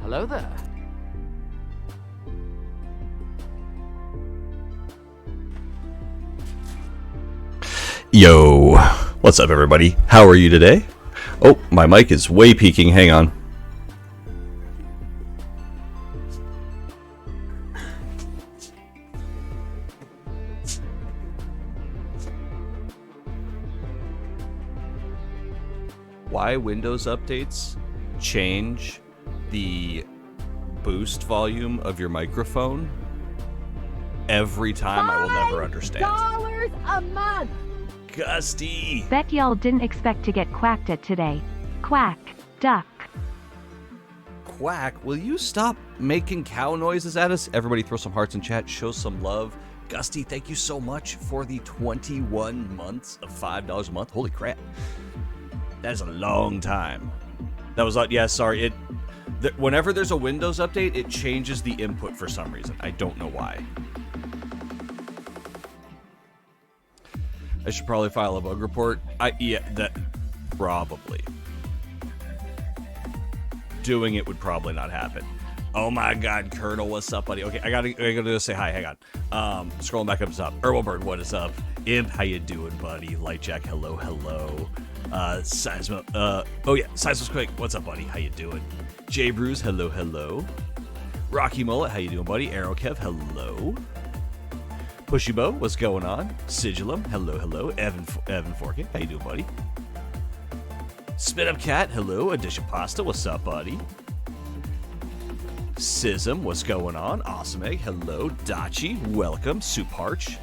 Hello there. Yo, what's up everybody? How are you today? Oh, my mic is way peaking, hang on. Why Windows updates change the boost volume of your microphone every time, I will never understand. $5 a month! Gusty! Bet y'all didn't expect to get quacked at today. Quack. Duck. Quack, will you stop making cow noises at us? Everybody throw some hearts in chat, show some love. Gusty, thank you so much for the 21 months of $5 a month. Holy crap. That is a long time. That was, yeah, sorry. Whenever there's a Windows update, it changes the input for some reason. I don't know why. I should probably file a bug report. Yeah, that probably. Doing it would probably not happen. Oh my God, Colonel, what's up, buddy? Okay, I gotta say hi. Hang on. Scrolling back up to top. Herbal what is up? Imp, how you doing, buddy? Lightjack, hello. Seismo, oh yeah, Seismo's quick. What's up, buddy? How you doing? J Bruce, hello. Rocky Mullet, how you doing, buddy? Arrow Kev, hello. Pushy Bow, what's going on? Sigilum, hello. Evan Forkin, how you doing, buddy? Spit Up Cat, hello. Addition Pasta, what's up, buddy? Sism, what's going on? Awesome Egg, hello. Dachi, welcome. Soup Harch,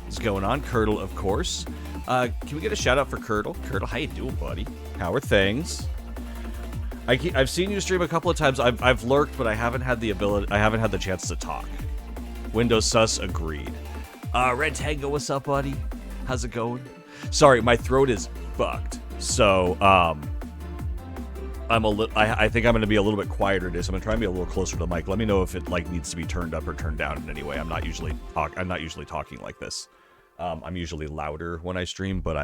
what's going on? Curdle, of course. Can we get a shout out for Curdle? Curdle, how you doing, buddy? How are things? I've seen you stream a couple of times. I've lurked, but I haven't had the chance to talk. Windows Sus agreed. Red Tango, what's up, buddy? How's it going? Sorry, my throat is fucked. So, I think I'm gonna be a little bit quieter today, so I'm gonna try and be a little closer to the mic. Let me know if it needs to be turned up or turned down in any way. I'm not usually talking like this. I'm usually louder when I stream, but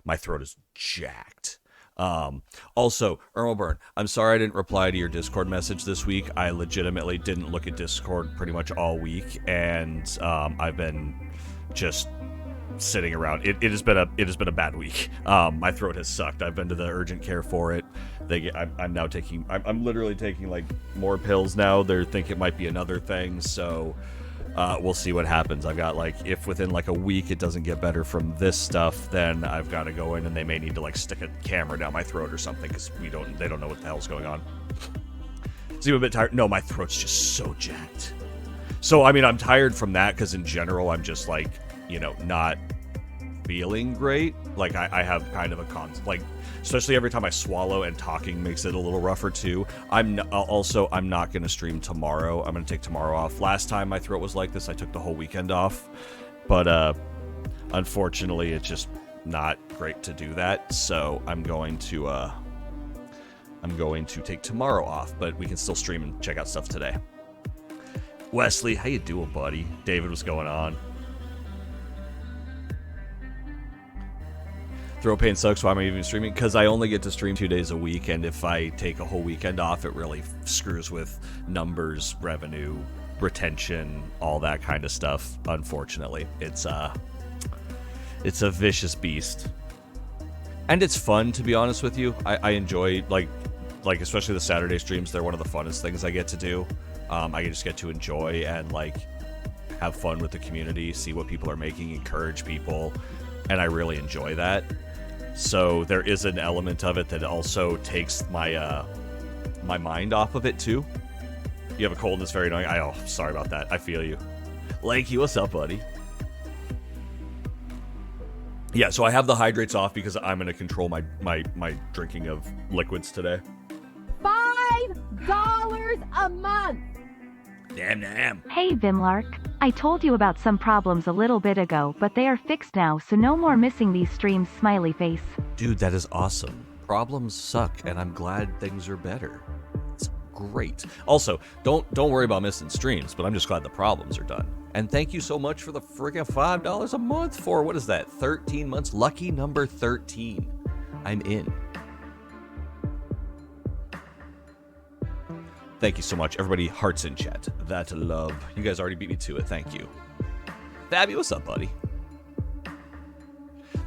my throat is jacked. Also, Irma Burn, I'm sorry I didn't reply to your Discord message this week. I legitimately didn't look at Discord pretty much all week, and I've been just sitting around. It has been a bad week. My throat has sucked. I've been to the urgent care for it. I'm literally taking like more pills now. They think it might be another thing, so we'll see what happens. I've got if within a week it doesn't get better from this stuff, then I've got to go in and they may need to stick a camera down my throat or something because they don't know what the hell's going on. Seem a bit tired. No, my throat's just so jacked. So I mean, I'm tired from that because in general I'm just not feeling great. I have kind of a especially every time I swallow, and talking makes it a little rougher too. I'm not going to stream tomorrow. I'm going to take tomorrow off. Last time my throat was like this, I took the whole weekend off. But unfortunately, it's just not great to do that. So I'm going to take tomorrow off, but we can still stream and check out stuff today. Wesley, how you doing, buddy? David, what's going on? Throat pain sucks. Why am I even streaming? Because I only get to stream 2 days a week, and if I take a whole weekend off, it really screws with numbers, revenue, retention, all that kind of stuff. Unfortunately, it's a vicious beast, and it's fun, to be honest with you. I enjoy especially the Saturday streams. They're one of the funnest things I get to do. I just get to enjoy and have fun with the community, see what people are making, encourage people, and I really enjoy that. So there is an element of it that also takes my my mind off of it too. You have a cold that's very annoying. Oh, sorry about that. I feel you. Lanky, what's up, buddy? Yeah, so I have the hydrates off because I'm going to control my drinking of liquids today. $5 a month! Damn. Hey Vimlark, I told you about some problems a little bit ago, but they are fixed now, so no more missing these streams, smiley face. Dude, that is awesome. Problems suck, and I'm glad things are better. It's great. Also, don't worry about missing streams, but I'm just glad the problems are done. And thank you so much for the friggin' $5 a month for, what is that, 13 months? Lucky number 13. I'm in. Thank you so much. Everybody, hearts in chat. That love. You guys already beat me to it. Thank you. Fabby, what's up, buddy?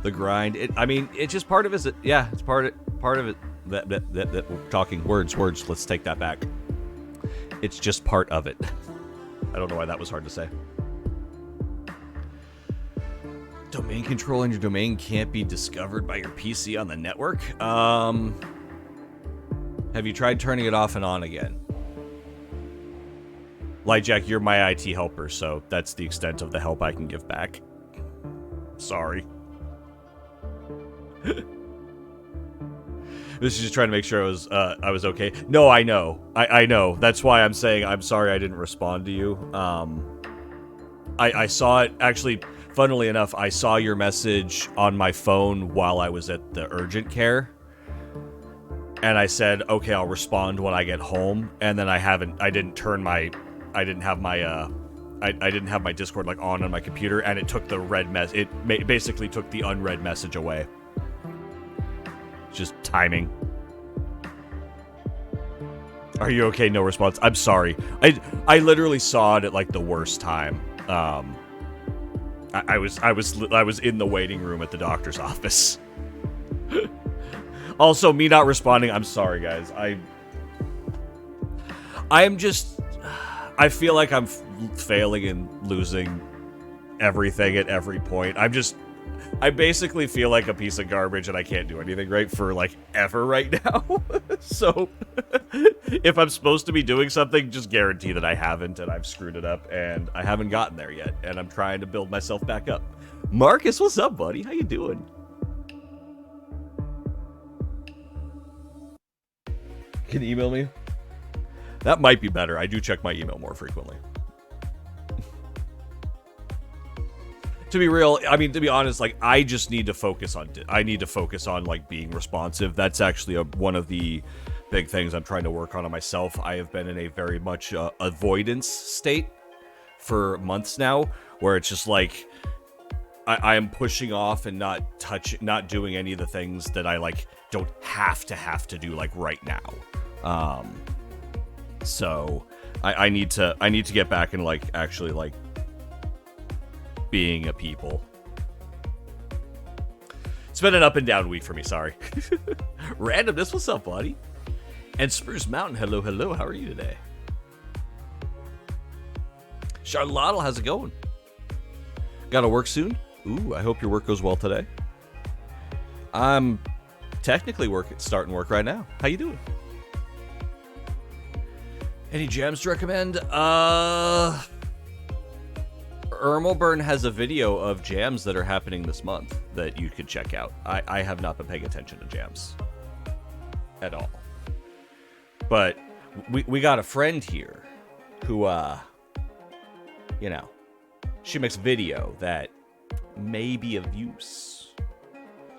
The grind. I mean, it's just part of it. Yeah, it's part of it. That we're talking words. Let's take that back. It's just part of it. I don't know why that was hard to say. Domain control on your domain can't be discovered by your PC on the network. Have you tried turning it off and on again? Lightjack, you're my IT helper, so that's the extent of the help I can give back. Sorry. This is just trying to make sure I was okay. No, I know. I know. That's why I'm saying I'm sorry I didn't respond to you. I saw it, actually, funnily enough, I saw your message on my phone while I was at the urgent care. And I said, okay, I'll respond when I get home. And then I didn't have my Discord like on my computer, and it took the red it basically took the unread message away. Just timing. Are you okay? No response. I'm sorry. I literally saw it at like the worst time. I was in the waiting room at the doctor's office. Also, me not responding. I'm sorry, guys. I feel like I'm failing and losing everything at every point. I basically feel like a piece of garbage and I can't do anything right for like ever right now. So if I'm supposed to be doing something, just guarantee that I haven't and I've screwed it up and I haven't gotten there yet. And I'm trying to build myself back up. Marcus, what's up, buddy? How you doing? Can you email me? That might be better. I do check my email more frequently. To be real, I mean, to be honest, like, I just need to focus on, like, being responsive. That's actually one of the big things I'm trying to work on myself. I have been in a very much avoidance state for months now, where it's just like, I am pushing off and not doing any of the things that I, like, don't have to do, like, right now. So I need to get back and, like, actually, like, being a people. It's been an up and down week for me, sorry. Randomness, what's up, buddy? And Spruce Mountain, hello, how are you today? Charlotte, how's it going? Gotta work soon? Ooh, I hope your work goes well today. I'm technically starting work right now. How you doing? Any jams to recommend? Ermelburn has a video of jams that are happening this month that you could check out. I have not been paying attention to jams at all. But we got a friend here who, you know, she makes video that may be of use.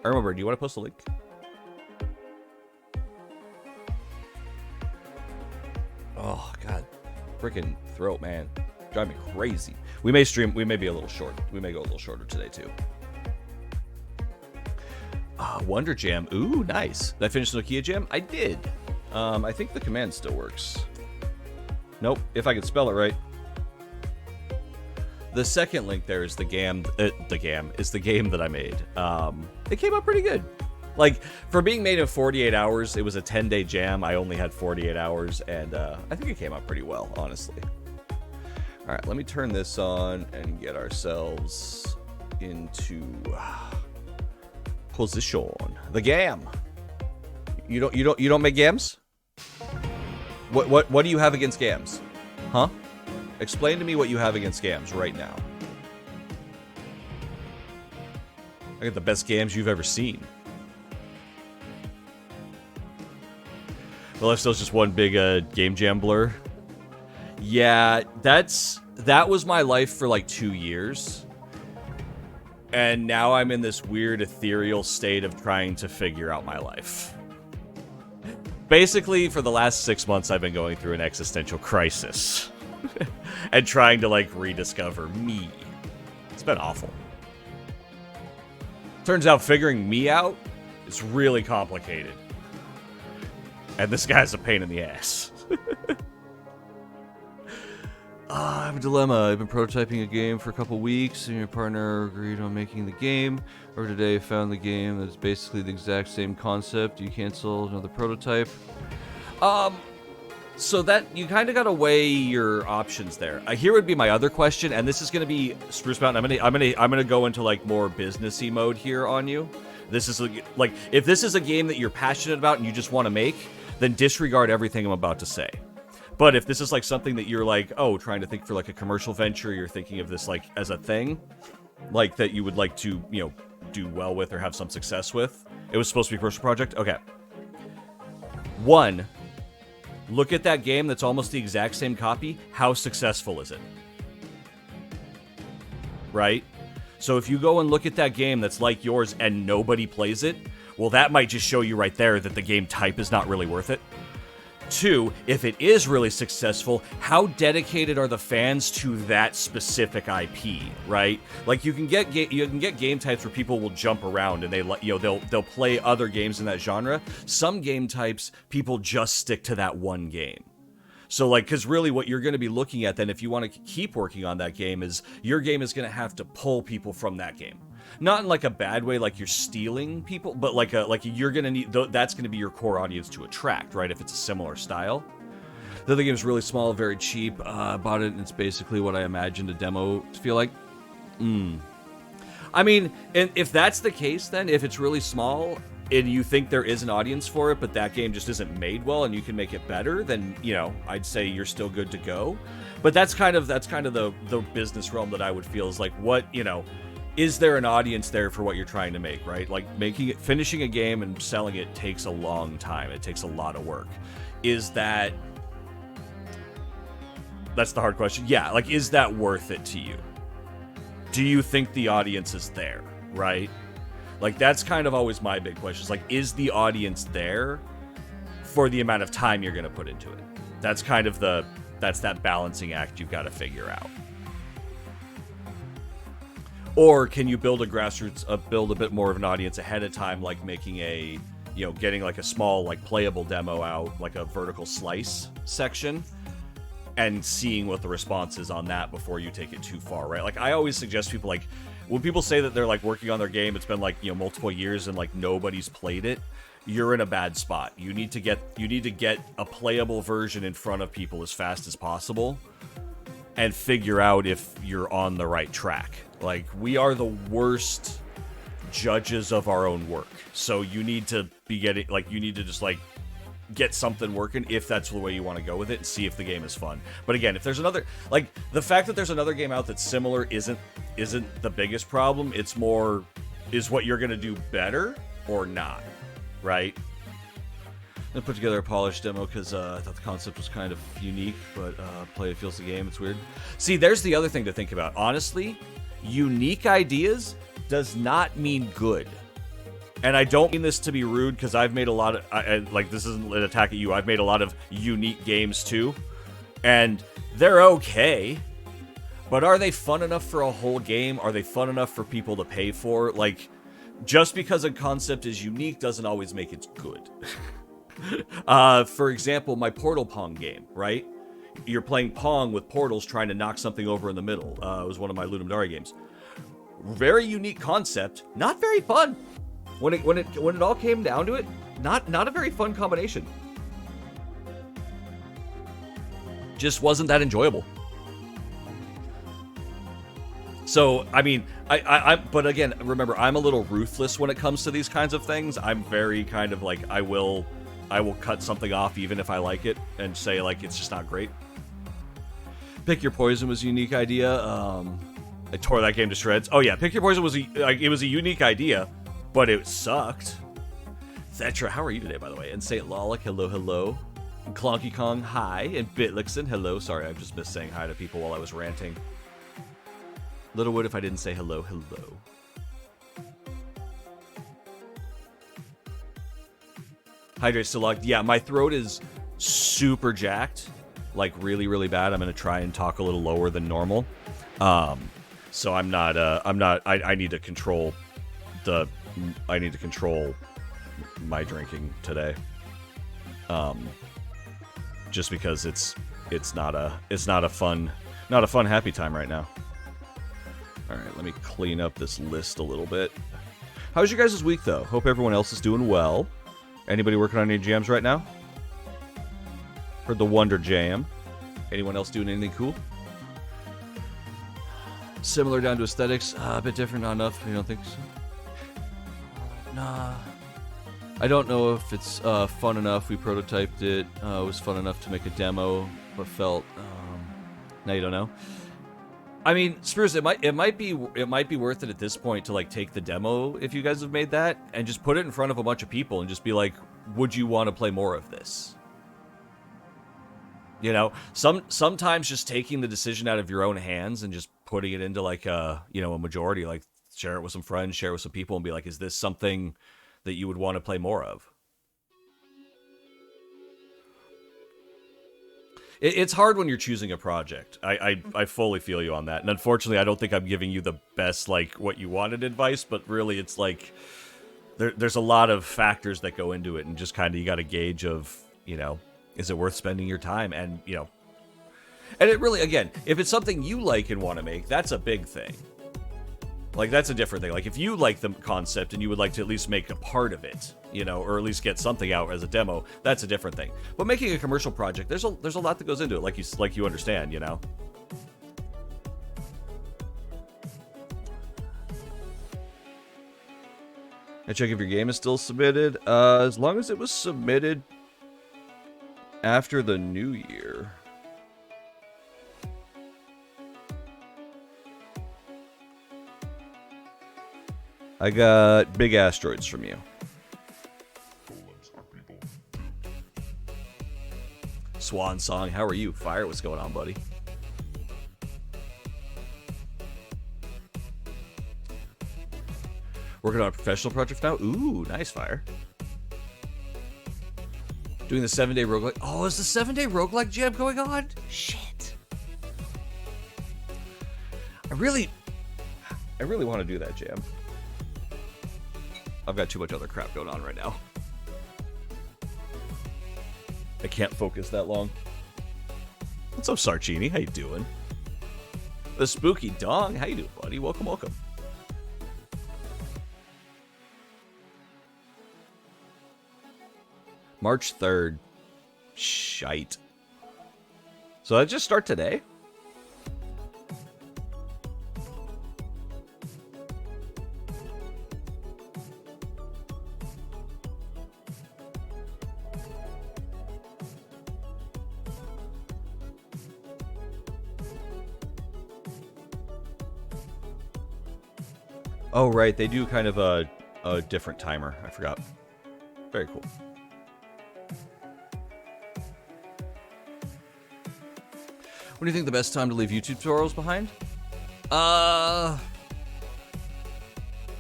Ermelburn, do you want to post a link? Oh, God. Freaking throat, man. Drive me crazy. We may be a little short. We may go a little shorter today, too. Wonder Jam. Ooh, nice. Did I finish the Nokia Jam? I did. I think the command still works. Nope, if I can spell it right. The second link there is the game that I made. It came out pretty good. Like, for being made in 48 hours, it was a 10-day jam. I only had 48 hours, and I think it came out pretty well, honestly. All right, let me turn this on and get ourselves into position. The gam. You don't make gams? What do you have against gams? Huh? Explain to me what you have against gams right now. I got the best gams you've ever seen. The lifestyle's just one big game jam blur. Yeah, that was my life for like 2 years. And now I'm in this weird ethereal state of trying to figure out my life. Basically, for the last 6 months, I've been going through an existential crisis. And trying to, like, rediscover me. It's been awful. Turns out figuring me out is really complicated. And this guy's a pain in the ass. I have a dilemma. I've been prototyping a game for a couple weeks, and your partner agreed on making the game. Or today found the game that's basically the exact same concept. You cancel another prototype. So that you kind of got to weigh your options there. Here would be my other question, and this is going to be Spruce Mountain. I'm gonna go into like more businessy mode here on you. This is like if this is a game that you're passionate about and you just want to make, then disregard everything I'm about to say. But if this is like something that you're like, oh, trying to think for like a commercial venture, you're thinking of this like as a thing, like that you would like to, you know, do well with or have some success with. It was supposed to be a personal project. Okay. One, look at that game that's almost the exact same copy. How successful is it? Right? So if you go and look at that game that's like yours and nobody plays it, well, that might just show you right there that the game type is not really worth it. Two, if it is really successful, how dedicated are the fans to that specific IP, right? Like you can get game types where people will jump around and they'll play other games in that genre. Some game types people just stick to that one game. So like, because really what you're going to be looking at then if you want to keep working on that game is your game is going to have to pull people from that game. Not in like a bad way, like you're stealing people, but like you're gonna need that's gonna be your core audience to attract, right? If it's a similar style. The other game's really small, very cheap. Bought it, and it's basically what I imagined a demo to feel like. I mean, and if that's the case, then if it's really small and you think there is an audience for it, but that game just isn't made well, and you can make it better, then I'd say you're still good to go. But that's kind of the business realm that I would feel is like what is there an audience there for what you're trying to make, right? Like finishing a game and selling it takes a long time. It takes a lot of work. That's the hard question. Yeah, like, is that worth it to you? Do you think the audience is there, right? Like, that's kind of always my big question. Is like, is the audience there for the amount of time you're going to put into it? That's kind of that's that balancing act you've got to figure out. Or can you build build a bit more of an audience ahead of time, like making getting like a small, like playable demo out, like a vertical slice section, and seeing what the response is on that before you take it too far, right? Like I always suggest people, like when people say that they're like working on their game, it's been like, multiple years and like nobody's played it, you're in a bad spot. You need to get a playable version in front of people as fast as possible and figure out if you're on the right track. Like, we are the worst judges of our own work. So you need to just get something working if that's the way you want to go with it and see if the game is fun. But again, if there's another, like, the fact that there's another game out that's similar isn't the biggest problem. It's more, is what you're going to do better or not, right? I put together a polished demo because I thought the concept was kind of unique, but play it feels the game. It's weird. See, there's the other thing to think about. Honestly, unique ideas does not mean good. And I don't mean this to be rude because I've made a lot of, this isn't an attack at you. I've made a lot of unique games too. And they're okay. But are they fun enough for a whole game? Are they fun enough for people to pay for? Like, just because a concept is unique doesn't always make it good. For example, my Portal Pong game, right? You're playing Pong with portals trying to knock something over in the middle. It was one of my Ludum Dare games. Very unique concept, not very fun. When it all came down to it, not a very fun combination. Just wasn't that enjoyable. So, I mean, but again, remember, I'm a little ruthless when it comes to these kinds of things. I'm very kind of like, I will cut something off even if I like it and say, like, it's just not great. Pick Your Poison was a unique idea. I tore that game to shreds. Oh yeah, Pick Your Poison was a unique idea, but it sucked. Thetra, how are you today, by the way? And Saint Lolic, hello. And Clonky Kong, hi. And Bitlixen, hello. Sorry, I just missed saying hi to people while I was ranting. Littlewood, if I didn't say hello. Hydrate still locked. Yeah, my throat is super jacked. Like, really, really bad. I'm going to try and talk a little lower than normal. So I need to control my drinking today. Just because it's not a fun Not a fun, happy time right now. Alright, let me clean up this list a little bit. How's your guys' week, though? Hope everyone else is doing well. Anybody working on any jams right now? Heard the Wonder Jam. Anyone else doing anything cool? Similar down to aesthetics. A bit different, not enough. You don't think so? Nah. I don't know if it's fun enough. We prototyped it. It was fun enough to make a demo, but felt... now you don't know. I mean, Spurs, it might be worth it at this point to like take the demo if you guys have made that and just put it in front of a bunch of people and just be like, would you want to play more of this? You know, sometimes just taking the decision out of your own hands and just putting it into like a majority, like share it with some friends, share it with some people, and be like, is this something that you would want to play more of? It's hard when you're choosing a project. I fully feel you on that. And unfortunately, I don't think I'm giving you the best, like, what you wanted advice, but really it's like there's a lot of factors that go into it, and just kind of you got a gauge of, you know, is it worth spending your time? And, you know, and it really, again, if it's something you like and want to make, that's a big thing. Like, that's a different thing. Like, if you like the concept and you would like to at least make a part of it, you know, or at least get something out as a demo, that's a different thing. But making a commercial project, there's a lot that goes into it, like you understand, you know. And check if your game is still submitted. As long as it was submitted after the new year. I got big asteroids from you. Swan Song, how are you? Fire, what's going on, buddy? Working on a professional project now? Ooh, nice, Fire. Doing the 7-day roguelike. Oh, is the 7-day roguelike jam going on? Shit. I really want to do that jam. I've got too much other crap going on right now. I can't focus that long. What's up, Sarchini? How you doing? The Spooky Dong. How you doing, buddy? Welcome, welcome. March 3rd. Shite. So I just start today? Oh, right. They do kind of a different timer. I forgot. Very cool. What do you think the best time to leave YouTube tutorials behind? I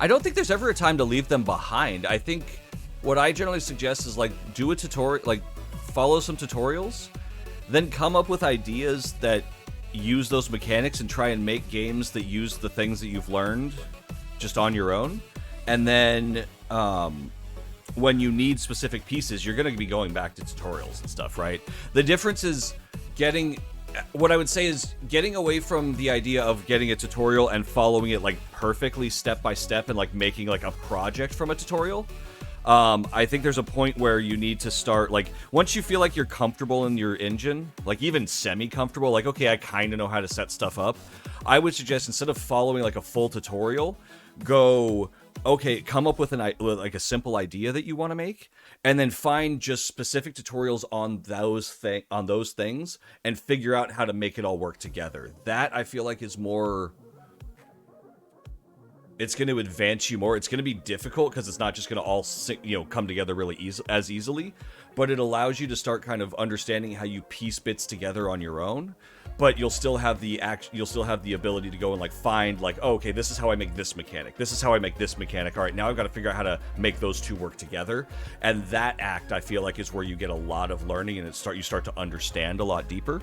don't think there's ever a time to leave them behind. I think what I generally suggest is, like, do a tutorial, like, follow some tutorials, then come up with ideas that use those mechanics and try and make games that use the things that you've learned just on your own. And then when you need specific pieces, you're going to be going back to tutorials and stuff, right? The difference is what I would say is getting away from the idea of getting a tutorial and following it like perfectly step by step and like making like a project from a tutorial. I think there's a point where you need to start, like, once you feel like you're comfortable in your engine, like even semi-comfortable, like, okay, I kind of know how to set stuff up, I would suggest instead of following like a full tutorial, go, okay, come up with like a simple idea that you want to make, and then find just specific tutorials on those things and figure out how to make it all work together. That I feel like is more... It's going to advance you more. It's going to be difficult because it's not just going to all come together really easily, but it allows you to start kind of understanding how you piece bits together on your own. But you'll still have the ability to go and like find like, oh, okay, this is how I make this mechanic. This is how I make this mechanic. All right, now I've got to figure out how to make those two work together. And that act, I feel like, is where you get a lot of learning and you start to understand a lot deeper.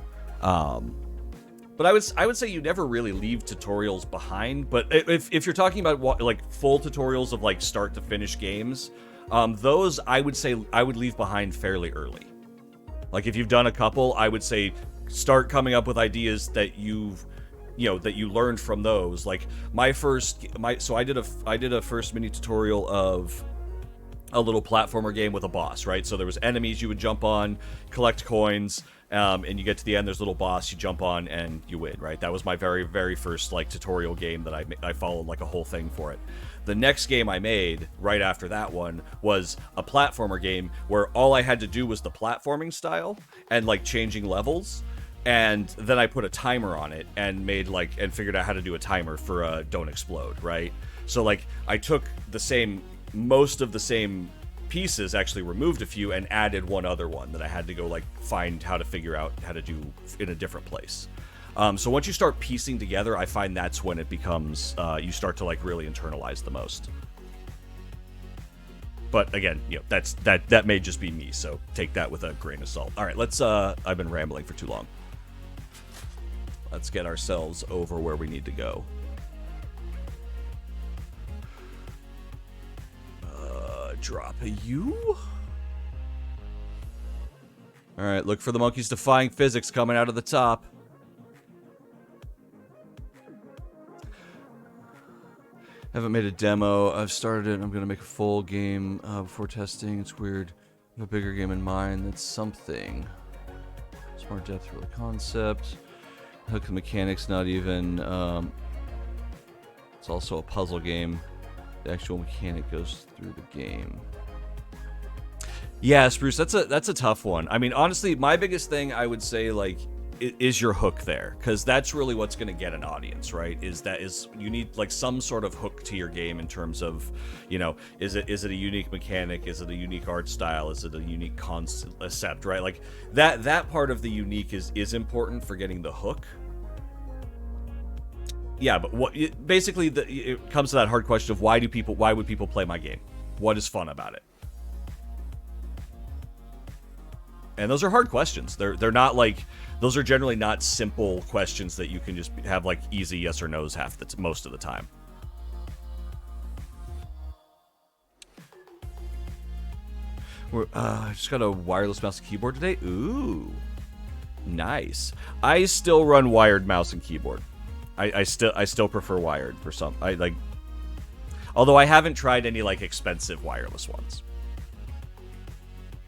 But I would say you never really leave tutorials behind. But if you're talking about like full tutorials of like start to finish games, those I would say I would leave behind fairly early. Like if you've done a couple, I would say start coming up with ideas that you learned from those. Like so I did a first mini tutorial of a little platformer game with a boss, right? So there was enemies you would jump on, collect coins, and you get to the end, there's a little boss you jump on and you win, right? That was my very, very first like tutorial game that I followed like a whole thing for it. The next game I made right after that one was a platformer game where all I had to do was the platforming style and like changing levels. And then I put a timer on it and figured out how to do a timer for Don't Explode, right? So like I took most of the same pieces, actually removed a few and added one other one that I had to go like find how to figure out how to do in a different place. So once you start piecing together, I find that's when it becomes, you start to like really internalize the most. But again, that may just be me, so take that with a grain of salt. All right, I've been rambling for too long. Let's get ourselves over where we need to go. Drop you. All right, look for the monkeys defying physics coming out of the top. Haven't made a demo. I've started it. I'm going to make a full game before testing. It's weird. I have a bigger game in mind. That's something. It's more depth for the concept. Hook the mechanics, not even. It's also a puzzle game. The actual mechanic goes through the game. Yeah, Spruce, that's a tough one. I mean, honestly, my biggest thing I would say like is your hook there, because that's really what's going to get an audience, right? Is you need like some sort of hook to your game in terms of, is it a unique mechanic? Is it a unique art style? Is it a unique concept, right? Like that part of the unique is important for getting the hook. Yeah, but basically it comes to that hard question of why would people play my game? What is fun about it? And those are hard questions. They're not like, those are generally not simple questions that you can just have like easy yes or no's most of the time. I just got a wireless mouse and keyboard today. Ooh, nice. I still run wired mouse and keyboard. I still prefer wired for some. Although I haven't tried any like expensive wireless ones.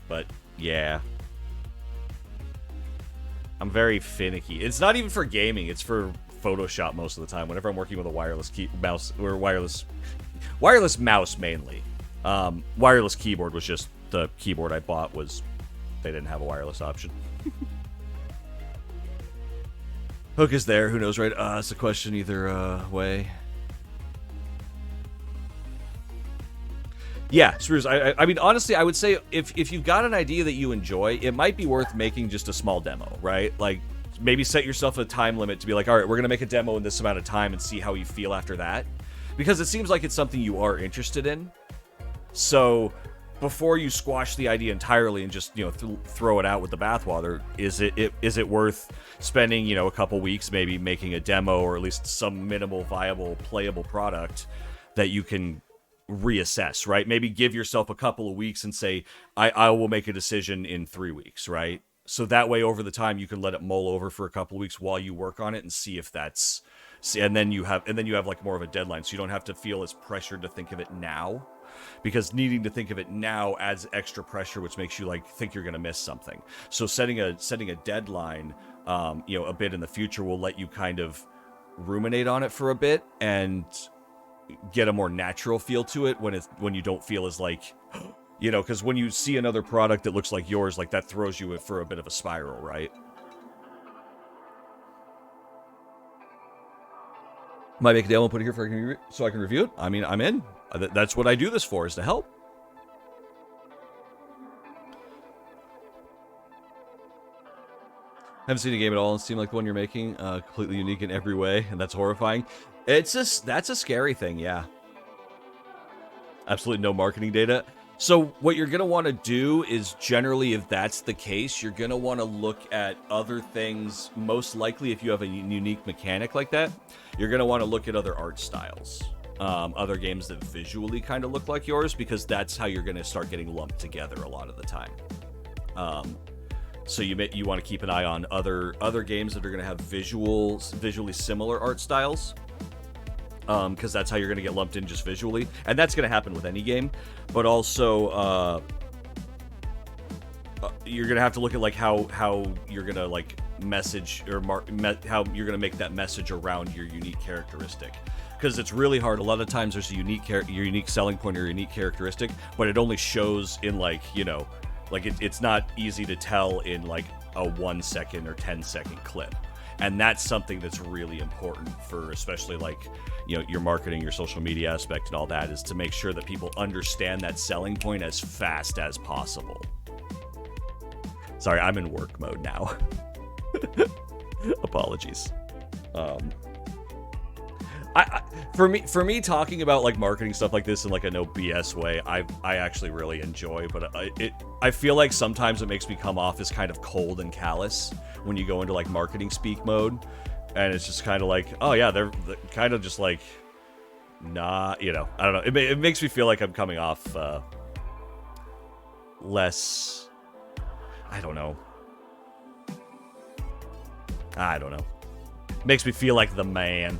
But yeah, I'm very finicky. It's not even for gaming. It's for Photoshop most of the time. Whenever I'm working with a wireless mouse or wireless mouse mainly. Wireless keyboard was just the keyboard I bought they didn't have a wireless option. Hook is there. Who knows, right? It's a question either way. Yeah, Spruce, I mean, honestly, I would say if you've got an idea that you enjoy, it might be worth making just a small demo, right? Like, maybe set yourself a time limit to be like, all right, we're going to make a demo in this amount of time and see how you feel after that. Because it seems like it's something you are interested in. So before you squash the idea entirely and just throw it out with the bathwater, is it worth spending a couple weeks maybe making a demo or at least some minimal viable playable product that you can reassess, right? Maybe give yourself a couple of weeks and say I will make a decision in 3 weeks, right? So that way over the time you can let it mull over for a couple of weeks while you work on it and see if that's, and then you have like more of a deadline, so you don't have to feel as pressured to think of it now. Because needing to think of it now adds extra pressure, which makes you like think you're going to miss something. So setting a deadline, a bit in the future will let you kind of ruminate on it for a bit and get a more natural feel to it when you don't feel as like, because when you see another product that looks like yours, like that throws you for a bit of a spiral, right? Might make a demo, put it here so I can review it. I mean, I'm in. That's what I do this for, is to help. Haven't seen a game at all and seemed like the one you're making, completely unique in every way, and that's horrifying. That's a scary thing, yeah. Absolutely no marketing data. So what you're going to want to do is generally, if that's the case, you're going to want to look at other things. Most likely, if you have a unique mechanic like that, you're going to want to look at other art styles. Other games that visually kind of look like yours, because that's how you're going to start getting lumped together a lot of the time. So you want to keep an eye on other games that are going to have visually similar art styles, because that's how you're going to get lumped in just visually, and that's going to happen with any game. But also, you're going to have to look at like how you're going to like message or how you're going to make that message around your unique characteristic. Because it's really hard. A lot of times there's a your unique selling point or unique characteristic, but it only shows in like, you know, like it's not easy to tell in like a 1 second or 10-second clip. And that's something that's really important for, especially like, you know, your marketing, your social media aspect and all that, is to make sure that people understand that selling point as fast as possible. Sorry, I'm in work mode now. Apologies. For me talking about like marketing stuff like this in like a no BS way, I actually really enjoy, but I feel like sometimes it makes me come off as kind of cold and callous when you go into like marketing speak mode, and it's just kind of like, oh yeah, they're kind of just like, nah, you know, I don't know. It makes me feel like I'm coming off less, I don't know. Makes me feel like the man.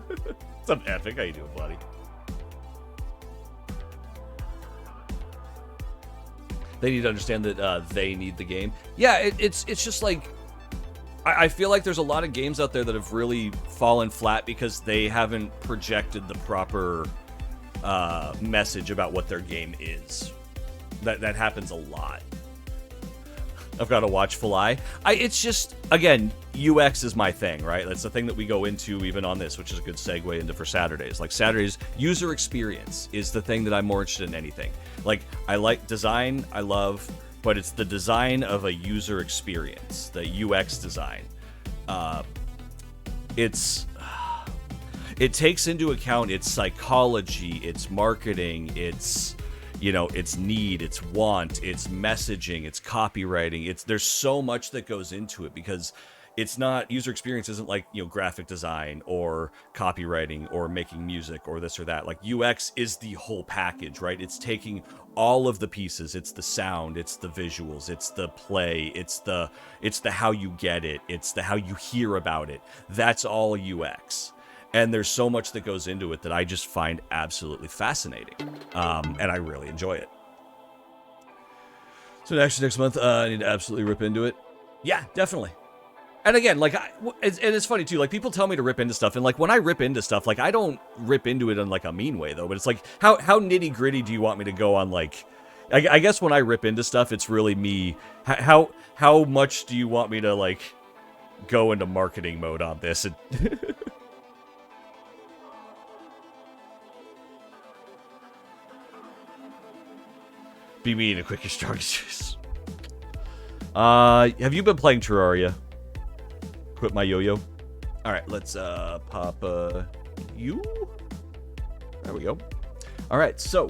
What's up, Epic? How you doing, buddy? They need to understand that they need the game. Yeah, it's just like, I feel like there's a lot of games out there that have really fallen flat because they haven't projected the proper message about what their game is. That happens a lot. I've got a watchful eye. It's just, again, UX is my thing, right? That's the thing that we go into even on this, which is a good segue into for Saturdays. Like Saturdays, user experience is the thing that I'm more interested in anything. Like, I like design, I love, but it's the design of a user experience, the UX design. It takes into account its psychology, its marketing, its, you know, its need, its want, its messaging, its copywriting. There's so much that goes into it, because it's not, user experience isn't like, you know, graphic design or copywriting or making music or this or that. Like UX is the whole package, right? It's taking all of the pieces. It's the sound, it's the visuals, it's the play, it's the how you get it, it's the how you hear about it. That's all UX. And there's so much that goes into it that I just find absolutely fascinating. And I really enjoy it. So actually next month, I need to absolutely rip into it. Yeah, definitely. And again, like, it's funny too, like, people tell me to rip into stuff, and like, when I rip into stuff, like, I don't rip into it in like a mean way though, but it's like, how nitty gritty do you want me to go on? Like, I guess when I rip into stuff, it's really me, how much do you want me to like go into marketing mode on this? And be mean and quick, your strongest. Have you been playing Terraria? Quit my yo-yo. All right, let's pop you. There we go. All right, so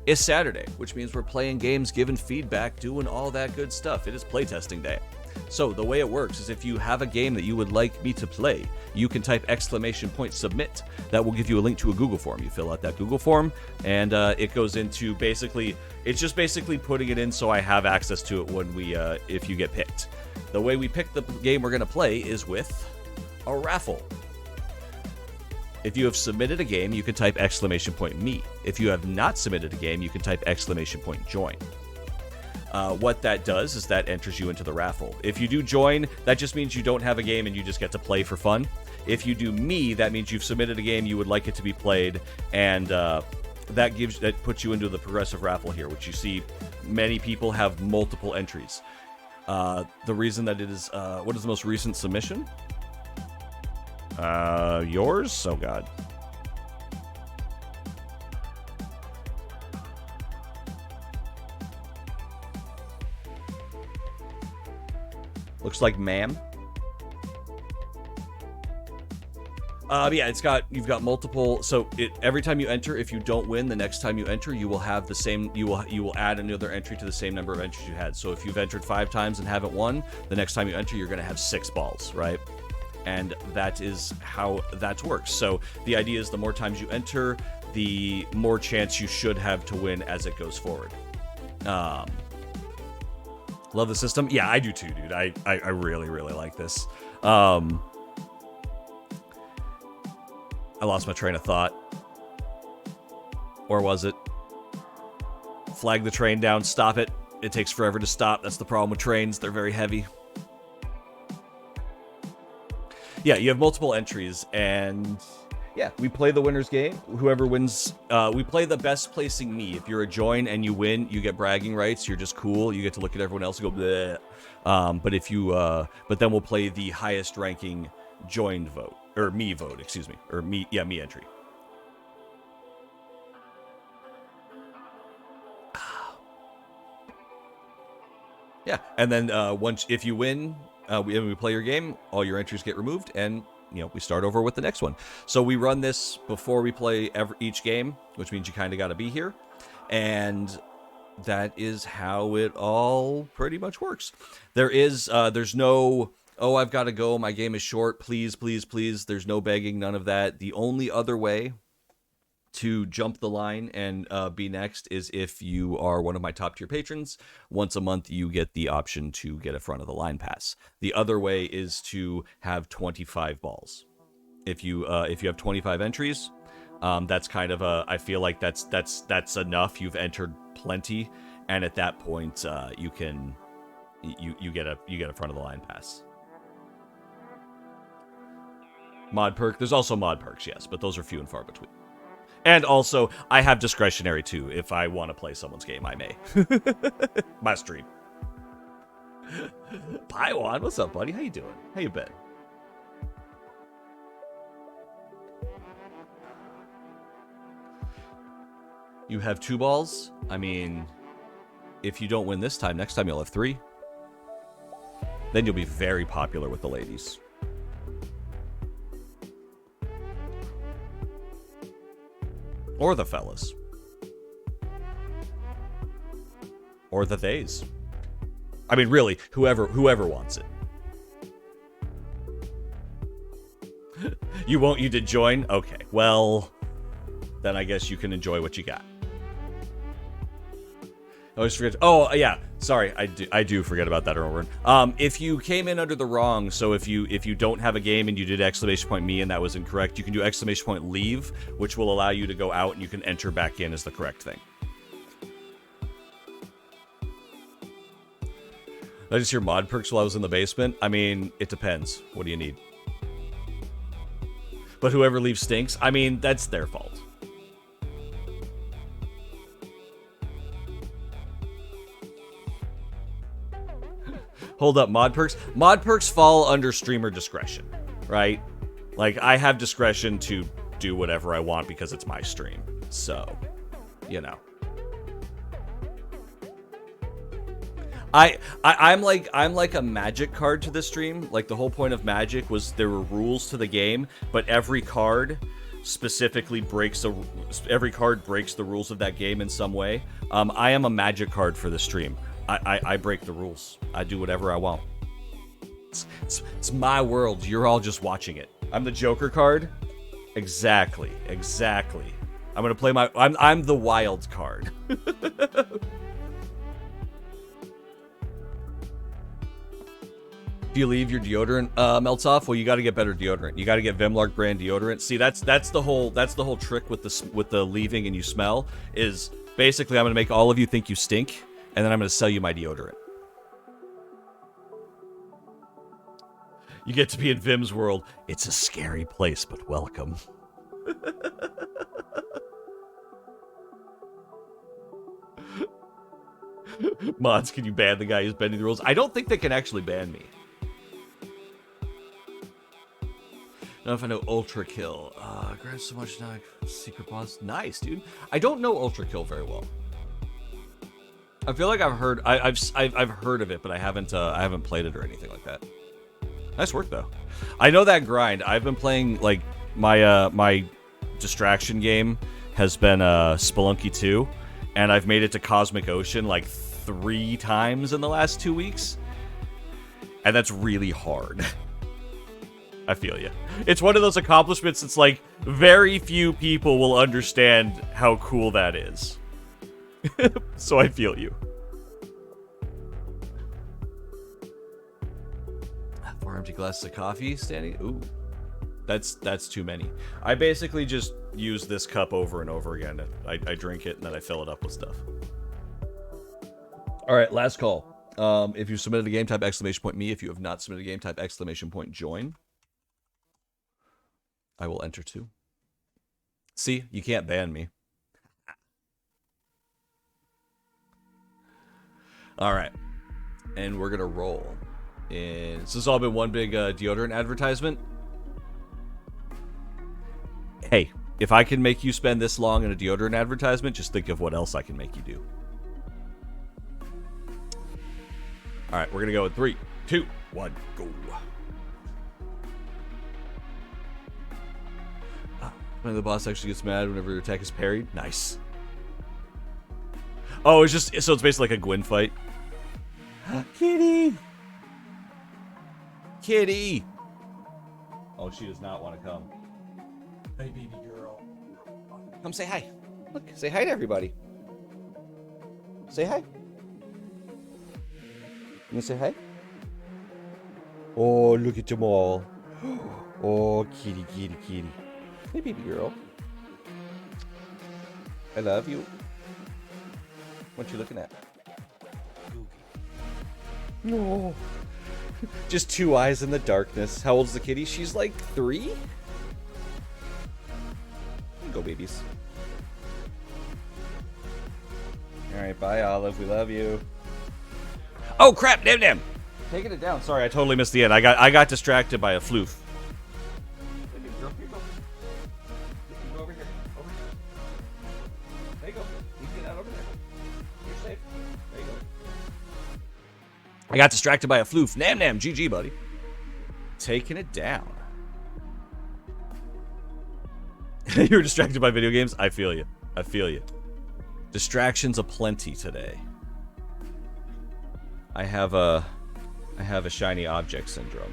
it's Saturday, which means we're playing games, giving feedback, doing all that good stuff. It is playtesting day. So the way it works is, if you have a game that you would like me to play, you can type _submit. That will give you a link to a Google form. You fill out that Google form, and it goes into basically, it's just basically putting it in so I have access to it when we, if you get picked. The way we pick the game we're going to play is with a raffle. If you have submitted a game, you can type !me. If you have not submitted a game, you can type !join. What that does is that enters you into the raffle. If you do join, that just means you don't have a game and you just get to play for fun. If you do me, that means you've submitted a game, you would like it to be played, and that puts you into the progressive raffle here, which you see many people have multiple entries. The reason that it is, what is the most recent submission? Yours? Oh God. Looks like ma'am. Yeah, you've got multiple. So every time you enter, if you don't win, the next time you enter, you will have the same. You will add another entry to the same number of entries you had. So if you've entered 5 times and haven't won, the next time you enter, you're going to have 6 balls, right? And that is how that works. So the idea is, the more times you enter, the more chance you should have to win as it goes forward. Love the system. Yeah, I do too, dude. I really, really like this. I lost my train of thought. Or was it? Flag the train down, stop it. It takes forever to stop. That's the problem with trains. They're very heavy. Yeah, you have multiple entries, and yeah, we play the winner's game. Whoever wins, we play the best placing me. If you're a join and you win, you get bragging rights. You're just cool. You get to look at everyone else and go, bleh. But if you, but then we'll play the highest ranking joined vote, or me vote, excuse me, or me, yeah, me entry. Yeah, and then once if you win, we play your game, all your entries get removed, and we start over with the next one. So we run this before we play each game, which means you kind of got to be here, and that is how it all pretty much works. There's no, oh, I've got to go, my game is short, please, please, please. There's no begging, none of that. The only other way to jump the line and be next is if you are one of my top tier patrons. Once a month, you get the option to get a front of the line pass. The other way is to have 25 balls. If you have 25 entries, that's kind of I feel like that's enough. You've entered plenty, and at that point, you get a front of the line pass. Mod perk. There's also mod perks, yes, but those are few and far between. And also, I have discretionary too. If I want to play someone's game, I may. My stream. Paiwan, what's up, buddy? How you doing? How you been? You have 2 balls? I mean, if you don't win this time, next time you'll have 3. Then you'll be very popular with the ladies. Or the fellas. Or the theys. I mean, really, whoever wants it. You did join? Okay, well, then I guess you can enjoy what you got. I always forget. Oh, yeah. Sorry, I do forget about that, Erwin. If you came in under the wrong, so if you don't have a game and you did exclamation point me and that was incorrect, you can do exclamation point leave, which will allow you to go out and you can enter back in as the correct thing. Did I just hear mod perks while I was in the basement? I mean, it depends. What do you need? But whoever leaves stinks. I mean, that's their fault. Hold up, mod perks? Mod perks fall under streamer discretion, right? Like, I have discretion to do whatever I want because it's my stream. So, I'm like a magic card to this stream. Like, the whole point of magic was there were rules to the game, but every card specifically breaks the rules of that game in some way. I am a magic card for the stream. I break the rules. I do whatever I want. It's my world. You're all just watching it. I'm the Joker card. Exactly. I'm gonna play I'm the wild card. If you leave, your deodorant melts off. Well, you got to get better deodorant. You got to get Vemlark brand deodorant. See, that's the whole trick with the leaving and you smell is basically I'm gonna make all of you think you stink. And then I'm going to sell you my deodorant. You get to be in Vim's world. It's a scary place, but welcome. Mods, can you ban the guy who's bending the rules? I don't think they can actually ban me. Now if I know Ultra Kill. Grab so much now. Secret boss. Nice, dude. I don't know Ultra Kill very well. I feel like I've heard heard of it, but I haven't played it or anything like that. Nice work though. I know that grind. I've been playing like my distraction game has been Spelunky 2, and I've made it to Cosmic Ocean like 3 times in the last 2 weeks, and that's really hard. I feel you. It's one of those accomplishments. It's like very few people will understand how cool that is. So I feel you. 4 empty glasses of coffee standing. Ooh, that's too many. I basically just use this cup over and over again. I drink it and then I fill it up with stuff. All right, last call. If you submitted a game, type !me. If you have not submitted a game, type !join. I will enter too. See, you can't ban me. All right, and we're gonna roll. And this has all been one big deodorant advertisement. Hey, if I can make you spend this long in a deodorant advertisement, just think of what else I can make you do. All right, we're gonna go in 3, 2, 1, go. When the boss actually gets mad whenever your attack is parried. Nice. Oh, it's just so it's basically like a Gwyn fight. Kitty. Kitty. Oh, she does not want to come. Hey, baby girl. Come say hi. Look, say hi to everybody. Say hi. You say hi? Oh, look at them all. Oh, kitty, kitty, kitty. Hey, baby girl. I love you. What you looking at? No. Just 2 eyes in the darkness. How old's the kitty? She's like 3? Go, babies. Alright, bye, Olive. We love you. Oh, crap! Damn. Taking it down. Sorry, I totally missed the end. I got distracted by a floof. Go over here. Over here. There you go. You can get out over there. You're safe. There you go. I got distracted by a floof. Nam. GG, buddy. Taking it down. You were distracted by video games? I feel you. Distractions aplenty today. I have a shiny object syndrome.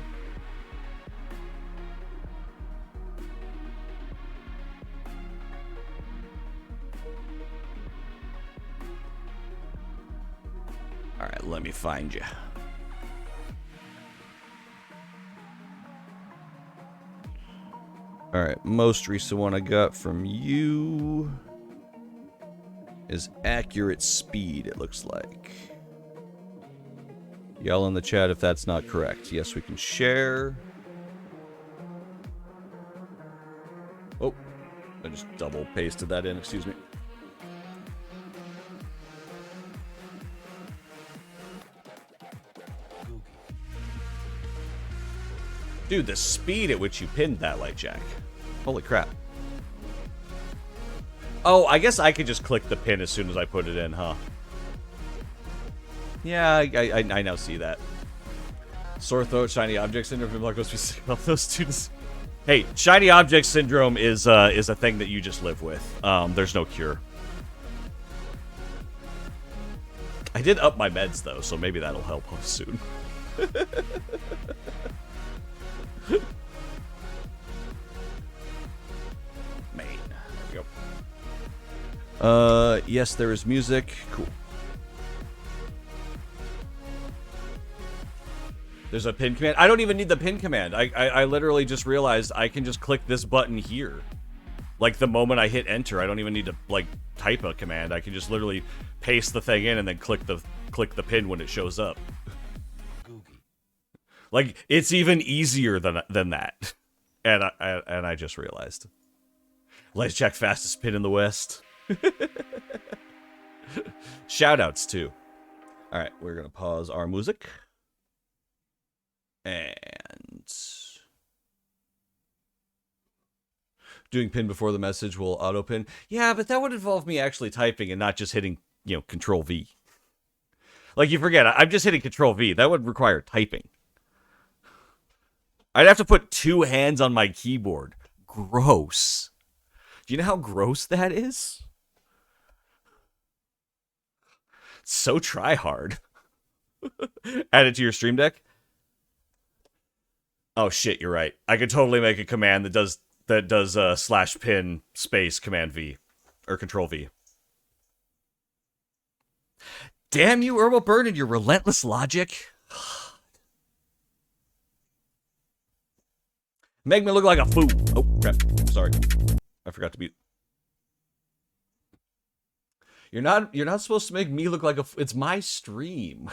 All right, let me find you. All right, most recent one I got from you is accurate speed, it looks like. Yell in the chat if that's not correct. Yes, we can share. Oh, I just double pasted that in, excuse me. Dude, the speed at which you pinned that light jack. Holy crap. Oh, I guess I could just click the pin as soon as I put it in, huh? Yeah, I now see that. Sore throat, shiny object syndrome. People are supposed to be sick about those students. Hey, shiny object syndrome is a thing that you just live with. There's no cure. I did up my meds though, so maybe that'll help soon. Main. There we go. Yes, there is music. Cool. There's a pin command. I don't even need the pin command. I literally just realized I can just click this button here. Like the moment I hit enter, I don't even need to like type a command. I can just literally paste the thing in and then click the pin when it shows up. Like it's even easier than that. And I just realized. Let's check fastest pin in the West. Shoutouts too. All right, we're gonna pause our music. And doing pin before the message will auto pin. Yeah, but that would involve me actually typing and not just hitting, Control V. Like you forget, I'm just hitting Control V. That would require typing. I'd have to put 2 hands on my keyboard. Gross. Do you know how gross that is? So try hard. Add it to your Stream Deck. Oh shit, you're right. I could totally make a command that does /pin space command V or Control V. Damn you, Herbal Bird, and your relentless logic. Make me look like a fool. Oh, crap. Sorry. I forgot to be... You're not supposed to make me look like a... It's my stream.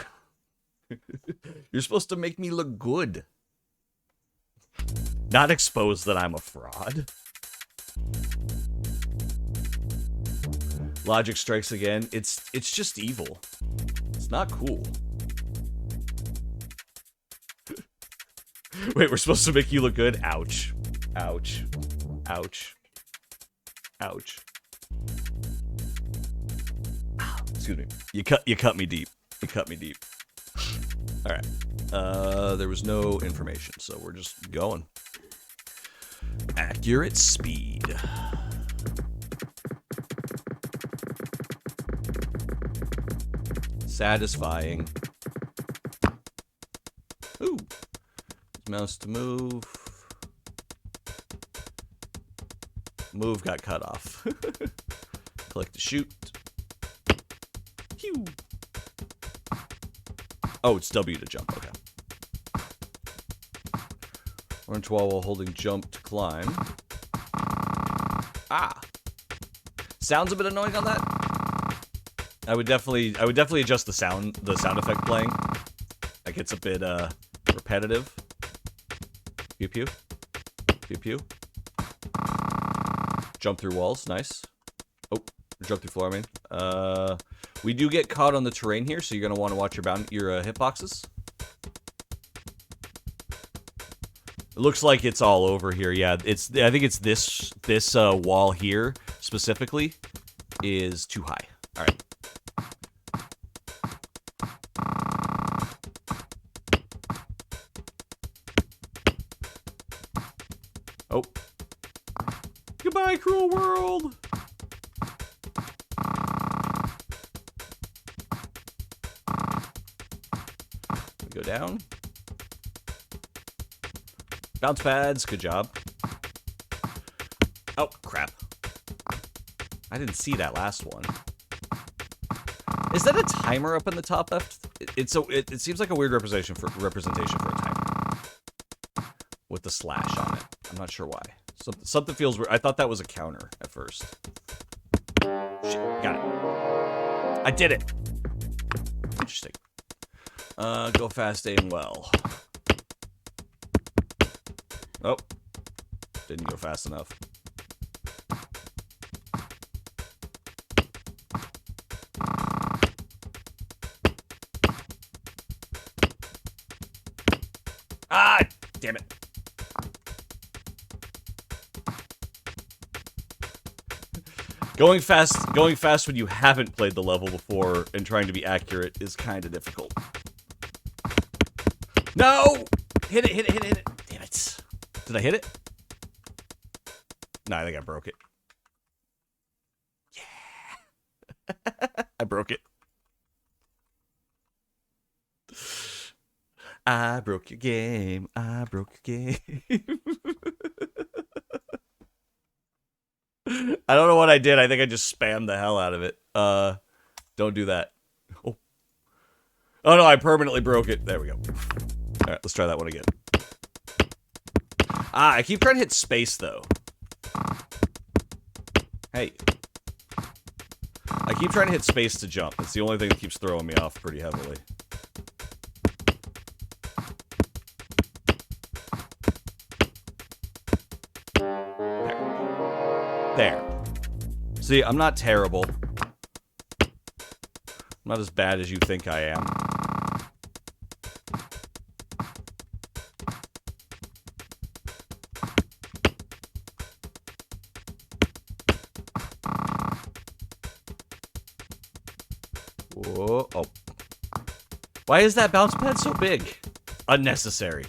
You're supposed to make me look good. Not expose that I'm a fraud. Logic strikes again. It's just evil. It's not cool. Wait, we're supposed to make you look good? Ouch. Ouch. Ouch. Ouch. Excuse me. You cut me deep. You cut me deep. Alright. There was no information, so we're just going. Accurate speed. Satisfying. Ooh. Mouse to move. Move got cut off. Click to shoot. Pew. Oh, it's W to jump. Okay. Orange wall while holding jump to climb. Ah. Sounds a bit annoying on that. I would definitely adjust the sound effect playing. Like it's a bit repetitive. Pew pew. Pew pew. Jump through walls, nice. Oh, jump through floor, I mean. We do get caught on the terrain here, so you're gonna want to watch your hitboxes. It looks like it's all over here. Yeah, I think it's this wall here specifically is too high. All right. Oh. Goodbye, cruel world. Go down. Bounce pads, good job. Oh, crap. I didn't see that last one. Is that a timer up in the top left? It seems like a weird representation for a timer. With the slash on it. I'm not sure why. Something feels weird. I thought that was a counter at first. Shit, got it. I did it. Interesting. Go fast, aim well. Oh. Didn't go fast enough. Ah, damn it. Going fast when you haven't played the level before and trying to be accurate is kind of difficult. No! Hit it. Damn it. Did I hit it? No, I think I broke it. Yeah. I broke it. I broke your game. I broke your game. I don't know what I did. I think I just spammed the hell out of it. Don't do that. Oh no, I permanently broke it. There we go. Alright, let's try that one again. Ah, I keep trying to hit space, though. Hey. I keep trying to hit space to jump. It's the only thing that keeps throwing me off pretty heavily. There. See, I'm not terrible. I'm not as bad as you think I am. Whoa. Oh. Why is that bounce pad so big? Unnecessary.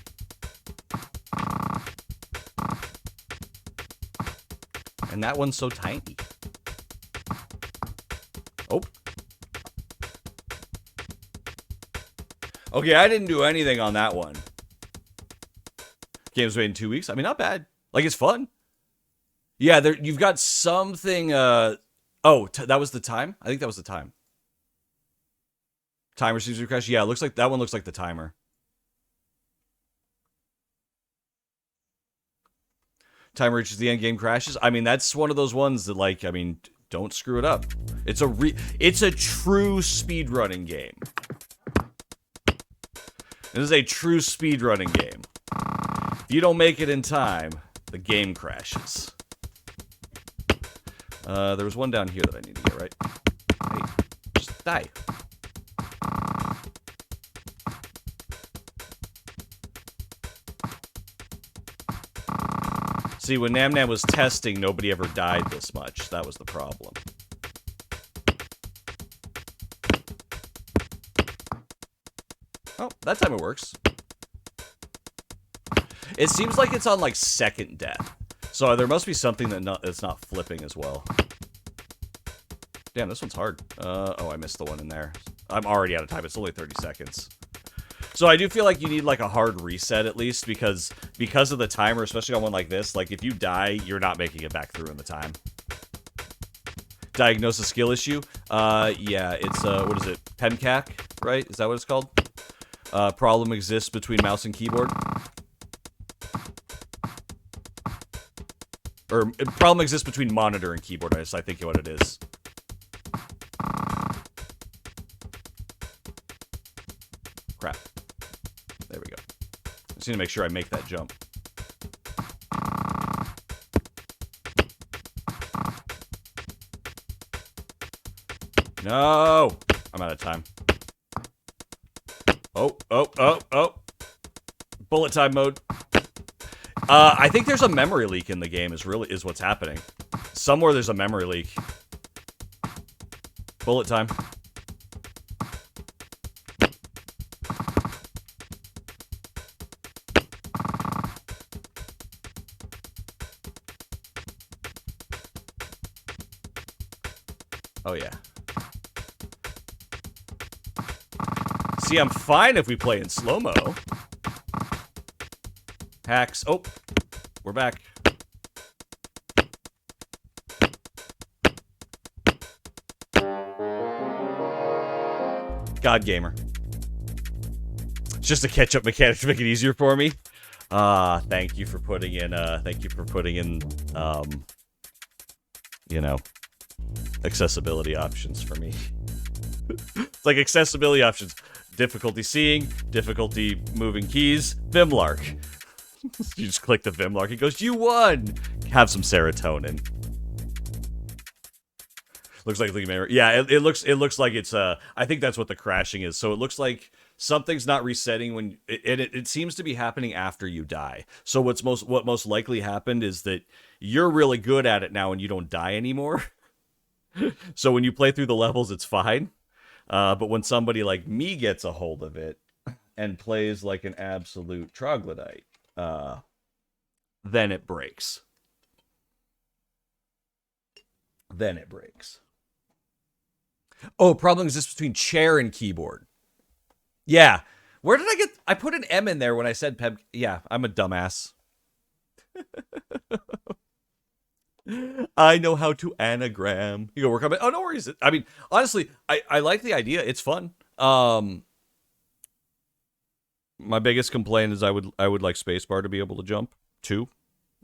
And that one's so tiny. Oh. Okay, I didn't do anything on that one. Game was made in 2 weeks. I mean, not bad. Like, it's fun. Yeah, you've got something, that was the time? I think that was the time. Timer seems to crash. Yeah, it looks like, that one looks like the timer. Timer reaches the end, game crashes. I mean, that's one of those ones that, like, I mean, don't screw it up. It's a true speedrunning game. It is a true speedrunning game. If you don't make it in time, the game crashes. There was one down here that I need to get, right? Hey, just die. See, when Nam Nam was testing, nobody ever died this much. That was the problem. Oh, that time it works. It seems like it's on, like, second death. So there must be something that's not flipping as well. Damn, this one's hard. Oh, I missed the one in there. I'm already out of time. It's only 30 seconds. So I do feel like you need, like, a hard reset at least because of the timer, especially on one like this. Like, if you die, you're not making it back through in the time. Diagnose a skill issue. Yeah, it's, what is it? PEMCAC, right? Is that what it's called? Problem exists between mouse and keyboard. Or, problem exists between monitor and keyboard, I think what it is. Crap. There we go. I just need to make sure I make that jump. No! I'm out of time. Oh. Bullet time mode. I think there's a memory leak in the game is what's happening. Somewhere there's a memory leak. Bullet time. Oh yeah. See, I'm fine if we play in slow-mo. Hacks. Oh, we're back. God Gamer. It's just a catch-up mechanic to make it easier for me. Thank you for putting in, you know, accessibility options for me. It's like accessibility options. Difficulty seeing, difficulty moving keys, Vimlark. You just click the Vimlark, it goes, you won! Have some serotonin. Looks like yeah, it looks like it's I think that's what the crashing is. So it looks like something's not resetting when it seems to be happening after you die. So what most likely happened is that you're really good at it now and you don't die anymore. So when you play through the levels, it's fine. But when somebody like me gets a hold of it and plays like an absolute troglodyte, then it breaks. Oh, problem exists between chair and keyboard. Yeah. Where did I put an M in there when I said Peb. Yeah, I'm a dumbass. I know how to anagram. You go work on it. Oh, no worries. I mean, honestly, I like the idea. It's fun. My biggest complaint is I would like spacebar to be able to jump too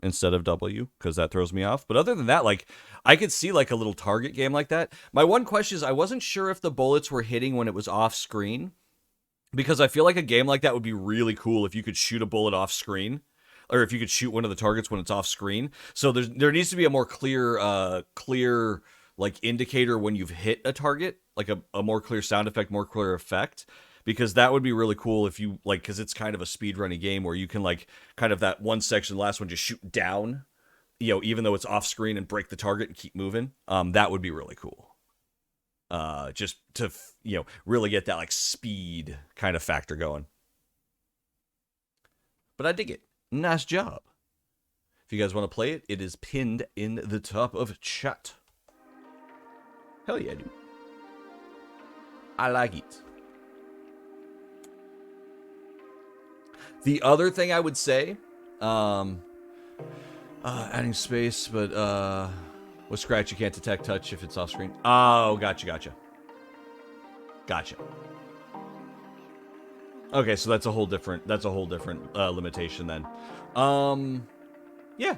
instead of W, because that throws me off. But other than that, like, I could see like a little target game like that. My one question is I wasn't sure if the bullets were hitting when it was off screen, because I feel like a game like that would be really cool if you could shoot a bullet off screen. Or if you could shoot one of the targets when it's off screen. So there needs to be a more clear like indicator when you've hit a target, like a more clear sound effect, more clear effect, because that would be really cool if you like, because it's kind of a speedrunning game where you can like kind of that one section, the last one, just shoot down, you know, even though it's off screen and break the target and keep moving. That would be really cool. Just to, you know, really get that like speed kind of factor going. But I dig it. Nice job. If you guys want to play it, it is pinned in the top of chat. Hell yeah, dude. I like it. The other thing I would say, adding space, but with Scratch you can't detect touch if it's off screen. Oh, gotcha. Okay, so that's a whole different limitation then. Yeah.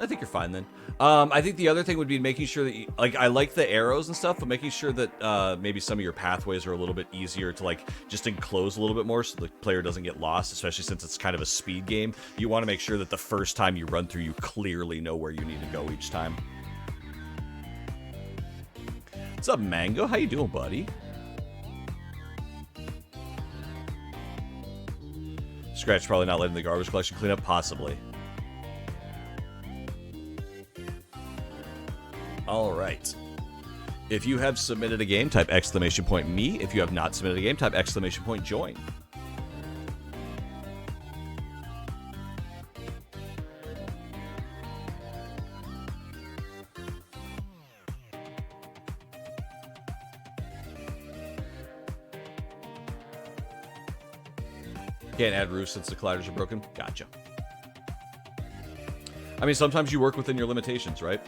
I think you're fine then. I think the other thing would be making sure that like I like the arrows and stuff, but making sure that maybe some of your pathways are a little bit easier to like just enclose a little bit more so the player doesn't get lost, especially since it's kind of a speed game. You want to make sure that the first time you run through, you clearly know where you need to go each time. What's up, Mango? How you doing, buddy? Scratch probably not letting the garbage collection clean up, possibly. All right. If you have submitted a game, type !me. If you have not submitted a game, type !join. Can't add roofs since the colliders are broken. Gotcha. I mean, sometimes you work within your limitations, right?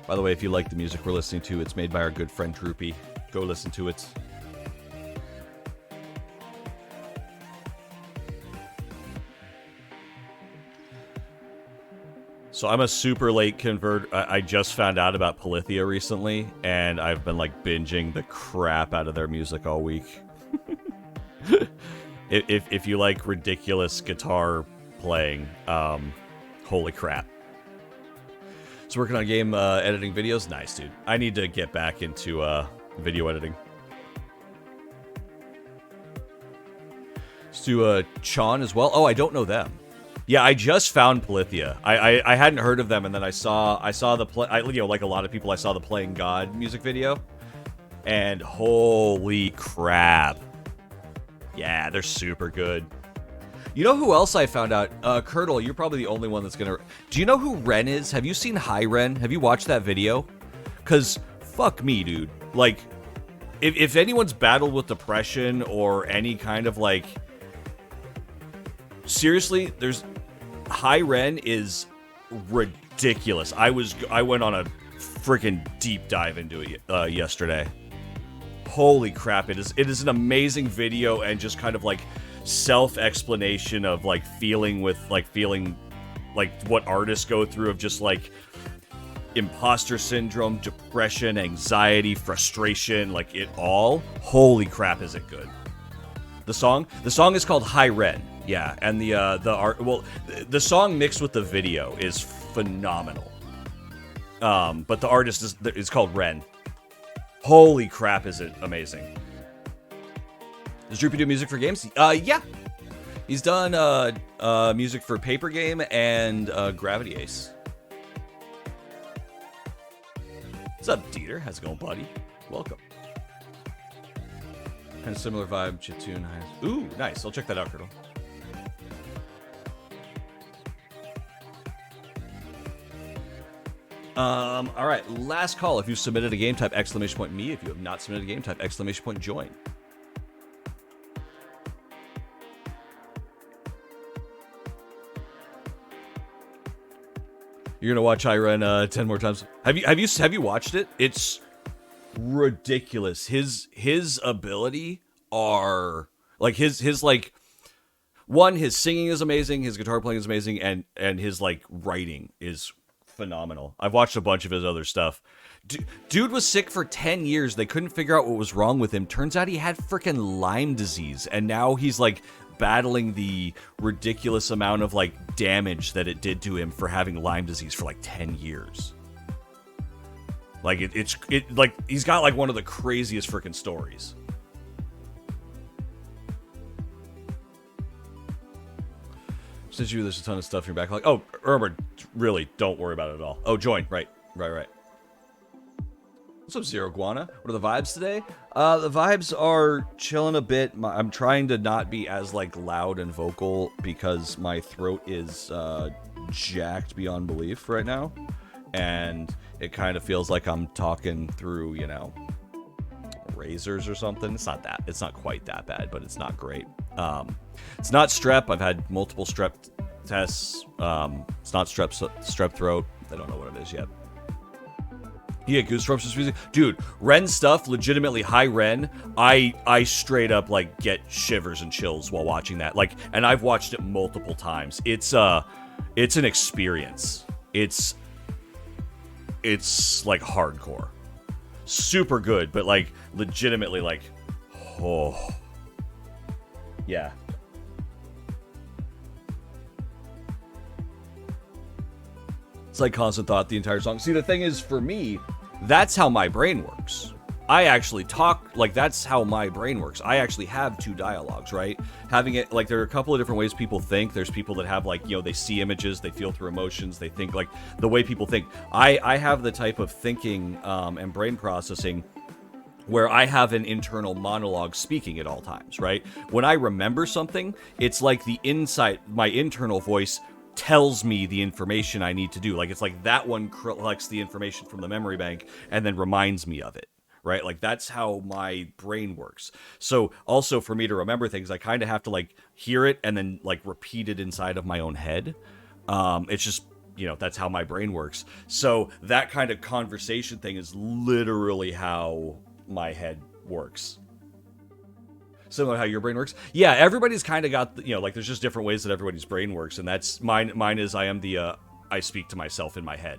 By the way, if you like the music we're listening to, it's made by our good friend Droopy. Go listen to it. So I'm a super late convert. I just found out about Polythia recently, and I've been like binging the crap out of their music all week. if you like ridiculous guitar playing, holy crap. So working on game editing videos? Nice, dude. I need to get back into video editing. Let's do Chon as well. Oh, I don't know them. Yeah, I just found Polythia. I hadn't heard of them, and then I saw the like a lot of people, I saw the Playing God music video, and holy crap. Yeah, they're super good. You know who else I found out? Curdle, you're probably the only one that's gonna... Do you know who Ren is? Have you seen High Ren? Have you watched that video? Because, fuck me, dude. Like, if anyone's battled with depression or any kind of, like... Seriously, High Ren is ridiculous. I went on a freaking deep dive into it yesterday. Holy crap, it is an amazing video and just kind of, like... self-explanation of like feeling like what artists go through of just like imposter syndrome, depression, anxiety, frustration, like it all. Holy crap, is it good. The song is called High Ren. Yeah, and the art, well, the song mixed with the video is phenomenal. But the artist is called Ren. Holy crap, is it amazing. Does Droopy do music for games? Yeah. He's done music for Paper Game and Gravity Ace. What's up, Dieter? How's it going, buddy? Welcome. Kind of similar vibe, Chitoon. Ooh, nice. I'll check that out, Curdle. All right, last call. If you've submitted a game, type !me. If you have not submitted a game, type !join. You're gonna watch Iron 10 more times. Have you watched it? It's ridiculous. His ability are like his like one, his singing is amazing, his guitar playing is amazing, and his like writing is phenomenal. I've watched a bunch of his other stuff. Dude was sick for 10 years. They couldn't figure out what was wrong with him. Turns out he had freaking Lyme disease, and now he's like battling the ridiculous amount of like damage that it did to him for having Lyme disease for like 10 years. Like it's like he's got like one of the craziest freaking stories. Since there's a ton of stuff in your backlog. Oh, Irma, really, don't worry about it at all. Oh, join. Right. What's up, Zero Guana? What are the vibes today? The vibes are chilling a bit. I'm trying to not be as like loud and vocal because my throat is jacked beyond belief right now, and it kind of feels like I'm talking through, you know, razors or something. It's not quite that bad, but it's not great. It's not strep. I've had multiple strep tests. It's not strep throat. I don't know what it is yet. You get goosebumps just music, dude. Ren stuff, legitimately high Ren. I straight up like get shivers and chills while watching that. Like, and I've watched it multiple times. It's an experience. It's like hardcore, super good, but like legitimately like, oh, yeah. It's like constant thought the entire song. See, the thing is, for me, that's how my brain works. I actually talk, like, that's how my brain works. I actually have two dialogues, right? Having it, like, there are a couple of different ways people think. There's people that have, like, you know, they see images, they feel through emotions, they think, like, the way people think. I have the type of thinking and brain processing where I have an internal monologue speaking at all times, right? When I remember something, it's like my internal voice tells me the information I need to do. Like, it's like that one collects the information from the memory bank and then reminds me of it, right? Like, that's how my brain works. So also for me to remember things, I kind of have to like hear it and then like repeat it inside of my own head. It's just, you know, that's how my brain works. So that kind of conversation thing is literally how my head works. Similar to how your brain works. Yeah, everybody's kind of got, you know, like there's just different ways that everybody's brain works, and that's mine is I speak to myself in my head.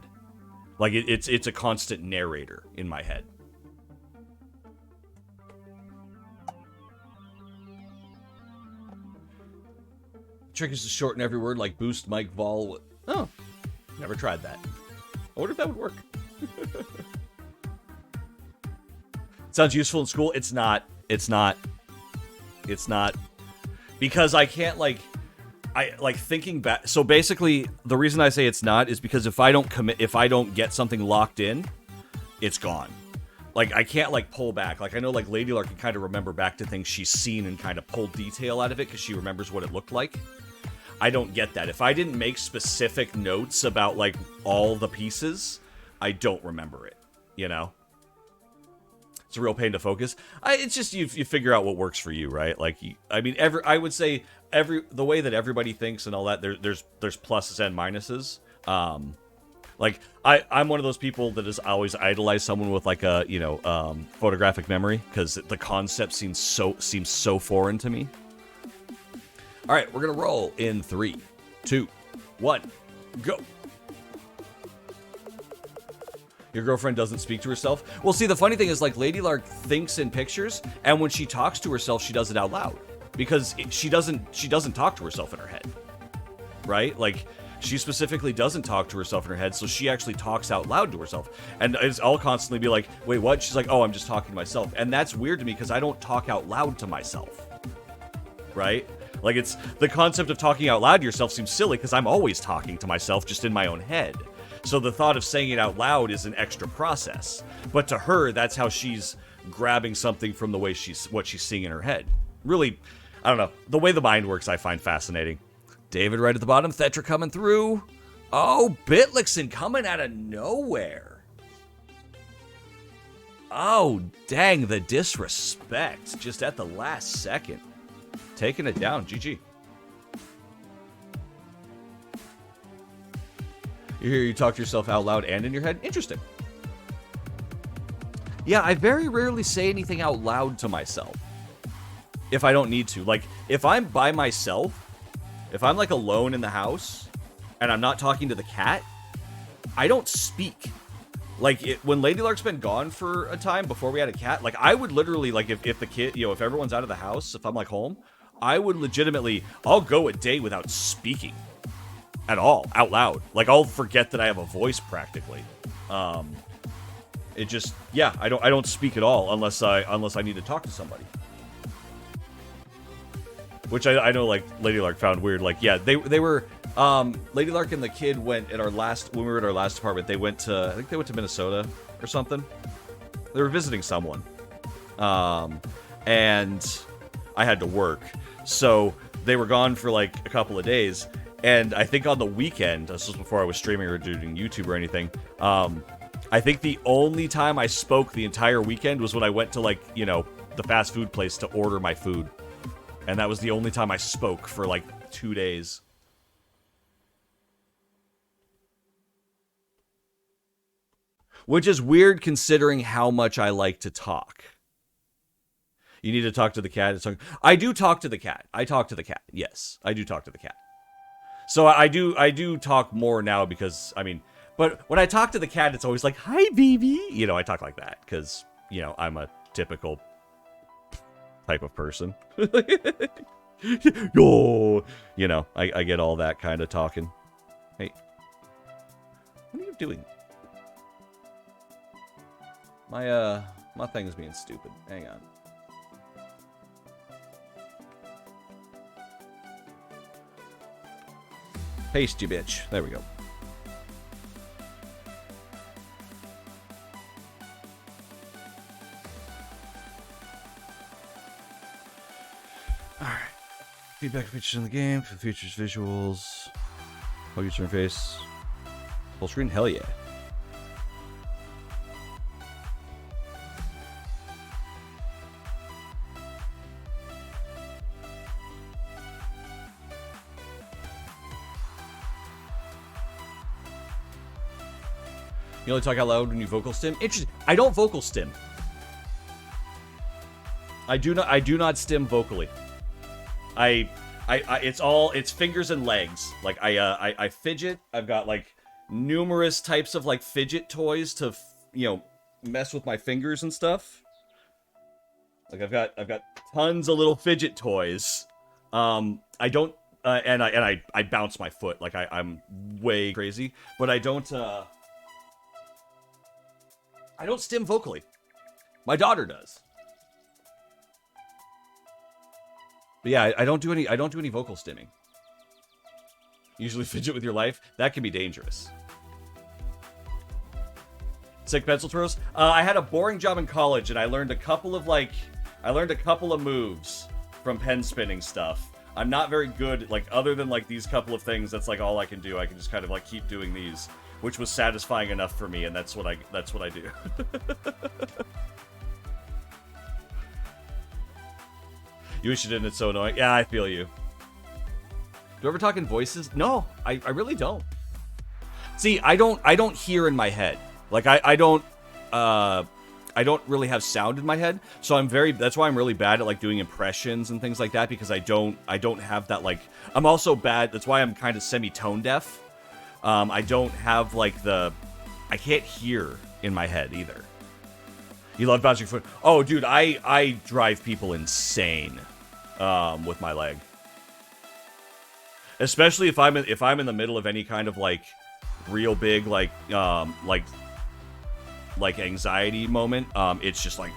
Like it's a constant narrator in my head. Trick is to shorten every word, like boost, Mike, vol. Oh, never tried that. I wonder if that would work. Sounds useful in school. It's not. Because I can't thinking back. So basically, the reason I say it's not is because if I don't get something locked in, it's gone. Like, I can't like pull back. Like, I know like Lady Lark can kind of remember back to things she's seen and kind of pull detail out of it because she remembers what it looked like. I don't get that. If I didn't make specific notes about like all the pieces, I don't remember it, you know? It's a real pain to focus. It's just you figure out what works for you, right? Like, I would say the way that everybody thinks and all that, there's pluses and minuses. Like I'm one of those people that has always idolized someone with like a photographic memory because the concept seems so foreign to me. All right, we're gonna roll in 3, 2, 1, go. Your girlfriend doesn't speak to herself? Well, see, the funny thing is, like, Lady Lark thinks in pictures, and when she talks to herself, she does it out loud. Because she doesn't talk to herself in her head. Right? Like, she specifically doesn't talk to herself in her head, so she actually talks out loud to herself. And I'll constantly be like, wait, what? She's like, oh, I'm just talking to myself. And that's weird to me, because I don't talk out loud to myself. Right? Like, it's the concept of talking out loud to yourself seems silly, because I'm always talking to myself just in my own head. So the thought of saying it out loud is an extra process. But to her, that's how she's grabbing something from the way what she's seeing in her head. Really, I don't know. The way the mind works, I find fascinating. David right at the bottom. Thetra coming through. Oh, Bitlixen coming out of nowhere. Oh, dang, the disrespect. Just at the last second. Taking it down. GG. You hear you talk to yourself out loud and in your head? Interesting. Yeah, I very rarely say anything out loud to myself. If I don't need to. Like, if I'm by myself, if I'm like alone in the house, and I'm not talking to the cat, I don't speak. Like, when Lady Lark's been gone for a time before we had a cat, like, I would literally, like, if the kid, if everyone's out of the house, if I'm like home, I would legitimately, I'll go a day without speaking. At all, out loud. Like, I'll forget that I have a voice practically. It just, yeah, I don't speak at all unless I need to talk to somebody. Which I know, like, Lady Lark found weird. Like, yeah, they were, Lady Lark and the kid went when we were at our last apartment, I think they went to Minnesota or something. They were visiting someone. And I had to work. So they were gone for like a couple of days. And I think on the weekend, this was before I was streaming or doing YouTube or anything, I think the only time I spoke the entire weekend was when I went to, like, the fast food place to order my food. And that was the only time I spoke for, like, 2 days. Which is weird considering how much I like to talk. You need to talk to the cat. I do talk to the cat. I talk to the cat. Yes, I do talk to the cat. So I do talk more now because, I mean, but when I talk to the cat, it's always like, hi, baby. You know, I talk like that because, you know, I'm a typical type of person. Yo, you know, I get all that kind of talking. Hey, what are you doing? My thing is being stupid. Hang on. Paste, you bitch. There we go. Alright. Feedback features in the game. For the features, visuals. Whole user interface. Full screen? Hell yeah. You only talk out loud when you vocal stim? Interesting. I don't vocal stim. I do not stim vocally. It's fingers and legs. Like I fidget. I've got like numerous types of like fidget toys to, you know, mess with my fingers and stuff. Like I've got tons of little fidget toys. I don't and I bounce my foot. Like I'm way crazy, but I don't stim vocally. My daughter does. But yeah, I don't do any vocal stimming. Usually fidget with your life. That can be dangerous. Sick pencil throws. I had a boring job in college, and I learned a couple of moves from pen spinning stuff. I'm not very good, like, other than like these couple of things. That's like all I can do. I can just kind of like keep doing these, which was satisfying enough for me, and that's what I do. You wish you didn't. It's so annoying. Yeah, I feel you. Do you ever talk in voices? No, I really don't. See, I don't hear in my head. Like I don't really have sound in my head. So that's why I'm really bad at like doing impressions and things like that, because I don't have that, like, I'm also bad. That's why I'm kind of semi-tone deaf. I don't have like I can't hear in my head either. You love bouncing foot. Oh, dude, I drive people insane with my leg. Especially if I'm in the middle of any kind of like real big like anxiety moment. It's just like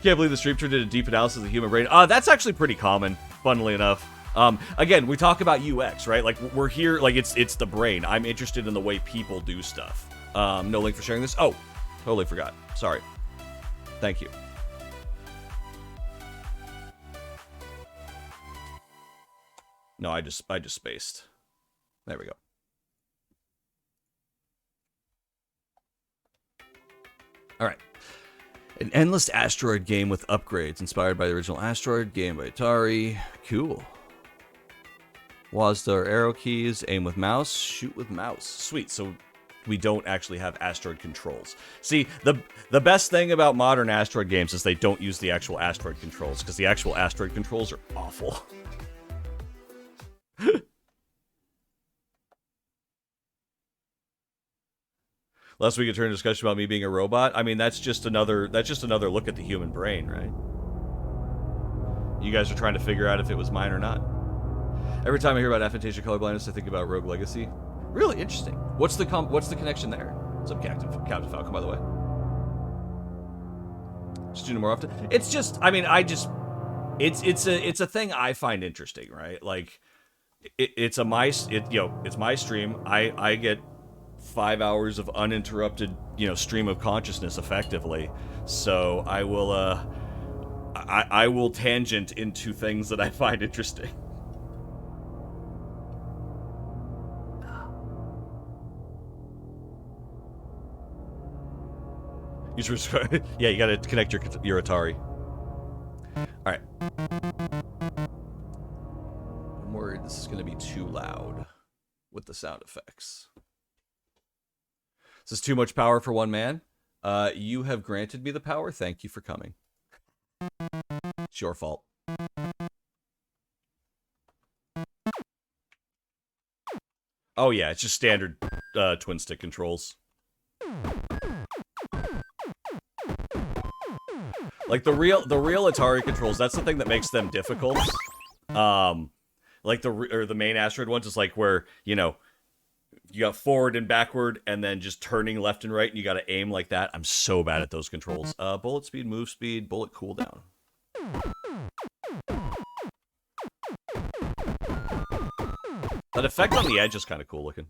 Can't believe the stream did a deep analysis of the human brain. That's actually pretty common, funnily enough. Again, we talk about UX, right? Like, we're here, like, it's the brain. I'm interested in the way people do stuff. No link for sharing this. Oh, totally forgot. Sorry. Thank you. No, I just spaced. There we go. All right. An endless asteroid game with upgrades inspired by the original Asteroid game by Atari. Cool. WASD arrow keys, aim with mouse, shoot with mouse. Sweet. So we don't actually have asteroid controls. See, the best thing about modern asteroid games is they don't use the actual asteroid controls, because the actual asteroid controls are awful. Last week, it turned a discussion about me being a robot. I mean, that's just another look at the human brain, right? You guys are trying to figure out if it was mine or not. Every time I hear about aphantasia colorblindness, I think about Rogue Legacy. Really interesting. What's the connection there? What's up, Captain Falcon, by the way? Just doing it more often. It's just, I mean, it's a thing I find interesting, right? Like, it's my stream. I get 5 hours of uninterrupted, stream of consciousness effectively. So I will tangent into things that I find interesting. Yeah, you gotta connect your Atari. All right. I'm worried this is gonna be too loud. with the sound effects. Is this too much power for one man? You have granted me the power. Thank you for coming. It's your fault. Oh yeah, it's just standard twin stick controls. Like the real Atari controls, that's the thing that makes them difficult. Like the main Asteroid ones is like where, you know, you got forward and backward and then just turning left and right and you got to aim like that. I'm so bad at those controls. Bullet speed, move speed, bullet cooldown. That effect on the edge is kind of cool looking.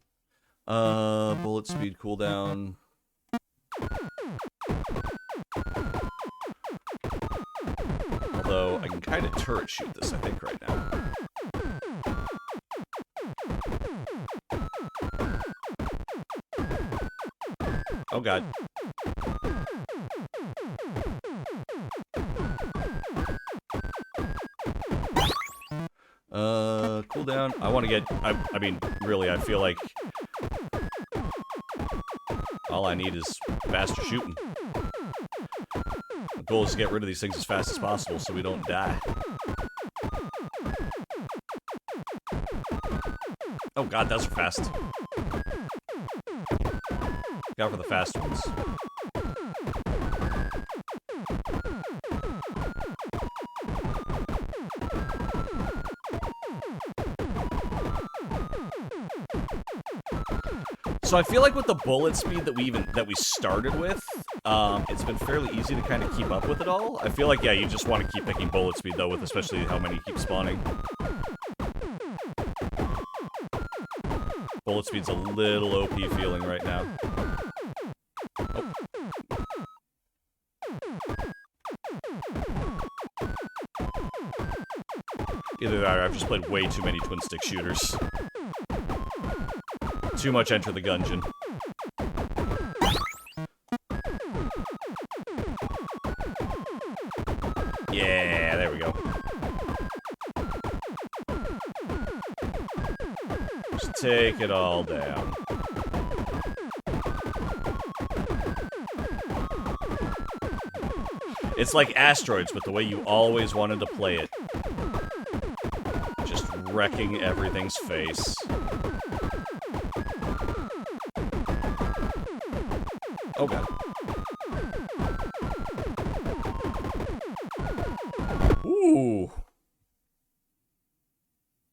Bullet speed, cooldown. Although I can kind of turret shoot this, I think, right now. Oh god. Cooldown. I want to get. I mean, really, I feel like all I need is faster shooting. The goal is to get rid of these things as fast as possible so we don't die. Oh god, that's fast. Go for the fast ones. So I feel like with the bullet speed that we started with, it's been fairly easy to kind of keep up with it all. I feel like, yeah, you just want to keep picking bullet speed though, with especially how many keep spawning. Bullet speed's a little OP feeling right now. Oh. Either that or I've just played way too many twin stick shooters. Too much Enter the Gungeon. Yeah, there we go. Just take it all down. It's like Asteroids, but the way you always wanted to play it. Just wrecking everything's face. Oh god. Ooh.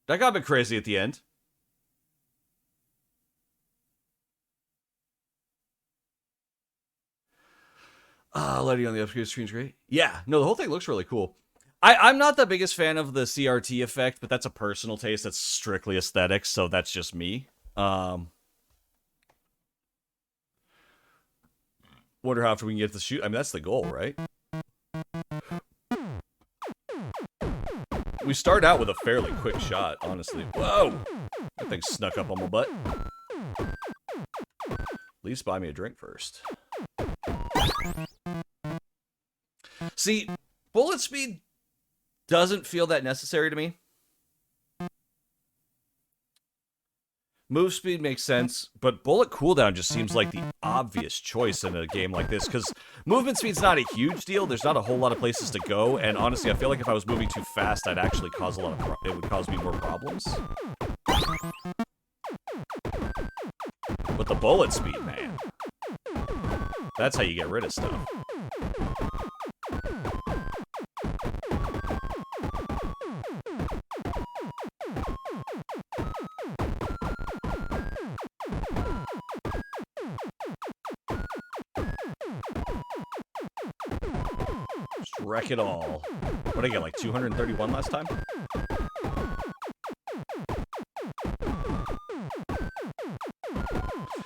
That got a bit crazy at the end. Lighting on the upscreen screen's great. Yeah, no, the whole thing looks really cool. I'm not the biggest fan of the CRT effect, but that's a personal taste. That's strictly aesthetics, so that's just me. Wonder how often we can get to shoot. I mean, that's the goal, right? We start out with a fairly quick shot, honestly. Whoa! That thing snuck up on my butt. At least buy me a drink first. See, bullet speed doesn't feel that necessary to me. Move speed makes sense, but bullet cooldown just seems like the obvious choice in a game like this, because movement speed's not a huge deal. There's not a whole lot of places to go, and honestly, I feel like if I was moving too fast, I'd actually cause a lot of it would cause me more problems. But the bullet speed, man, that's how you get rid of stuff. Just wreck it all. What did I get, like 231 last time?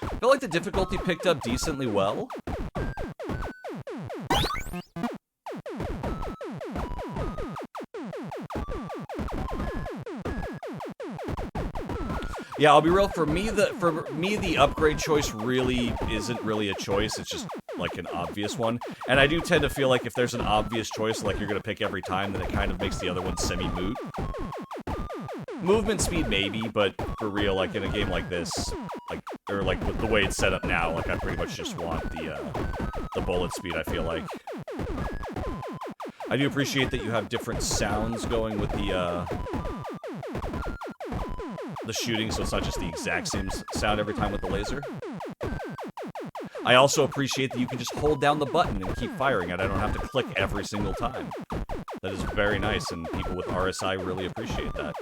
I feel like the difficulty picked up decently well. Yeah, I'll be real. For me, the upgrade choice really isn't really a choice. It's just like an obvious one. And I do tend to feel like if there's an obvious choice, like you're gonna pick every time, then it kind of makes the other one semi-moot. Movement speed maybe, but for real, like in a game like this, like or like with the way it's set up now, like I pretty much just want the bullet speed. I feel like I do appreciate that you have different sounds going with the shooting, so it's not just the exact same sound every time with the laser. I also appreciate that you can just hold down the button and keep firing it. I don't have to click every single time. That is very nice, and people with RSI really appreciate that.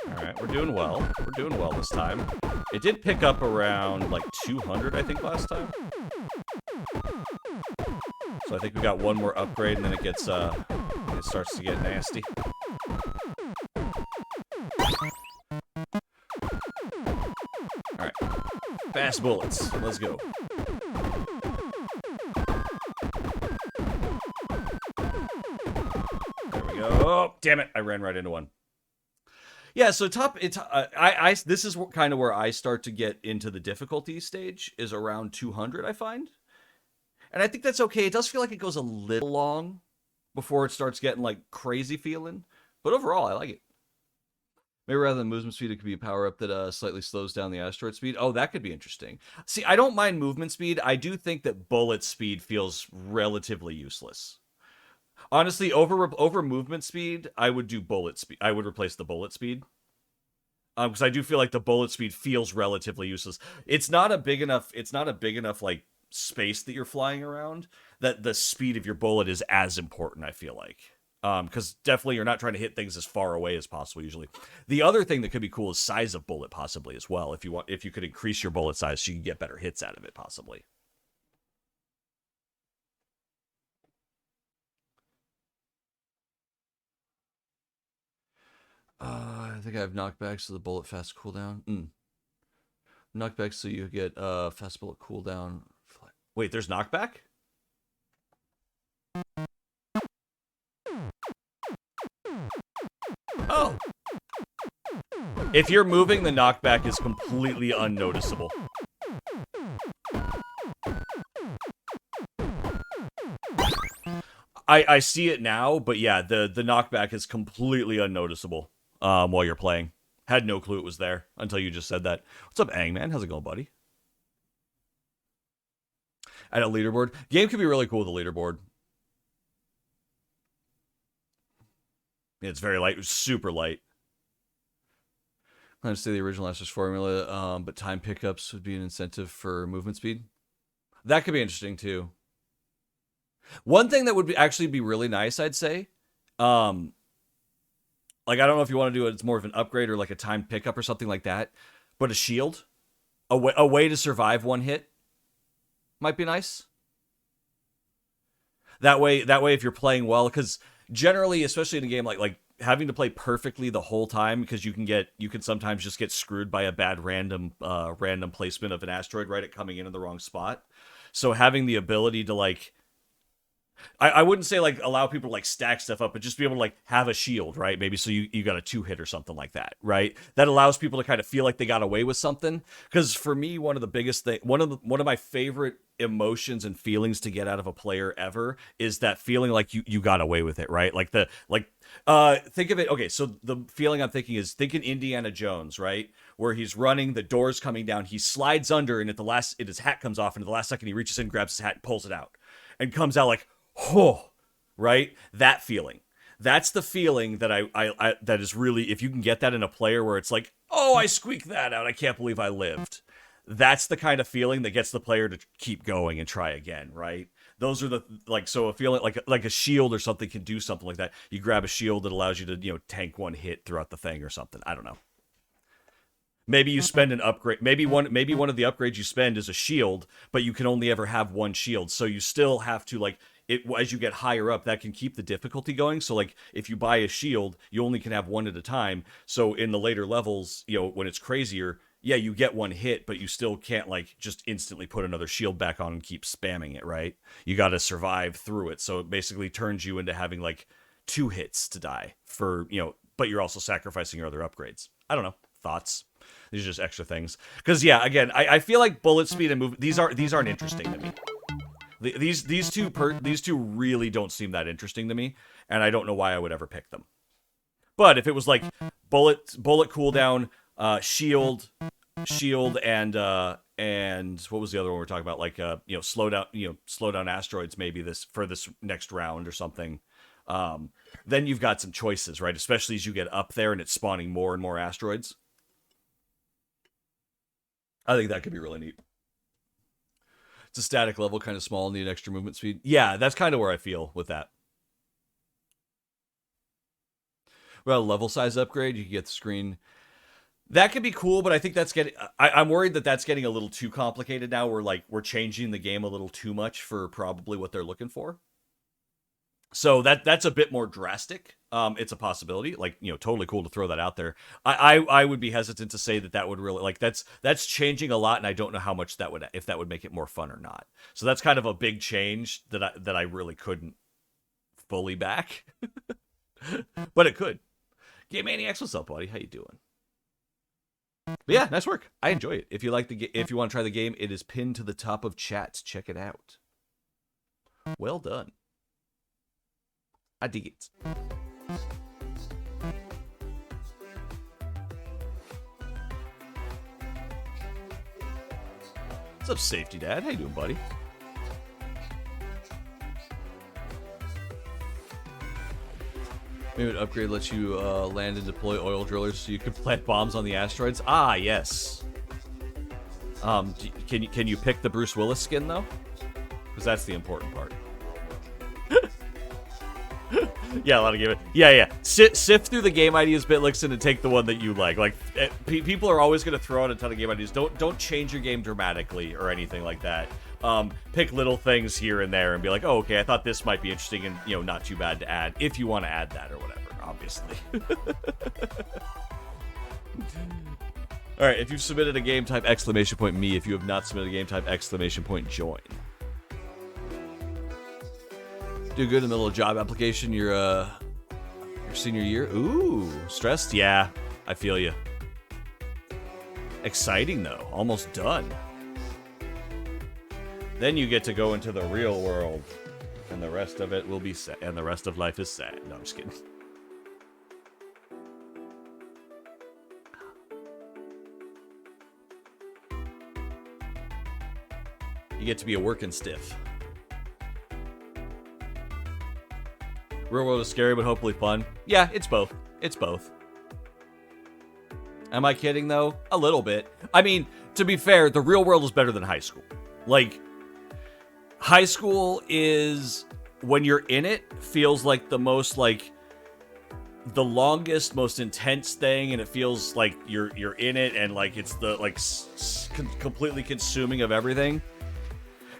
Alright, we're doing well. We're doing well this time. It did pick up around, like, 200, I think, last time. So I think we got one more upgrade, and then it gets, it starts to get nasty. Alright. Fast bullets. Let's go. There we go. Oh, damn it. I ran right into one. Yeah, so this is kind of where I start to get into the difficulty stage, is around 200, I find. And I think that's okay. It does feel like it goes a little long before it starts getting, like, crazy feeling. But overall, I like it. Maybe rather than movement speed, it could be a power-up that slightly slows down the asteroid speed. Oh, that could be interesting. See, I don't mind movement speed. I do think that bullet speed feels relatively useless. Honestly, over movement speed, I would do bullet speed. I would replace the bullet speed. Because I do feel like the bullet speed feels relatively useless. It's not a big enough, like, space that you're flying around that the speed of your bullet is as important, I feel like. Because definitely you're not trying to hit things as far away as possible usually. The other thing that could be cool is size of bullet possibly as well. If you could increase your bullet size so you can get better hits out of it possibly. I think I have knockback so the bullet fast cooldown. Knockback so you get fast bullet cooldown. Wait, there's knockback? Oh! If you're moving, the knockback is completely unnoticeable. I see it now, but yeah, the knockback is completely unnoticeable while you're playing. Had no clue it was there until you just said that. What's up, Ang, man? How's it going, buddy? At a leaderboard. Game could be really cool with a leaderboard. Yeah, it's very light. It was super light. I understand the original Asterisk formula, but time pickups would be an incentive for movement speed. That could be interesting, too. One thing that would actually be really nice, I'd say, like, I don't know if you want to do it, it's more of an upgrade or like a time pickup or something like that, but a shield, a way to survive one hit might be nice. That way, if you're playing well, because generally, especially in a game like having to play perfectly the whole time, because you can sometimes just get screwed by a bad random placement of an asteroid right at coming in the wrong spot. So having the ability to, like, I wouldn't say like allow people to like stack stuff up, but just be able to like have a shield, right? Maybe so you got a 2-hit or something like that, right? That allows people to kind of feel like they got away with something. Because for me, one of the biggest thing, one of my favorite emotions and feelings to get out of a player ever is that feeling like you got away with it, right? Like think of it. Okay, so the feeling I'm thinking is thinking Indiana Jones, right? Where he's running, the door's coming down, he slides under, and his hat comes off, and at the last second he reaches in, grabs his hat, and pulls it out, and comes out like, oh, right? That feeling. That's the feeling that I that is really, if you can get that in a player where it's like, oh, I squeaked that out, I can't believe I lived. That's the kind of feeling that gets the player to keep going and try again, right? Those are the, like, so a feeling like a shield or something can do something like that. You grab a shield that allows you to, tank one hit throughout the thing or something. I don't know. Maybe you spend an upgrade. Maybe one of the upgrades you spend is a shield, but you can only ever have one shield. So you still have to, like, as you get higher up, that can keep the difficulty going. So, like, if you buy a shield, you only can have one at a time. So in the later levels, when it's crazier, yeah, you get one hit, but you still can't, like, just instantly put another shield back on and keep spamming it, right? You got to survive through it. So it basically turns you into having, like, 2 hits to die for, but you're also sacrificing your other upgrades. I don't know. Thoughts? These are just extra things. Because yeah, again, I feel like bullet speed and move. These aren't interesting to me. These two really don't seem that interesting to me, and I don't know why I would ever pick them. But if it was like bullet cooldown, shield, and what was the other one we were talking about? Like slow down asteroids maybe for this next round or something. Then you've got some choices, right? Especially as you get up there and it's spawning more and more asteroids. I think that could be really neat. It's a static level, kind of small, need extra movement speed. Yeah, that's kind of where I feel with that. Well, level size upgrade, you can get the screen. That could be cool, but I think that's getting... I'm worried that that's getting a little too complicated now. We're changing the game a little too much for probably what they're looking for. So that's a bit more drastic. It's a possibility. Like, totally cool to throw that out there. I would be hesitant to say that would really... Like, that's changing a lot, and I don't know how much if that would make it more fun or not. So that's kind of a big change that I really couldn't fully back. But it could. Game Maniacs, what's up, buddy? How you doing? But yeah, nice work. I enjoy it. If you want to try the game, it is pinned to the top of chat. Check it out. Well done. I dig it. What's up, Safety Dad? How you doing, buddy? Maybe an upgrade lets you land and deploy oil drillers so you can plant bombs on the asteroids. Ah, yes. Can you pick the Bruce Willis skin though? Because that's the important part. Yeah, a lot of game. Yeah. Sift through the game ideas, Bitlixen, and take the one that you like. Like people are always going to throw out a ton of game ideas. Don't change your game dramatically or anything like that. Pick little things here and there and be like, oh, okay, I thought this might be interesting and not too bad to add if you want to add that or whatever. Obviously. All right, if you've submitted a game, type !me. If you have not submitted a game, type !join. Do good in the middle of job application. Your senior year. Ooh, stressed. Yeah, I feel you. Exciting though. Almost done. Then you get to go into the real world, and the rest of it will be sad. And the rest of life is sad. No, I'm just kidding. You get to be a working stiff. Real world is scary, but hopefully fun. Yeah, it's both. It's both. Am I kidding, though? A little bit. I mean, to be fair, the real world is better than high school. Like, high school is, when you're in it, feels like the most, like, the longest, most intense thing, and it feels like you're in it, and, like, it's the, like, completely consuming of everything.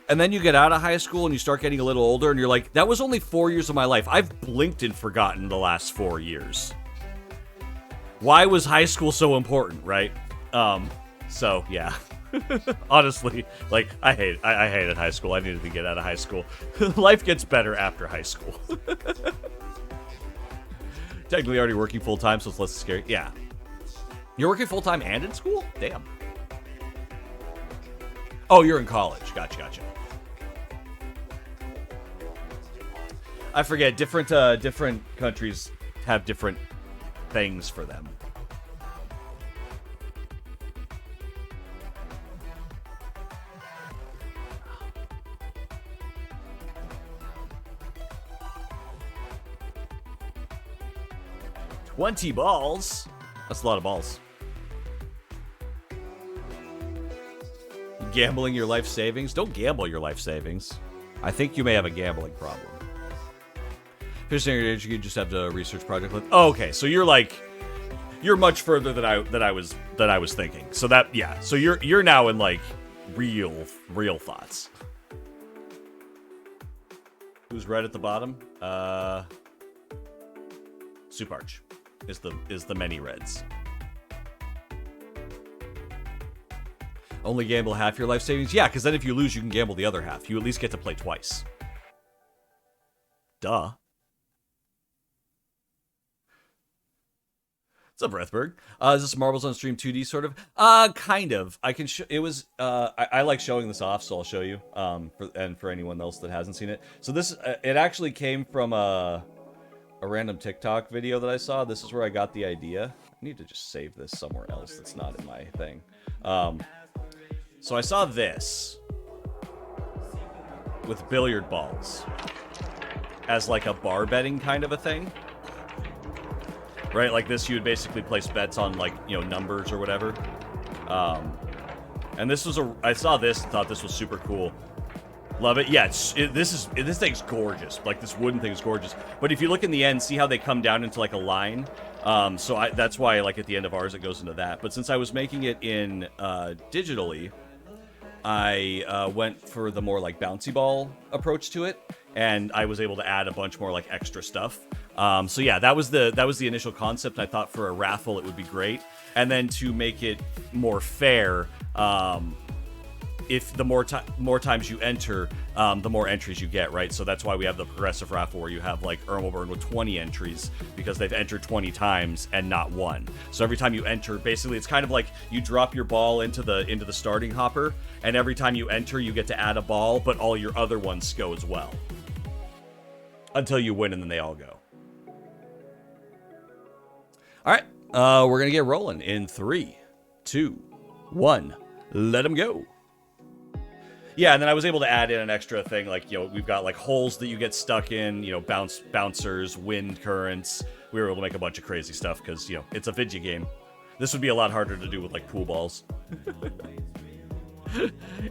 And then you get out of high school and you start getting a little older and you're like, that was only 4 years of my life. I've blinked and forgotten the last 4 years. Why was high school so important, right? So yeah. Honestly, like, I hated high school. I needed to get out of high school. Life gets better after high school. Technically already working full-time, so it's less scary. Yeah. You're working full-time and in school? Damn. Oh, you're in college. Gotcha. I forget. Different countries have different things for them. $20 balls. That's a lot of balls. Gambling your life savings? Don't gamble your life savings. I think you may have a gambling problem. Fishing your age, you just have to research project list. Oh, okay, so you're much further than I was thinking. So that, yeah. So you're now in like real thoughts. Who's red at the bottom? Soup Arch is the many reds. Only gamble half your life savings? Yeah, because then if you lose, you can gamble the other half. You at least get to play twice. Duh. What's up, Breathberg? Is this Marbles on Stream 2D sort of? Kind of. I can. It was. I like showing this off, so I'll show you. For anyone else that hasn't seen it, so this it actually came from a random TikTok video that I saw. This is where I got the idea. I need to just save this somewhere else that's not in my thing. So I saw this with billiard balls as like a bar betting kind of a thing. Right, like this, you would basically place bets on, like, you know, numbers or whatever. And this was I saw this and thought this was super cool. Love it. Yeah, this thing's gorgeous. Like, this wooden thing is gorgeous. But if you look in the end, see how they come down into, like, a line? That's why, like, at the end of ours, it goes into that. But since I was making it in digitally, I went for the more, like, bouncy ball approach to it. And I was able to add a bunch more, like, extra stuff. So yeah, that was the initial concept. I thought for a raffle it would be great, and then to make it more fair, if the more times you enter, the more entries you get, right? So that's why we have the progressive raffle where you have like Ermelburn with 20 entries because they've entered 20 times and not one. So every time you enter, basically it's kind of like you drop your ball into the starting hopper, and every time you enter, you get to add a ball, but all your other ones go as well until you win, and then they all go. All right, we're going to get rolling in 3, 2, 1. Let them go. Yeah, and then I was able to add in an extra thing, like, you know, we've got, like, holes that you get stuck in, you know, bouncers, wind currents. We were able to make a bunch of crazy stuff because, you know, it's a video game. This would be a lot harder to do with, like, pool balls.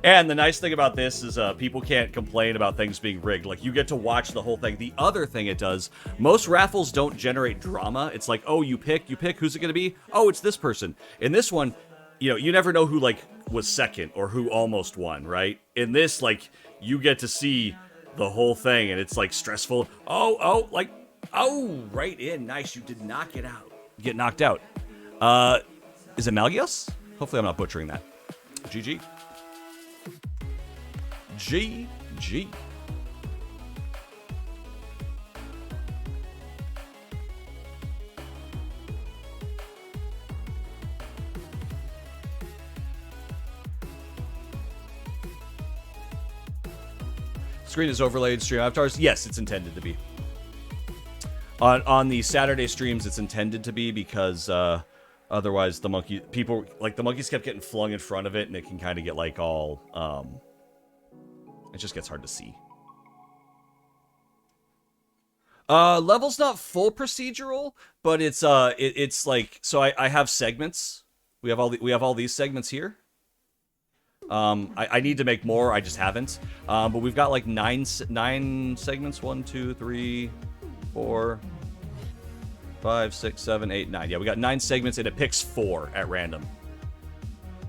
And the nice thing about this is people can't complain about things being rigged. Like, you get to watch the whole thing. The other thing it does, most raffles don't generate drama. It's like, oh, you pick, who's it going to be? Oh, it's this person. In this one, you know, you never know who, like, was second or who almost won, right? In this, like, you get to see the whole thing, and it's, like, stressful. Oh, right in. Nice, you did not get knocked out. Is it Malgios? Hopefully I'm not butchering that. GG. GG. Screen is overlaid stream avatars. Yes, it's intended to be. On the Saturday streams, it's intended to be because otherwise the monkeys kept getting flung in front of it, and it can kind of get like all it just gets hard to see. Level's not full procedural, but it's like, so I have segments. We have all these segments here. I need to make more. I just haven't. But we've got like nine segments. 1, 2, 3, 4, 5, 6, 7, 8, 9. Yeah, we got 9 segments, and it picks 4 at random.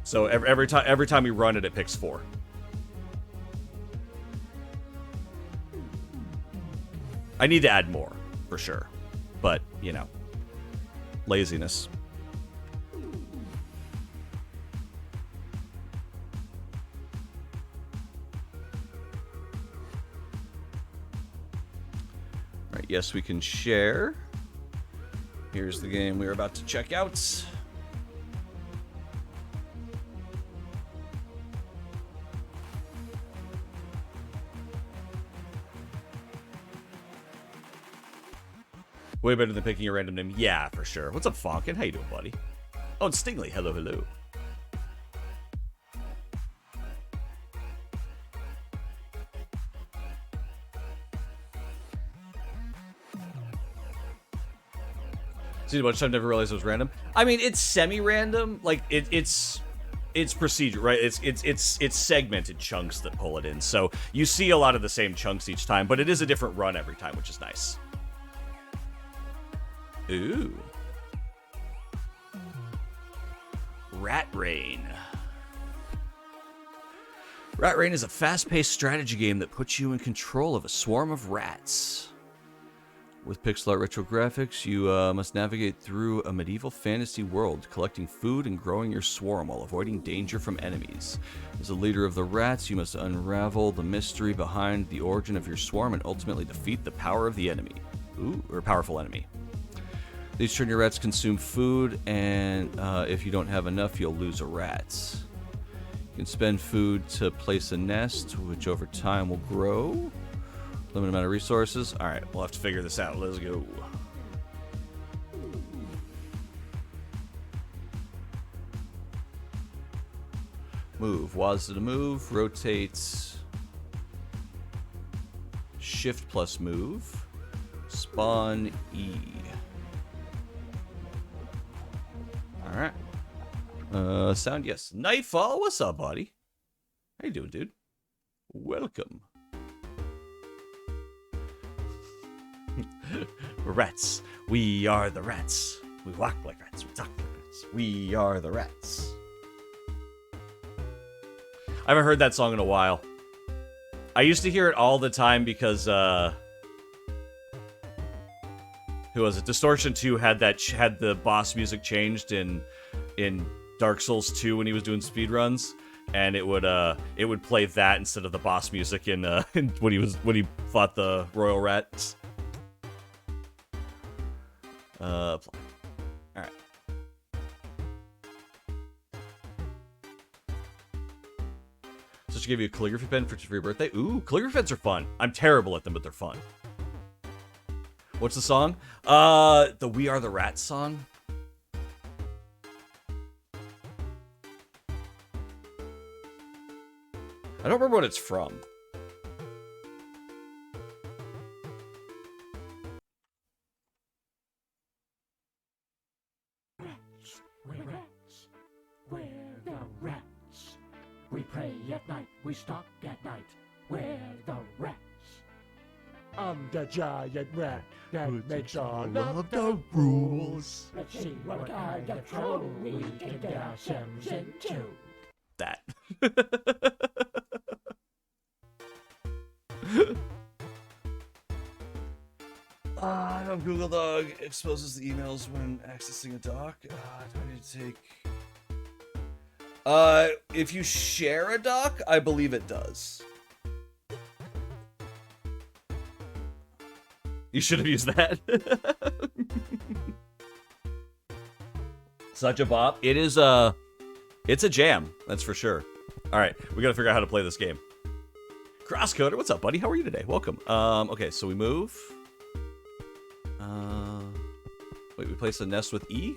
So every time we run it, it picks 4. I need to add more, for sure. But, you know, laziness. All right, yes, we can share. Here's the game we're about to check out. Way better than picking a random name. Yeah, for sure. What's up, Fonkin? How you doing, buddy? Oh, it's Stingley. Hello, hello. See a bunch of time, never realized it was random. I mean, it's semi-random. Like it's procedure, right? It's segmented chunks that pull it in. So you see a lot of the same chunks each time, but it is a different run every time, which is nice. Ooh. Rat Rain. Rat Rain is a fast-paced strategy game that puts you in control of a swarm of rats. With pixel art retro graphics, you must navigate through a medieval fantasy world, collecting food and growing your swarm while avoiding danger from enemies. As a leader of the rats, you must unravel the mystery behind the origin of your swarm and ultimately defeat the power of the enemy. Ooh, or powerful enemy. These turn your rats consume food, and if you don't have enough, you'll lose a rat. You can spend food to place a nest, which over time will grow. Limited amount of resources. All right, we'll have to figure this out. Let's go. Move. WASD to move. Rotates. Shift plus move. Spawn E. Alright. Sound, yes. Nightfall, what's up, buddy? How you doing, dude? Welcome. We're rats. We are the rats. We walk like rats. We talk like rats. We are the rats. I haven't heard that song in a while. I used to hear it all the time because, who was it? Distortion 2 had the boss music changed in Dark Souls 2 when he was doing speedruns, and it would play that instead of the boss music in when he fought the Royal Rats. All right. So she gave you a calligraphy pen for your birthday? Ooh, calligraphy pens are fun. I'm terrible at them, but they're fun. What's the song? The We Are the Rats song. I don't remember what it's from. Rats, we're rats. We're the rats. We pray at night, we stalk at night. We're the rats. I'm the giant rat that makes all of the rules. Let's see what kind of trouble we can get ourselves into. That. Google Dog exposes the emails when accessing a doc. Do I need to take... if you share a doc, I believe it does. You should have used that. Such a bop. It is it's a jam, that's for sure. All right, we gotta figure out how to play this game. Crosscoder, what's up, buddy? How are you today? Welcome. Okay, so we move. Wait, we place a nest with E?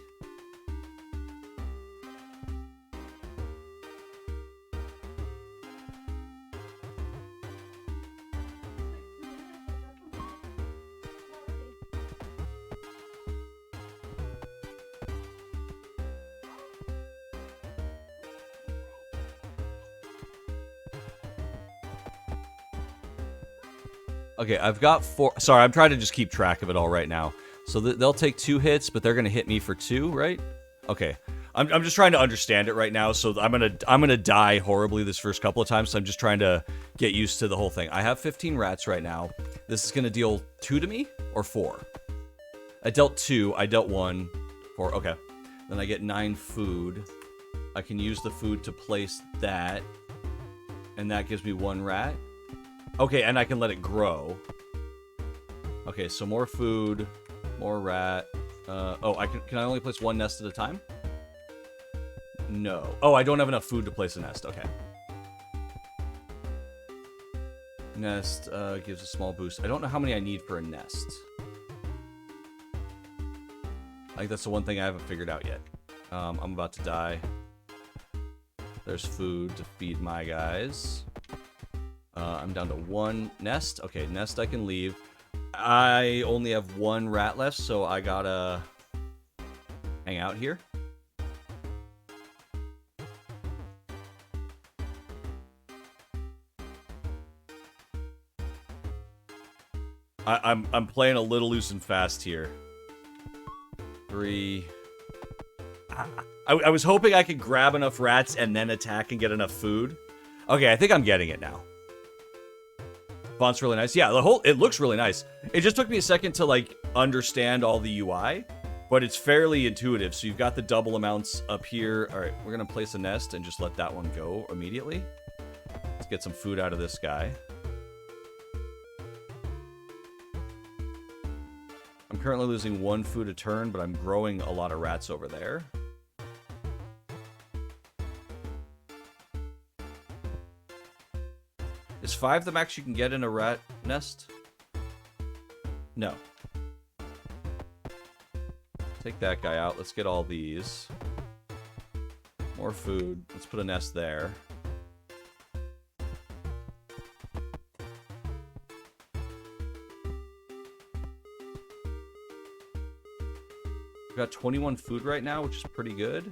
Okay, I've got 4. Sorry, I'm trying to just keep track of it all right now. So they'll take 2 hits, but they're gonna hit me for 2, right? Okay, I'm just trying to understand it right now. So I'm gonna die horribly this first couple of times. So I'm just trying to get used to the whole thing. I have 15 rats right now. This is gonna deal 2 to me or 4. I dealt 2. I dealt 1. 4. Okay. Then I get 9 food. I can use the food to place that, and that gives me 1 rat. Okay, and I can let it grow. Okay, so more food, more rat. Oh, can I only place 1 nest at a time? No. Oh, I don't have enough food to place a nest. Okay. Nest gives a small boost. I don't know how many I need for a nest. I think that's the one thing I haven't figured out yet. I'm about to die. There's food to feed my guys. I'm down to 1 nest. Okay, nest I can leave. I only have 1 rat left, so I gotta hang out here. I'm playing a little loose and fast here. 3. I was hoping I could grab enough rats and then attack and get enough food. Okay, I think I'm getting it now. Font's really nice. Yeah, it looks really nice. It just took me a second to like understand all the UI, but it's fairly intuitive. So you've got the double amounts up here. All right, we're gonna place a nest and just let that one go immediately. Let's get some food out of this guy. I'm currently losing 1 food a turn, but I'm growing a lot of rats over there. Is 5 the max you can get in a rat nest? No. Take that guy out. Let's get all these. More food. Let's put a nest there. We've got 21 food right now, which is pretty good.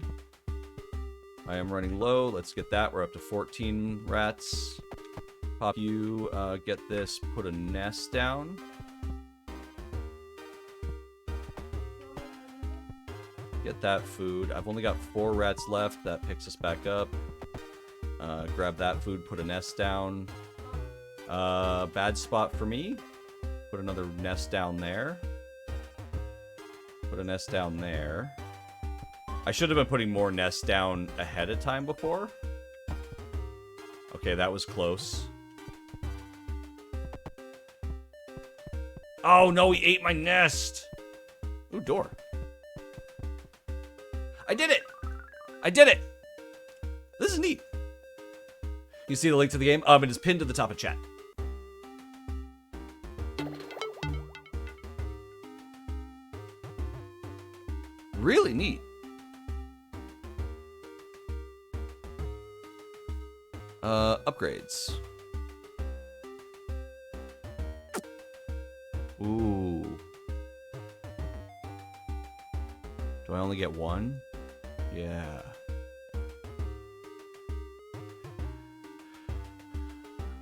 I am running low. Let's get that. We're up to 14 rats. Pop you. Get this. Put a nest down. Get that food. I've only got 4 rats left. That picks us back up. Grab that food. Put a nest down. Bad spot for me. Put another nest down there. Put a nest down there. I should have been putting more nests down ahead of time before. Okay, that was close. Oh no, he ate my nest! Ooh, door. I did it! I did it! This is neat. You see the link to the game? It is pinned to the top of chat. Really neat. Upgrades. Ooh. Do I only get 1? Yeah.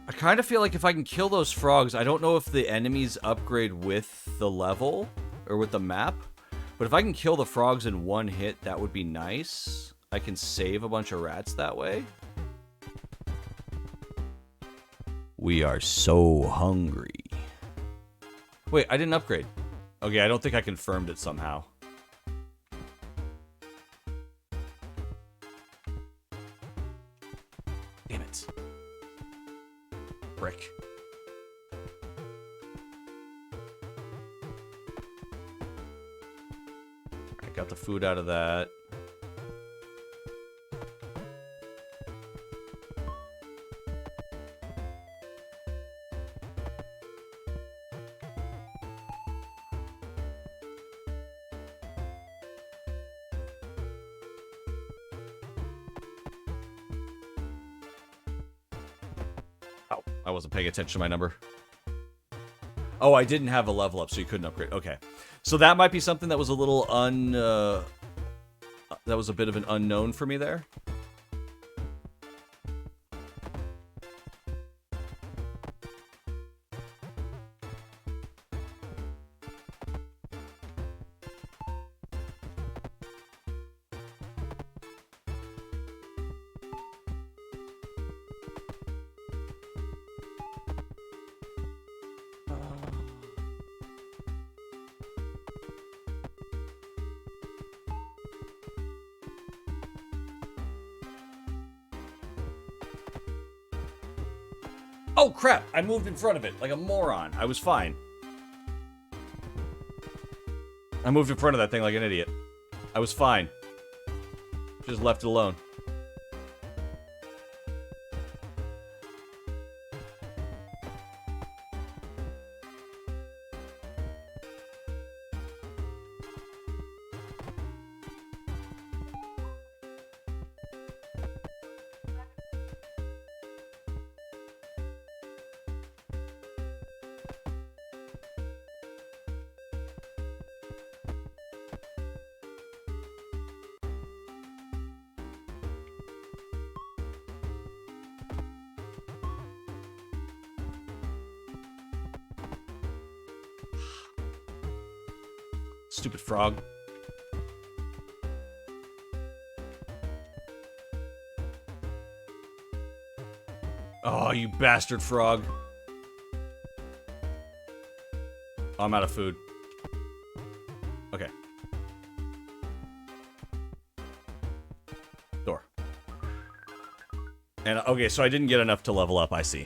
I kind of feel like if I can kill those frogs, I don't know if the enemies upgrade with the level or with the map, but if I can kill the frogs in 1 hit, that would be nice. I can save a bunch of rats that way. We are so hungry. Wait, I didn't upgrade. Okay, I don't think I confirmed it somehow. Damn it. Brick. I got the food out of that. I wasn't paying attention to my number. Oh, I didn't have a level up, so you couldn't upgrade. Okay. So that might be something that was a little that was a bit of an unknown for me there. Oh, crap! I moved in front of it like a moron. I was fine. I moved in front of that thing like an idiot. I was fine. Just left it alone. Stupid frog. Oh, you bastard frog. Oh, I'm out of food. Okay. Door. And, okay, so I didn't get enough to level up, I see.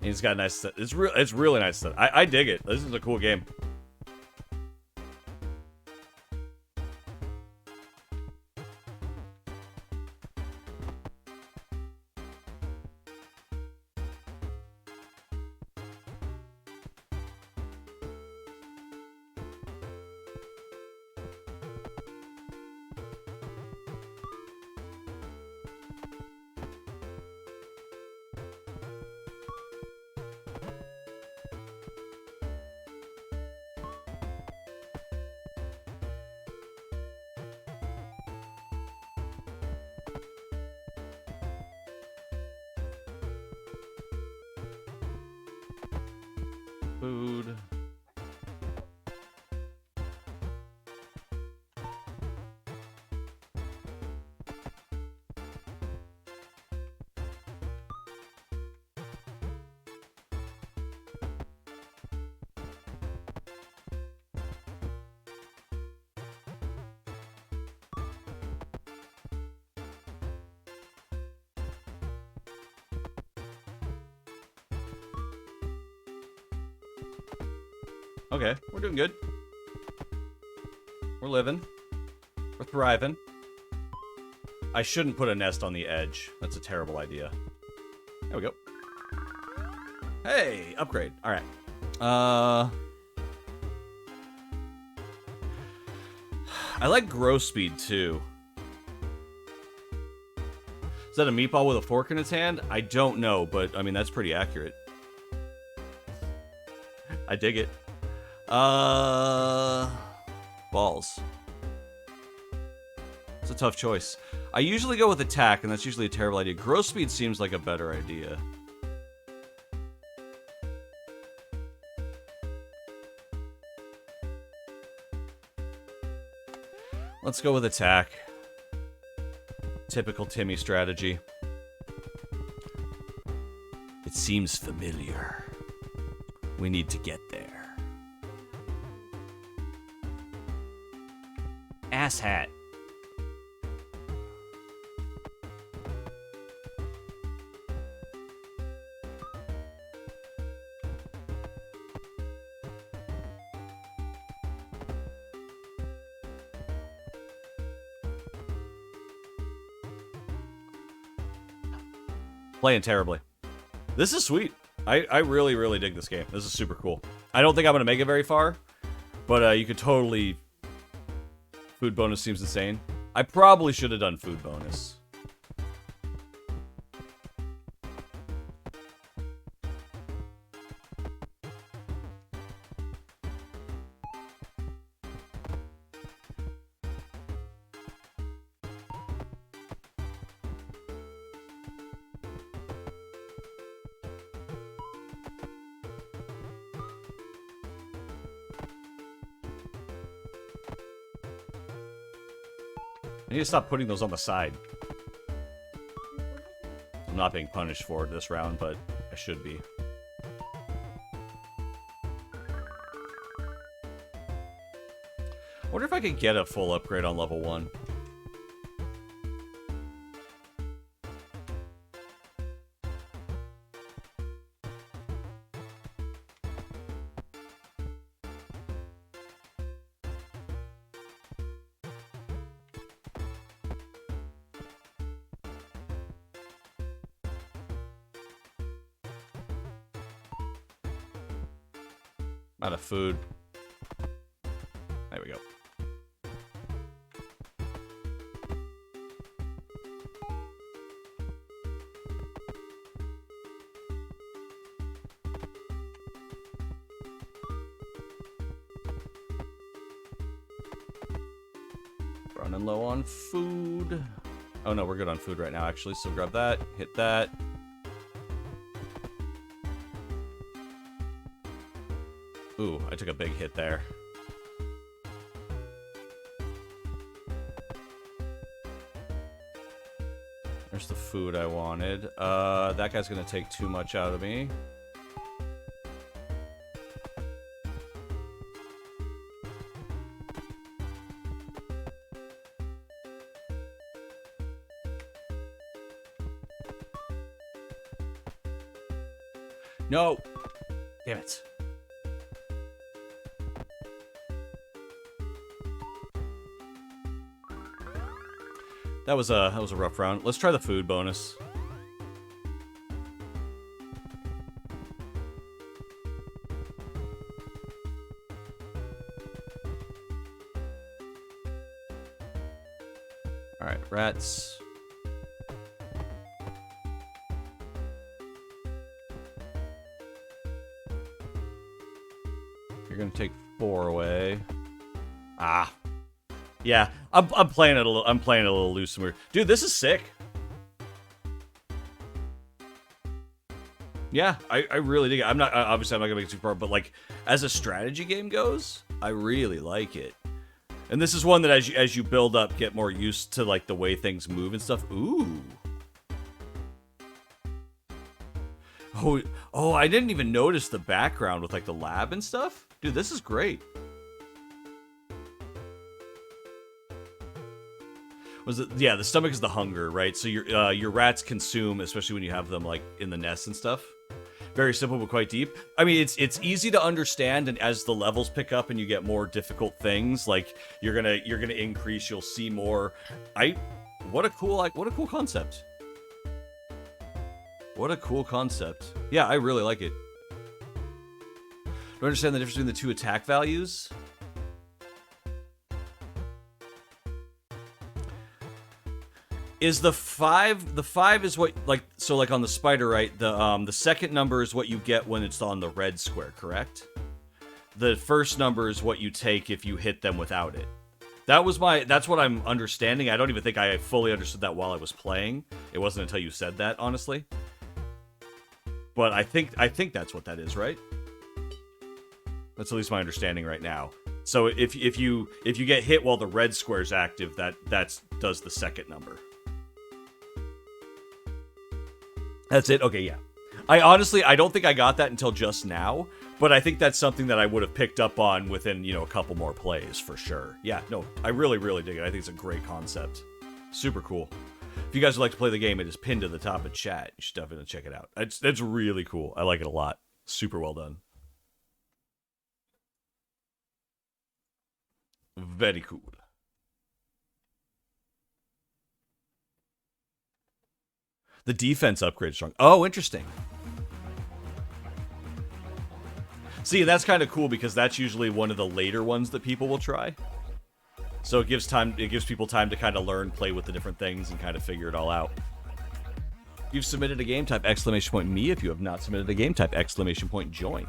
He's got a nice set. It's really nice set. I dig it. This is a cool game. Food. Okay, we're doing good. We're living. We're thriving. I shouldn't put a nest on the edge. That's a terrible idea. There we go. Hey, upgrade. All right. I like grow speed too. Is that a meatball with a fork in its hand? I don't know, but I mean that's pretty accurate. I dig it. Balls. It's a tough choice. I usually go with attack, and that's usually a terrible idea. Grow speed seems like a better idea. Let's go with attack. Typical Timmy strategy. It seems familiar. We need to get there. Ass hat. Playing terribly. This is sweet. I really, really dig this game. This is super cool. I don't think I'm going to make it very far, but you could totally... Food bonus seems insane. I probably should have done food bonus. I need to stop putting those on the side. I'm not being punished for it this round, but I should be. I wonder if I could get a full upgrade on level 1. Out of food. There we go. Running low on food. Oh no, we're good on food right now actually, so grab that, hit that. Ooh, I took a big hit there. There's the food I wanted. That guy's gonna take too much out of me. No. Damn it. That was a rough round. Let's try the food bonus. All right, rats. You're gonna take 4 away. Ah. Yeah, I'm playing it a little. I'm playing it a little loose and weird. Dude, this is sick. Yeah, I really dig it. I'm not obviously I'm not gonna make it too far, but like as a strategy game goes, I really like it. And this is one that as you build up, get more used to like the way things move and stuff. Ooh. Oh, I didn't even notice the background with like the lab and stuff. Dude, this is great. Was it? Yeah, the stomach is the hunger, right? So your rats consume, especially when you have them like in the nests and stuff. Very simple but quite deep. I mean, it's easy to understand, and as the levels pick up and you get more difficult things, like you're gonna increase. You'll see more. What a cool concept. What a cool concept. Yeah, I really like it. Do you understand the difference between the two attack values? Is the 5 is what, like, so like on the spider, right? The second number is what you get when it's on the red square, correct? The first number is what you take if you hit them without it. That's what I'm understanding. I don't even think I fully understood that while I was playing. It wasn't until you said that, honestly. But I think that's what that is, right? That's at least my understanding right now. So if you get hit while the red square is active, that does the second number. That's it? Okay, yeah. I don't think I got that until just now, but I think that's something that I would have picked up on within, a couple more plays, for sure. Yeah, no, I really, really dig it. I think it's a great concept. Super cool. If you guys would like to play the game, it is pinned to the top of chat. You should definitely check it out. It's really cool. I like it a lot. Super well done. Very cool. The defense upgrade is strong. Oh, interesting. See, that's kind of cool because that's usually one of the later ones that people will try. So it gives people time to kind of learn, play with the different things, and kind of figure it all out. If you've submitted a game, type exclamation point me. If you have not submitted a game, type exclamation point join.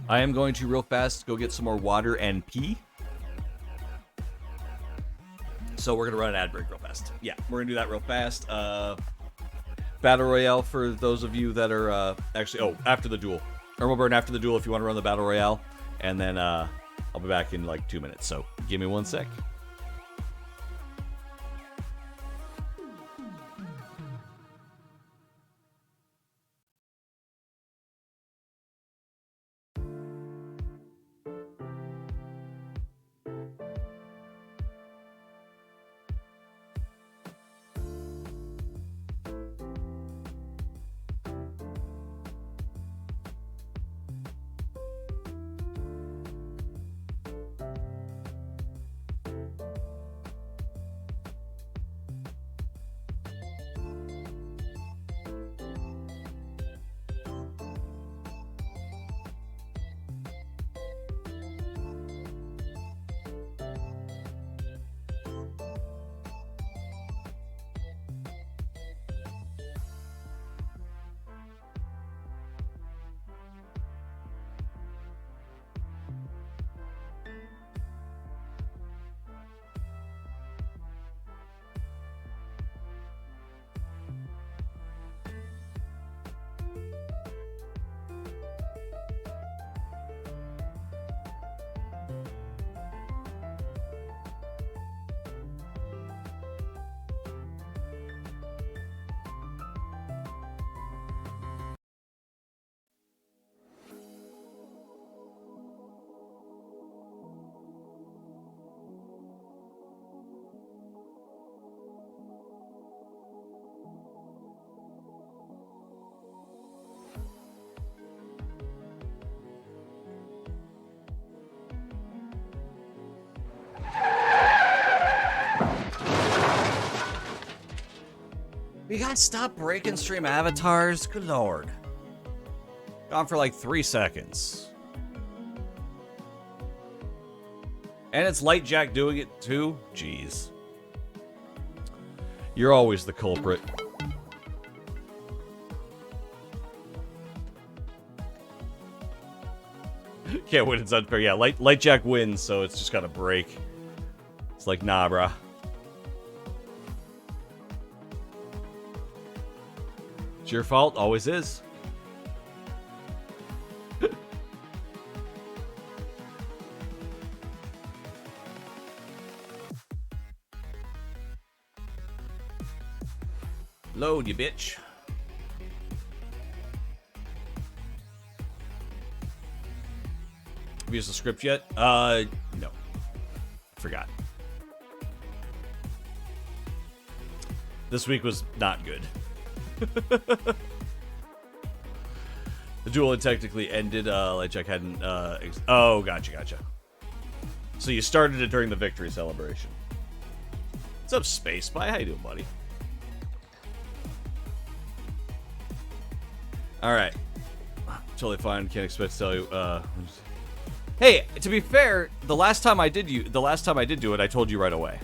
I am going to real fast go get some more water and pee. So we're going to run an ad break real fast. Yeah, we're going to do that real fast. Battle Royale for those of you that are after the duel. Irma Burn after the duel if you want to run the Battle Royale. And then I'll be back in like 2 minutes. So give me 1 sec. You guys stop breaking stream avatars? Good lord. Gone for like 3 seconds. And it's Light Jack doing it too? Jeez. You're always the culprit. Can't win, it's unfair. Yeah, Light Jack wins, so it's just gotta break. It's like, nah, brah. It's your fault, always is. Load, you bitch. Have you used the script yet? No. Forgot. This week was not good. The duel had technically ended. Light Jack hadn't. Oh, gotcha. So you started it during the victory celebration. What's up, Space Spy? How you doing, buddy? All right. Totally fine. Can't expect to tell you. Hey, to be fair, the last time I did do it, I told you right away.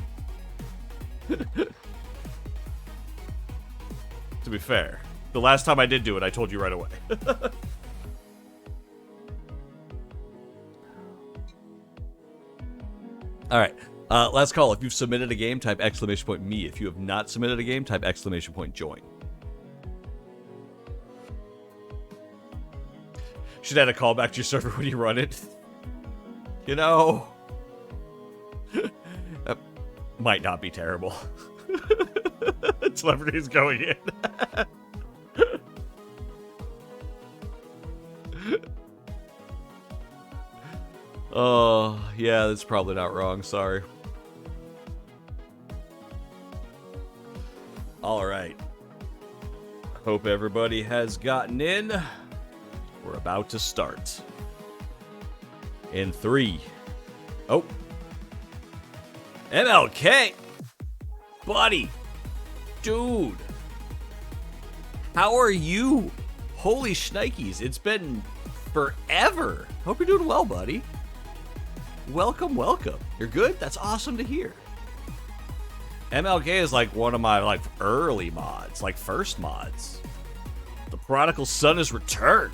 To be fair, the last time I did do it, I told you right away. All right. Last call. If you've submitted a game, type !me. If you have not submitted a game, type !join. Should add a callback to your server when you run it. You know, that might not be terrible. Celebrities going in. Oh, yeah, that's probably not wrong. Sorry. All right. Hope everybody has gotten in. We're about to start. In 3. Oh. MLK. Buddy. Dude. How are you? Holy shnikes. It's been forever. Hope you're doing well, buddy. Welcome. You're good? That's awesome to hear. MLK is like one of my early mods, like first mods. The prodigal son has returned.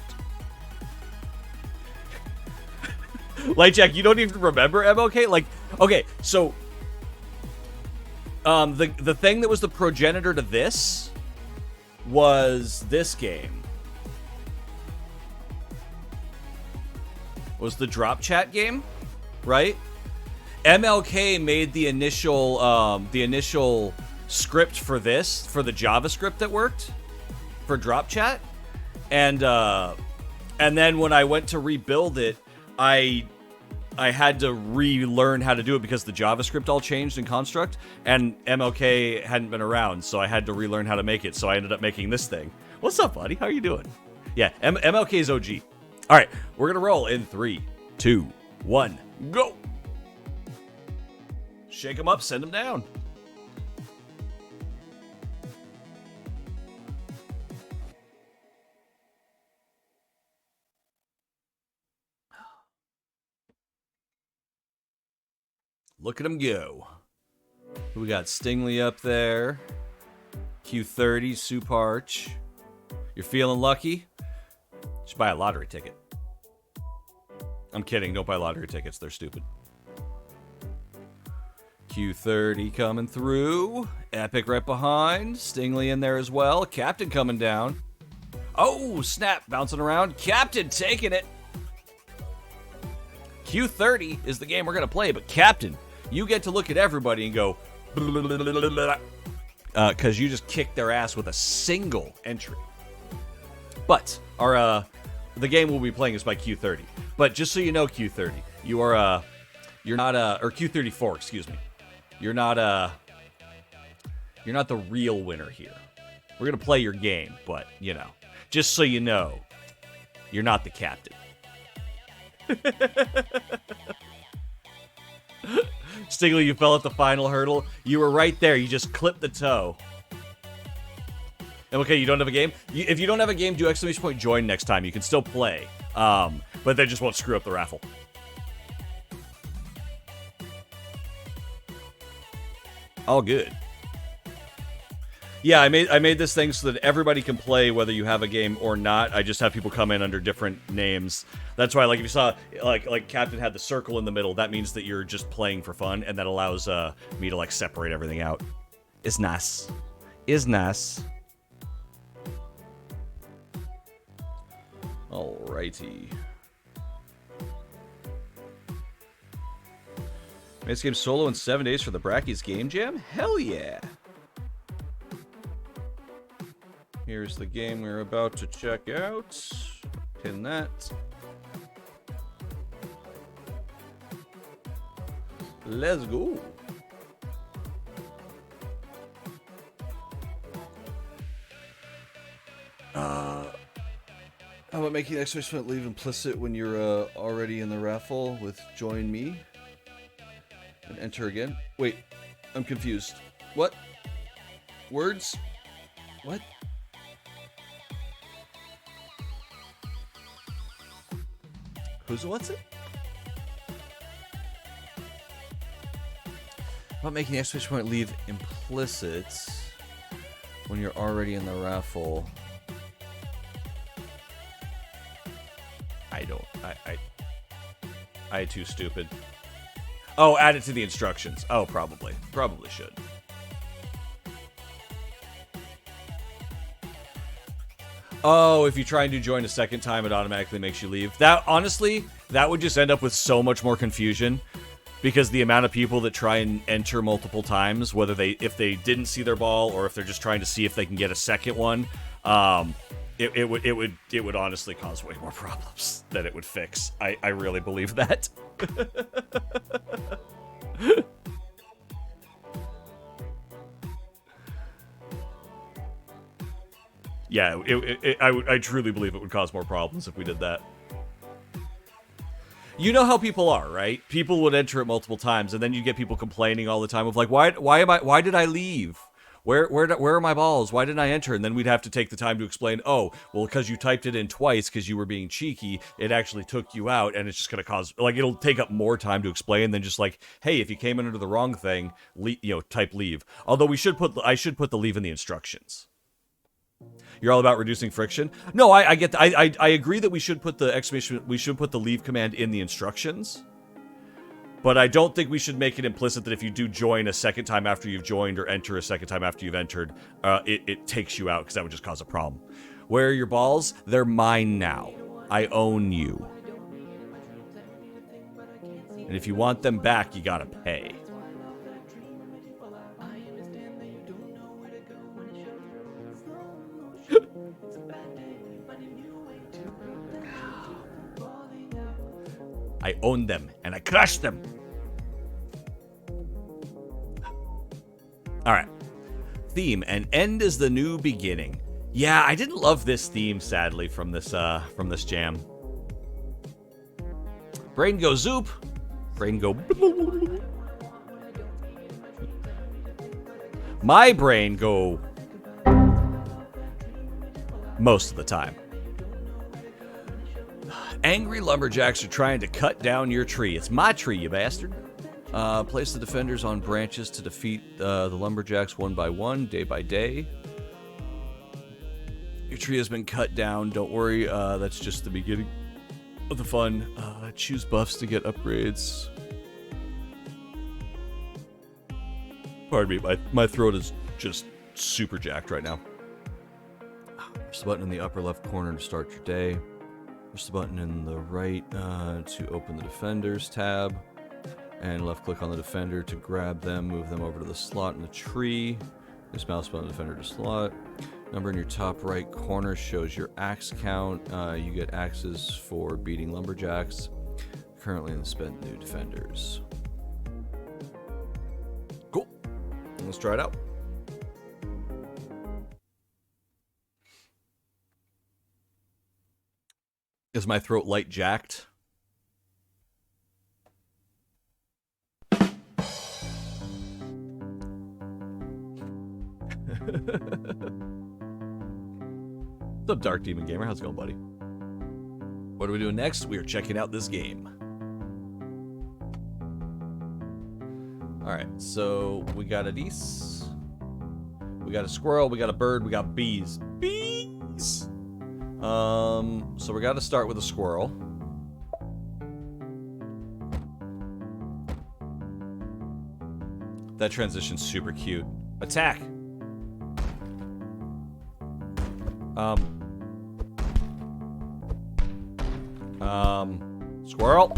Light Jack, you don't even remember MLK? Like, okay, so the thing that was the progenitor to this was this game. Was the drop chat game, right? MLK made the initial script for this, for the JavaScript that worked for drop chat, and then when I went to rebuild it, I had to relearn how to do it because the JavaScript all changed in Construct, and MLK hadn't been around, so I had to relearn how to make it. So I ended up making this thing. What's up, buddy? How are you doing? Yeah, MLK's OG. All right, we're gonna roll in 3, 2, 1, go. Shake them up, send them down. Look at him go. We got Stingley up there. Q30, Suparch. You're feeling lucky? Should buy a lottery ticket. I'm kidding. Don't buy lottery tickets. They're stupid. Q30 coming through. Epic right behind. Stingley in there as well. Captain coming down. Oh, snap. Bouncing around. Captain taking it. Q30 is the game we're going to play, but Captain, you get to look at everybody and go, because you just kicked their ass with a single entry. But the game we'll be playing is by Q30. But just so you know, Q30, you're not or Q34, excuse me. You're not the real winner here. We're gonna play your game, but you know, just so you know, you're not the captain. Stingley, you fell at the final hurdle. You were right there. You just clipped the toe. Okay, you don't have a game? If you don't have a game, do exclamation point join next time. You can still play. But they just won't screw up the raffle. All good. Yeah, I made this thing so that everybody can play whether you have a game or not. I just have people come in under different names. That's why, like, if you saw, like Captain had the circle in the middle, that means that you're just playing for fun, and that allows me to, like, separate everything out. It's nice. It's nice. Alrighty. Made this game solo in 7 days for the Brackies Game Jam? Hell yeah! Here's the game we're about to check out. Pin that. Let's go. How about making the exclamation point leave implicit when you're already in the raffle with join me? And enter again? Wait, I'm confused. What? Words? What? What's it? About making the exclamation point leave implicit when you're already in the raffle. I too stupid. Oh, add it to the instructions. Oh, probably. Probably should. Oh, if you try and do join a second time, it automatically makes you leave. That, honestly, that would just end up with so much more confusion. Because the amount of people that try and enter multiple times, whether if they didn't see their ball or if they're just trying to see if they can get a second one, it would honestly cause way more problems than it would fix. I really believe that. Yeah, I truly believe it would cause more problems if we did that. You know how people are, right? People would enter it multiple times, and then you get people complaining all the time of like, why did I leave? Where are my balls? Why didn't I enter? And then we'd have to take the time to explain, oh, well, because you typed it in twice because you were being cheeky, it actually took you out, and it's just going to cause, like, it'll take up more time to explain than just like, hey, if you came in under the wrong thing, type leave. Although I should put the leave in the instructions. You're all about reducing friction? No, I get that. I agree that we should put the leave command in the instructions. But I don't think we should make it implicit that if you do join a second time after you've joined or enter a second time after you've entered, it takes you out, because that would just cause a problem. Where are your balls? They're mine now. I own you. And if you want them back, you gotta pay. I own them, and I crush them. Alright. Theme, and end is the new beginning. Yeah, I didn't love this theme, sadly, from this jam. Brain go zoop. Brain go... My brain go... most of the time. Angry lumberjacks are trying to cut down your tree. It's my tree, you bastard. Place the defenders on branches to defeat the lumberjacks one by one, day by day. Your tree has been cut down. Don't worry, that's just the beginning of the fun. Choose buffs to get upgrades. Pardon me, my throat is just super jacked right now. Press the button in the upper left corner to start your day. Press the button in the right to open the Defenders tab. And left click on the Defender to grab them, move them over to the slot in the tree. Use mouse button Defender to slot. Number in your top right corner shows your axe count. You get axes for beating lumberjacks. Currently in the spent new Defenders. Cool. Let's try it out. Is my throat light jacked? What's up, Dark Demon Gamer? How's it going, buddy? What are we doing next? We are checking out this game. Alright, so we got a geese. We got a squirrel, we got a bird, we got bees. Bees! So we gotta start with a squirrel. That transition's super cute. Attack! Squirrel?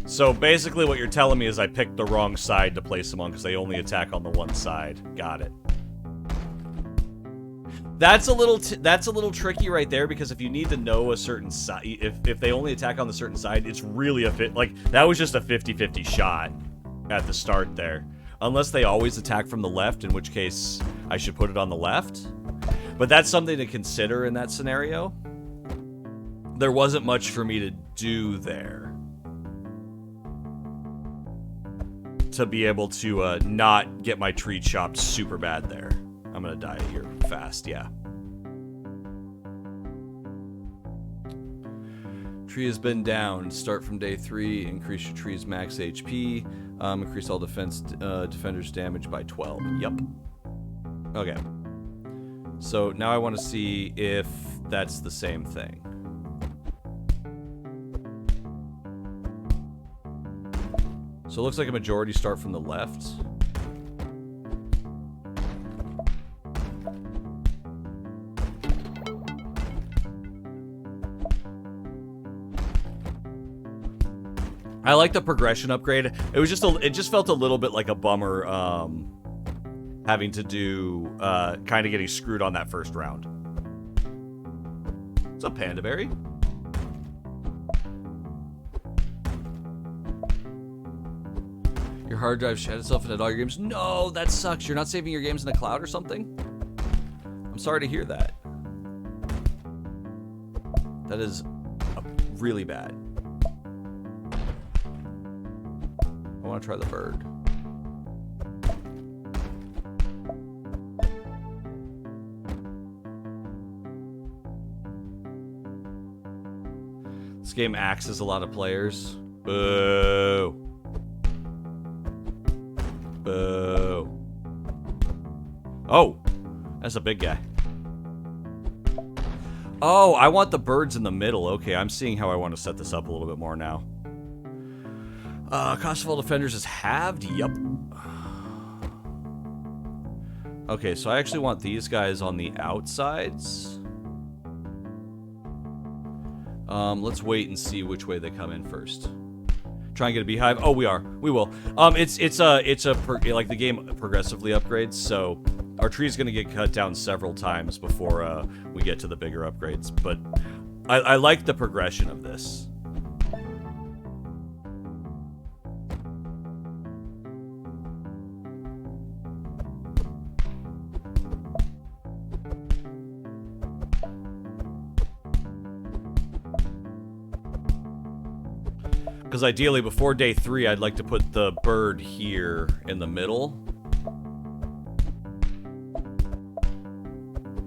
So basically what you're telling me is I picked the wrong side to place them on because they only attack on the one side. Got it. That's a little tricky right there, because if you need to know a certain side, if they only attack on the certain side, it's really that was just a 50-50 shot at the start there. Unless they always attack from the left, in which case I should put it on the left. But that's something to consider in that scenario. There wasn't much for me to do there to be able to not get my tree chopped super bad there. I'm gonna die here fast, yeah. Tree has been down. Start from day 3. Increase your tree's max HP. Increase all defenders' damage by 12. Yep. Okay. So now I want to see if that's the same thing. So it looks like a majority start from the left. I like the progression upgrade. It was it just felt a little bit like a bummer having to do kind of getting screwed on that first round. What's up, Panda Berry? Your hard drive shat itself and had all your games. No, that sucks. You're not saving your games in the cloud or something? I'm sorry to hear that. That is really bad. I want to try the bird. This game axes a lot of players. Boo. Boo. Oh, that's a big guy. Oh, I want the birds in the middle. Okay, I'm seeing how I want to set this up a little bit more now. Cost of all defenders is halved? Yup. Okay, so I actually want these guys on the outsides. Let's wait and see which way they come in first. Try and get a beehive. Oh, we are. We will. Like the game progressively upgrades, so our tree is going to get cut down several times before we get to the bigger upgrades. But I like the progression of this. Because ideally, before day 3, I'd like to put the bird here in the middle.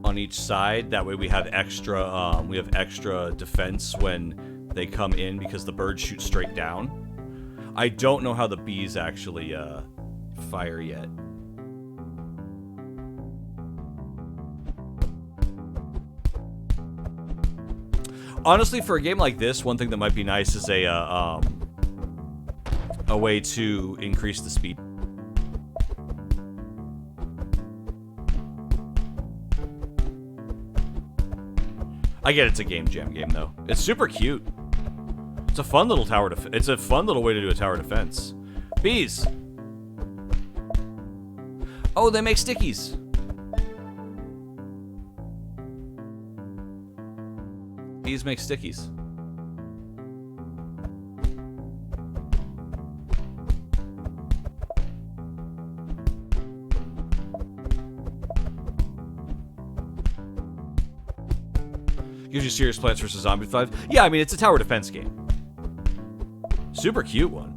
On each side. That way we have extra defense when they come in, because the birds shoot straight down. I don't know how the bees actually fire yet. Honestly, for a game like this, one thing that might be nice is a way to increase the speed. I get it's a game jam game though. It's super cute. It's a fun little tower it's a fun little way to do a tower defense. Bees. Oh, they make stickies. Bees make stickies. Gives you serious Plants vs. Zombies 5. Yeah, I mean, it's a tower defense game. Super cute one.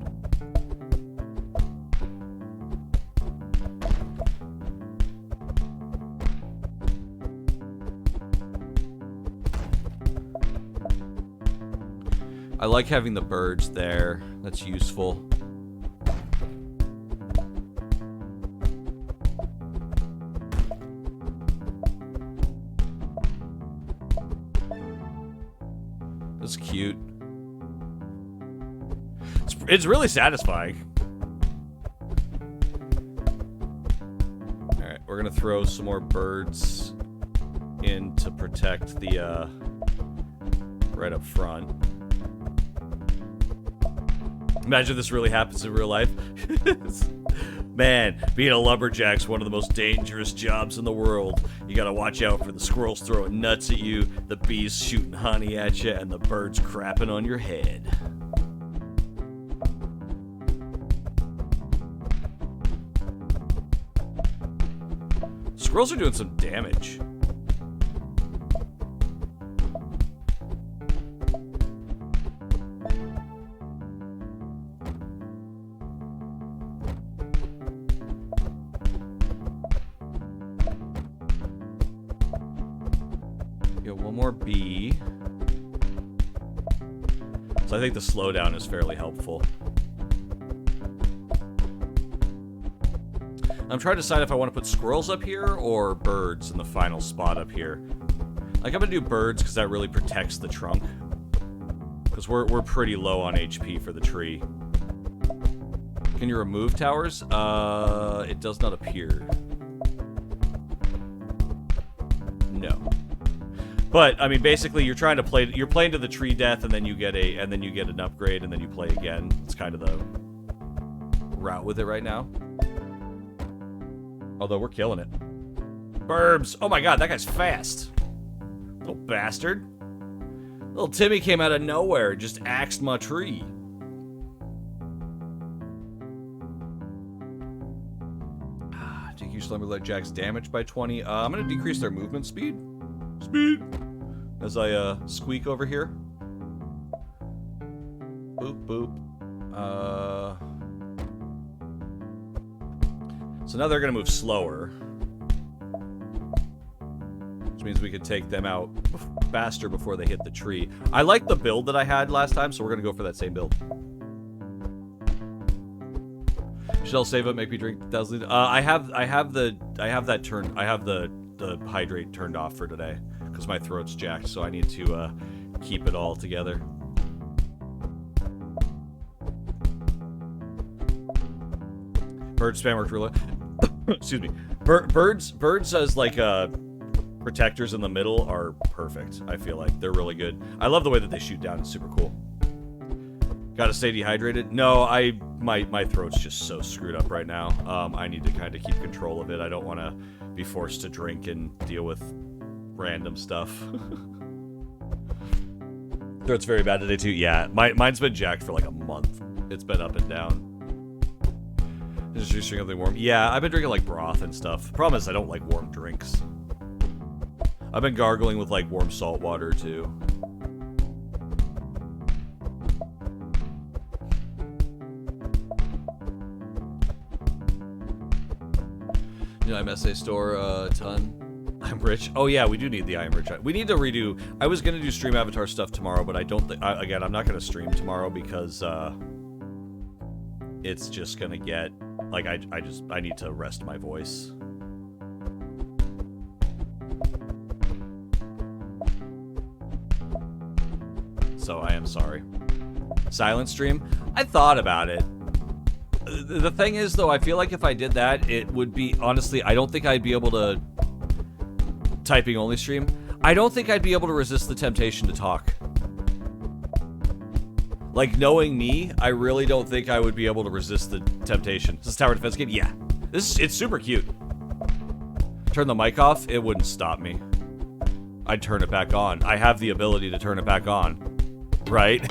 I like having the birds there. That's useful. That's cute. It's really satisfying. Alright, we're gonna throw some more birds in to protect the, right up front. Imagine this really happens in real life. Man, being a lumberjack's one of the most dangerous jobs in the world. You gotta watch out for the squirrels throwing nuts at you, the bees shooting honey at you, and the birds crapping on your head. Squirrels are doing some damage. Get one more bee. So I think the slowdown is fairly helpful. I'm trying to decide if I want to put squirrels up here or birds in the final spot up here. Like, I'm gonna do birds because that really protects the trunk. Because we're pretty low on HP for the tree. Can you remove towers? It does not appear. No. But I mean, basically, you're trying to play. You're playing to the tree death, and then you get an upgrade, and then you play again. It's kind of the route with it right now. Although we're killing it. Burbs! Oh my god, that guy's fast. Little bastard. Little Timmy came out of nowhere, just axed my tree. Decrease lumberjack's damage by 20. I'm gonna decrease their movement speed. As I squeak over here. Boop boop. So now they're gonna move slower, which means we could take them out faster before they hit the tree. I like the build that I had last time, so we're gonna go for that same build. Should I save it? Make me drink 1,000 liters? I have the hydrate turned off for today because my throat's jacked, so I need to keep it all together. Bird spam worked really. Excuse me. Birds as like protectors in the middle are perfect. I feel like they're really good. I love the way that they shoot down. It's super cool. Gotta stay dehydrated? No, my throat's just so screwed up right now. I need to kind of keep control of it. I don't want to be forced to drink and deal with random stuff. Throat's very bad today too. Yeah, mine's been jacked for like a month. It's been up and down. Just drinking something warm. Yeah, I've been drinking like broth and stuff. Problem is I don't like warm drinks. I've been gargling with like warm salt water too. You know, MSA store a ton. I'm rich. Oh yeah, we do need the I am rich. We need to redo. I was gonna do stream avatar stuff tomorrow, but I don't think. Again, I'm not gonna stream tomorrow because it's just gonna get like I need to rest my voice. So I am sorry. Silent stream. I thought about it. The thing is, though, I feel like if I did that, it would be, honestly, I don't think I'd be able to typing only stream. I don't think I'd be able to resist the temptation to talk. Like, knowing me, I really don't think I would be able to resist the temptation. Is this tower defense game? Yeah. It's super cute. Turn the mic off, it wouldn't stop me. I'd turn it back on. I have the ability to turn it back on. Right?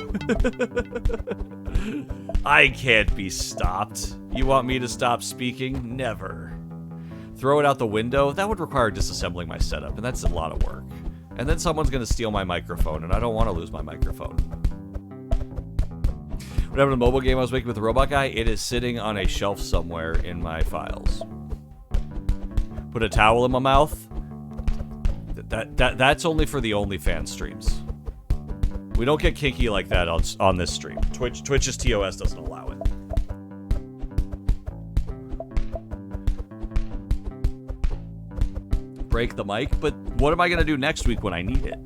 I can't be stopped. You want me to stop speaking? Never. Throw it out the window? That would require disassembling my setup, and that's a lot of work. And then someone's gonna steal my microphone, and I don't want to lose my microphone. Whatever the mobile game I was making with the robot guy, it is sitting on a shelf somewhere in my files. Put a towel in my mouth. That's only for the OnlyFans streams. We don't get kinky like that on this stream. Twitch's TOS doesn't allow it. Break the mic, but what am I gonna do next week when I need it?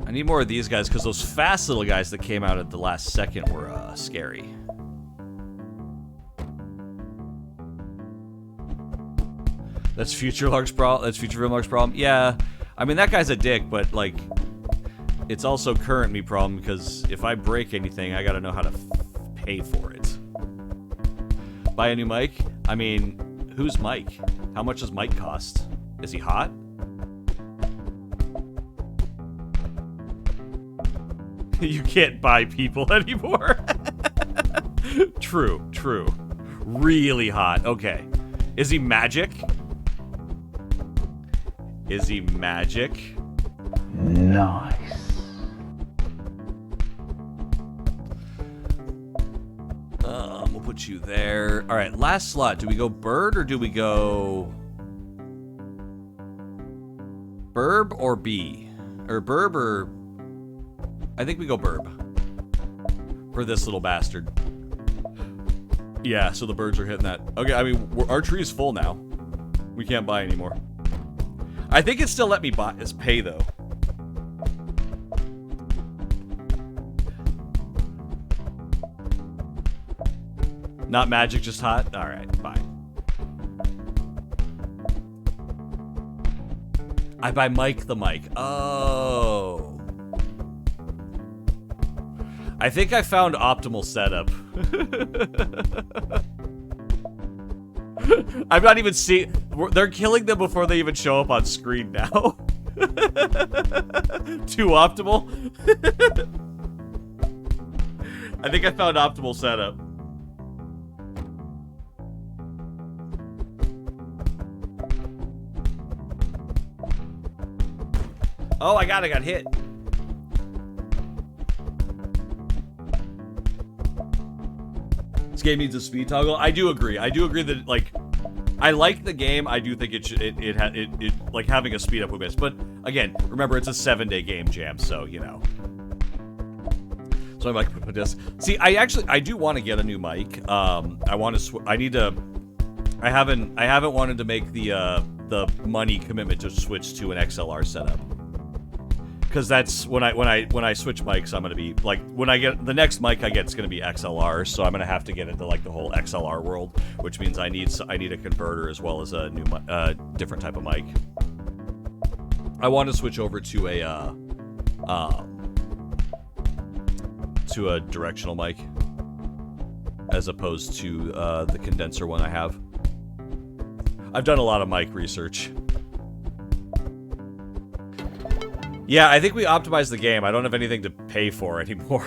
I need more of these guys because those fast little guys that came out at the last second were scary. That's Future Lark's problem. That's Future Room Lark's problem. Yeah, I mean that guy's a dick, but like, it's also current me problem because if I break anything, I gotta know how to pay for it. Buy a new mic. I mean, who's Mike? How much does Mike cost? Is he hot? You can't buy people anymore. True, true. Really hot. Okay. Is he magic? Is he magic? Nice. We'll put you there. All right, last slot. Do we go bird or do we go burb or bee? Or burb or... I think we go burb. For this little bastard. Yeah, so the birds are hitting that. Okay, I mean, our tree is full now. We can't buy anymore. I think it still let me buy as pay, though. Not magic, just hot? Alright, fine. I buy Mike the mic. Oh. I think I found optimal setup. I'm not even seeing... They're killing them before they even show up on screen now. Too optimal? I think I found optimal setup. Oh, I got hit. This game needs a speed toggle. I do agree. I do agree that, like, I like the game. I do think it should, it like having a speed up would be best. But again, remember it's a 7-day game jam, so you know. So I'm like, put this. See, I do want to get a new mic. I want to. I haven't wanted to make the money commitment to switch to an XLR setup. Because that's when I switch mics, I'm gonna be like, when I get the next mic I get, it's gonna be XLR, so I'm gonna have to get into like the whole XLR world, which means I need a converter as well as a new different type of mic. I want to switch over to a directional mic as opposed to the condenser one I have. I've done a lot of mic research. Yeah, I think we optimized the game. I don't have anything to pay for anymore.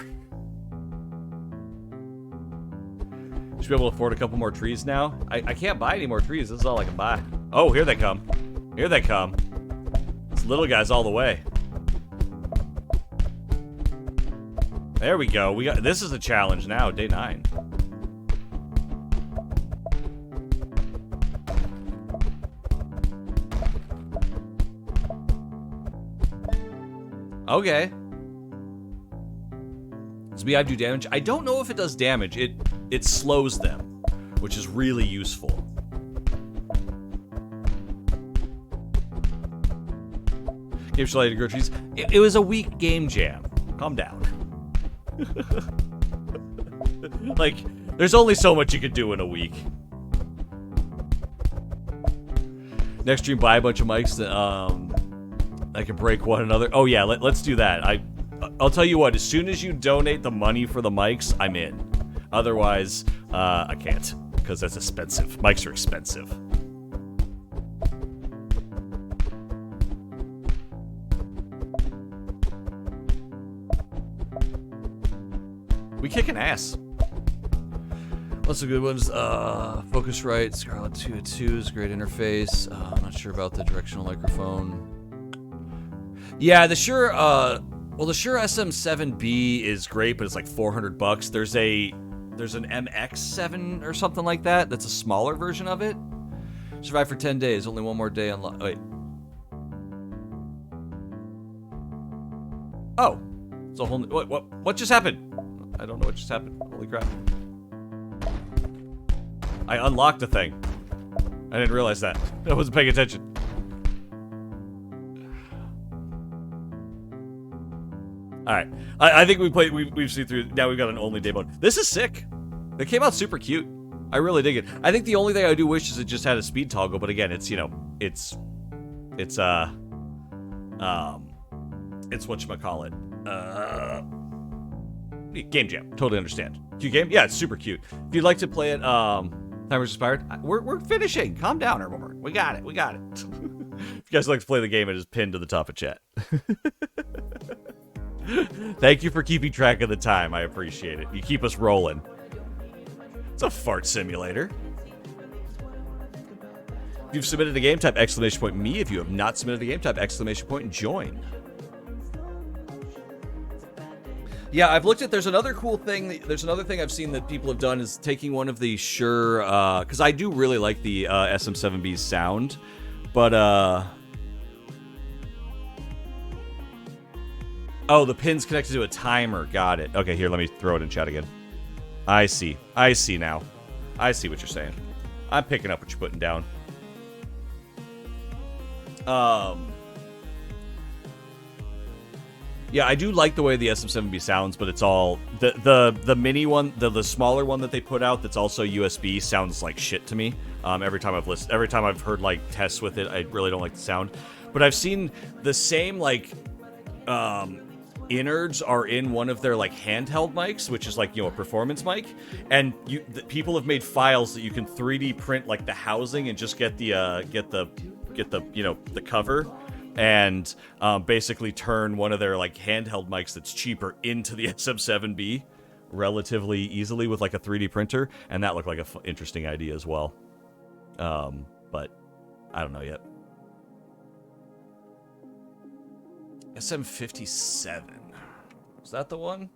Should be able to afford a couple more trees now. I can't buy any more trees. This is all I can buy. Oh, here they come. Here they come. It's little guys all the way. There we go. This is a challenge now, day 9. Okay. Does Beehive do damage? I don't know if it does damage. It slows them, which is really useful. Game related to grow trees. It was a weak game jam. Calm down. Like, there's only so much you could do in a week. Next stream, buy a bunch of mics that, I can break one another. Oh yeah, let's do that. I'll tell you what, as soon as you donate the money for the mics, I'm in. Otherwise, I can't, because that's expensive. Mics are expensive. We kicking ass. Lots of good ones. Focusrite, Scarlett 202 great interface. I'm not sure about the directional microphone. Yeah, the Shure, well, the Shure SM7B is great, but it's like $400. There's a there's an MX7 or something like that. That's a smaller version of it. Survive for 10 days. Only one more day unlocked. Wait. Oh. It's a whole... What just happened? I don't know what just happened. Holy crap. I unlocked a thing. I didn't realize that. I wasn't paying attention. Alright. I think we've seen through... Now we've got an only day mode. This is sick. It came out super cute. I really dig it. I think the only thing I do wish is it just had a speed toggle, but again, it's, you know, it's whatchamacallit. Game Jam. Totally understand. Cute game? Yeah, it's super cute. If you'd like to play it, timer's expired. We're finishing. Calm down, Herbivore. We got it. We got it. If you guys like to play the game, it is pinned to the top of chat. Thank you for keeping track of the time. I appreciate it. You keep us rolling. It's a fart simulator. If you've submitted a game, type !me. If you have not submitted a game, type !join. Yeah, I've looked at, there's another cool thing, there's another thing I've seen that people have done is taking one of the Shure, because I do really like the SM7B's sound, but, oh, the pin's connected to a timer, got it. Okay, here, let me throw it in chat again. I see now. I see what you're saying. I'm picking up what you're putting down. Yeah, I do like the way the SM7B sounds, but it's all the mini one, the smaller one that they put out that's also USB sounds like shit to me. Every time I've heard like tests with it, I really don't like the sound. But I've seen the same like innards are in one of their like handheld mics, which is like, you know, a performance mic, and people have made files that you can 3D print like the housing and just get the you know, the cover, and basically turn one of their like handheld mics that's cheaper into the SM7B relatively easily with like a 3D printer, and that looked like a interesting idea as well. But I don't know yet. SM57. Is that the one?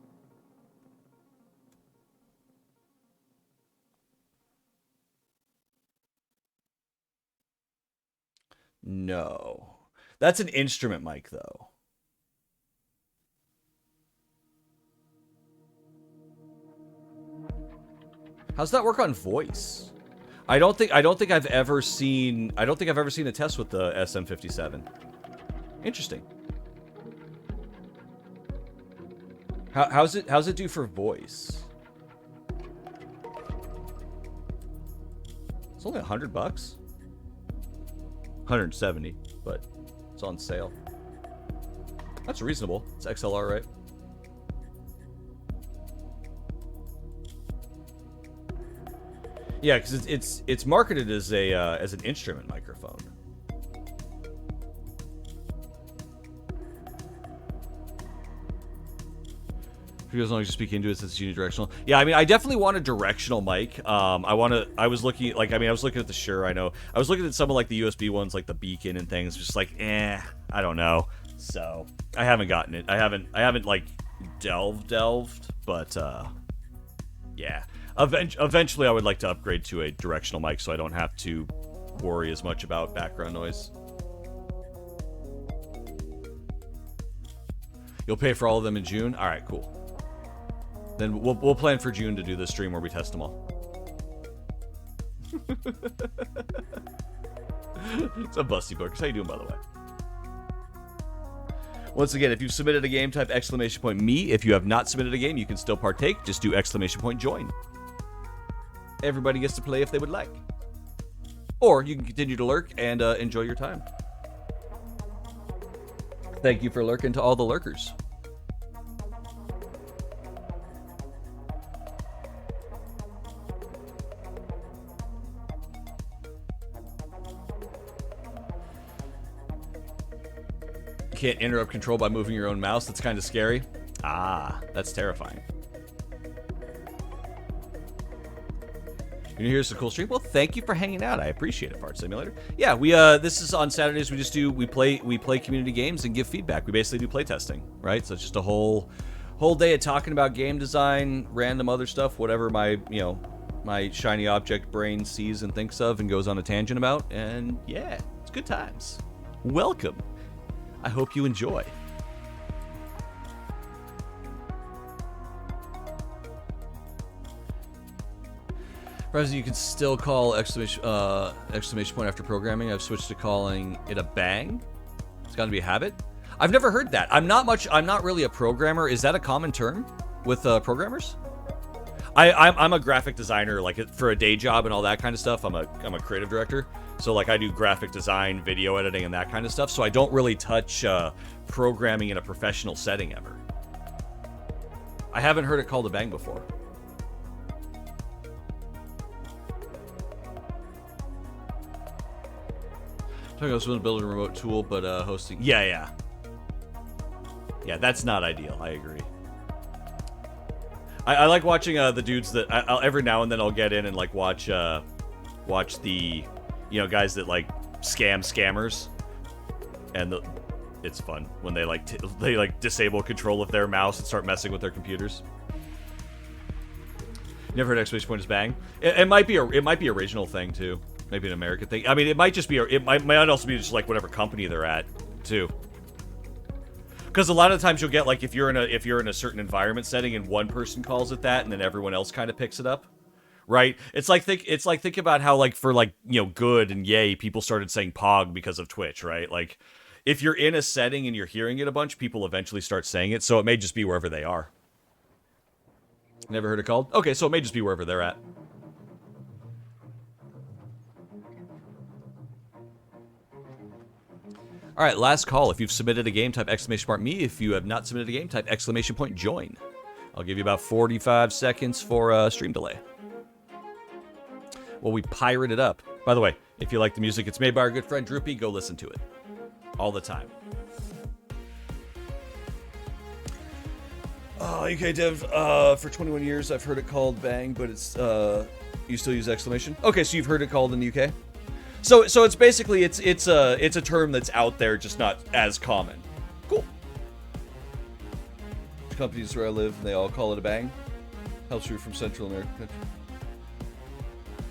No. That's an instrument mic, though. How's that work on voice? I don't think I've ever seen a test with the SM57. Interesting. How's it do for voice? It's only $100. 170, but it's on sale. That's reasonable. It's XLR, right? Yeah, because it's marketed as an instrument microphone. If you guys don't just speak into it, since it's unidirectional. Yeah, I mean, I definitely want a directional mic. I was looking at the Shure. I know I was looking at some of like the USB ones, like the Beacon and things. Just like, I don't know. So I haven't gotten it. I haven't like delved, but yeah. Eventually, I would like to upgrade to a directional mic so I don't have to worry as much about background noise. You'll pay for all of them in June? All right, cool. Then we'll plan for June to do the stream where we test them all. It's a busty bookers. How you doing, by the way? Once again, if you've submitted a game, type !me. If you have not submitted a game, you can still partake. Just do !join. Everybody gets to play if they would like. Or you can continue to lurk and enjoy your time. Thank you for lurking to all the lurkers. You can't interrupt control by moving your own mouse. That's kind of scary. Ah, that's terrifying. You here's a cool stream. Well, thank you for hanging out. I appreciate it, Fart Simulator. Yeah, this is on Saturdays. We play community games and give feedback. We basically do playtesting, right? So it's just a whole Whole day of talking about game design, random other stuff, whatever my, my shiny object brain sees and thinks of and goes on a tangent about. And yeah, it's good times. Welcome. I hope you enjoy. President, you can still call exclamation point after programming. I've switched to calling it a bang. It's got to be a habit. I've never heard that. I'm not really a programmer. Is that a common term with programmers? I'm a graphic designer, like for a day job and all that kind of stuff. I'm a creative director, so like I do graphic design, video editing, and that kind of stuff. So I don't really touch programming in a professional setting ever. I haven't heard it called a bang before. I was going to build a remote tool, but hosting. Yeah, that's not ideal. I agree. I like watching the dudes that I'll every now and then I'll get in and like watch the guys that like scammers, and it's fun when they like disable control of their mouse and start messing with their computers. Never heard exclamation point is bang. It might be a regional thing too. Maybe an American thing. I mean, it might just be. It might also be just like whatever company they're at, too. Because a lot of times you'll get like if you're in a certain environment setting and one person calls it that, and then everyone else kind of picks it up, right? It's like think about how like for like good and yay people started saying pog because of Twitch, right? Like if you're in a setting and you're hearing it a bunch, people eventually start saying it. So it may just be wherever they are. Never heard it called? Okay, so it may just be wherever they're at. All right, last call. If you've submitted a game, type exclamation point me. If you have not submitted a game, type exclamation point join. I'll give you about 45 seconds for stream delay. Well, we pirate it up. By the way, if you like the music, it's made by our good friend Droopy. Go listen to it all the time. UK dev, for 21 years, I've heard it called bang, but it's you still use exclamation. Okay, so you've heard it called in the UK. So it's basically it's a term that's out there, just not as common. Cool. Companies where I live, they all call it a bang. Helps you from Central America.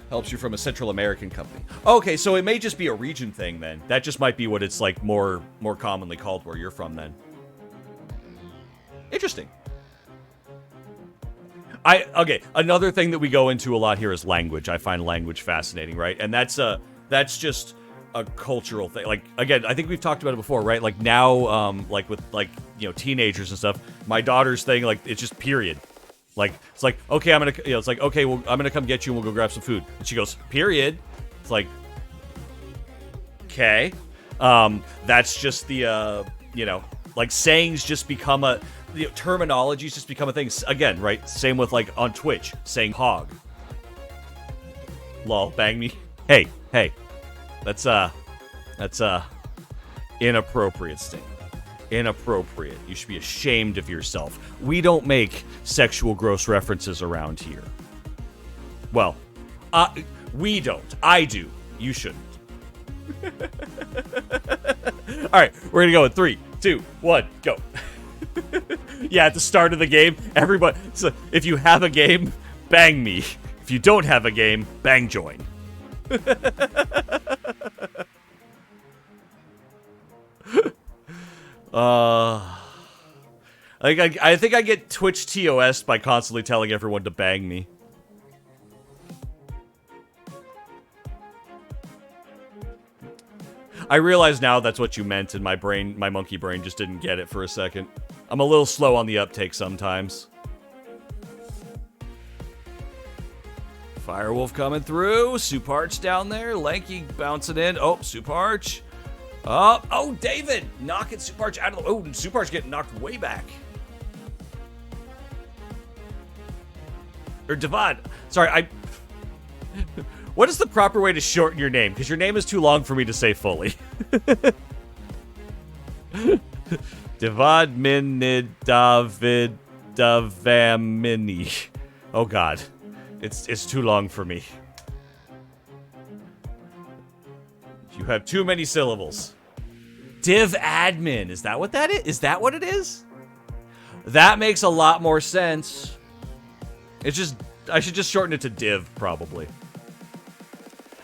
Helps you from a Central American company. Okay, so it may just be a region thing then. That just might be what it's like more commonly called where you're from then. Interesting. Okay, another thing that we go into a lot here is language. I find language fascinating, right? And that's just a cultural thing. Like, again, I think we've talked about it before, right? Like now, like with like, teenagers and stuff, my daughter's thing, like, it's just period. Like, it's like, okay, it's like, okay, well, I'm gonna come get you and we'll go grab some food. And she goes, period. It's like, okay. That's just the, like sayings just become terminologies just become a thing. Again, right? Same with like on Twitch, saying hog. Lol, bang me. Hey. That's inappropriate, Sting. Inappropriate. You should be ashamed of yourself. We don't make sexual gross references around here. Well, we don't. I do. You shouldn't. Alright, we're gonna go in 3, 2, 1, go. Yeah, at the start of the game, everybody. So if you have a game, bang me. If you don't have a game, bang join. I think I get Twitch TOS by constantly telling everyone to bang me. I realize now that's what you meant, and my monkey brain just didn't get it for a second. I'm a little slow on the uptake sometimes. Firewolf coming through. Suparch down there. Lanky bouncing in. Oh, Suparch. Oh, David! Knocking Suparch out of the... Oh, Suparch getting knocked way back. Or Devad. Sorry, What is the proper way to shorten your name? Because your name is too long for me to say fully. Devad Minid David Davamini. Oh god. It's too long for me. You have too many syllables. Div admin. Is that what that is? Is that what it is? That makes a lot more sense. It's just, I should just shorten it to Div, probably.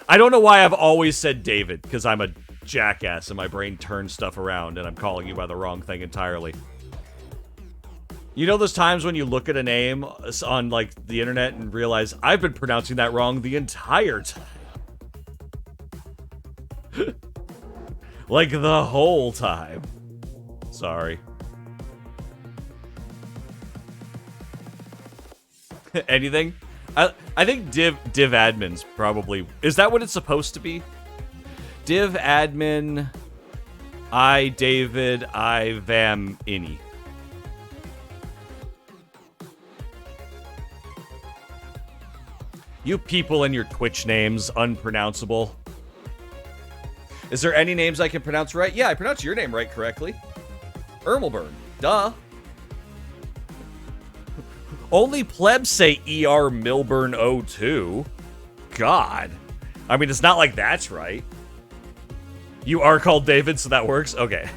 I don't know why I've always said David, because I'm a jackass and my brain turns stuff around and I'm calling you by the wrong thing entirely. You know those times when you look at a name on, like, the internet and realize I've been pronouncing that wrong the entire time? Like, the whole time. Sorry. Anything? I think div admin's probably... Is that what it's supposed to be? Div admin... I David I Vam Ini. You people and your Twitch names, unpronounceable. Is there any names I can pronounce right? Yeah, I pronounced your name right correctly. Ermelburn. Duh. Only plebs say ER Milburn 02. God. I mean, it's not like that's right. You are called David, so that works? Okay.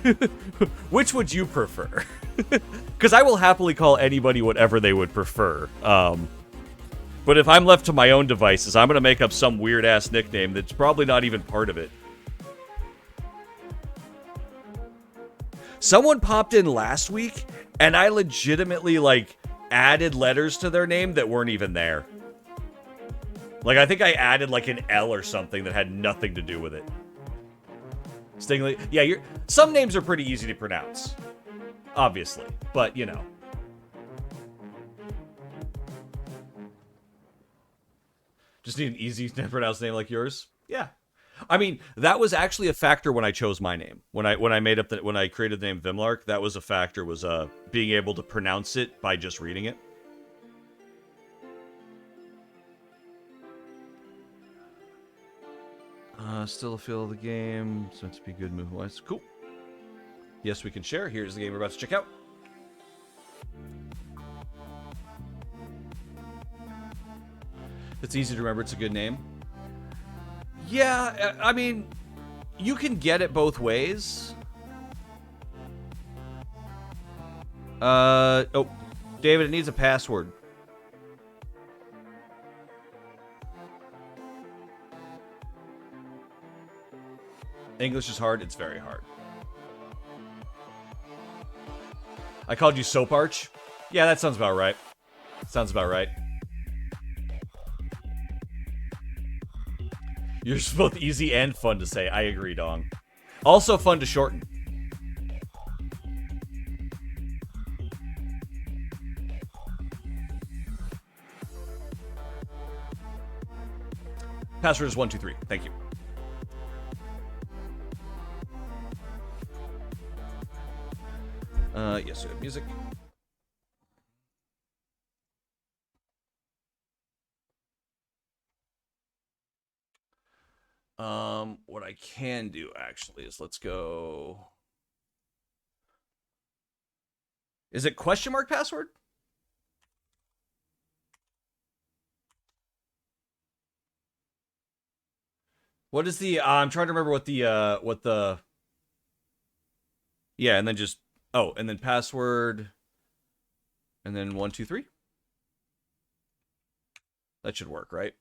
Which would you prefer? Because I will happily call anybody whatever they would prefer. But if I'm left to my own devices, I'm going to make up some weird-ass nickname that's probably not even part of it. Someone popped in last week, and I legitimately, like, added letters to their name that weren't even there. Like, I think I added, like, an L or something that had nothing to do with it. Stingley. Yeah, some names are pretty easy to pronounce. Obviously. But, you know. Just need an easy to pronounce name like yours? Yeah. I mean, that was actually a factor when I chose my name. When I created the name Vimlark, that was a factor, was being able to pronounce it by just reading it. Still a feel of the game. It's meant to be good move-wise. Cool. Yes, we can share. Here's the game we're about to check out. It's easy to remember. It's a good name. Yeah, I mean, you can get it both ways. Oh, David, it needs a password. English is hard. It's very hard. I called you Soap Arch. Yeah, that sounds about right. Sounds about right. You're both easy and fun to say. I agree, Dong. Also fun to shorten. Password is 123. Thank you. Yes, we have music. What I can do actually is let's go. Is it question mark password? What is the I'm trying to remember what the yeah, and then just and then password and then 123. That should work, right?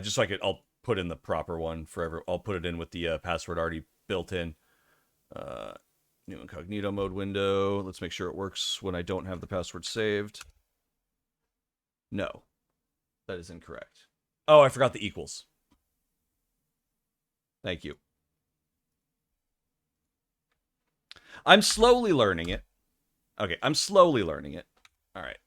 Just so I'll put in the proper one forever. I'll put it in with the password already built in. New incognito mode window. Let's make sure it works when I don't have the password saved. No, that is incorrect. Oh, I forgot the equals. Thank you. I'm slowly learning it. Okay, I'm slowly learning it. All right.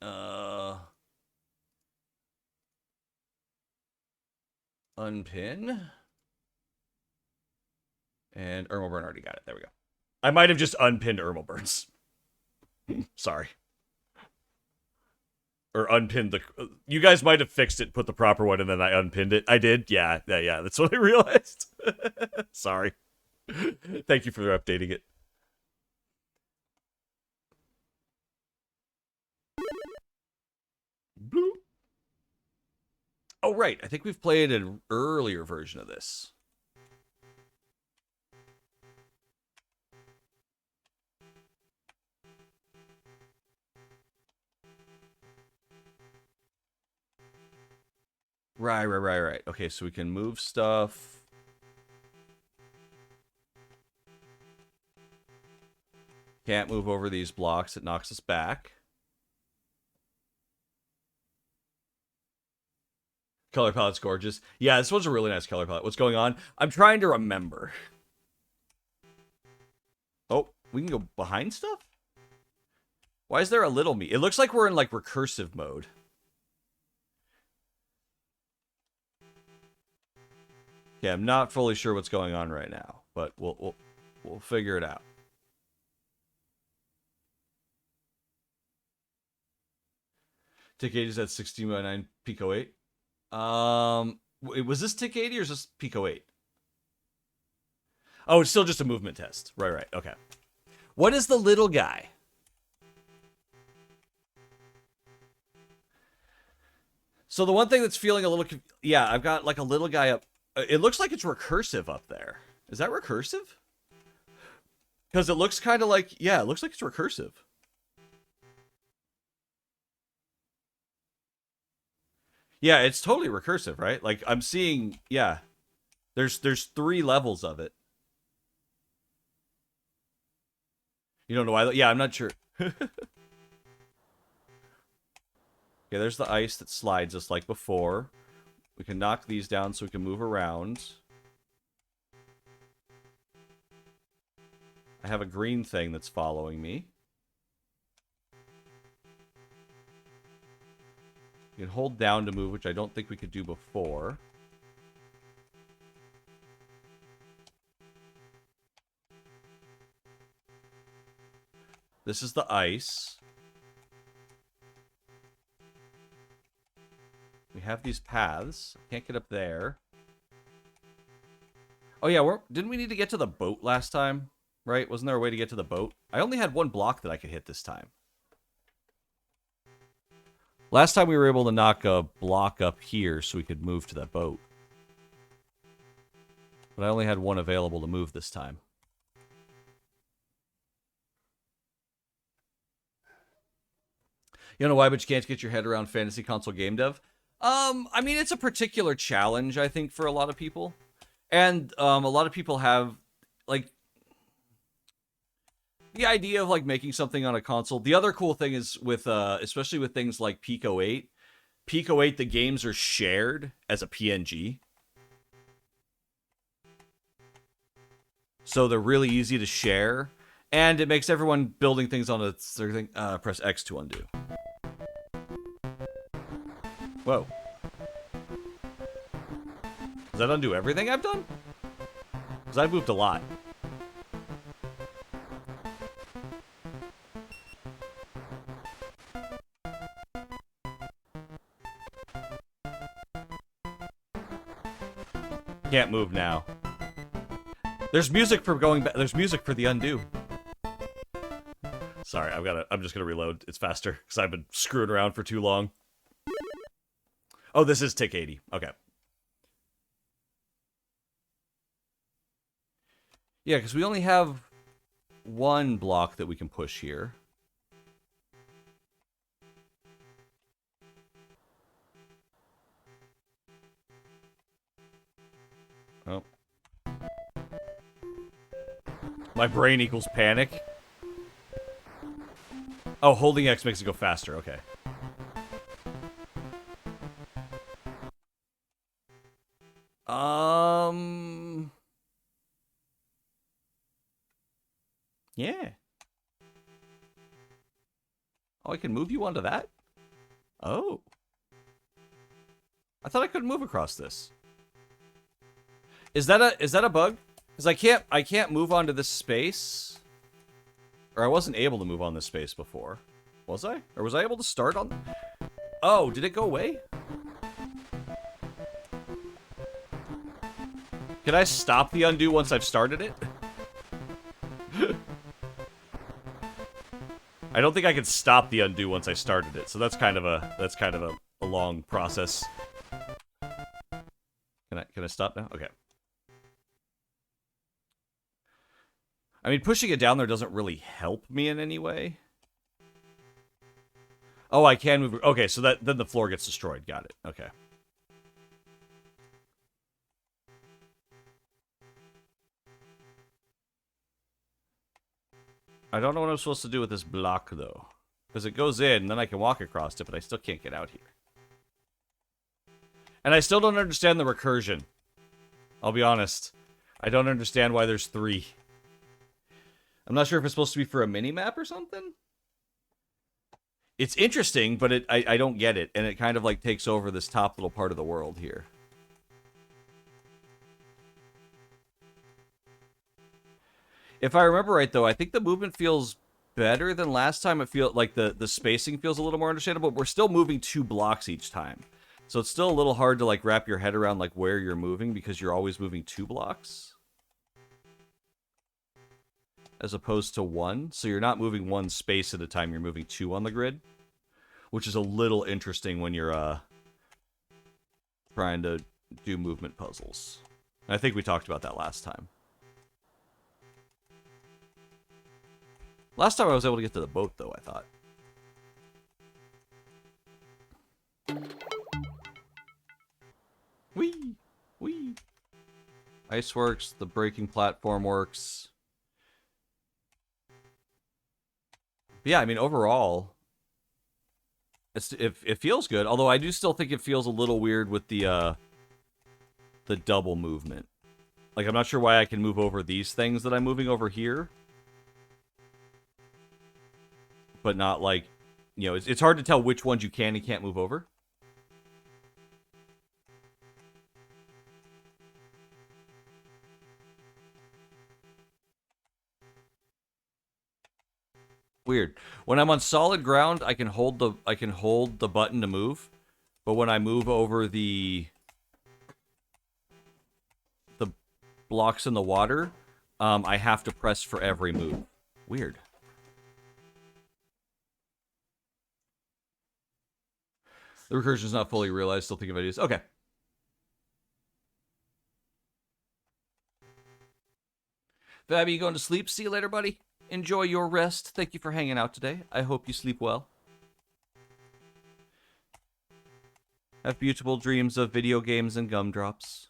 Unpin. And Ermelburn already got it. There we go. I might have just unpinned Ermelburns. Sorry. Or unpinned the... You guys might have fixed it, put the proper one, and then I unpinned it. I did? Yeah, that's what I realized. Sorry. Thank you for updating it. Bloop. Oh, right. I think we've played an earlier version of this. Right. Okay, so we can move stuff. Can't move over these blocks. It knocks us back. Color palette's gorgeous. Yeah, this one's a really nice color palette. What's going on? I'm trying to remember. Oh, we can go behind stuff? Why is there a little me? It looks like we're in, like, recursive mode. Yeah, I'm not fully sure what's going on right now, but we'll figure it out. Tick 80 is at 16.9 Pico 8. Was this Tick 80 or is this Pico 8? Oh, it's still just a movement test. Right. Okay. What is the little guy? So the one thing that's feeling a little... Yeah, I've got like a little guy up. It looks like it's recursive up there. Is that recursive? Because it looks kind of like... Yeah, it looks like it's recursive. Yeah, it's totally recursive, right? Like, I'm seeing... Yeah. There's 3 levels of it. You don't know why? Yeah, I'm not sure. Yeah, there's the ice that slides us like before. We can knock these down so we can move around. I have a green thing that's following me. You can hold down to move, which I don't think we could do before. This is the ice. We have these paths. Can't get up there. Oh yeah, didn't we need to get to the boat last time? Right? Wasn't there a way to get to the boat? I only had 1 block that I could hit this time. Last time we were able to knock a block up here so we could move to that boat. But I only had 1 available to move this time. You don't know why, but you can't get your head around fantasy console game dev? I mean, it's a particular challenge, I think, for a lot of people. And a lot of people have, like, the idea of, like, making something on a console. The other cool thing is with, especially with things like Pico 8. Pico 8, the games are shared as a PNG. So they're really easy to share. And it makes everyone building things on their thing. Press X to undo. Whoa. Does that undo everything I've done? Because I've moved a lot. Can't move now. There's music for going back. There's music for the undo. Sorry, I'm just gonna reload. It's faster because I've been screwing around for too long. Oh, this is Tick 80. Okay. Yeah, because we only have 1 block that we can push here. Oh. My brain equals panic. Oh, holding X makes it go faster. Okay. Yeah. Oh, I can move you onto that? Oh. I thought I couldn't move across this. Is that a bug? Because I can't move onto this space. Or I wasn't able to move on this space before. Was I? Or was I able to start on... Oh, did it go away? Can I stop the undo once I've started it? I don't think I can stop the undo once I started it, so that's kind of a long process. Can I stop now? Okay. I mean, pushing it down there doesn't really help me in any way. Oh, I can move. Okay, so then the floor gets destroyed. Got it. Okay. I don't know what I'm supposed to do with this block, though. Because it goes in, and then I can walk across it, but I still can't get out here. And I still don't understand the recursion. I'll be honest. I don't understand why there's 3. I'm not sure if it's supposed to be for a mini-map or something. It's interesting, but I don't get it. And it kind of like takes over this top little part of the world here. If I remember right, though, I think the movement feels better than last time. It feels like the spacing feels a little more understandable. But we're still moving 2 blocks each time. So it's still a little hard to like wrap your head around like where you're moving because you're always moving 2 blocks. As opposed to 1. So you're not moving 1 space at a time, you're moving 2 on the grid. Which is a little interesting when you're trying to do movement puzzles. And I think we talked about that last time. Last time I was able to get to the boat, though, I thought. Whee! Whee! Ice works, the braking platform works. But yeah, I mean, overall, it feels good. Although I do still think it feels a little weird with the double movement. Like, I'm not sure why I can move over these things that I'm moving over here. But not like, you know, it's hard to tell which ones you can and can't move over. Weird. When I'm on solid ground, I can hold the button to move, but when I move over the blocks in the water, I have to press for every move. Weird. The recursion is not fully realized. Still thinking of ideas. Okay. Fabby, you going to sleep? See you later, buddy. Enjoy your rest. Thank you for hanging out today. I hope you sleep well. Have beautiful dreams of video games and gumdrops.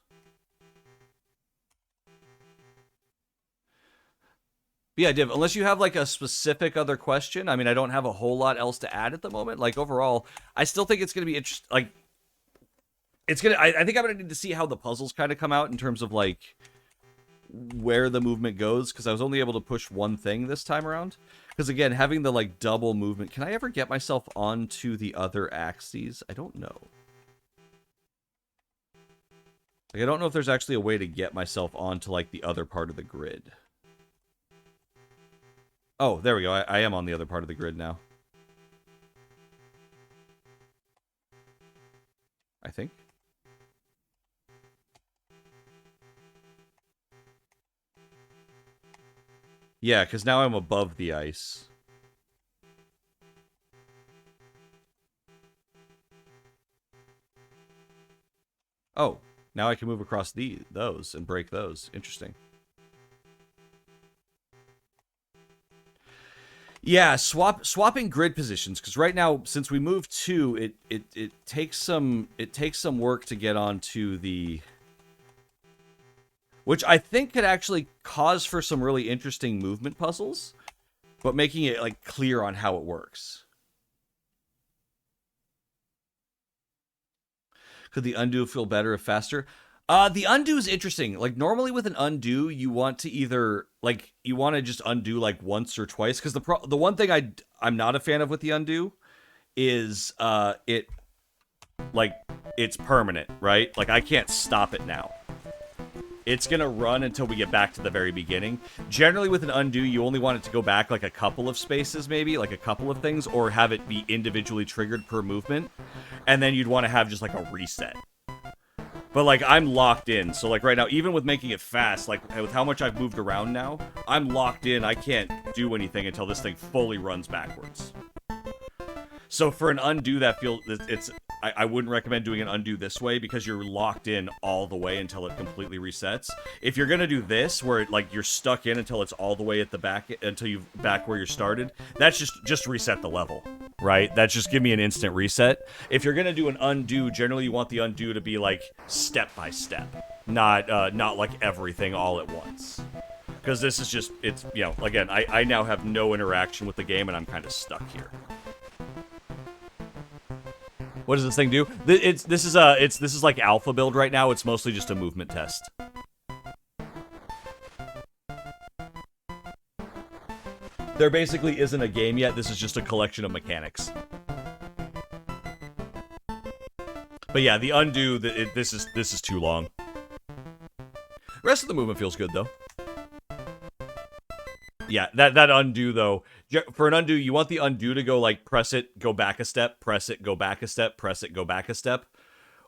But yeah, Div, unless you have like a specific other question, I mean, I don't have a whole lot else to add at the moment. Like overall, I still think it's going to be interesting. Like, it's going to, I think I'm going to need to see how the puzzles kind of come out in terms of like where the movement goes, because I was only able to push one thing this time around. Because again, having the like double movement, can I ever get myself onto the other axes? I don't know. Like, I don't know if there's actually a way to get myself onto like the other part of the grid. Oh, there we go. I am on the other part of the grid now. I think. Yeah, because now I'm above the ice. Oh, now I can move across those and break those. Interesting. Yeah, swapping grid positions, because right now, since we moved 2, it takes some work to get onto the, which I think could actually cause for some really interesting movement puzzles, but making it like clear on how it works. Could the undo feel better if faster? The undo is interesting. Like, normally with an undo, you want to either, like, you want to just undo, like, once or twice. Because the one thing I'm not a fan of with the undo is, it's permanent, right? Like, I can't stop it now. It's going to run until we get back to the very beginning. Generally, with an undo, you only want it to go back, like, a couple of spaces, maybe. Like, a couple of things. Or have it be individually triggered per movement. And then you'd want to have just, like, a reset. But, like, I'm locked in. So, like, right now, even with making it fast, like, with how much I've moved around now, I'm locked in. I can't do anything until this thing fully runs backwards. So, for an undo, that feels... I wouldn't recommend doing an undo this way because you're locked in all the way until it completely resets. If you're going to do this, where, like, you're stuck in until it's all the way at the back, until you're back where you started, that's just reset the level, right? That's just give me an instant reset. If you're going to do an undo, generally you want the undo to be, like, step by step, not like everything all at once. Because this is just, it's, you know, again, I now have no interaction with the game, and I'm kind of stuck here. What does this thing do? This is like alpha build right now. It's mostly just a movement test. There basically isn't a game yet. This is just a collection of mechanics. But yeah, the undo, this is too long. The rest of the movement feels good though. Yeah, that undo though. For an undo, you want the undo to go like press it, go back a step, press it, go back a step, press it, go back a step,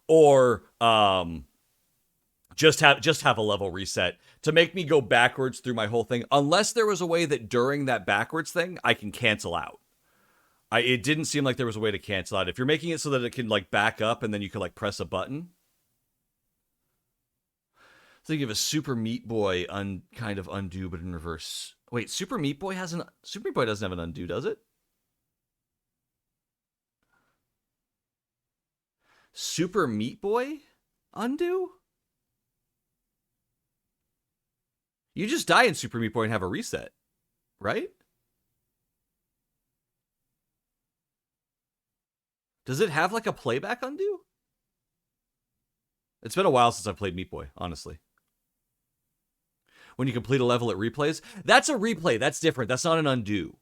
or just have a level reset to make me go backwards through my whole thing. Unless there was a way that during that backwards thing I can cancel out. It didn't seem like there was a way to cancel out. If you're making it so that it can like back up and then you can like press a button. Think of a Super Meat Boy kind of undo, but in reverse. Wait, Super Meat Boy doesn't have an undo, does it? Super Meat Boy undo? You just die in Super Meat Boy and have a reset, right? Does it have like a playback undo? It's been a while since I've played Meat Boy, honestly. When you complete a level, it replays. That's a replay. That's different. That's not an undo.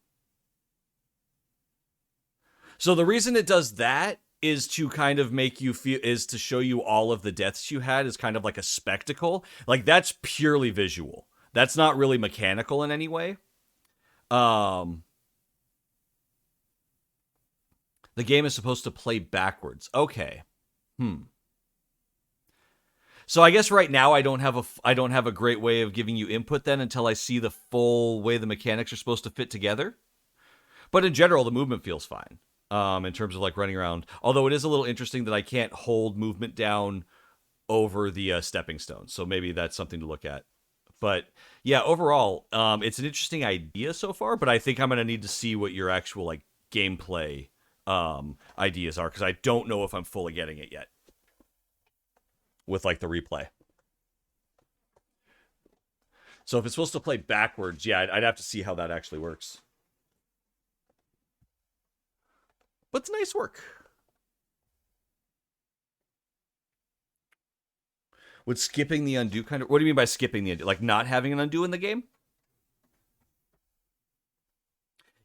So the reason it does that is to kind of make you feel, is to show you all of the deaths you had as kind of like a spectacle. Like that's purely visual. That's not really mechanical in any way. The game is supposed to play backwards. Okay. So I guess right now I don't have a great way of giving you input then until I see the full way the mechanics are supposed to fit together. But in general, the movement feels fine in terms of like running around. Although it is a little interesting that I can't hold movement down over the stepping stones. So maybe that's something to look at. But yeah, overall, it's an interesting idea so far. But I think I'm going to need to see what your actual like gameplay ideas are, because I don't know if I'm fully getting it yet. With like the replay. So if it's supposed to play backwards, yeah, I'd have to see how that actually works. But it's nice work. Would skipping the undo kind of... What do you mean by skipping the undo? Like not having an undo in the game?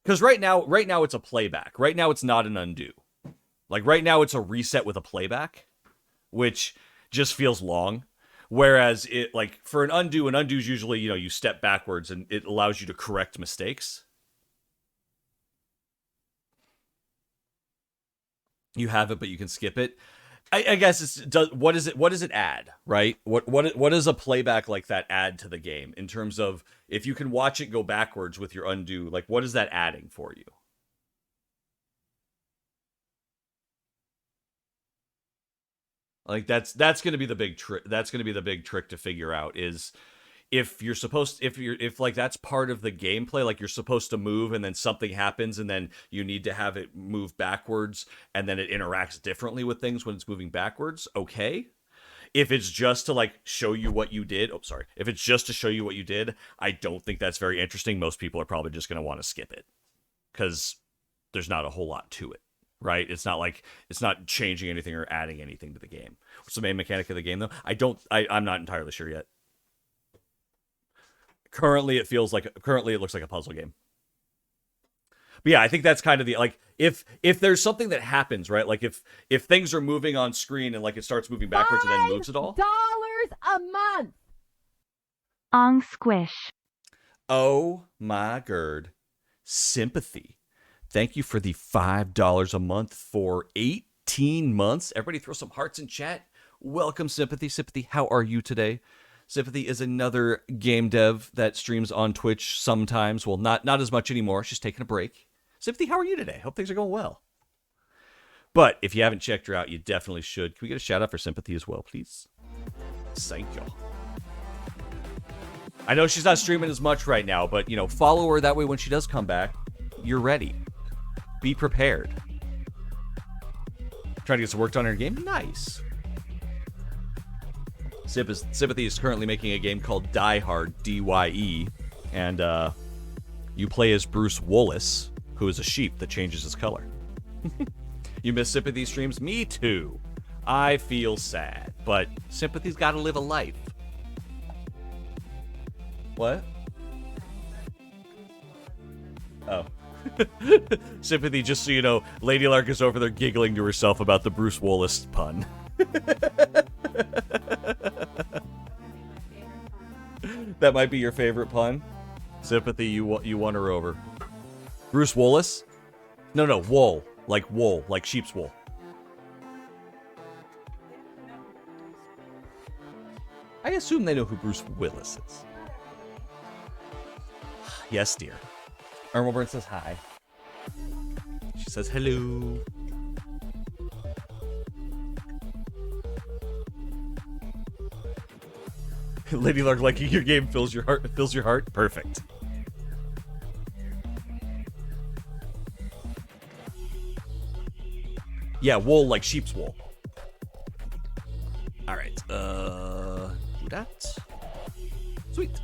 Because right now it's a playback. Right now it's not an undo. Like right now it's a reset with a playback, which just feels long. Whereas it, like, for an undo is usually, you know, you step backwards and it allows you to correct mistakes. You have it, but you can skip it. I guess what does it add, right? What does a playback like that add to the game in terms of if you can watch it go backwards with your undo, like what is that adding for you? Like that's going to be the big trick. That's going to be the big trick to figure out is if like that's part of the gameplay, like you're supposed to move and then something happens and then you need to have it move backwards and then it interacts differently with things when it's moving backwards. Okay. If it's just to like show you what you did. Oh, sorry. If it's just to show you what you did, I don't think that's very interesting. Most people are probably just going to want to skip it because there's not a whole lot to it. Right? It's not changing anything or adding anything to the game. What's the main mechanic of the game, though? I'm not entirely sure yet. Currently, it looks like a puzzle game. But yeah, I think that's kind of the, like, if there's something that happens, right? Like, if things are moving on screen and, like, it starts moving backwards and then moves it all. $5 a month! Ong squish. Oh, my gird. Sympathy. Thank you for the $5 a month for 18 months. Everybody throw some hearts in chat. Welcome, Sympathy. Sympathy, how are you today? Sympathy is another game dev that streams on Twitch sometimes. Well, not as much anymore. She's taking a break. Sympathy, how are you today? Hope things are going well. But if you haven't checked her out, you definitely should. Can we get a shout out for Sympathy as well, please? Thank you. I know she's not streaming as much right now, but, you know, follow her. That way when she does come back, you're ready. Be prepared. Trying to get some work done on her game? Nice. Sympathy is currently making a game called Die Hard, D-Y-E. and you play as Bruce Willis, who is a sheep that changes its color. You miss Sympathy streams? Me too. I feel sad, but Sympathy's got to live a life. What? Oh. Sympathy, just so you know, Lady Lark is over there giggling to herself about the Bruce Willis pun. That might be your favorite pun. Sympathy, you won her over. Bruce Willis? No, wool. Like sheep's wool. I assume they know who Bruce Willis is. Yes, dear. Ermelburn says hi. She says hello. Lady Lark, liking your game fills your heart. Perfect. Yeah, wool like sheep's wool. All right. Do that. Sweet.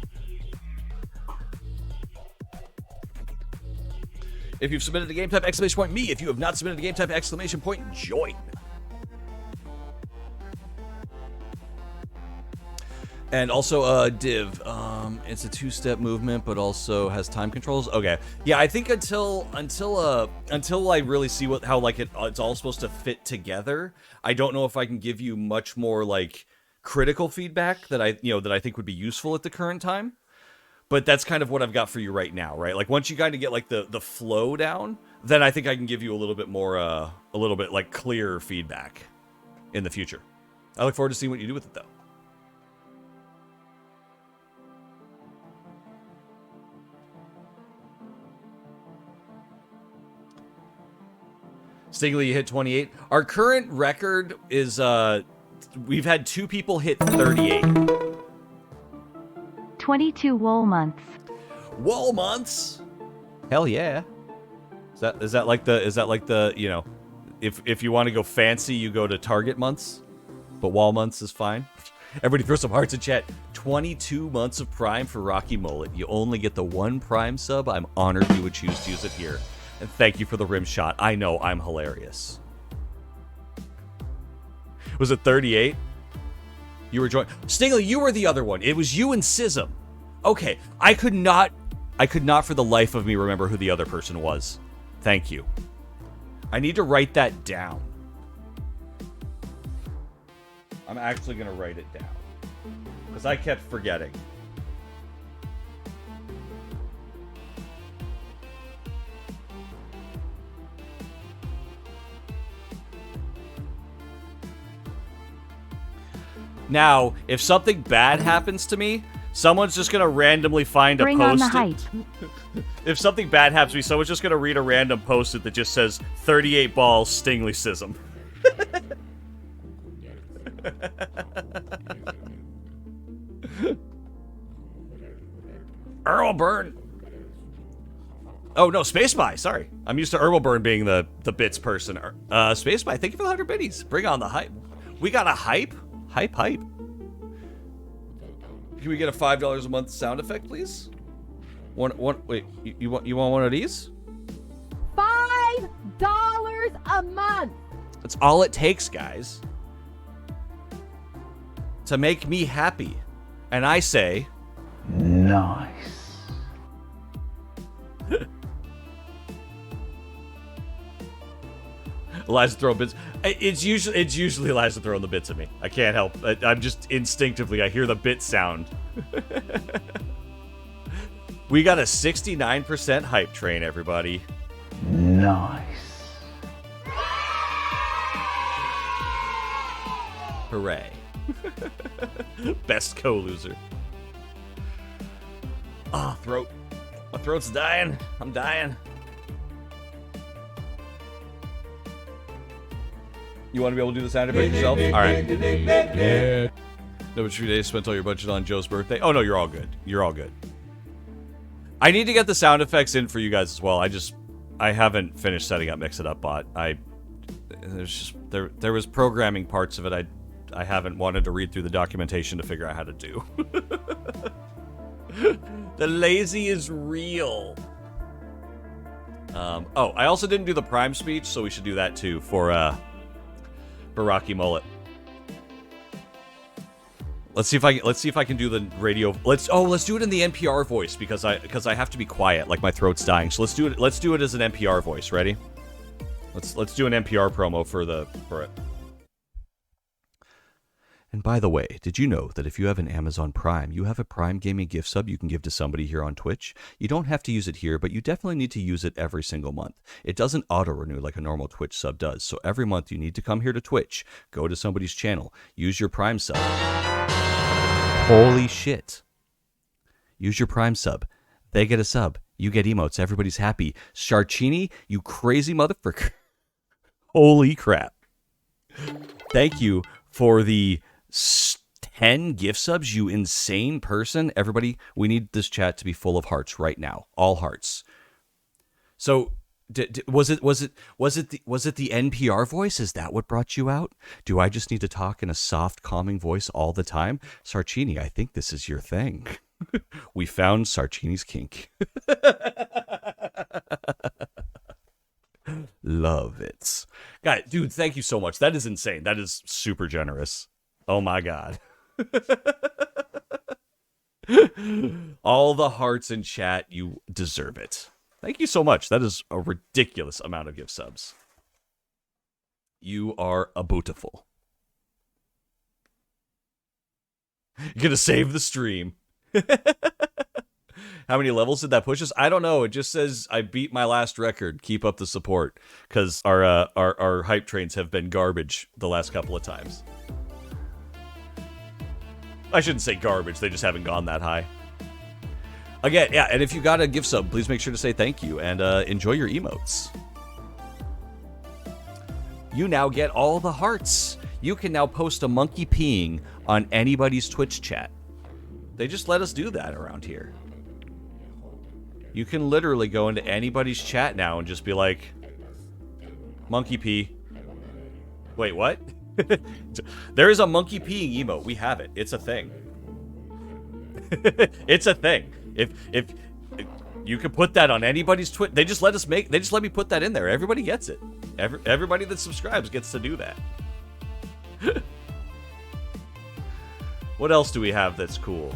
If you've submitted a game type, exclamation point me. If you have not submitted a game type, exclamation point join. And also, div. It's a two-step movement, but also has time controls. Okay, yeah. I think until I really see how like it's all supposed to fit together, I don't know if I can give you much more like critical feedback that I think would be useful at the current time. But that's kind of what I've got for you right now, right? Like once you kind of get like the flow down, then I think I can give you a little bit more, a little bit like clearer feedback in the future. I look forward to seeing what you do with it, though. Stigley, you hit 28. Our current record is, we've had 2 people hit 38. 22 wool months. Wool months? Hell yeah. Is that like the, you know, if you want to go fancy, you go to Target months, but wall months is fine. Everybody throw some hearts in chat. 22 months of Prime for Rocky Mullet. You only get the 1 Prime sub. I'm honored you would choose to use it here. And thank you for the rim shot. I know, I'm hilarious. Was it 38? You were joining. Stigley, you were the other one. It was you and Sism. Okay, I could not for the life of me remember who the other person was. Thank you. I need to write that down. I'm actually going to write it down. Because I kept forgetting. Now, if something bad happens to me, someone's just going to randomly find a post. Bring on the hype. If something bad happens to me, someone's just going to read a random post-it that just says 38 balls Stingley Sism. Earl Burn. Oh, no, Space Spy. Sorry. I'm used to Earl Burn being the bits person. Space Spy, thank you for the 100 biddies. Bring on the hype. We got a hype? Hype. Can we get a $5 a month sound effect, please? Wait, you want one of these? $5 a month. That's all it takes, guys. To make me happy. And I say... Nice. Eliza throwing bits. It's usually Eliza throwing the bits at me. I can't help. I'm just instinctively, I hear the bit sound. We got a 69% hype train, everybody. Nice. Hooray. Best co-loser. Ah, throat. My throat's dying. I'm dying. You want to be able to do the sound effect yourself? All right. Yeah. No, but 3 days spent all your budget on Joe's birthday. Oh no, you're all good. You're all good. I need to get the sound effects in for you guys as well. I haven't finished setting up Mix It Up Bot. There was programming parts of it I haven't wanted to read through the documentation to figure out how to do. The lazy is real. Oh, I also didn't do the Prime speech, so we should do that too for Rocky Mullet. Let's see if I can do the radio. Let's do it in the NPR voice because I have to be quiet, like my throat's dying. So let's do it as an NPR voice. Ready? Let's do an NPR promo for it. And by the way, did you know that if you have an Amazon Prime, you have a Prime Gaming gift sub you can give to somebody here on Twitch? You don't have to use it here, but you definitely need to use it every single month. It doesn't auto-renew like a normal Twitch sub does, so every month you need to come here to Twitch, go to somebody's channel, use your Prime sub. Holy shit. Use your Prime sub. They get a sub. You get emotes. Everybody's happy. Sharchini, you crazy motherfucker. Holy crap. Thank you for the 10 gift subs, you insane person. Everybody, we need this chat to be full of hearts right now. All hearts. So, was it the NPR voice? Is that what brought you out? Do I just need to talk in a soft, calming voice all the time? Sarchini, I think this is your thing. We found Sarchini's kink. Love it. God, dude, thank you so much. That is insane. That is super generous. Oh my God. All the hearts in chat, you deserve it. Thank you so much. That is a ridiculous amount of gift subs. You are a beautiful. You're gonna save the stream. How many levels did that push us? I don't know. It just says I beat my last record. Keep up the support, because our hype trains have been garbage the last couple of times. I shouldn't say garbage. They just haven't gone that high. Again, yeah, and if you got a gift sub, please make sure to say thank you and enjoy your emotes. You now get all the hearts. You can now post a monkey peeing on anybody's Twitch chat. They just let us do that around here. You can literally go into anybody's chat now and just be like, monkey pee. Wait, what? There is a monkey peeing emote. We have it. It's a thing. It's a thing. If you could put that on anybody's Twitch, they just let me put that in there. Everybody gets it. Everybody that subscribes gets to do that. What else do we have that's cool?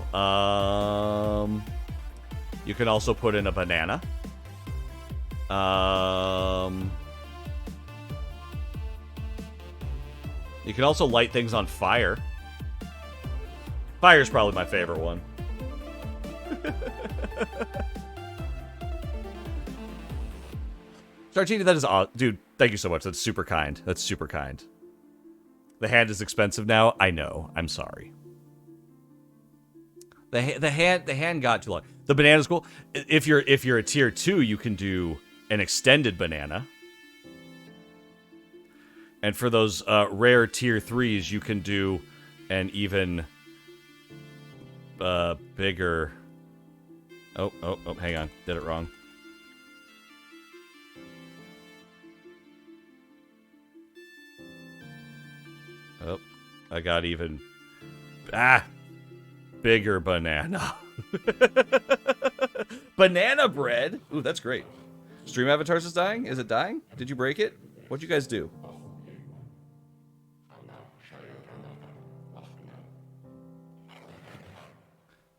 You can also put in a banana. You can also light things on fire. Fire's probably my favorite one. Starchini, that is awesome. Dude, thank you so much. That's super kind. That's super kind. The hand is expensive now. I know. I'm sorry. The hand got too long. The banana's cool. If you're a tier 2, you can do an extended banana. And for those rare tier 3s, you can do an even bigger. Oh, hang on. Did it wrong. Oh, I got even bigger banana. Banana bread. Ooh, that's great. Stream Avatars is dying? Is it dying? Did you break it? What'd you guys do?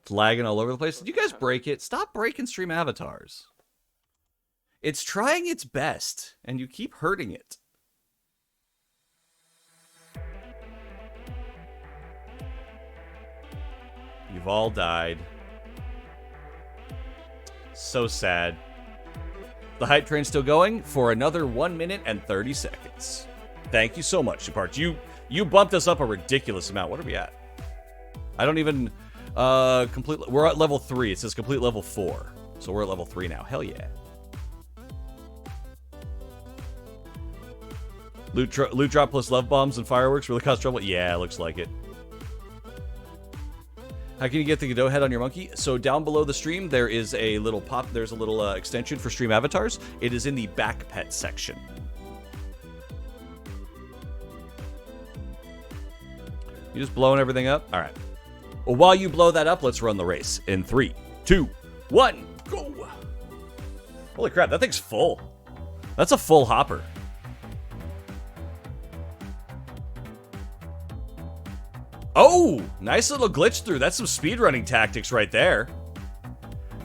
It's lagging all over the place. Did you guys break it? Stop breaking Stream Avatars. It's trying its best, and you keep hurting it. You've all died. So sad. The hype train's still going for another 1 minute and 30 seconds. Thank you so much, Shepard. You bumped us up a ridiculous amount. What are we at? I don't even complete. We're at level 3. It says complete level 4. So we're at level 3 now. Hell yeah. Loot drop plus love bombs and fireworks really cause trouble? Yeah, it looks like it. How can you get the Godot head on your monkey? So down below the stream, there is a little there's a little extension for Stream Avatars. It is in the back pet section. You just blowing everything up? All right. Well, while you blow that up, let's run the race in 3, 2, 1, go. Holy crap, that thing's full. That's a full hopper. Oh, nice little glitch through. That's some speedrunning tactics right there.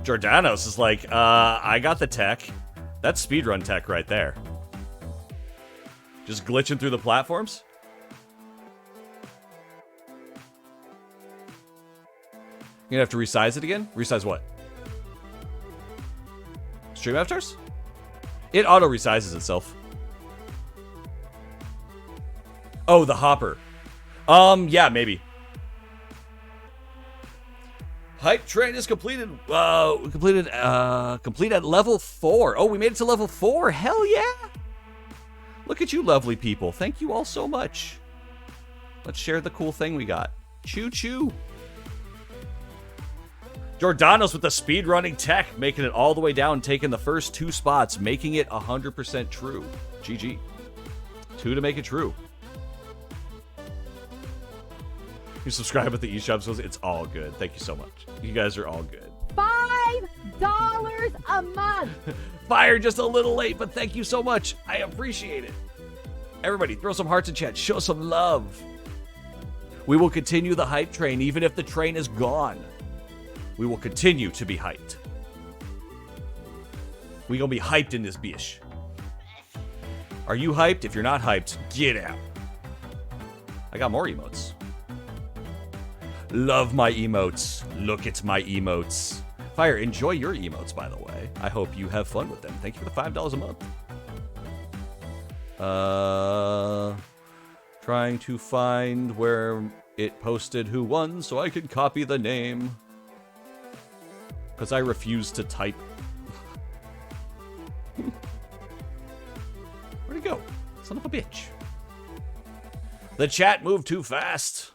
Jordanos is like, I got the tech. That's speedrun tech right there. Just glitching through the platforms. You're gonna have to resize it again? Resize what? Stream avatars? It auto resizes itself. Oh, the hopper. Yeah, maybe. Hype train is completed. Complete at level 4. Oh, we made it to level 4. Hell yeah! Look at you, lovely people. Thank you all so much. Let's share the cool thing we got. Choo choo. Jordanos with the speedrunning tech, making it all the way down, taking the first 2 spots, making it 100% true. GG. 2 to make it true. You subscribe with the eShop, so it's all good. Thank you so much. You guys are all good. $5 a month. Fire just a little late, but thank you so much. I appreciate it. Everybody, throw some hearts in chat. Show some love. We will continue the hype train, even if the train is gone. We will continue to be hyped. We gonna be hyped in this bitch. Are you hyped? If you're not hyped, get out. I got more emotes. Love my emotes. Look at my emotes. Fire, enjoy your emotes, by the way. I hope you have fun with them. Thank you for the $5 a month. Trying to find where it posted who won so I can copy the name. Because I refuse to type. Where'd it go? Son of a bitch. The chat moved too fast.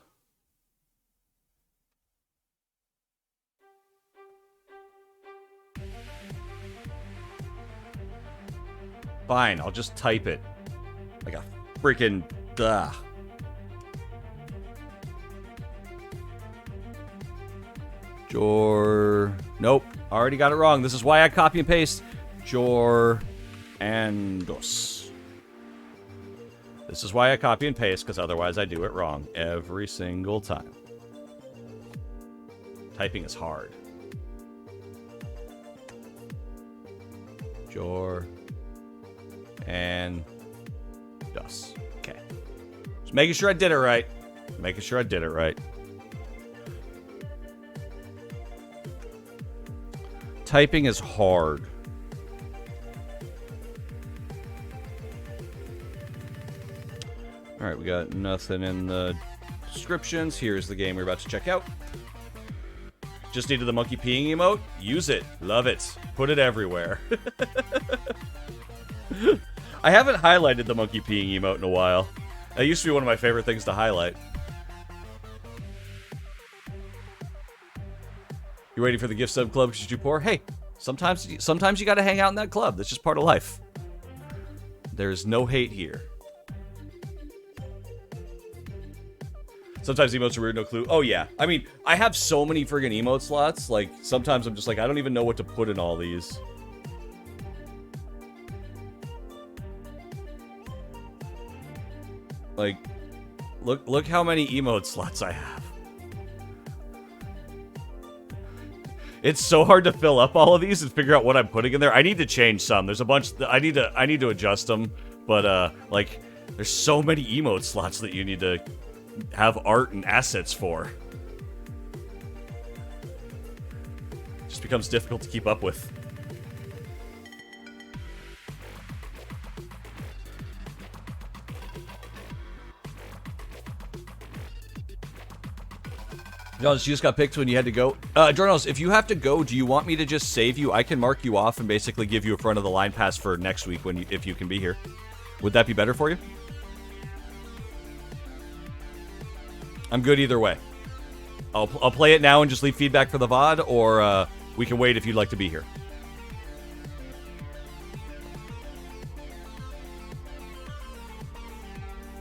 Fine, I'll just type it. Like a freaking duh. Nope, already got it wrong. This is why I copy and paste. This is why I copy and paste, because otherwise I do it wrong every single time. Typing is hard. Okay. Just making sure I did it right. Making sure I did it right. Typing is hard. Alright, we got nothing in the descriptions. Here's the game we're about to check out. Just needed the monkey peeing emote. Use it. Love it. Put it everywhere. I haven't highlighted the monkey peeing emote in a while. That used to be one of my favorite things to highlight. You waiting for the gift sub club because you're too poor? Hey, sometimes you gotta hang out in that club. That's just part of life. There's no hate here. Sometimes emotes are weird, no clue. Oh yeah, I mean, I have so many friggin' emote slots. Like, sometimes I'm just like, I don't even know what to put in all these. Like, look how many emote slots I have. It's so hard to fill up all of these and figure out what I'm putting in there. I need to change some. There's a bunch that I need to adjust them, but like there's so many emote slots that you need to have art and assets for. It just becomes difficult to keep up with. Jonas, you just got picked when you had to go. Jonas, if you have to go, do you want me to just save you? I can mark you off and basically give you a front of the line pass for next week if you can be here. Would that be better for you? I'm good either way. I'll play it now and just leave feedback for the VOD, or we can wait if you'd like to be here.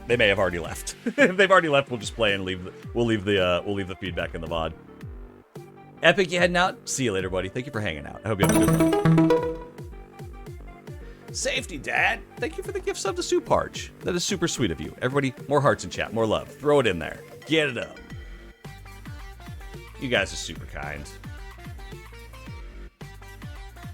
They may have already left. If they've already left, we'll just play and we'll leave the feedback in the VOD. Epic, you heading out? See you later, buddy. Thank you for hanging out. I hope you have a good one. Safety, Dad. Thank you for the gift sub to Soup Arch. That is super sweet of you. Everybody, more hearts in chat, more love. Throw it in there. Get it up. You guys are super kind.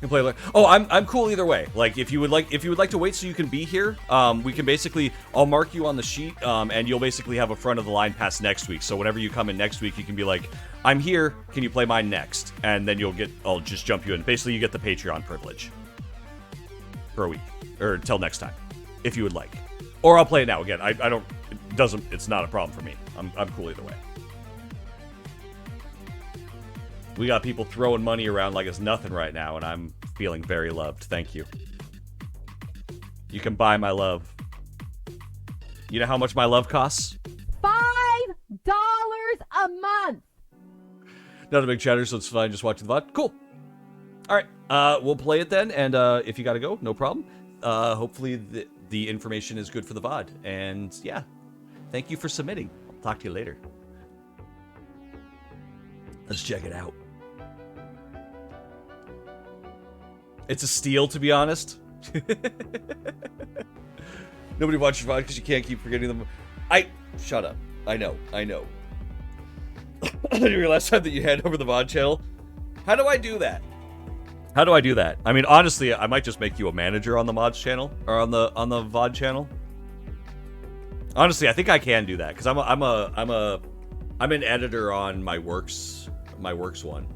You can play. Oh, I'm cool either way. Like if you would like to wait so you can be here, we can basically I'll mark you on the sheet, and you'll basically have a front of the line pass next week. So whenever you come in next week, you can be like, I'm here. Can you play mine next? And then I'll just jump you in. Basically, you get the Patreon privilege for a week or until next time, if you would like. Or I'll play it now again. I don't. It's not a problem for me. I'm cool either way. We got people throwing money around like it's nothing right now, and I'm feeling very loved. Thank you. You can buy my love. You know how much my love costs? $5 a month. Not a big chatter, so it's fine. Just watching the VOD. Cool. All right. We'll play it then, and if you got to go, no problem. Hopefully the information is good for the VOD. And yeah, thank you for submitting. I'll talk to you later. Let's check it out. It's a steal, to be honest. Nobody watches VOD because you can't keep forgetting them. Shut up. I know. I didn't realize that you hand over the VOD channel. How do I do that? I mean, honestly, I might just make you a manager on the mods channel or on the VOD channel. Honestly, I think I can do that because I'm an editor on my works one.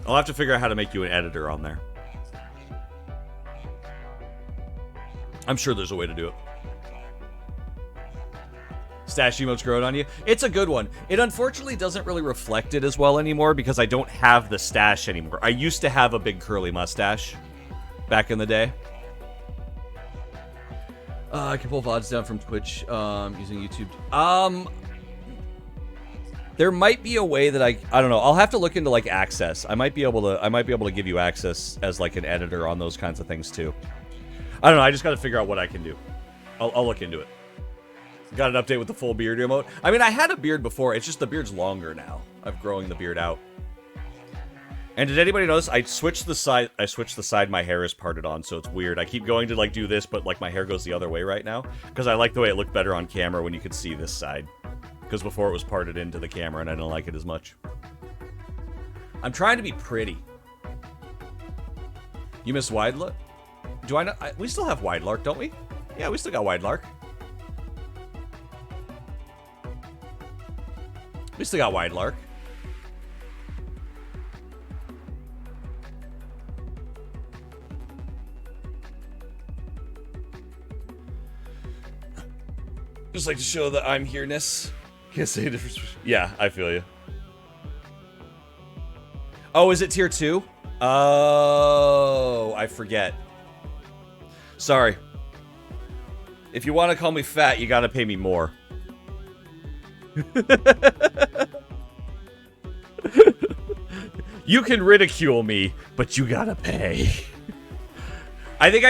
I'll have to figure out how to make you an editor on there. I'm sure there's a way to do it. Stash emotes growing on you. It's a good one. It unfortunately doesn't really reflect it as well anymore because I don't have the stash anymore. I used to have a big curly mustache back in the day. I can pull VODs down from Twitch using YouTube. There might be a way that I don't know. I'll have to look into like access. I might be able to give you access as like an editor on those kinds of things too. I don't know. I just got to figure out what I can do. I'll look into it. Got an update with the full beard emote. I mean, I had a beard before. It's just the beard's longer now. I'm growing the beard out. And did anybody notice? I switched the side my hair is parted on, so it's weird. I keep going to like do this, but like my hair goes the other way right now because I like the way it looked better on camera when you could see this side. Because before it was parted into the camera and I didn't like it as much. I'm trying to be pretty. You miss Wide Lark? Do I not? We still have Wide Lark, don't we? Yeah, we still got Wide Lark. We still got Wide Lark. Just like to show the I'm here-ness. Can't say a difference. Yeah, I feel you. Oh, is it tier 2? Oh, I forget. Sorry. If you want to call me fat, you gotta pay me more. You can ridicule me, but you gotta pay. I think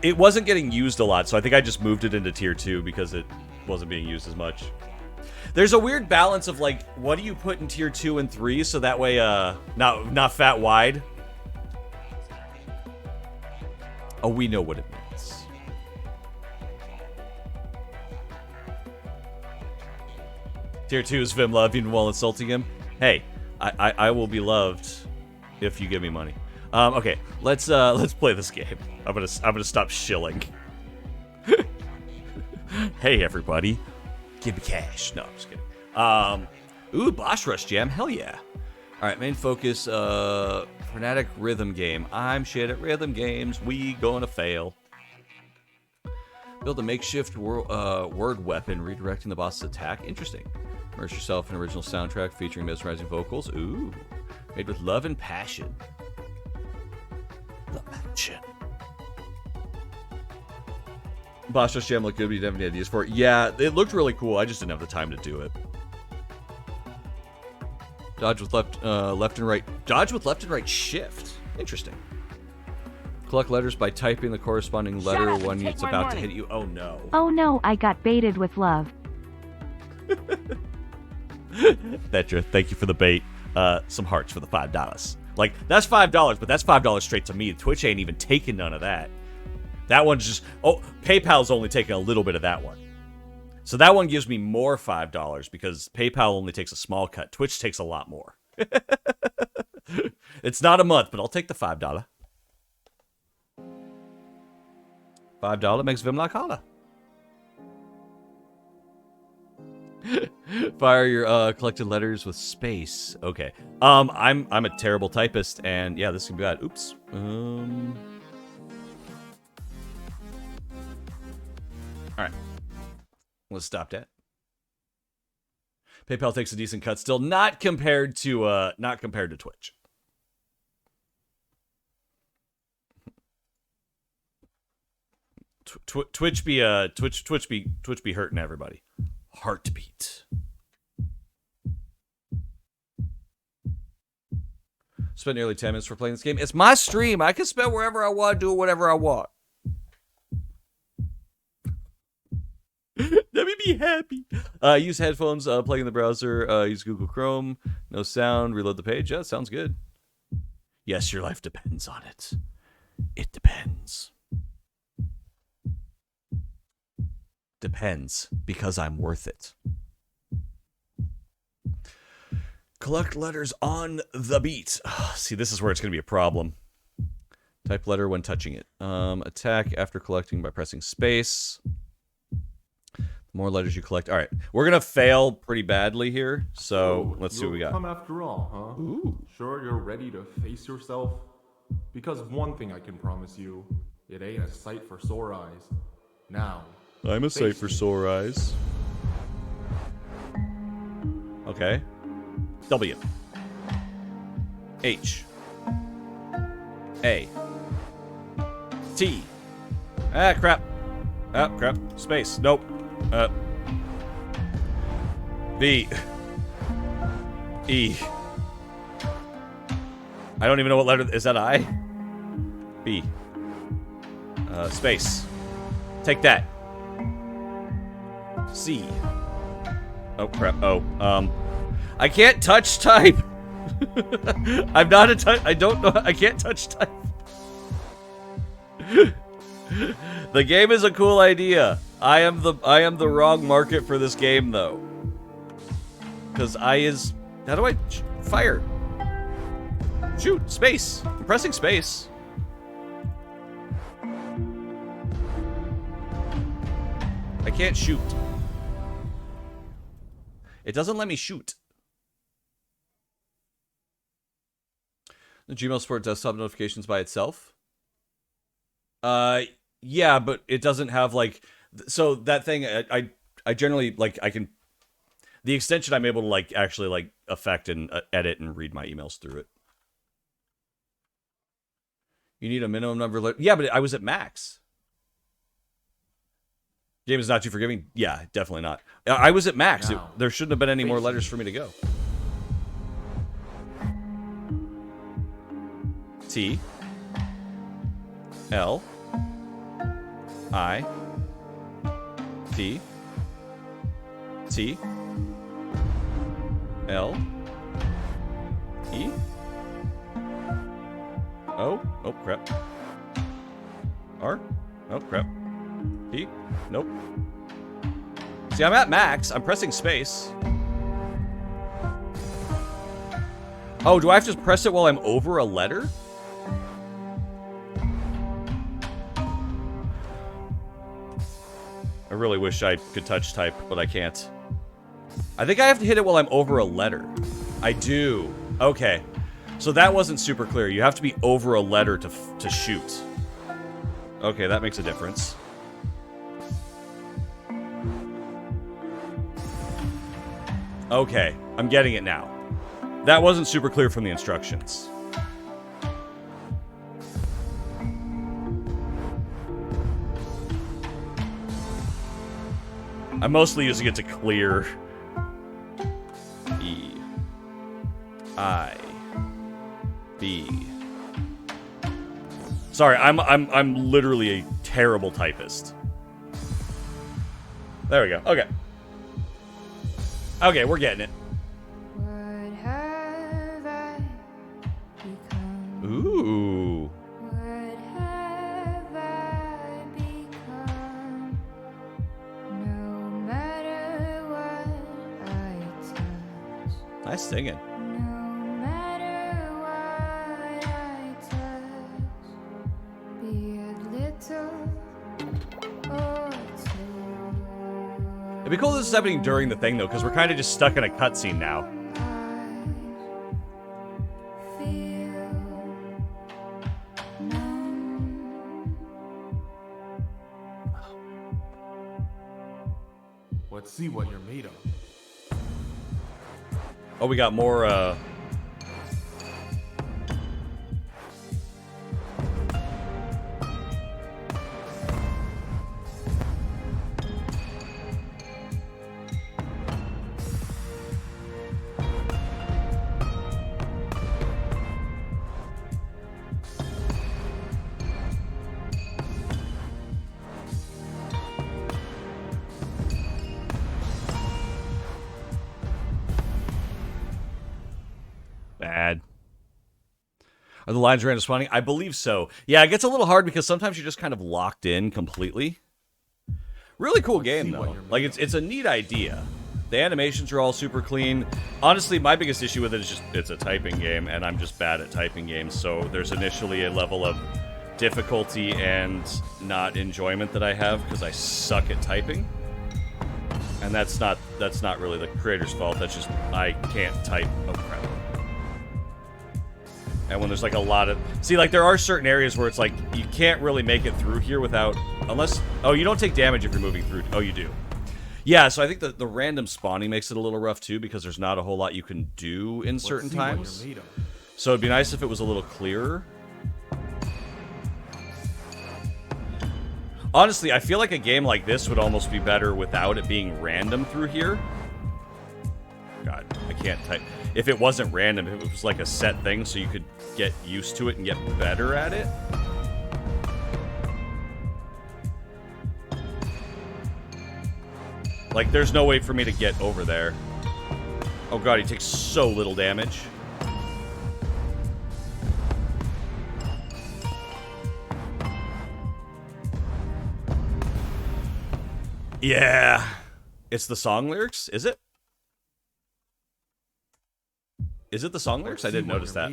it wasn't getting used a lot, so I think I just moved it into tier 2 because it wasn't being used as much. There's a weird balance of like, what do you put in tier 2 and 3 so that way, not fat wide. Oh, we know what it means. Tier 2 is Vim love even while insulting him. Hey, I will be loved if you give me money. Okay, let's play this game. I'm gonna stop shilling. Hey everybody, give me cash. No, I'm just kidding. Ooh, Boss Rush Jam, hell yeah. All right, main focus, frenetic rhythm game. I'm shit at rhythm games. We gonna fail. Build a makeshift word weapon, redirecting the boss's attack. Interesting. Immerse yourself in original soundtrack featuring mesmerizing vocals. Ooh, made with love and passion. The mansion. Boss Rush Jam looked good, but you didn't have any ideas for it. Yeah, it looked really cool. I just didn't have the time to do it. Dodge with left and right. Dodge with left and right shift. Interesting. Collect letters by typing the corresponding letter when it's about to hit you. Oh no. Oh no, I got baited with love. Thetra, thank you for the bait. some hearts for the $5. Like, that's $5, but that's $5 straight to me. Twitch ain't even taking none of that. That one's just... Oh, PayPal's only taking a little bit of that one. So that one gives me more $5 because PayPal only takes a small cut. Twitch takes a lot more. It's not a month, but I'll take the $5. $5 makes Vim like holla. Fire your collected letters with space. Okay. I'm a terrible typist, and yeah, this can be bad. Oops. Alright. Let's stop that. PayPal takes a decent cut still, not compared to Twitch. Twitch be hurting everybody. Heartbeat. Spent nearly 10 minutes for playing this game. It's my stream. I can spend wherever I want, do whatever I want. Let me be happy. Use headphones, plug in the browser, use Google Chrome. No sound, reload the page. Yeah, sounds good. Yes, your life depends on it. It depends. Depends, because I'm worth it. Collect letters on the beat. See, this is where it's going to be a problem. Type letter when touching it. Attack after collecting by pressing space. The more letters you collect. All right, we're going to fail pretty badly here, so let's see what we got. Come after all, huh? Ooh. Sure you're ready to face yourself? Because one thing I can promise you, it ain't a sight for sore eyes. Now... I'm a sight for sore eyes. Okay. W. H. A. T. Ah, crap. Ah, crap. Space. Nope. V. E. I don't even know what letter... Is that I? B. Space. Take that. C. Oh, crap. Oh, I can't touch type. I'm not a touch. I don't know. I can't touch type. The game is a cool idea. I am the wrong market for this game, though. Because I is... How do I... Fire. Shoot. Space. I'm pressing space. I can't shoot. It doesn't let me shoot. The Gmail support desktop notifications by itself? Yeah, but it doesn't have, like... So, that thing, I generally, like, I can... The extension I'm able to, like, actually, like, affect and edit and read my emails through it. You need a minimum number of... Yeah, but I was at max. Game is not too forgiving? Yeah, definitely not. I was at max. There shouldn't have been any more letters for me to go. T. L. I. P. T. L. E. O. Oh, crap. R. Oh, crap. P. Nope. See, I'm at max. I'm pressing space. Oh, do I have to press it while I'm over a letter? I really wish I could touch type, but I can't. I think I have to hit it while I'm over a letter. I do. Okay. So that wasn't super clear. You have to be over a letter to shoot. Okay, that makes a difference. Okay, I'm getting it now. That wasn't super clear from the instructions. I'm mostly using it to clear. E. I. B. Sorry, I'm literally a terrible typist. There we go. Okay. Okay, we're getting it. What happened Ooh. What have I become? No matter what I touch, Nice singing. no matter what I touch, be it little or too. It'd be cool if this is happening during the thing, though, because we're kind of just stuck in a cutscene now. Let's see what you're made of. Oh, we got more, bad. Are the lines random spawning? I believe so. Yeah, it gets a little hard because sometimes you're just kind of locked in completely. Really cool game, though. Like, it's a neat idea. The animations are all super clean. Honestly, my biggest issue with it is just it's a typing game, and I'm just bad at typing games, so there's initially a level of difficulty and not enjoyment that I have because I suck at typing. And that's not really the creator's fault. That's just I can't type. Oh, crap. And when there's like a lot of... See, like there are certain areas where it's like you can't really make it through here without... Unless... Oh, you don't take damage if you're moving through. Oh, you do. Yeah, so I think the random spawning makes it a little rough too because there's not a whole lot you can do in certain times. So it'd be nice if it was a little clearer. Honestly, I feel like a game like this would almost be better without it being random through here. God, I can't type. If it wasn't random, if it was like a set thing so you could get used to it and get better at it. Like, there's no way for me to get over there. Oh god, he takes so little damage. Yeah. It's the song lyrics, is it? Is it the song lyrics? I didn't notice that.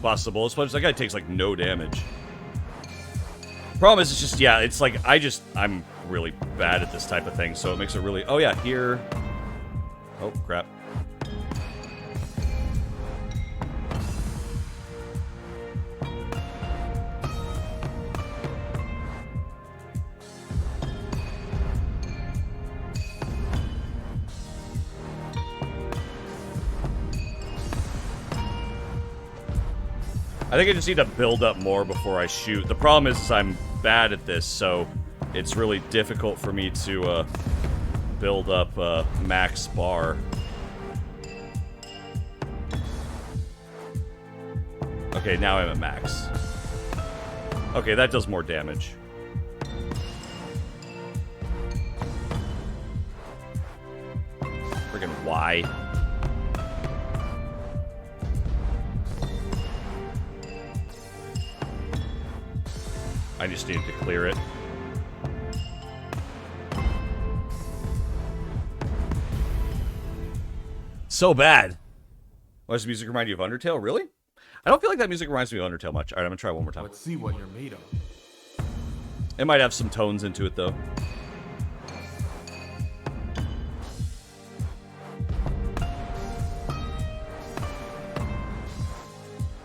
Possible. That guy takes like no damage. Problem is, it's just, yeah, it's like, I'm really bad at this type of thing, so it makes it really, oh yeah, here. Oh, crap. I think I just need to build up more before I shoot. The problem is I'm bad at this, so it's really difficult for me to build up max bar. Okay, now I'm at max. Okay, that does more damage. Friggin' why? I just needed to clear it. So bad. Why does the music remind you of Undertale? Really? I don't feel like that music reminds me of Undertale much. Alright, I'm gonna try one more time. Let's see what you're made of. It might have some tones into it, though.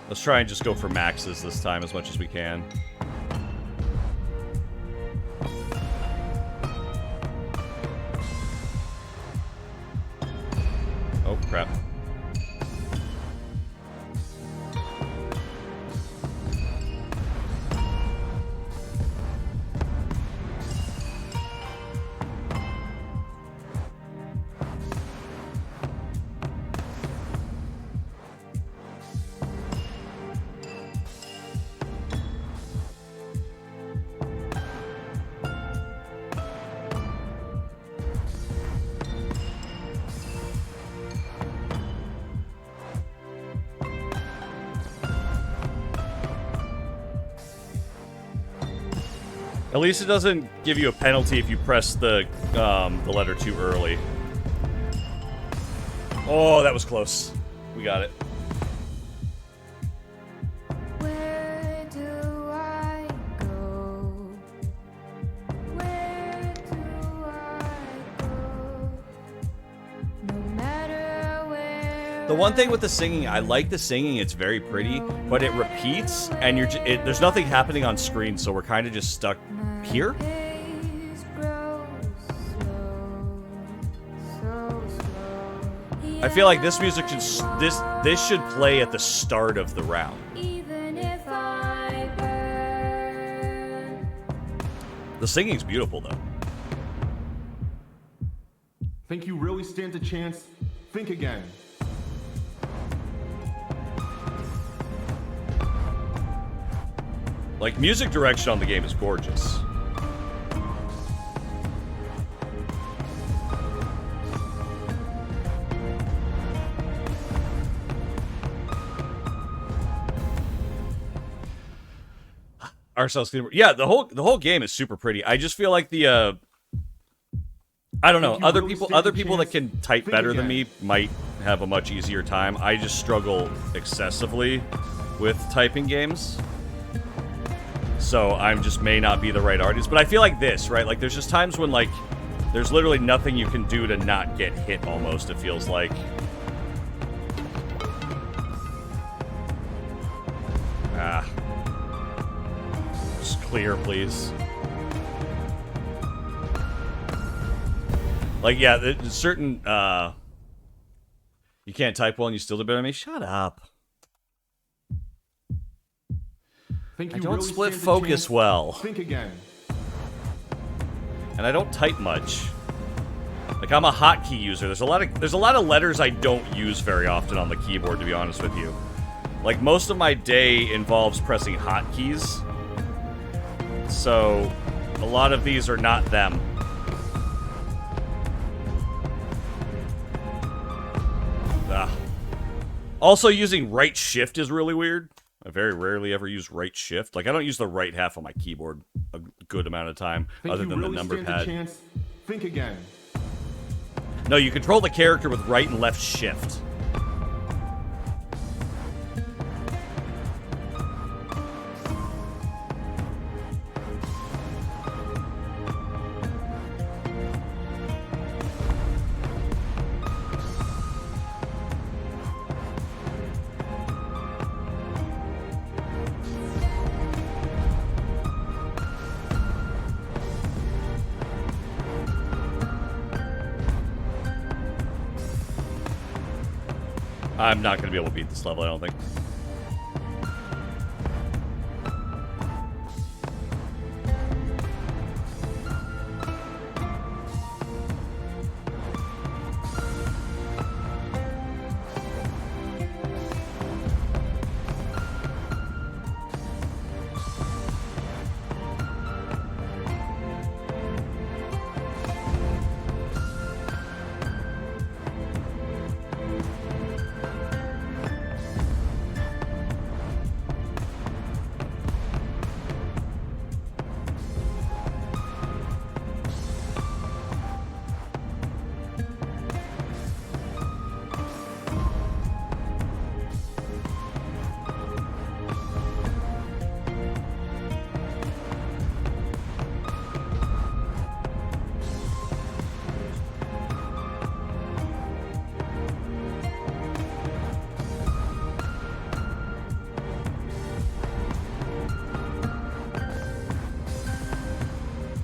Let's try and just go for maxes this time as much as we can. Oh, crap. At least it doesn't give you a penalty if you press the letter too early. Oh, that was close. We got it. Where do I go? Where do I go? No matter where. The one thing with the singing, I like the singing. It's very pretty, but it repeats, and there's nothing happening on screen, so we're kind of just stuck here. Pace grows slow, so slow. I feel like this music should this should play at the start of the round. Even if I burn. The singing's beautiful though. Think you really stand a chance? Think again. Like, music direction on the game is gorgeous. Ourselves, yeah, the whole game is super pretty. I just feel like the I don't know, other people that can type better than me might have a much easier time. I just struggle excessively with typing games. So I'm just may not be the right artist, but I feel like this, right? Like there's just times when like there's literally nothing you can do to not get hit almost, it feels like. Just clear, please. Like, yeah, there's certain, you can't type well and you still do better than me? Shut up. Think I you don't really split stand a focus chance? well. Think again. And I don't type much. Like, I'm a hotkey user. There's a lot of letters I don't use very often on the keyboard, to be honest with you. Like, most of my day involves pressing hotkeys. So, a lot of these are not them. Also, using right shift is really weird. I very rarely ever use right shift. Like, I don't use the right half on my keyboard a good amount of time, other than the number pad. Chance? Think again. No, you control the character with right and left shift. I'm not going to be able to beat this level, I don't think.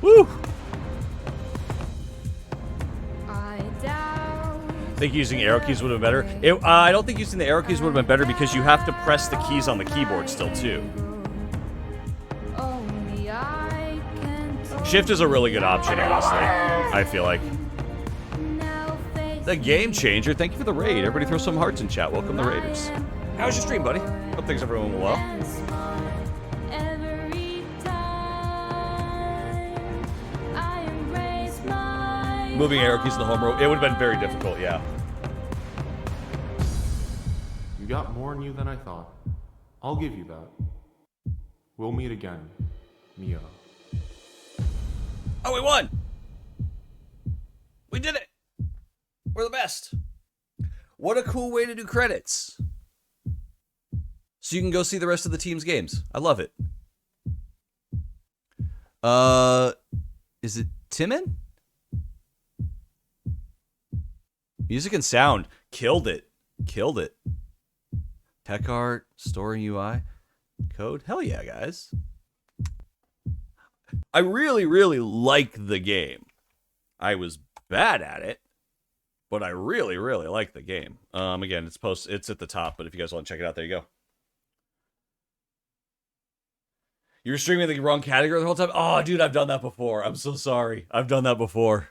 Woo! I think using arrow keys would have been better. I don't think using the arrow keys would have been better because you have to press the keys on the keyboard still, too. Shift is a really good option, honestly, I feel like. The Game Changer, thank you for the raid. Everybody throw some hearts in chat. Welcome the Raiders. How's your stream, buddy? Hope things are going well. Moving arrow keys to the home row, it would have been very difficult, yeah. You got more in you than I thought. I'll give you that. We'll meet again, Mia. Oh, we won! We did it! We're the best. What a cool way to do credits. So you can go see the rest of the team's games. I love it. Is it Timon? Music and sound. Killed it. Killed it. Tech art, story UI, code. Hell yeah, guys. I really, really like the game. I was bad at it, but I really, really like the game. Again, it's at the top, but if you guys want to check it out, there you go. You were streaming the wrong category the whole time? Oh, dude, I've done that before. I'm so sorry. I've done that before.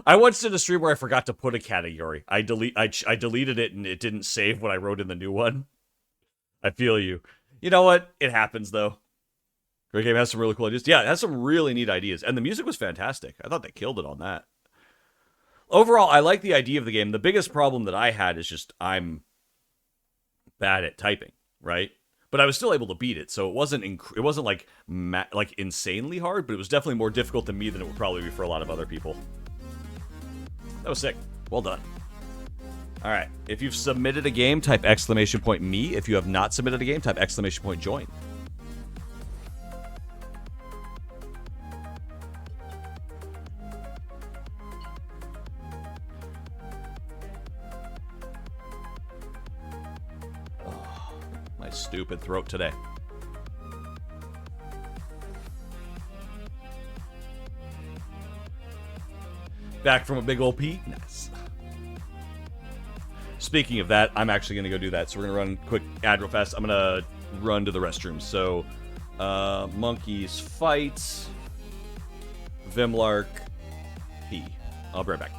I once did a stream where I forgot to put a category. I deleted it and it didn't save what I wrote in the new one. I feel you. You know what? It happens, though. Great game has some really cool ideas. Yeah, it has some really neat ideas. And the music was fantastic. I thought they killed it on that. Overall, I like the idea of the game. The biggest problem that I had is just I'm bad at typing, right? But I was still able to beat it, so it wasn't like insanely hard, but it was definitely more difficult than me than it would probably be for a lot of other people. That was sick. Well done. All right. If you've submitted a game, type !me. If you have not submitted a game, type !join. Stupid throat today. Back from a big old pee? Nice. Speaking of that, I'm actually going to go do that. So we're going to run quick ad real fast. I'm going to run to the restroom. So, monkeys fight. Vimlark pee. I'll be right back.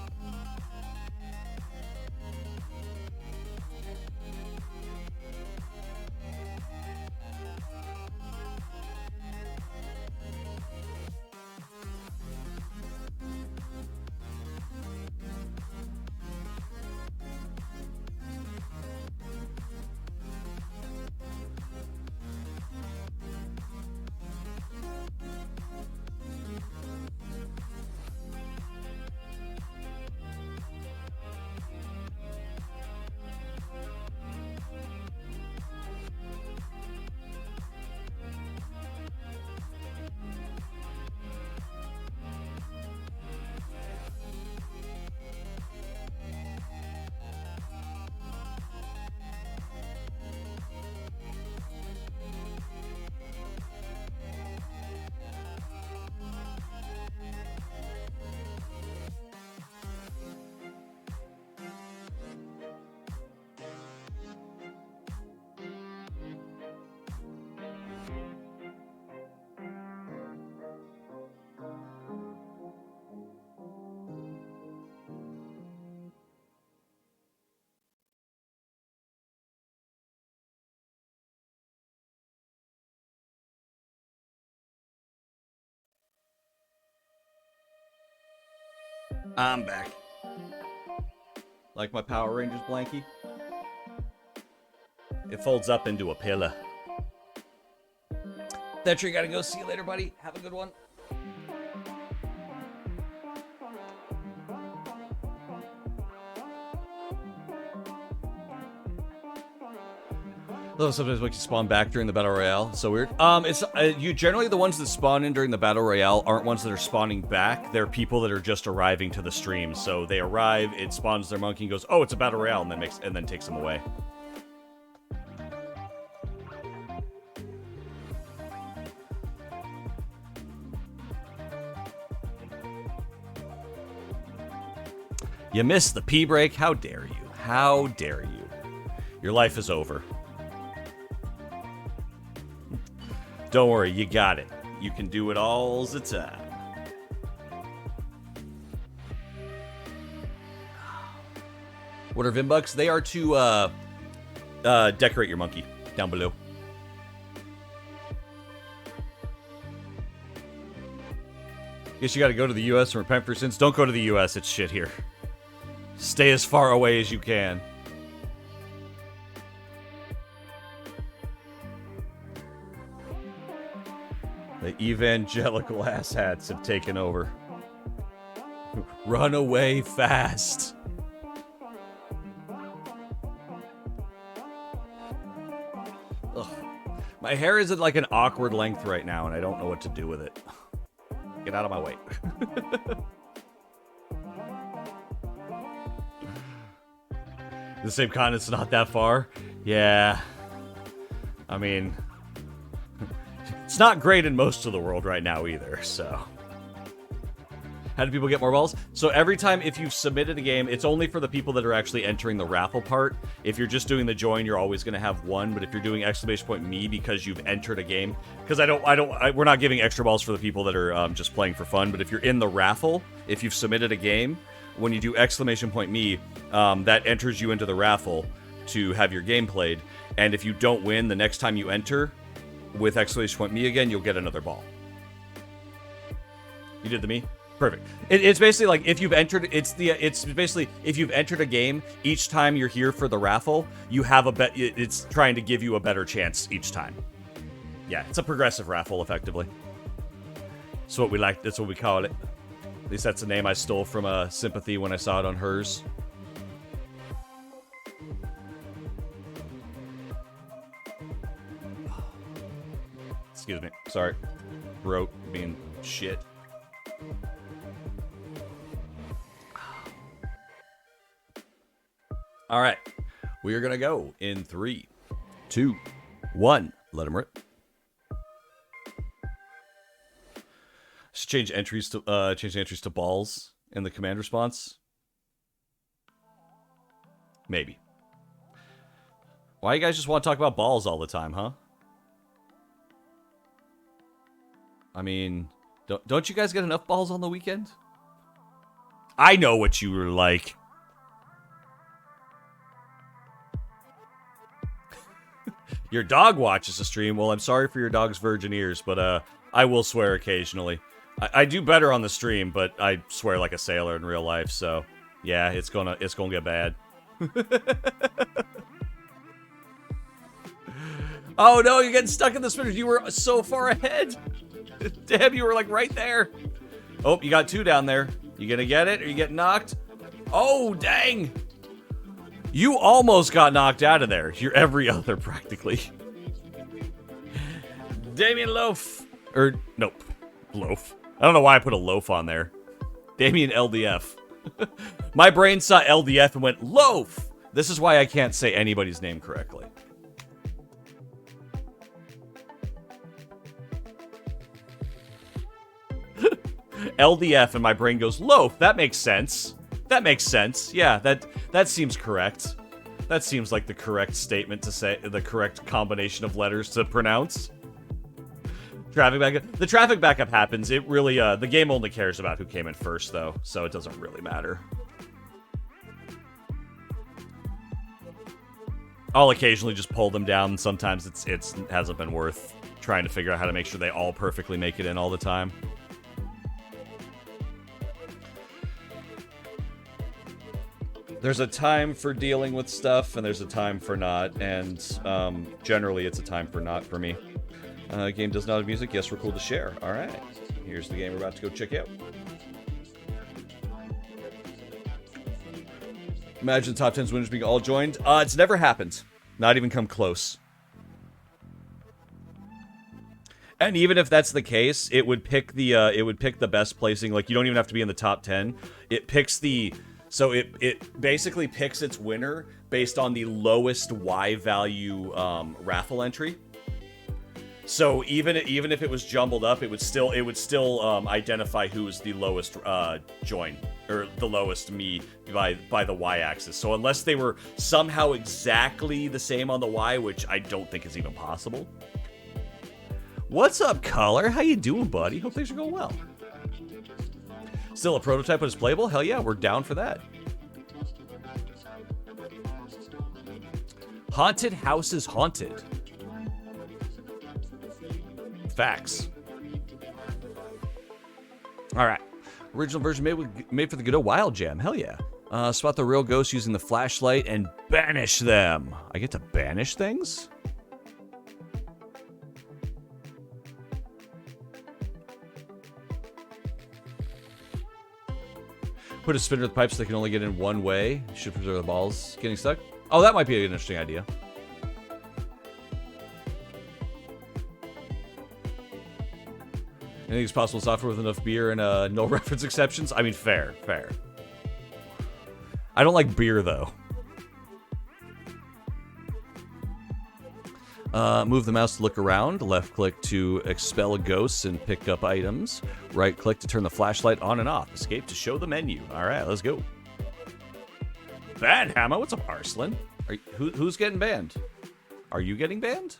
I'm back. Like my Power Rangers blankie? It folds up into a pillow. Thatcher, you gotta go. See you later, buddy. Have a good one. Though sometimes makes you spawn back during the battle royale. So weird. It's you generally the ones that spawn in during the battle royale aren't ones that are spawning back. They're people that are just arriving to the stream. So they arrive, it spawns their monkey and goes, "Oh, it's a battle royale," and then takes them away. You missed the pee break. How dare you? How dare you? Your life is over. Don't worry, you got it. You can do it all the time. What are Vimbucks? They are to decorate your monkey down below. Guess you gotta go to the US and repent for sins. Don't go to the US, it's shit here. Stay as far away as you can. The Evangelical asshats have taken over. Run away fast. Ugh. My hair is at like an awkward length right now, and I don't know what to do with it. Get out of my way. The same continent's not that far. Yeah. I mean, it's not great in most of the world right now either, so. How do people get more balls? So every time if you've submitted a game, it's only for the people that are actually entering the raffle part. If you're just doing the join, you're always going to have one. But if you're doing !me because you've entered a game, because we're not giving extra balls for the people that are just playing for fun. But if you're in the raffle, if you've submitted a game, when you do !me, that enters you into the raffle to have your game played. And if you don't win, the next time you enter with !me again, you'll get another ball. You did the me? Perfect. It's basically like if you've entered, it's basically if you've entered a game, each time you're here for the raffle, you have a bet. It's trying to give you a better chance each time. Yeah, it's a progressive raffle, effectively. That's what we like. That's what we call it. At least that's the name I stole from Sympathy when I saw it on hers. Excuse me. Sorry. Throat being shit. All right, we are gonna go in 3, 2, 1. Let him rip. Should change the entries to balls in the command response. Maybe. Why you guys just want to talk about balls all the time, huh? I mean, don't you guys get enough balls on the weekend? I know what you were like. Your dog watches the stream. Well, I'm sorry for your dog's virgin ears, but I will swear occasionally. I do better on the stream, but I swear like a sailor in real life. So, yeah, it's gonna get bad. Oh no, you're getting stuck in the spinners. You were so far ahead. Damn, you were like right there. Oh, you got 2 down there. You gonna get it? Or you getting knocked? Oh, dang. You almost got knocked out of there. You're every other, practically. Damien Loaf. Or, nope. Loaf. I don't know why I put a loaf on there. Damien LDF. My brain saw LDF and went, Loaf! This is why I can't say anybody's name correctly. LDF and my brain goes, Loaf, that makes sense. That makes sense. Yeah, that seems correct. That seems like the correct statement to say, the correct combination of letters to pronounce. Traffic backup. The traffic backup happens. It really, the game only cares about who came in first, though, so it doesn't really matter. I'll occasionally just pull them down. Sometimes it hasn't been worth trying to figure out how to make sure they all perfectly make it in all the time. There's a time for dealing with stuff, and there's a time for not, and generally it's a time for not for me. Game does not have music. Yes, we're cool to share. All right. Here's the game we're about to go check out. Imagine top 10's winners being all joined. It's never happened. Not even come close. And even if that's the case, it would pick the best placing. Like, you don't even have to be in the top 10. It picks the... So it basically picks its winner based on the lowest Y value raffle entry. So even if it was jumbled up, it would still identify who was the lowest join or the lowest me by the Y axis. So unless they were somehow exactly the same on the Y, which I don't think is even possible. What's up, Color? How you doing, buddy? Hope things are going well. Still a prototype, but it's playable? Hell yeah, we're down for that. Haunted House is haunted. Facts. All right. Original version made for the good old Wild Jam. Hell yeah. Spot the real ghosts using the flashlight and banish them. I get to banish things? Put a spinner with pipes that can only get in one way. Should preserve the balls getting stuck. Oh, that might be an interesting idea. Anything's possible software with enough beer and no reference exceptions? I mean, fair. I don't like beer, though. Move the mouse to look around. Left click to expel ghosts and pick up items. Right click to turn the flashlight on and off. Escape to show the menu. All right, let's go. Bad Hammer, what's up, Arslan? Who's getting banned? Are you getting banned?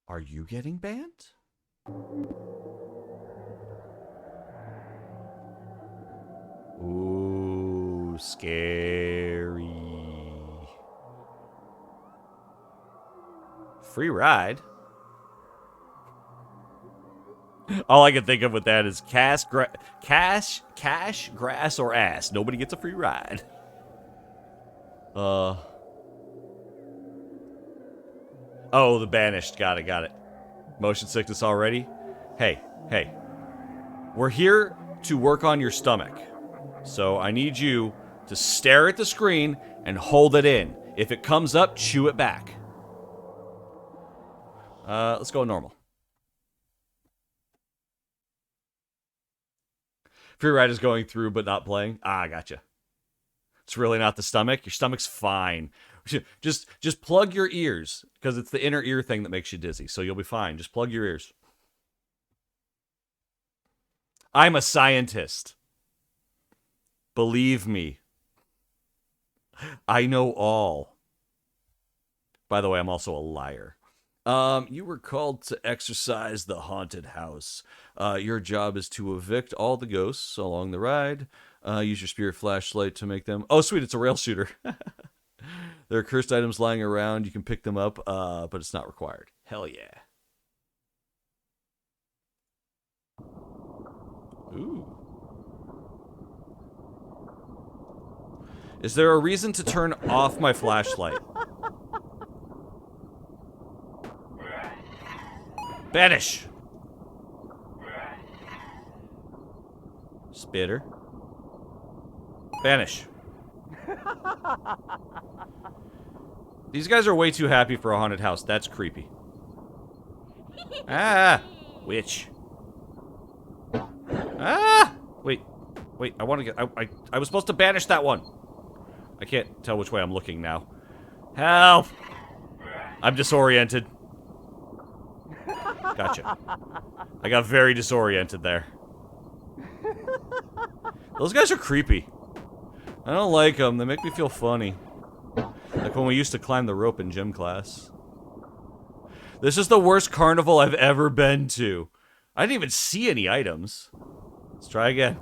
Are you getting banned? Ooh, scary. Free ride? All I can think of with that is cash, grass, or ass. Nobody gets a free ride. Oh, the banished. Got it. Motion sickness already? Hey. We're here to work on your stomach. So I need you to stare at the screen and hold it in. If it comes up, chew it back. Let's go normal. Free ride is going through but not playing. Ah, gotcha. It's really not the stomach. Your stomach's fine. Just plug your ears, because it's the inner ear thing that makes you dizzy. So you'll be fine. Just plug your ears. I'm a scientist. Believe me. I know all. By the way, I'm also a liar. You were called to exorcise the haunted house. Your job is to evict all the ghosts along the ride. Use your spirit flashlight to make them... Oh, sweet, it's a rail shooter. There are cursed items lying around. You can pick them up, but it's not required. Hell yeah. Ooh. Is there a reason to turn off my flashlight? Banish! Spitter. Banish. These guys are way too happy for a haunted house. That's creepy. Ah! Witch. Ah! Wait, I want to get... I was supposed to banish that one. I can't tell which way I'm looking now. Help! I'm disoriented. Gotcha. I got very disoriented there. Those guys are creepy. I don't like them. They make me feel funny. Like when we used to climb the rope in gym class. This is the worst carnival I've ever been to. I didn't even see any items. Let's try again.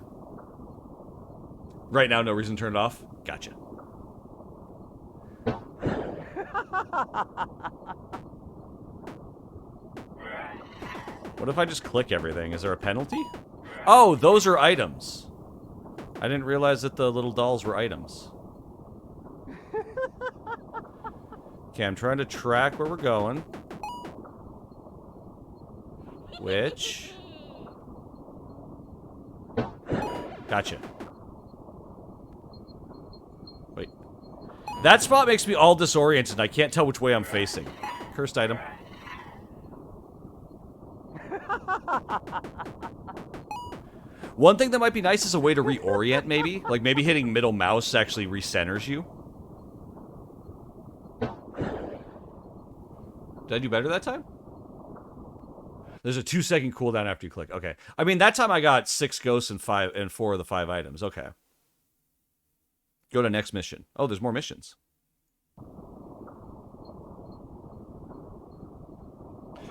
Right now, no reason to turn it off. Gotcha. What if I just click everything? Is there a penalty? Oh, those are items. I didn't realize that the little dolls were items. Okay, I'm trying to track where we're going. Which? Gotcha. Wait. That spot makes me all disoriented. I can't tell which way I'm facing. Cursed item. One thing that might be nice is a way to reorient, maybe. Like, maybe hitting middle mouse actually recenters you. Did I do better that time? There's a 2-second cooldown after you click. Okay. I mean, that time I got 6 ghosts and 4 of the 5 items. Okay. Go to next mission. Oh, there's more missions.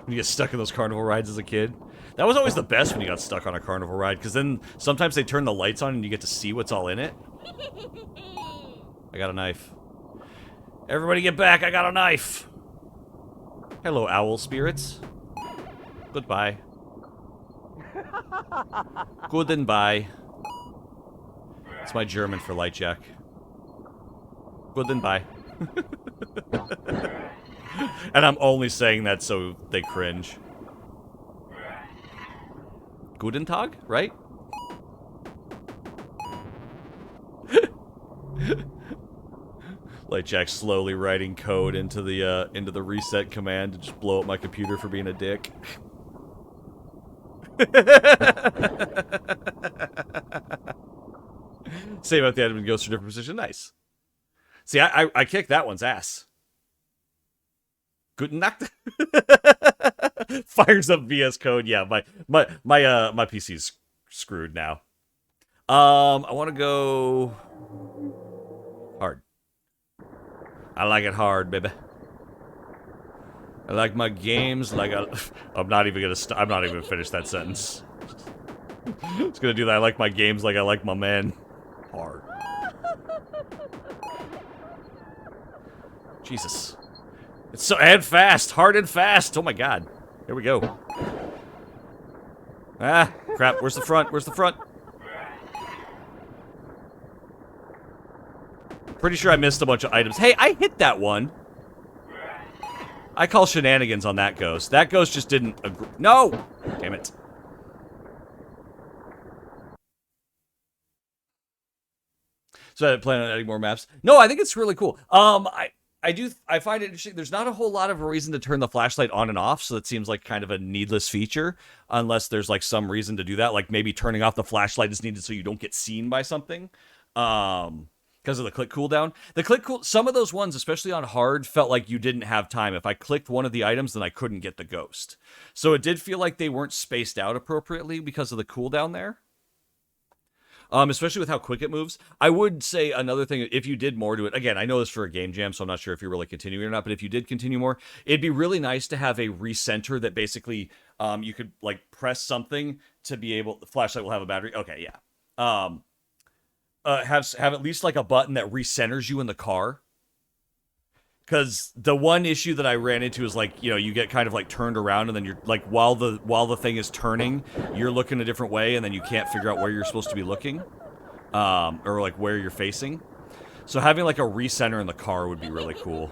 When you get stuck in those carnival rides as a kid. That was always the best when you got stuck on a carnival ride, because then sometimes they turn the lights on and you get to see what's all in it. I got a knife. Everybody get back, I got a knife! Hello, owl spirits. Goodbye. Good and bye. It's my German for light jack. Good and bye. And I'm only saying that so they cringe. Guten Tag, right? Like Jack slowly writing code into the reset command to just blow up my computer for being a dick. Same about the item goes to a different position. Nice. See, I kicked that one's ass. Guten Nacht. Fires up VS Code. Yeah, my PC's screwed now. I want to go hard. I like it hard, baby. I like my games like I'm not even gonna finish that sentence. It's gonna do that. I like my games like I like my men. Hard. Jesus. It's so and fast, hard and fast. Oh my god. Here we go. Ah, crap. Where's the front? Where's the front? Pretty sure I missed a bunch of items. Hey, I hit that one. I call shenanigans on that ghost. That ghost just didn't agree. No! Damn it. So I plan on adding more maps. No, I think it's really cool. I find it interesting. There's not a whole lot of a reason to turn the flashlight on and off, so it seems like kind of a needless feature, unless there's like some reason to do that, like maybe turning off the flashlight is needed so you don't get seen by something. Because of the click cooldown. Some of those ones, especially on hard, felt like you didn't have time. If I clicked one of the items, then I couldn't get the ghost. So it did feel like they weren't spaced out appropriately because of the cooldown there. Especially with how quick it moves. I would say another thing, if you did more to it, again, I know this for a game jam, so I'm not sure if you're really continuing or not, but if you did continue more, it'd be really nice to have a recenter that basically you could like press something to be able, the flashlight will have a battery. Okay, yeah. Have at least like a button that recenters you in the car. Because the one issue that I ran into is like, you know, you get kind of like turned around and then you're like, while the thing is turning, you're looking a different way and then you can't figure out where you're supposed to be looking. Or like where you're facing. So having like a recenter in the car would be really cool.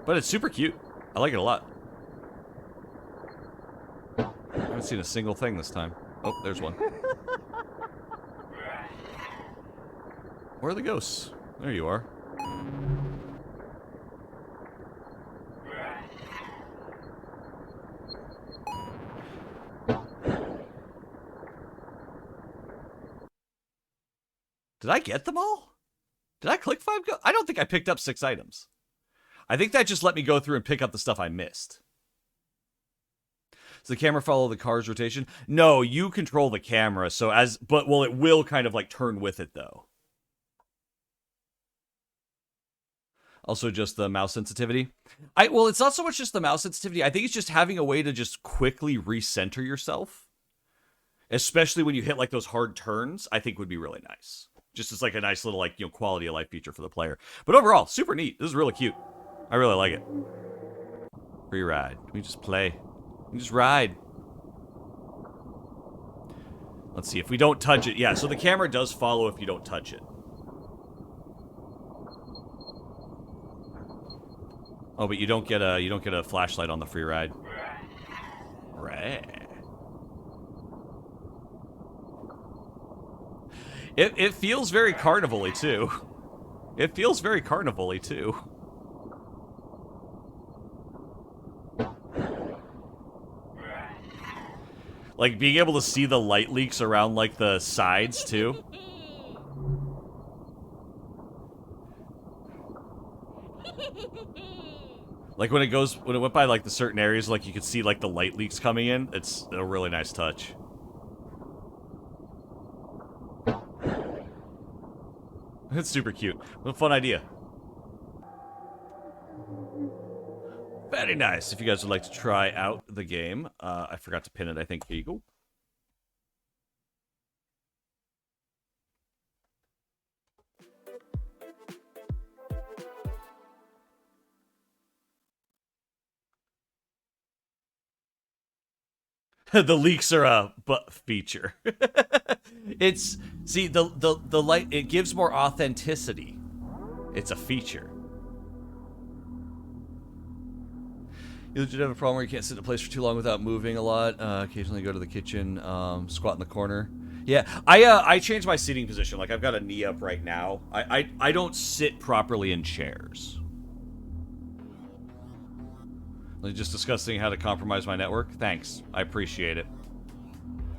But it's super cute. I like it a lot. I haven't seen a single thing this time. Oh, there's one. Where are the ghosts? There you are. Did I get them all? Did I click 5 go? I don't think I picked up 6 items. I think that just let me go through and pick up the stuff I missed. Does the camera follow the car's rotation? No, you control the camera, so well, it will kind of like turn with it though. Also just the mouse sensitivity. Well, it's not so much just the mouse sensitivity. I think it's just having a way to just quickly recenter yourself. Especially when you hit like those hard turns, I think would be really nice. Just as like a nice little like, you know, quality of life feature for the player. But overall, super neat. This is really cute. I really like it. Free ride. We just play. We just ride. Let's see if we don't touch it. Yeah, so the camera does follow if you don't touch it. Oh, but you don't get a flashlight on the free ride. Right. It feels very carnival-y too. It feels very carnival-y too. Like being able to see the light leaks around like the sides too. Like when it went by like the certain areas, like you could see like the light leaks coming in. It's a really nice touch. It's super cute. What a fun idea. Very nice. If you guys would like to try out the game, I forgot to pin it, I think. Here you go. The leaks are a feature. It's see the light, it gives more authenticity. It's a feature. You legit have a problem where you can't sit in a place for too long without moving a lot. Occasionally go to the kitchen, squat in the corner. Yeah, I changed my seating position. Like, I've got a knee up right now. I don't sit properly in chairs. Like, just discussing how to compromise my network. Thanks. I appreciate it.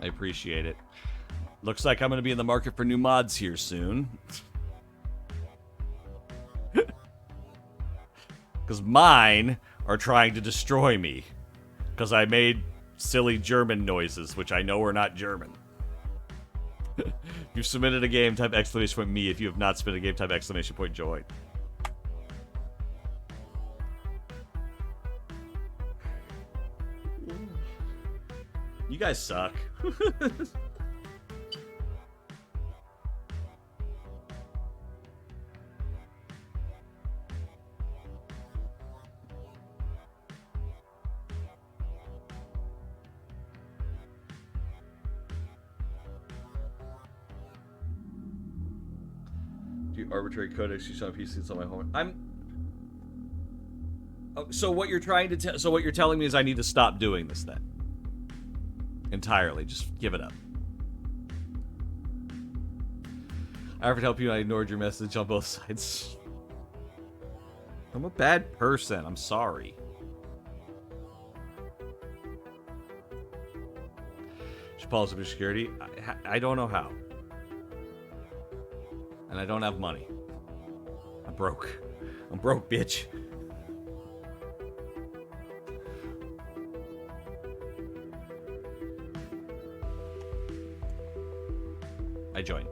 I appreciate it. Looks like I'm going to be in the market for new mods here soon. Because mine are trying to destroy me. Because I made silly German noises, which I know are not German. If you've submitted a game, type exclamation point me. If you have not submitted a game, type exclamation point join. You guys suck. Do arbitrary code execution on PC on my home. Oh, so what you're trying to so what you're telling me is I need to stop doing this then? Entirely, just give it up. I offered to help you and I ignored your message on both sides. I'm a bad person, I'm sorry. Should policy for security? I don't know how. And I don't have money. I'm broke. I'm broke, bitch. I joined.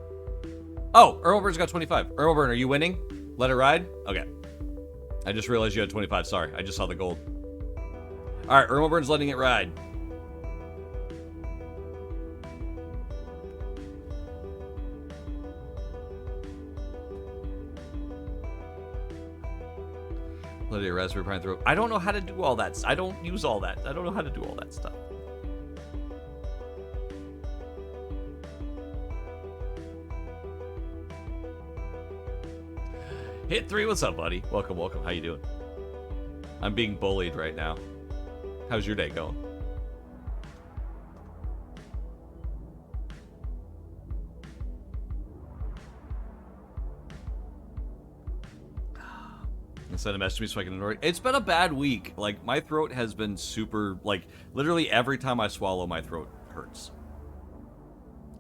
Oh, Ermelburn's got 25. Ermelburn, are you winning? Let it ride? Okay. I just realized you had 25. Sorry, I just saw the gold. Alright, Ermelburn's letting it ride. Let it Raspberry Pi throw. I don't know how to do all that. I don't use all that. I don't know how to do all that stuff. Hit 3, what's up, buddy? Welcome, welcome. How you doing? I'm being bullied right now. How's your day going? Send a message to me so I can ignore it. It's been a bad week. Like, my throat has been super, like, literally every time I swallow, my throat hurts.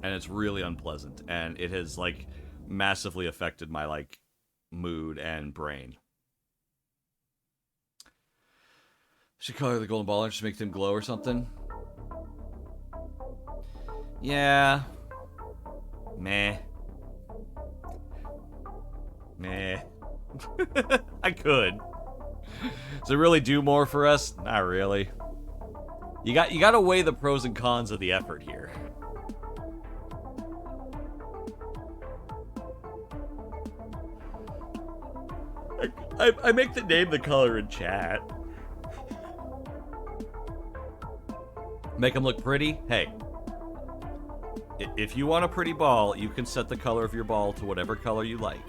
And it's really unpleasant. And it has, like, massively affected my, like, mood and brain. Should color the golden ball and just make them glow or something. Yeah. Meh. Meh. I could. Does it really do more for us? Not really. You got to weigh the pros and cons of the effort here. I make the name the color in chat. Make them look pretty? Hey. If you want a pretty ball, you can set the color of your ball to whatever color you like.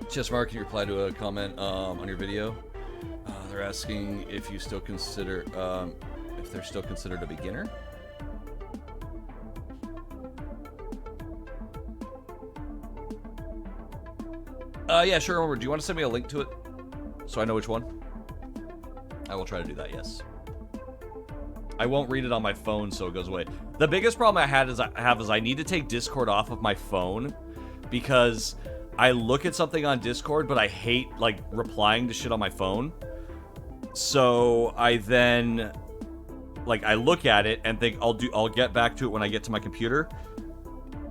Chess Mark, can you reply to a comment on your video? They're asking if you still consider, if they're still considered a beginner. Yeah, sure. Remember, do you want to send me a link to it so I know which one? I will try to do that. Yes. I won't read it on my phone, so it goes away. The biggest problem I have is I need to take Discord off of my phone because I look at something on Discord, but I hate, like, replying to shit on my phone. So I then, like, I look at it and think I'll get back to it when I get to my computer.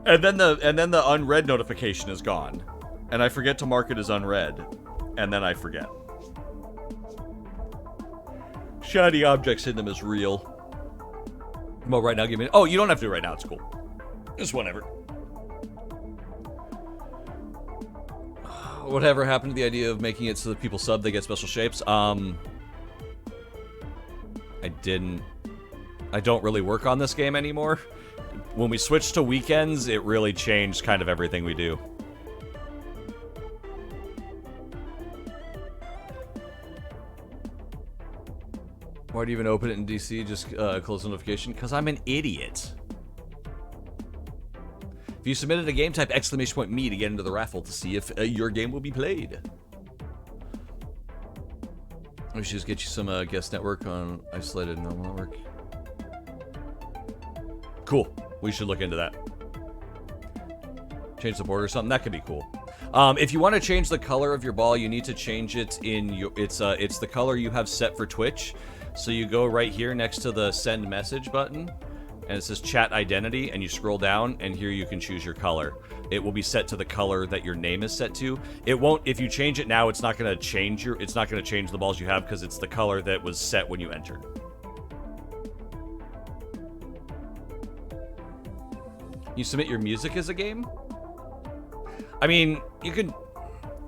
And then the unread notification is gone. And I forget to mark it as unread. And then I forget. Shiny objects in them is real. Well, right now, give me... Oh, you don't have to do it right now. It's cool. Just whatever. Whatever happened to the idea of making it so that people sub, they get special shapes? I don't really work on this game anymore. When we switched to weekends, it really changed kind of everything we do. Why do you even open it in DC? Just close the notification? Because I'm an idiot. If you submitted a game, type !me to get into the raffle to see if your game will be played. We should just get you some guest network on isolated normal network. Cool. We should look into that. Change the border or something. That could be cool. If you want to change the color of your ball, you need to change it in your. It's the color you have set for Twitch. So you go right here next to the send message button, and it says chat identity, and you scroll down, and here you can choose your color. It will be set to the color that your name is set to. It won't. If you change it now, it's not going to change your. It's not going to change the balls you have because it's the color that was set when you entered. You submit your music as a game? I mean, you could...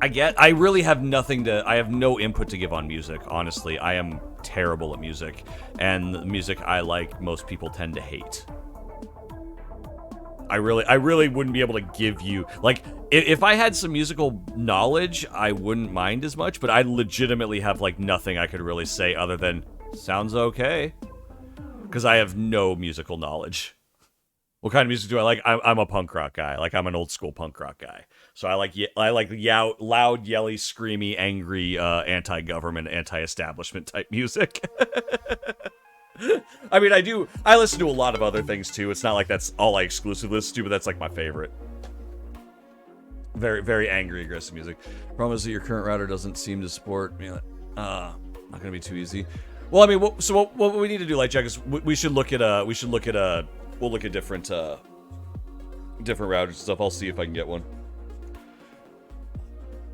I really have nothing to... I have no input to give on music, honestly. I am terrible at music. And the music I like, most people tend to hate. I really wouldn't be able to give you... Like, if I had some musical knowledge, I wouldn't mind as much. But I legitimately have, like, nothing I could really say other than, sounds okay. Because I have no musical knowledge. What kind of music do I like? I'm a punk rock guy. Like, I'm an old school punk rock guy. So I like loud, yelly, screamy, angry, anti-government, anti-establishment type music. I mean, I listen to a lot of other things too. It's not like that's all I exclusively listen to, but that's like my favorite. Very, very angry, aggressive music. Problem is that your current router doesn't seem to support. Not gonna be too easy. Well, I mean, what we need to do, like, Jack, is we should look at we'll look at different routers and stuff. I'll see if I can get one.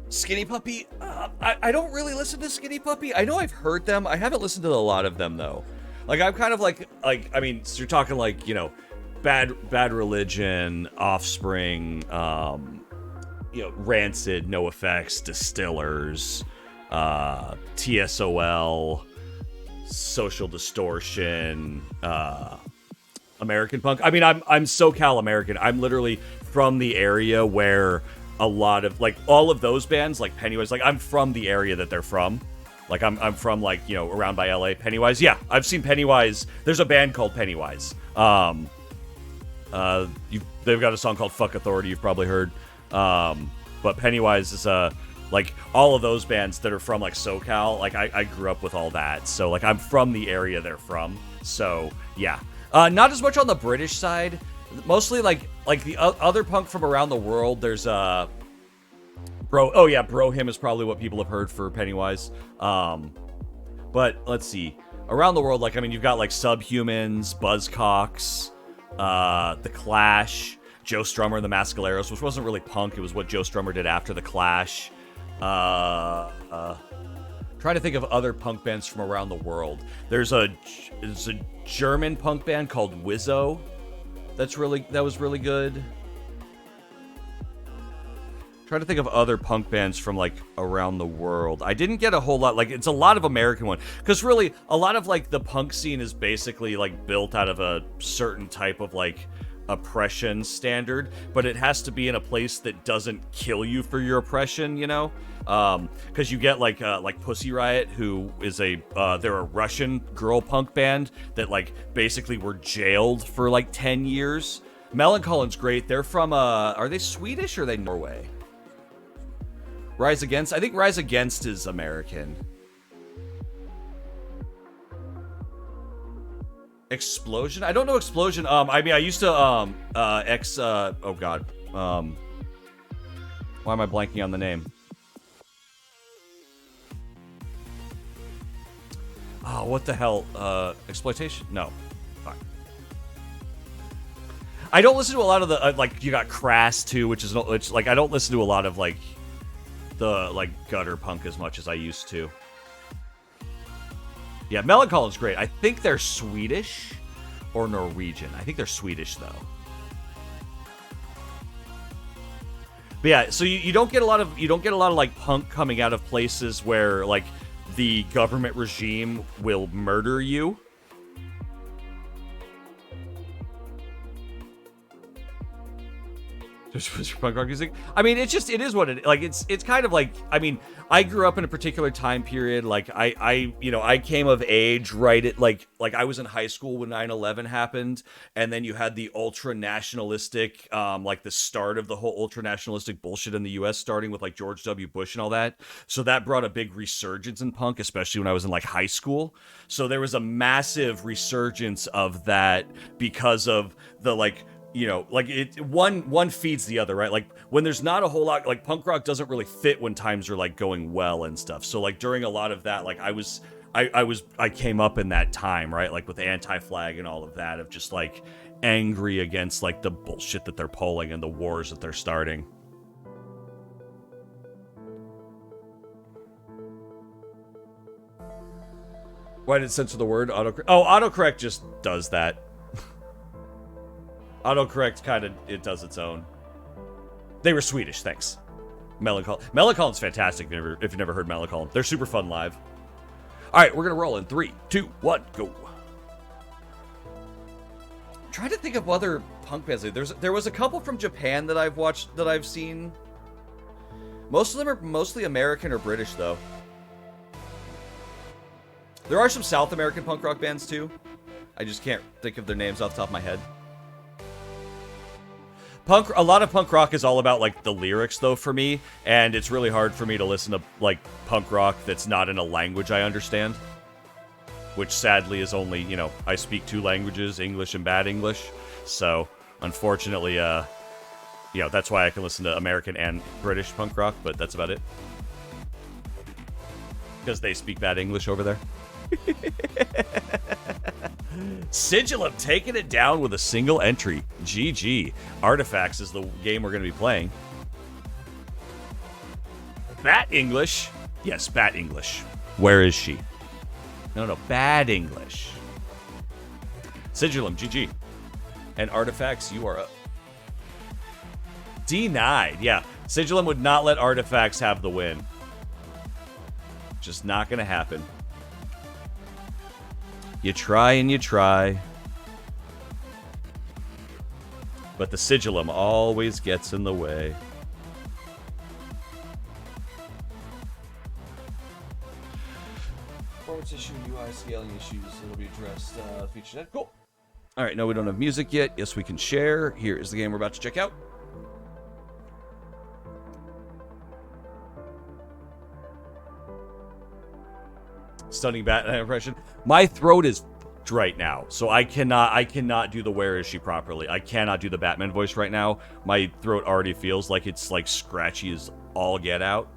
Skinny Puppy? I don't really listen to Skinny Puppy. I know I've heard them. I haven't listened to a lot of them, though. Like, I'm kind of like I mean, so you're talking like, you know, Bad Religion, Offspring, you know, Rancid, NoFX, Distillers, TSOL, Social Distortion, American Punk. I mean, I'm SoCal American. I'm literally from the area where a lot of, like, all of those bands, like Pennywise, like, I'm from the area that they're from. Like, I'm from, like, you know, around by LA. Pennywise, yeah, I've seen Pennywise. There's a band called Pennywise. They've got a song called Fuck Authority, you've probably heard. But Pennywise is, like, all of those bands that are from, like, SoCal, like, I grew up with all that. So, like, I'm from the area they're from. So, yeah. Not as much on the British side. Mostly, like the other punk from around the world. There's, Bro Him is probably what people have heard for Pennywise. But, let's see. Around the world, like, I mean, you've got, like, Subhumans, Buzzcocks, The Clash, Joe Strummer and the Mascaleros, which wasn't really punk. It was what Joe Strummer did after The Clash. Trying to think of other punk bands from around the world. There's a German punk band called Wizzo. That was really good. Trying to think of other punk bands from, like, around the world. I didn't get a whole lot. Like, it's a lot of American one, because really a lot of, like, the punk scene is basically, like, built out of a certain type of, like, oppression standard, but it has to be in a place that doesn't kill you for your oppression, you know? Because you get like Pussy Riot, who is they're a Russian girl punk band that, like, basically were jailed for like 10 years. Melancholin's great. They're from are they Swedish or are they Norway? Rise Against? I think Rise Against is American. Explosion? I don't know Explosion. I mean, I used to oh god. Why am I blanking on the name? Oh, what the hell? Exploitation? No. Fine. I don't listen to a lot of the like, you got Crass too, which like, I don't listen to a lot of, like, the, like, gutter punk as much as I used to. Yeah, Melancholin's great. I think they're Swedish or Norwegian. I think they're Swedish, though. But yeah, so you don't get a lot of like punk coming out of places where, like, the government regime will murder you. Just punk rock music. I mean, it is what it like. It's kind of like, I mean, I grew up in a particular time period. Like I came of age right at like I was in high school when 9/11 happened, and then you had the ultra nationalistic, like the start of the whole ultra nationalistic bullshit in the U.S. starting with like George W. Bush and all that. So that brought a big resurgence in punk, especially when I was in like high school. So there was a massive resurgence of that because of the like. Like one feeds the other, right? Like when there's not a whole lot, like punk rock doesn't really fit when times are like going well and stuff. So like during a lot of that, like I came up in that time, right? Like with Anti-Flag and all of that, of just like angry against like the bullshit that they're pulling and the wars that they're starting. Why did it censor the word autocorrect? Oh, autocorrect just does that. Autocorrect kind of, it does its own. They were Swedish, thanks. Melancholin's fantastic if you've never heard Melancholin. They're super fun live. All right, we're going to roll in 3, 2, 1, go. I'm trying to think of other punk bands. There was a couple from Japan that I've watched, that I've seen. Most of them are mostly American or British, though. There are some South American punk rock bands, too. I just can't think of their names off the top of my head. A lot of punk rock is all about like the lyrics though for me, and it's really hard for me to listen to like punk rock that's not in a language I understand. Which sadly is only, I speak 2 languages, English and bad English. So, unfortunately, that's why I can listen to American and British punk rock, but that's about it. Because they speak bad English over there. Sigilum taking it down with a single entry. GG. Artifacts is the game we're going to be playing. Bat English. Yes, Bat English. Where is she? No, Bad English. Sigilum, GG. And Artifacts, you are up. Denied. Yeah, Sigilum would not let Artifacts have the win. Just not going to happen. You try and you try. But the Sigilum always gets in the way. Performance issue, UI scaling issues. It'll be addressed feature net. Cool. All right, no, we don't have music yet. Yes, we can share. Here is the game we're about to check out. Stunning Batman impression. My throat is right now, so I cannot do the Where Is She properly. I cannot do the Batman voice right now. My throat already feels like it's like scratchy as all get out.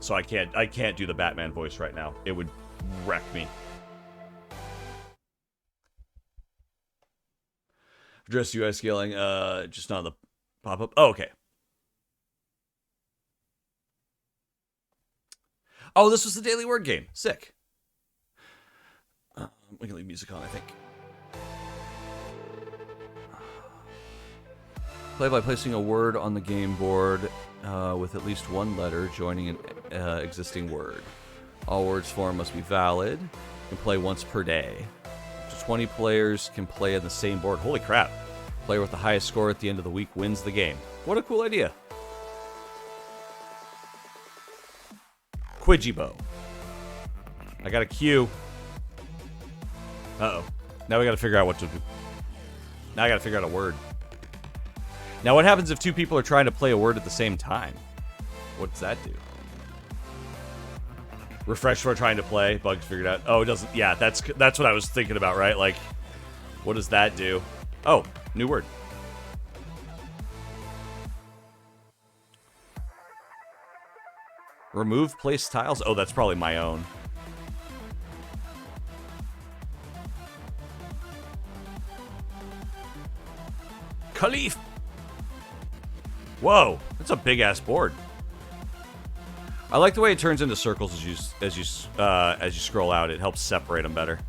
So I can't do the Batman voice right now. It would wreck me. Address UI scaling, just not the pop-up. Oh, okay. Oh, this was the Daily Word game. Sick. We can leave music on, I think. Play by placing a word on the game board with at least one letter joining an existing word. All words formed must be valid. You can play once per day. Up to 20 players can play on the same board. Holy crap. Player with the highest score at the end of the week wins the game. What a cool idea. Quidjibo. I got a Q. Uh-oh. Now we gotta figure out what to do. Now I gotta figure out a word. Now what happens if 2 people are trying to play a word at the same time? What does that do? Refresh for trying to play. Bugs figured out. Oh, it doesn't. Yeah, that's what I was thinking about, right? Like, what does that do? Oh, new word. Remove place tiles? Oh, that's probably my own. Khalif! Whoa, that's a big-ass board. I like the way it turns into circles as you scroll out. It helps separate them better.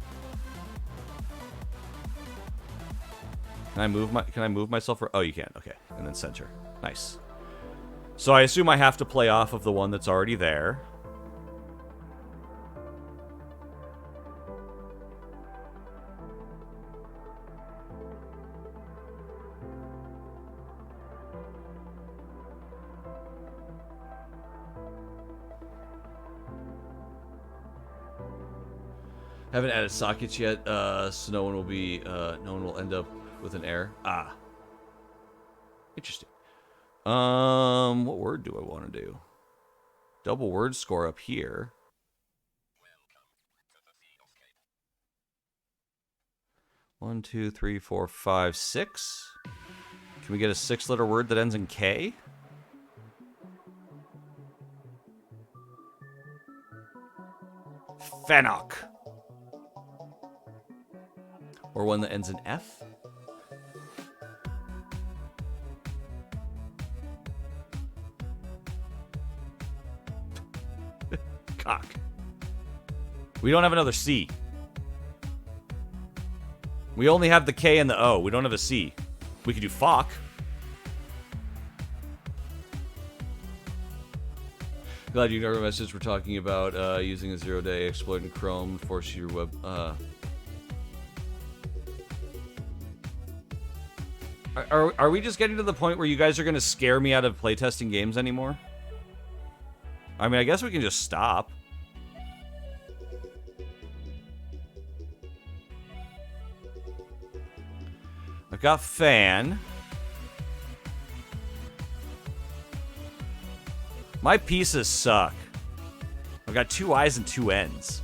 Can I move myself? Oh, you can. Okay, and then center. Nice. So I assume I have to play off of the one that's already there. Haven't added sockets yet, so no one will end up with an error. Ah. Interesting. What word do I want to do? Double word score up here. One, two, three, four, five, six. Can we get a 6-letter word that ends in K? Fennec. Or one that ends in F? Cock. We don't have another C. We only have the K and the O. We don't have a C. We could do fuck. Glad you got our message. We're talking about using a 0-day exploit in Chrome to force your web. Are we just getting to the point where you guys are going to scare me out of playtesting games anymore? I mean, I guess we can just stop. I've got fan. My pieces suck. I've got 2 I's and 2 N's.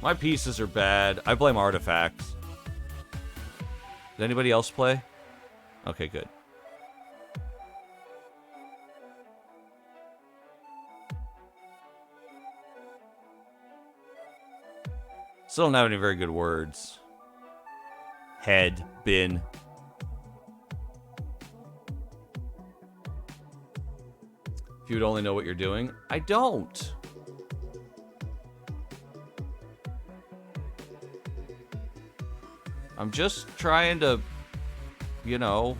My pieces are bad. I blame artifacts. Did anybody else play? Okay, good. Still don't have any very good words. Head, bin. If you would only know what you're doing. I don't. I'm just trying to, you know,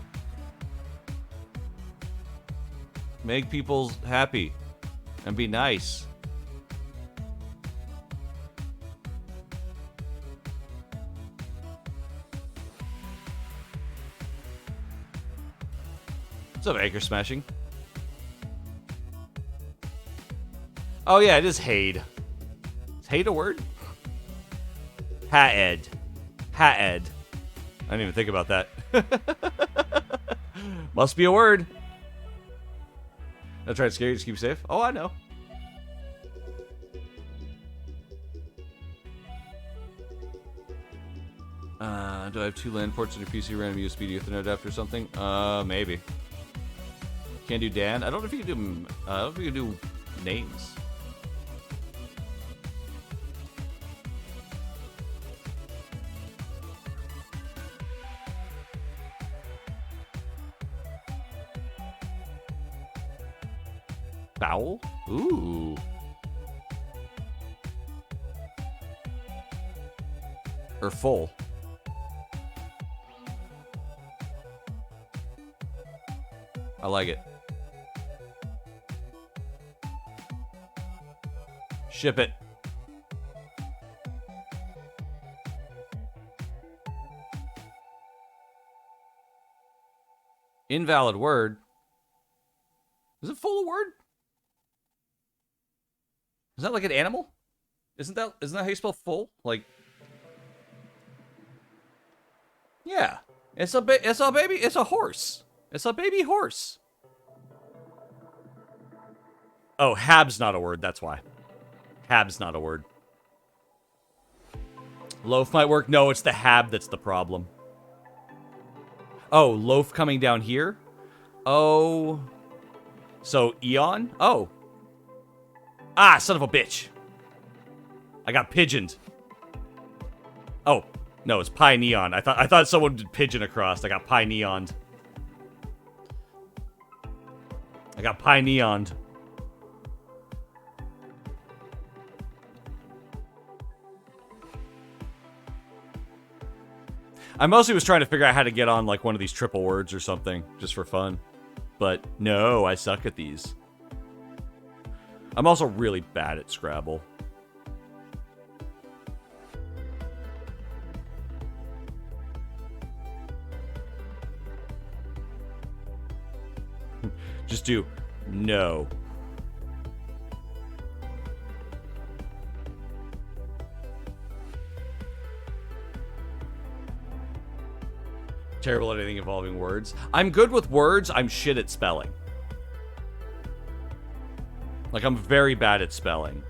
make people happy and be nice. What's up, Anchor Smashing? Oh yeah, it is Hade. Is Hade a word? Ha-ed. Ha-ed. I didn't even think about that. Must be a word. I'll try to scare you, just keep you safe. Oh, I know. Do I have 2 LAN ports on your PC, random USB to Ethernet adapter or something? Maybe. Can't do Dan? I don't know if you can do, I don't know if you can do names. Foul? Ooh. Or full. I like it. Ship it. Invalid word. Is it full of word? Is that like an isn't that how you spell full? Like, yeah, it's a baby. It's a horse. It's a baby horse. Oh, hab's not a word. That's why. Hab's not a word. Loaf might work. No, it's the hab that's the problem. Oh, loaf coming down here. Oh, so eon. Oh. Ah, son of a bitch. I got pigeoned. Oh, no, it's pi neon. I thought someone did pigeon across. I got pi neoned. I got pi neoned. I mostly was trying to figure out how to get on like one of these triple words or something, just for fun. But no, I suck at these. I'm also really bad at Scrabble. Just do no. Terrible at anything involving words. I'm good with words. I'm shit at spelling. Like, I'm very bad at spelling.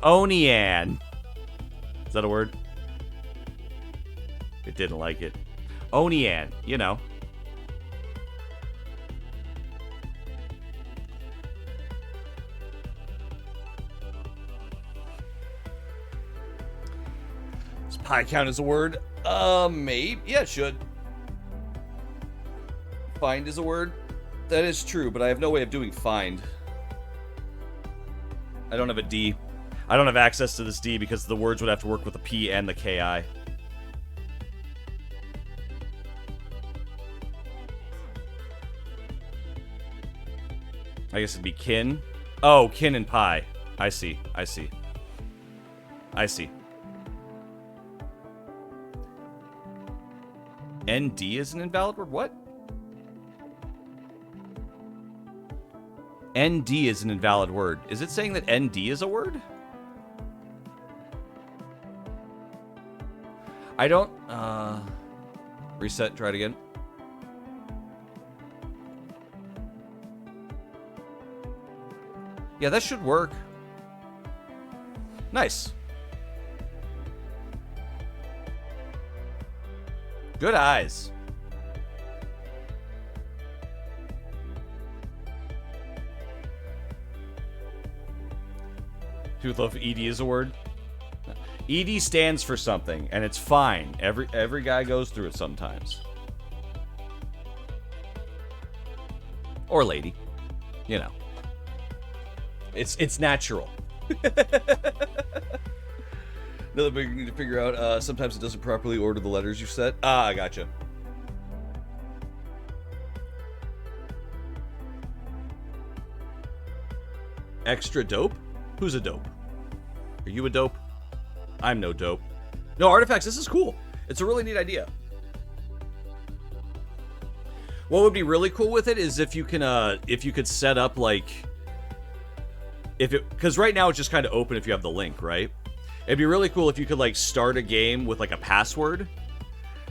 Onian. Is that a word? It didn't like it. Onian, you know. Does pie count as a word? Maybe. Yeah, it should. Find is a word? That is true, but I have no way of doing find. I don't have a D. I don't have access to this D because the words would have to work with the P and the KI. I guess it'd be kin. Oh, kin and pie. I see. I see. I see. ND is an invalid word? What? ND is an invalid word. Is it saying that ND is a word? I don't, reset, try it again. Yeah, that should work. Nice. Good eyes. People love ED is a word. ED stands for something, and it's fine. Every guy goes through it sometimes. Or lady. You know. It's natural. Another big thing you need to figure out, sometimes it doesn't properly order the letters you set. Ah, I gotcha. Extra dope? Who's a dope? Are you a dope? I'm no dope. No, artifacts, this is cool. It's a really neat idea. What would be really cool with it is if you could set up like, because right now it's just kind of open if you have the link, right? It'd be really cool if you could like start a game with like a password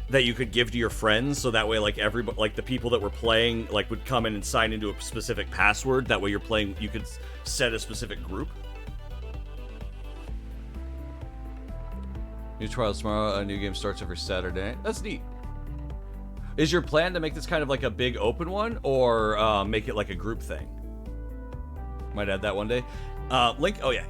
that you could give to your friends, so that way like everybody, like the people that were playing, like would come in and sign into a specific password. That way you're playing, you could set a specific group. New trials tomorrow. A new game starts every Saturday. That's neat. Is your plan to make this kind of like a big open one, or make it like a group thing? Might add that one day. Link. Oh yeah.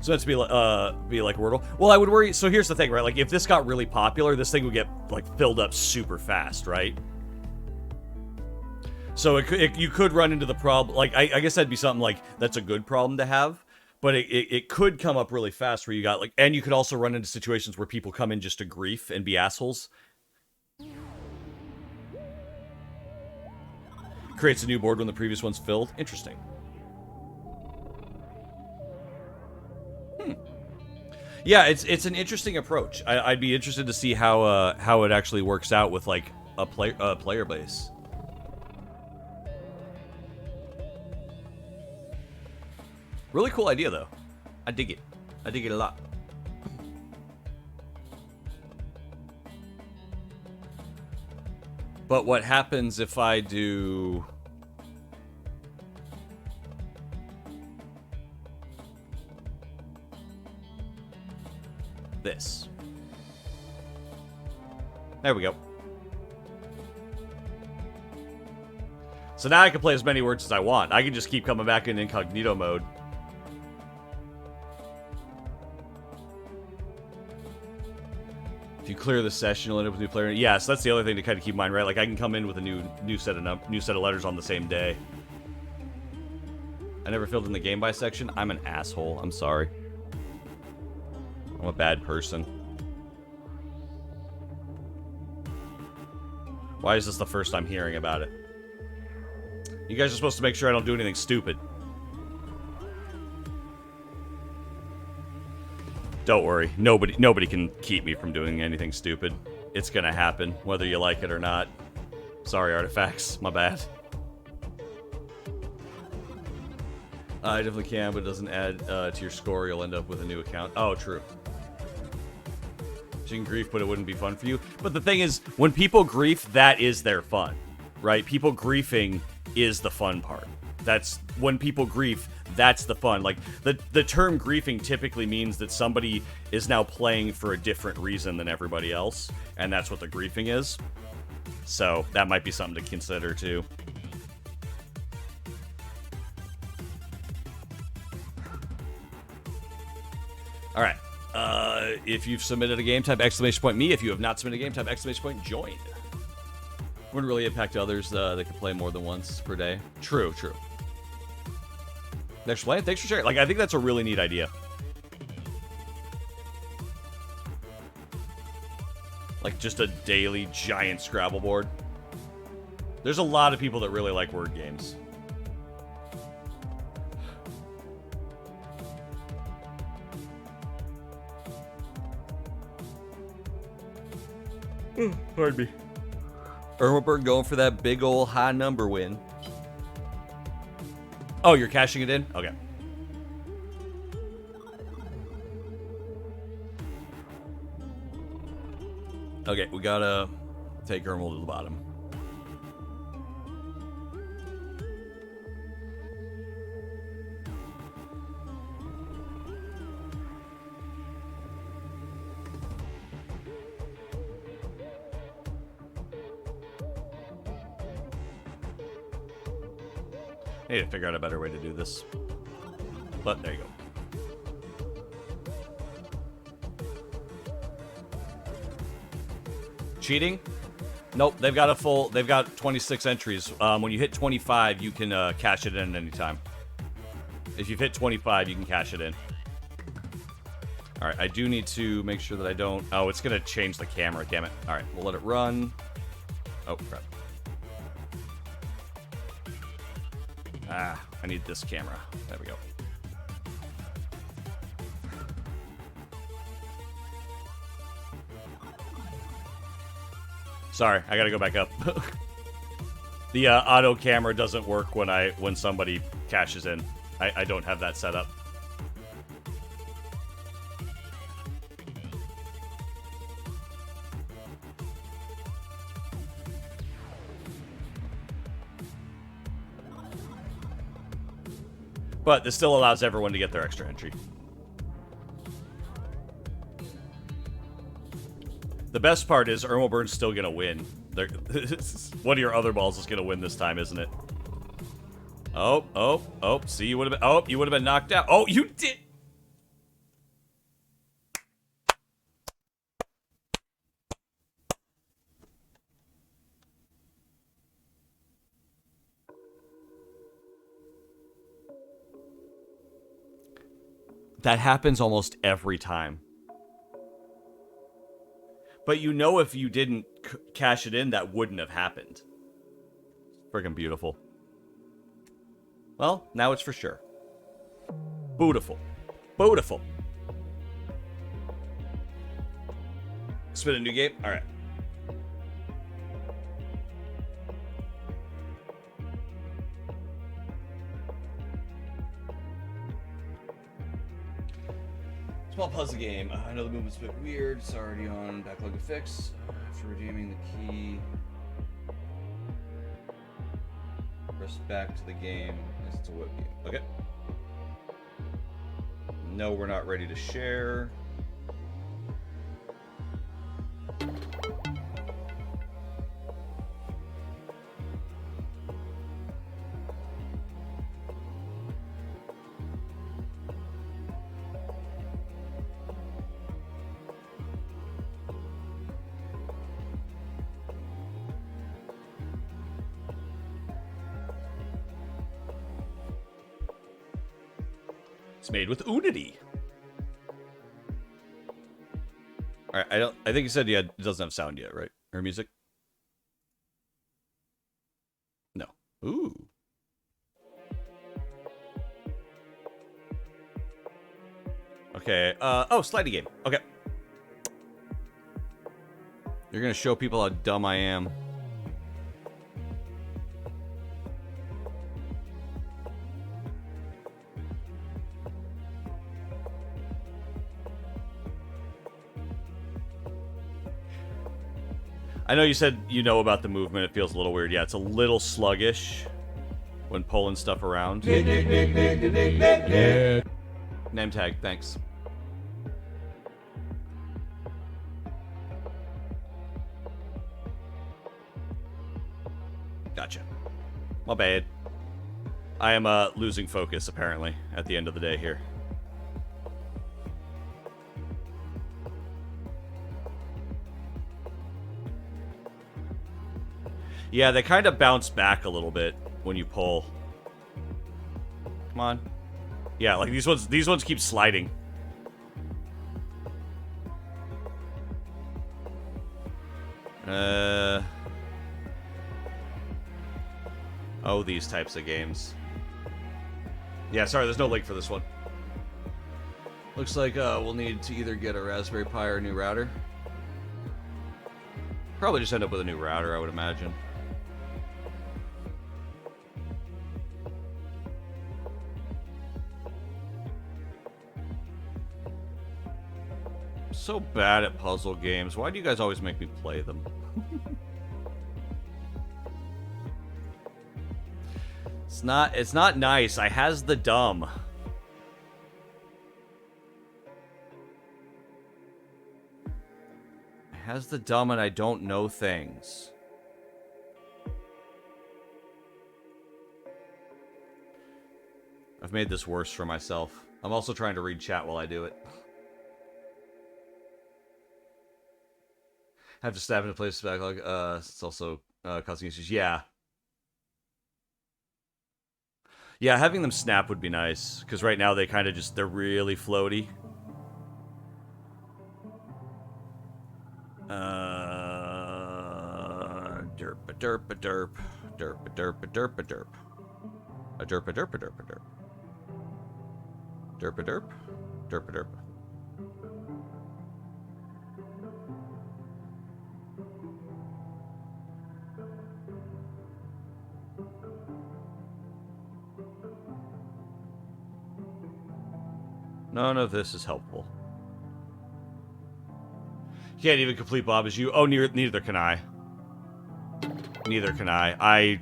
So that's to be like Wordle. Well, I would worry. So here's the thing, right? Like if this got really popular, this thing would get like filled up super fast, right? So you could run into the problem. Like I guess that'd be something like that's a good problem to have. But it could come up really fast where you got like, and you could also run into situations where people come in just to grief and be assholes. Creates a new board when the previous one's filled. Interesting. Yeah, it's an interesting approach. I'd be interested to see how it actually works out with like a player base. Really cool idea, though. I dig it. I dig it a lot. But what happens if I do... this? There we go. So now I can play as many words as I want. I can just keep coming back in incognito mode. If you clear the session, you'll end up with a new player. Yeah, so that's the other thing to kind of keep in mind, right? Like I can come in with a new set of letters on the same day. I never filled in the game by section. I'm an asshole. I'm sorry. I'm a bad person. Why is this the first I'm hearing about it? You guys are supposed to make sure I don't do anything stupid. Don't worry. Nobody can keep me from doing anything stupid. It's gonna happen, whether you like it or not. Sorry, Artifacts. My bad. I definitely can, but it doesn't add to your score. You'll end up with a new account. Oh, true. You can grief, but it wouldn't be fun for you. But the thing is, when people grief, that is their fun, right? People griefing is the fun part. That's when people grief, that's the fun. Like, the term griefing typically means that somebody is now playing for a different reason than everybody else, and that's what the griefing is. So that might be something to consider too. All right. If you've submitted a game, type exclamation point me. If you have not submitted a game, type exclamation point join. Wouldn't really impact others. They can play more than once per day. True, true. Thanks for playing. Thanks for sharing. Like, I think that's a really neat idea. Like, just a daily giant Scrabble board. There's a lot of people that really like word games. Pardon me. Ermelberg going for that big ol' high number win. Oh, you're cashing it in? Okay. Okay, we gotta take Ermel to the bottom. I need to figure out a better way to do this. But there you go. Cheating? Nope, they've got 26 entries. When you hit 25, you can cash it in at any time. If you've hit 25, you can cash it in. Alright, I do need to make sure that I don't... Oh, it's going to change the camera, damn it. Alright, we'll let it run. Oh, crap. Ah, I need this camera. There we go. Sorry, I gotta go back up. The auto camera doesn't work when somebody cashes in. I don't have that set up. But this still allows everyone to get their extra entry. The best part is Ermelburn's still gonna win. One of your other balls is gonna win this time, isn't it? Oh. See, you would have been knocked out. Oh, you did. That happens almost every time. But you know if you didn't cash it in, that wouldn't have happened. Friggin' beautiful. Well, now it's for sure. Beautiful. Beautiful. Spin a new game? Alright. Small puzzle game. I know the movement's a bit weird. It's already on backlog to fix. After redeeming the key, press back to the game. It's a web game. Okay. No, we're not ready to share. It's made with Unity. All right, I think you said it doesn't have sound yet, right? Or music? No. Ooh. Okay. Oh, sliding game. Okay. You're gonna show people how dumb I am. I know you said you know about the movement. It feels a little weird. Yeah, it's a little sluggish when pulling stuff around. Name tag, thanks. Gotcha. My bad. I am losing focus, apparently, at the end of the day here. Yeah, they kind of bounce back a little bit when you pull. Come on. Yeah, like these ones keep sliding. Oh, these types of games. Yeah, sorry, there's no link for this one. Looks like we'll need to either get a Raspberry Pi or a new router. Probably just end up with a new router, I would imagine. So bad at puzzle games. Why do you guys always make me play them? It's not nice. I has the dumb. I has the dumb and I don't know things. I've made this worse for myself. I'm also trying to read chat while I do it. Have to stab into place backlog. It's also causing issues. Yeah. Yeah, having them snap would be nice. Because right now they kind of just, they're really floaty. Derp a derp a derp. Derp a derp a derp a derp. A derp a derp a derp a derp. Derp a derp. Derp a derp. None of this is helpful. You can't even complete Bob as you. Oh, neither can I. Neither can I.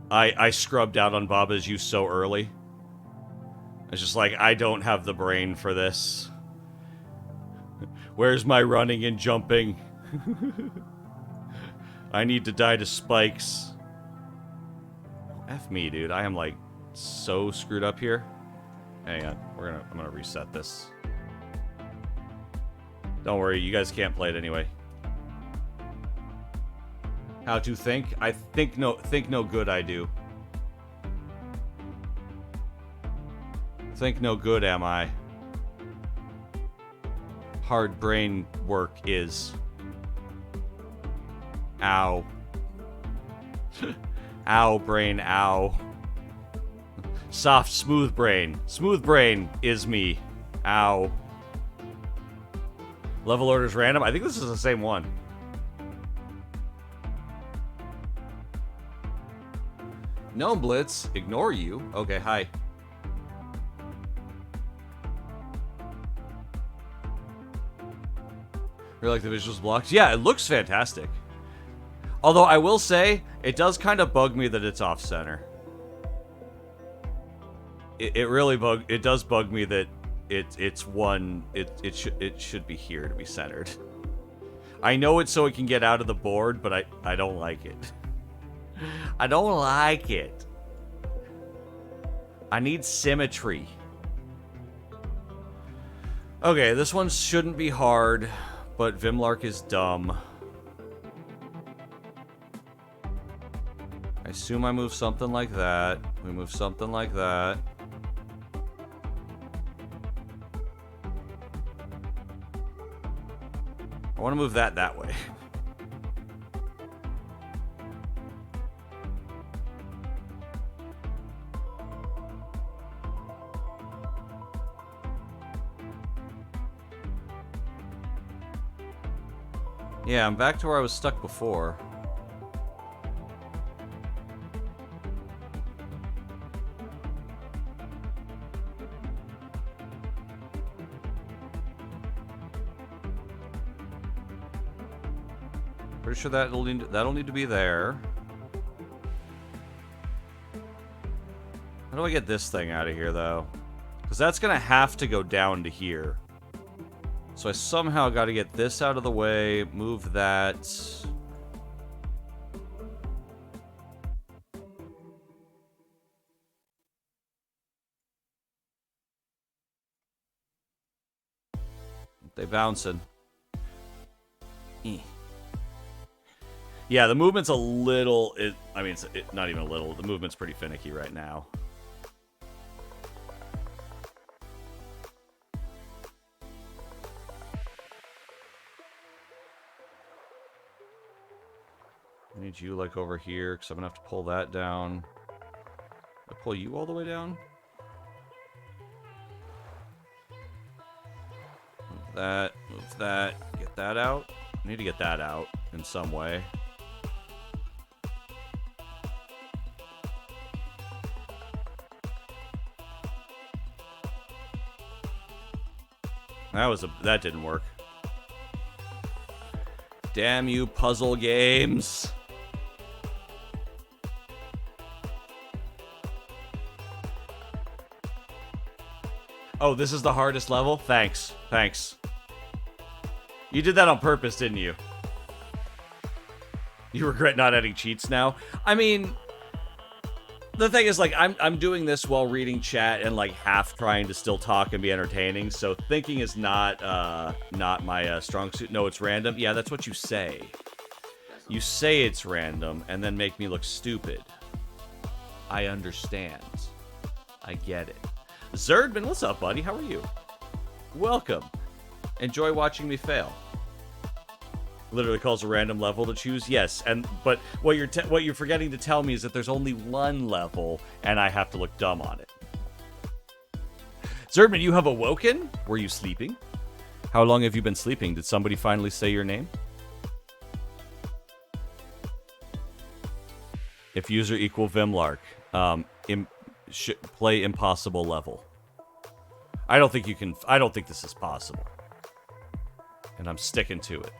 I scrubbed out on Bob as you so early. It's just like, I don't have the brain for this. Where's my running and jumping? I need to die to spikes. F me, dude. I am like so screwed up here. Hang on, I'm gonna reset this. Don't worry, you guys can't play it anyway. How to think? I think no good I do. Think no good am I. Hard brain work is. Ow. Ow, brain, ow. Soft, smooth brain. Smooth brain is me. Ow. Level order's random? I think this is the same one. No, Blitz. Ignore you. Okay, hi. Really like the visuals blocked? Yeah, it looks fantastic. Although I will say, it does kind of bug me that it's off-center. It does bug me that it should be here to be centered. I know it's so it can get out of the board, but I don't like it. I don't like it. I need symmetry. Okay, this one shouldn't be hard, but Vimlark is dumb. I assume I move something like that. We move something like that. I want to move that way. Yeah, I'm back to where I was stuck before. Pretty sure that'll need to be there. How do I get this thing out of here, though? Because that's going to have to go down to here. So I somehow got to get this out of the way, move that. They bouncing. Yeah, the movement's a little... I mean, it's not even a little. The movement's pretty finicky right now. I need you, like, over here, because I'm going to have to pull that down. I pull you all the way down? Move that, get that out. I need to get that out in some way. That didn't work. Damn you, puzzle games. Oh, this is the hardest level? Thanks. Thanks. You did that on purpose, didn't you? You regret not adding cheats now? I mean, the thing is, like, I'm doing this while reading chat and, like, half trying to still talk and be entertaining, so thinking is not my strong suit. No, it's random. Yeah, that's what you say. You say it's random and then make me look stupid. I understand. I get it. Zerdman, what's up, buddy? How are you? Welcome. Enjoy watching me fail. Literally calls a random level to choose. Yes, but what you're forgetting to tell me is that there's only one level, and I have to look dumb on it. Zerdman, you have awoken? Were you sleeping? How long have you been sleeping? Did somebody finally say your name? If user equal Vimlark, play impossible level. I don't think you can. I don't think this is possible, and I'm sticking to it.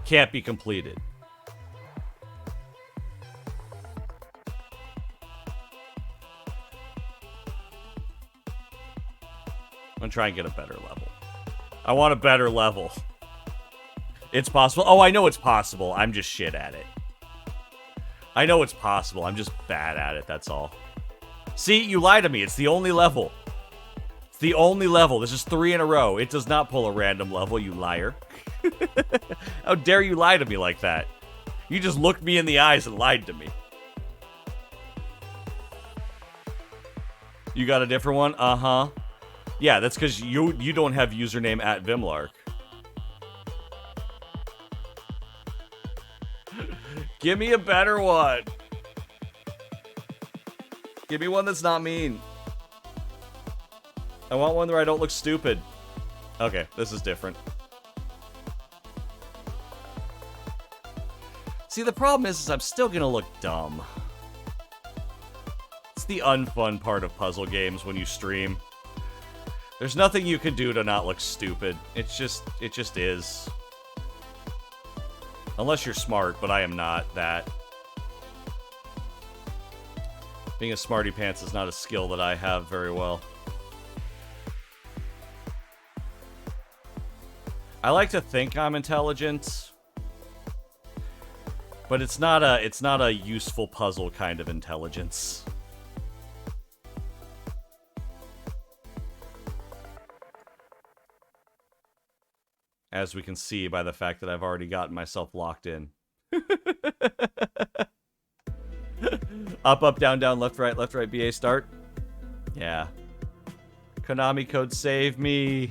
Can't be completed. I'm gonna try and get a better level. I want a better level. It's possible. Oh, I know it's possible. I'm just shit at it. I know it's possible. I'm just bad at it, that's all. See, you lied to me. It's the only level. It's the only level. This is 3 in a row. It does not pull a random level, you liar. How dare you lie to me like that? You just looked me in the eyes and lied to me. You got a different one? Uh-huh. Yeah, that's because you don't have username at Vimlark. Give me a better one. Give me one that's not mean. I want one where I don't look stupid. Okay, this is different. See, the problem is I'm still gonna look dumb. It's the unfun part of puzzle games when you stream. There's nothing you can do to not look stupid. It just is. Unless you're smart, but I am not that. Being a smarty pants is not a skill that I have very well. I like to think I'm intelligent, but it's not a useful puzzle kind of intelligence. As we can see by the fact that I've already gotten myself locked in. Up, up, down, down, left, right, BA, start. Yeah. Konami code save me.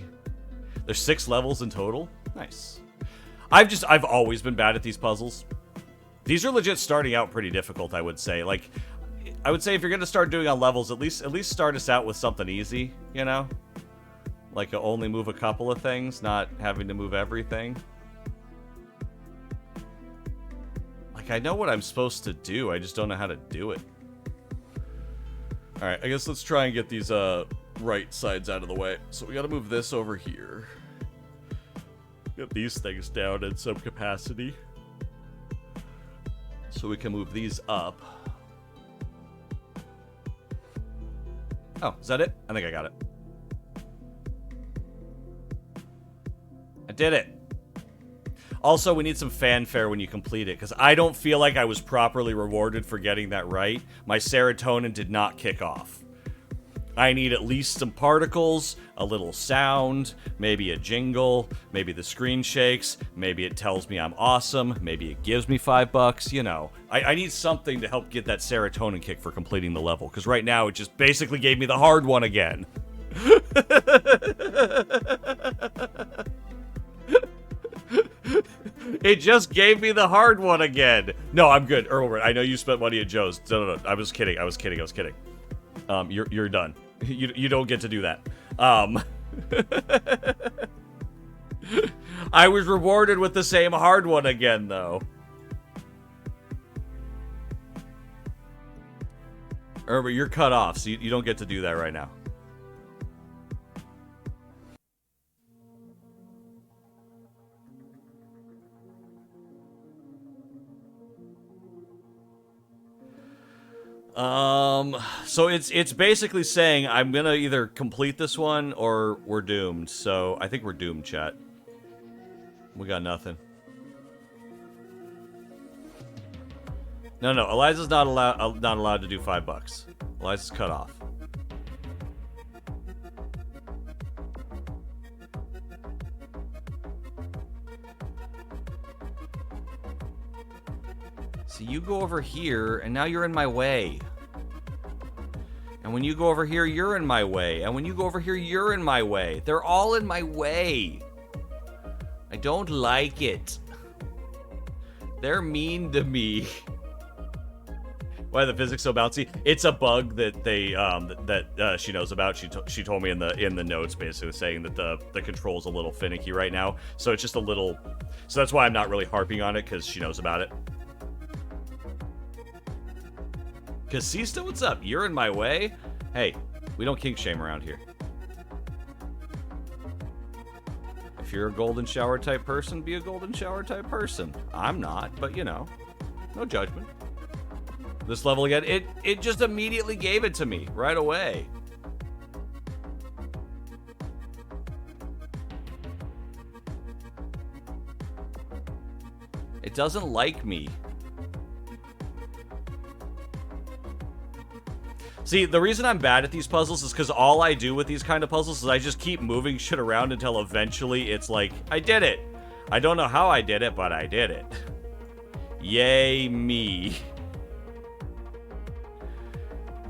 There's 6 levels in total. Nice. I've always been bad at these puzzles. These are legit starting out pretty difficult, I would say. Like, I would say if you're going to start doing on levels, at least start us out with something easy, you know? Like only move a couple of things, not having to move everything. Like, I know what I'm supposed to do. I just don't know how to do it. Alright, I guess let's try and get these right sides out of the way. So we gotta move this over here. Get these things down in some capacity. So we can move these up. Oh, is that it? I think I got it. I did it. Also, we need some fanfare when you complete it, because I don't feel like I was properly rewarded for getting that right. My serotonin did not kick off. I need at least some particles, a little sound, maybe a jingle, maybe the screen shakes, maybe it tells me I'm awesome, maybe it gives me $5, you know. I need something to help get that serotonin kick for completing the level, because right now it just basically gave me the hard one again. It just gave me the hard one again. No, I'm good. Earl, I know you spent money at Joe's. No. I was kidding. You're done. You don't get to do that. I was rewarded with the same hard one again, though. Herbert, you're cut off, so you don't get to do that right now. So it's basically saying I'm gonna either complete this one or we're doomed. So I think we're doomed, chat. We got nothing. No, Eliza's not allowed to do $5. Eliza's cut off. So you go over here, and now you're in my way. And when you go over here, you're in my way. And when you go over here, you're in my way. They're all in my way. I don't like it. They're mean to me. Why are the physics so bouncy? It's a bug that they she knows about. She told me in the notes, basically saying that the control's a little finicky right now. So it's just a little. So that's why I'm not really harping on it, because she knows about it. Casista, what's up? You're in my way? Hey, we don't kink shame around here. If you're a golden shower type person, be a golden shower type person. I'm not, but you know, no judgment. This level again, it just immediately gave it to me right away. It doesn't like me. See, the reason I'm bad at these puzzles is because all I do with these kind of puzzles is I just keep moving shit around until eventually it's like, I did it. I don't know how I did it, but I did it. Yay me.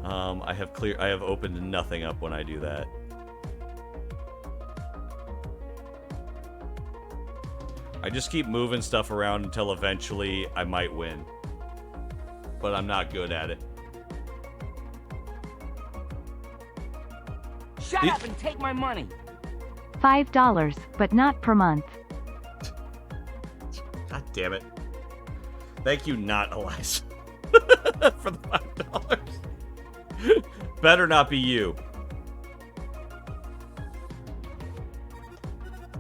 I have opened nothing up when I do that. I just keep moving stuff around until eventually I might win. But I'm not good at it. Shut up and take my money. $5, but not per month. God damn it. Thank you, not Eliza. For the $5. Better not be you.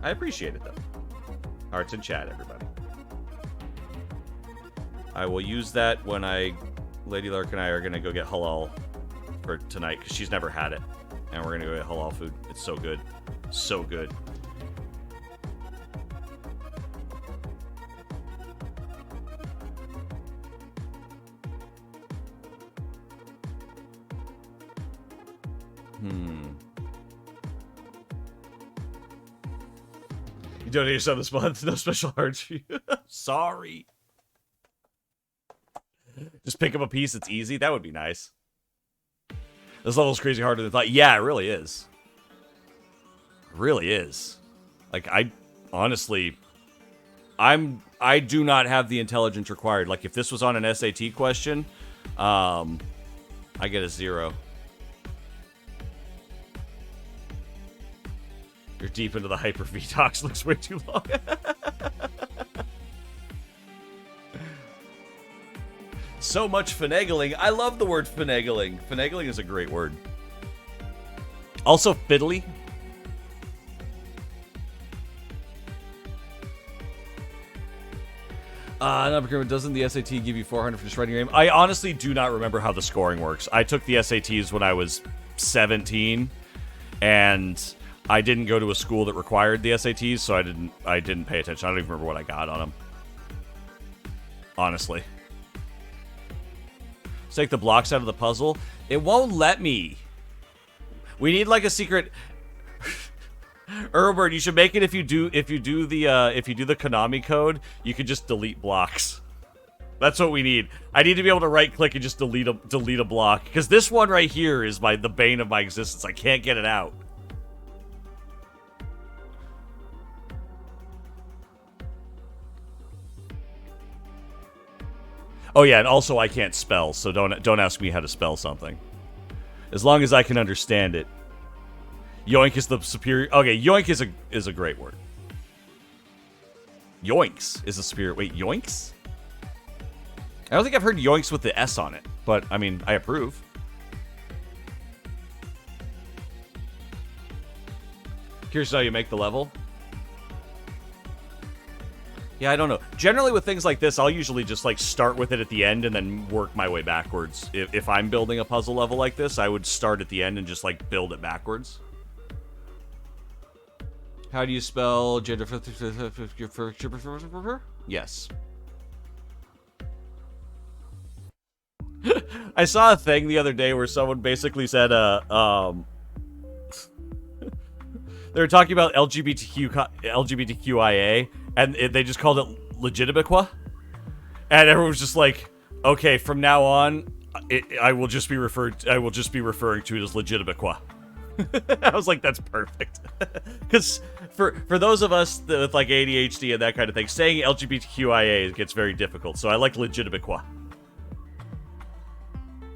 I appreciate it, though. Hearts in chat, everybody. I will use that when Lady Lark and I are going to go get halal for tonight, because she's never had it. And we're going to go get halal food. It's so good. So good. You donated yourself this month. No special hearts for you. Sorry. Just pick up a piece that's easy. That would be nice. This level's crazy harder than I thought. Yeah, it really is. It really is. Like, I do not have the intelligence required. Like, if this was on an SAT question, I get a 0. You're deep into the Hyper-V talks. Looks way too long. So much finagling. I love the word finagling. Finagling is a great word. Also fiddly. Doesn't the SAT give you 400 for just writing your name? I honestly do not remember how the scoring works. I took the SATs when I was 17, and I didn't go to a school that required the SATs, so I didn't pay attention. I don't even remember what I got on them. Honestly. Let's take the blocks out of the puzzle. It won't let me. We need like a secret. Herbert, you should make it if you do the Konami code, you could just delete blocks. That's what we need. I need to be able to right click and just delete a block, because this one right here is the bane of my existence. I can't get it out. Oh yeah, and also I can't spell, so don't ask me how to spell something. As long as I can understand it. Yoink is the superior. Okay, yoink is a great word. Yoinks is a superior. Wait, yoinks? I don't think I've heard yoinks with the S on it, but I mean, I approve. Curious how you make the level. Yeah, I don't know. Generally with things like this, I'll usually just like start with it at the end and then work my way backwards. If I'm building a puzzle level like this, I would start at the end and just like build it backwards. How do you spell gender? Yes. I saw a thing the other day where someone basically said, they were talking about LGBTQIA, and they just called it legitimiqua, and everyone was just like, okay, from now on, I will just be referring to it as legitimiqua. I was like, that's perfect. Because for those of us with like ADHD and that kind of thing, saying LGBTQIA gets very difficult. So I like legitimiqua.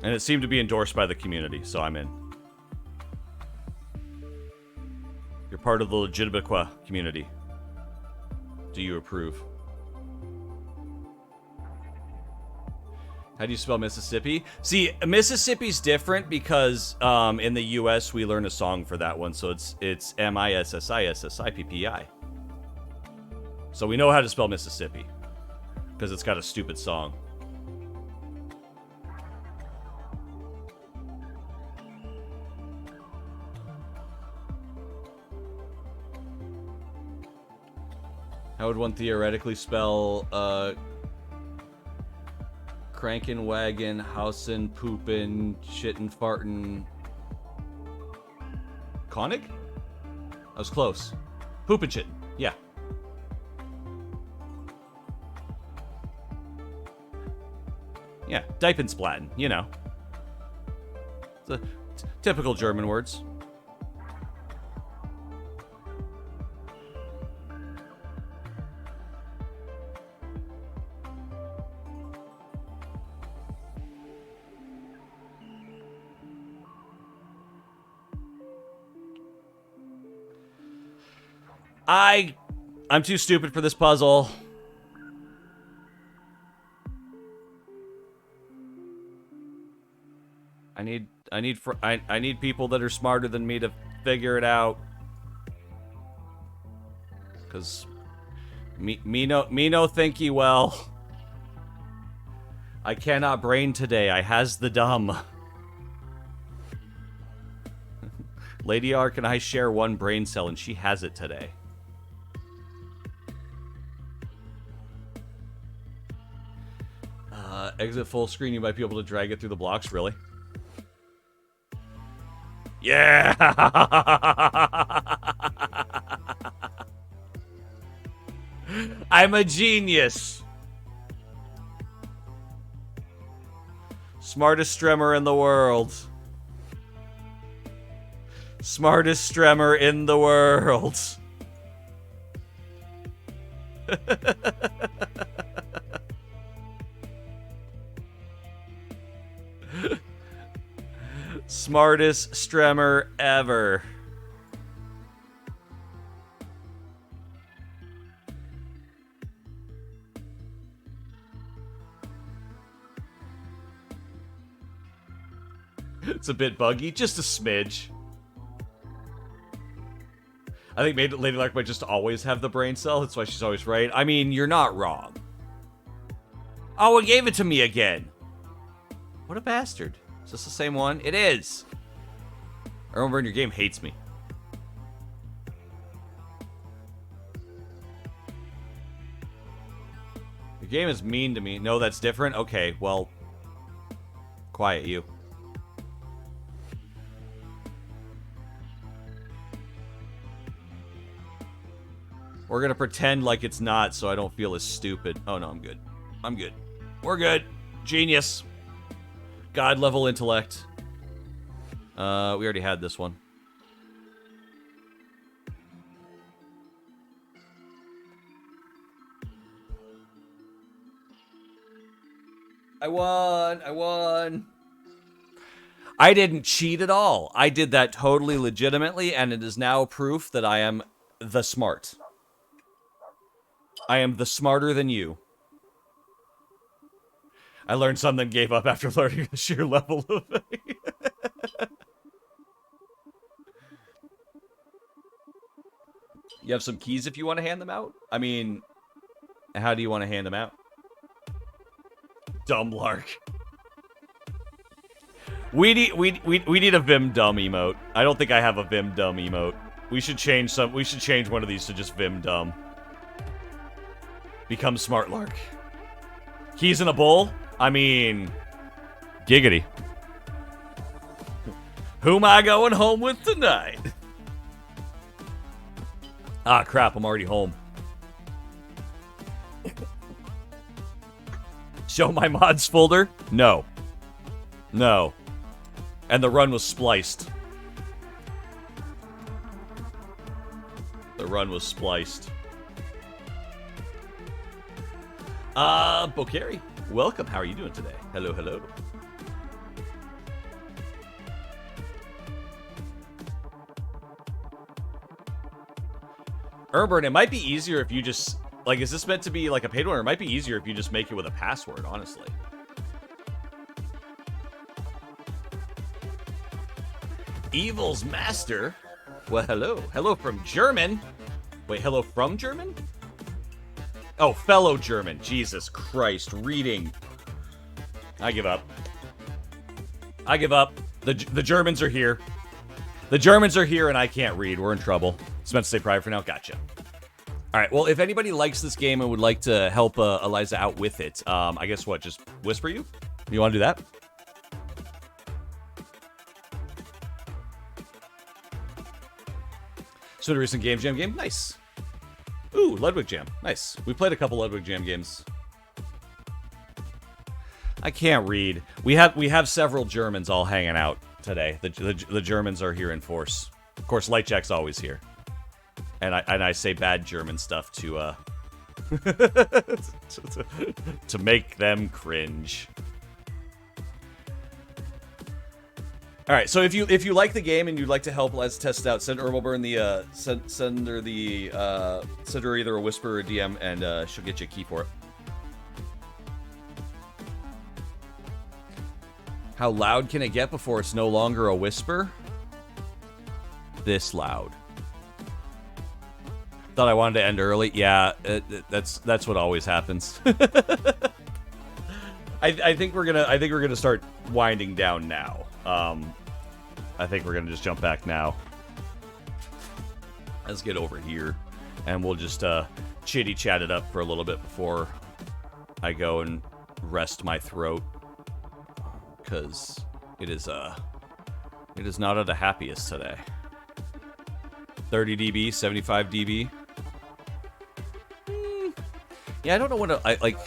And it seemed to be endorsed by the community, so I'm in. You're part of the legitimiqua community. Do you approve? How do you spell Mississippi? See, Mississippi's different because in the U.S. we learn a song for that one, so it's Mississippi. So we know how to spell Mississippi because it's got a stupid song. How would one theoretically spell crankin', waggin', housin', poopin', shittin', fartin'? Konig? I was close. Poopin' shittin', yeah. Yeah, dipin' splattin', you know. It's a typical German words. I'm too stupid for this puzzle. I need people that are smarter than me to figure it out. Cause me no think ye well. I cannot brain today. I has the dumb. Lady Ark and I share one brain cell, and she has it today. Exit full screen, you might be able to drag it through the blocks, really? Yeah! I'm a genius! Smartest stremmer in the world. Smartest stremmer in the world. Smartest stremmer ever. It's a bit buggy, just a smidge. I think Lady Lark might just always have the brain cell. That's why she's always right. I mean, you're not wrong. Oh, it gave it to me again. What a bastard. Is this the same one? It is. I remember your game hates me. Your game is mean to me. No, that's different? Okay, well. Quiet you. We're gonna pretend like it's not so I don't feel as stupid. Oh no, I'm good. I'm good. We're good. Genius. God level intellect. We already had this one. I won. I didn't cheat at all. I did that totally legitimately, and it is now proof that I am the smart. I am the smarter than you. I learned something, gave up after learning the sheer level of it. You have some keys if you want to hand them out? I mean, how do you want to hand them out? Dumb Lark. We need a Vim Dumb emote. I don't think I have a Vim Dumb emote. We should change one of these to just Vim Dumb. Become Smart Lark. Keys in a bowl? I mean, giggity. Who am I going home with tonight? Ah, crap, I'm already home. Show my mods folder? No. No. And the run was spliced. The run was spliced. Bokeri, welcome. How are you doing today? Hello, hello. Urban, it might be easier if you just... Like, is this meant to be like a paid one? Or it might be easier if you just make it with a password, honestly. Evil's Master? Well, hello. Hello from German. Wait, hello from German? Oh, fellow German. Jesus Christ. Reading. I give up. I give up. The Germans are here. The Germans are here and I can't read. We're in trouble. It's meant to stay private for now. Gotcha. All right. Well, if anybody likes this game and would like to help Eliza out with it, I guess what? Just whisper you? You want to do that? So the recent Game Jam game? Nice. Ooh, Ludwig Jam. Nice. We played a couple Ludwig Jam games. I can't read. We have several Germans all hanging out today. The Germans are here in force. Of course, Lightjack's always here. And I say bad German stuff to to make them cringe. All right, so if you like the game and you'd like to help, let's test it out. Send Herbalburn send her either a whisper or a DM, and she'll get you a key for it. How loud can it get before it's no longer a whisper? This loud. Thought I wanted to end early. Yeah, that's what always happens. I think we're gonna start winding down now. I think we're gonna just jump back now. Let's get over here, and we'll just chitty chat it up for a little bit before I go and rest my throat, because it is not at the happiest today. 30 dB, 75 dB. Yeah, I don't know what I like.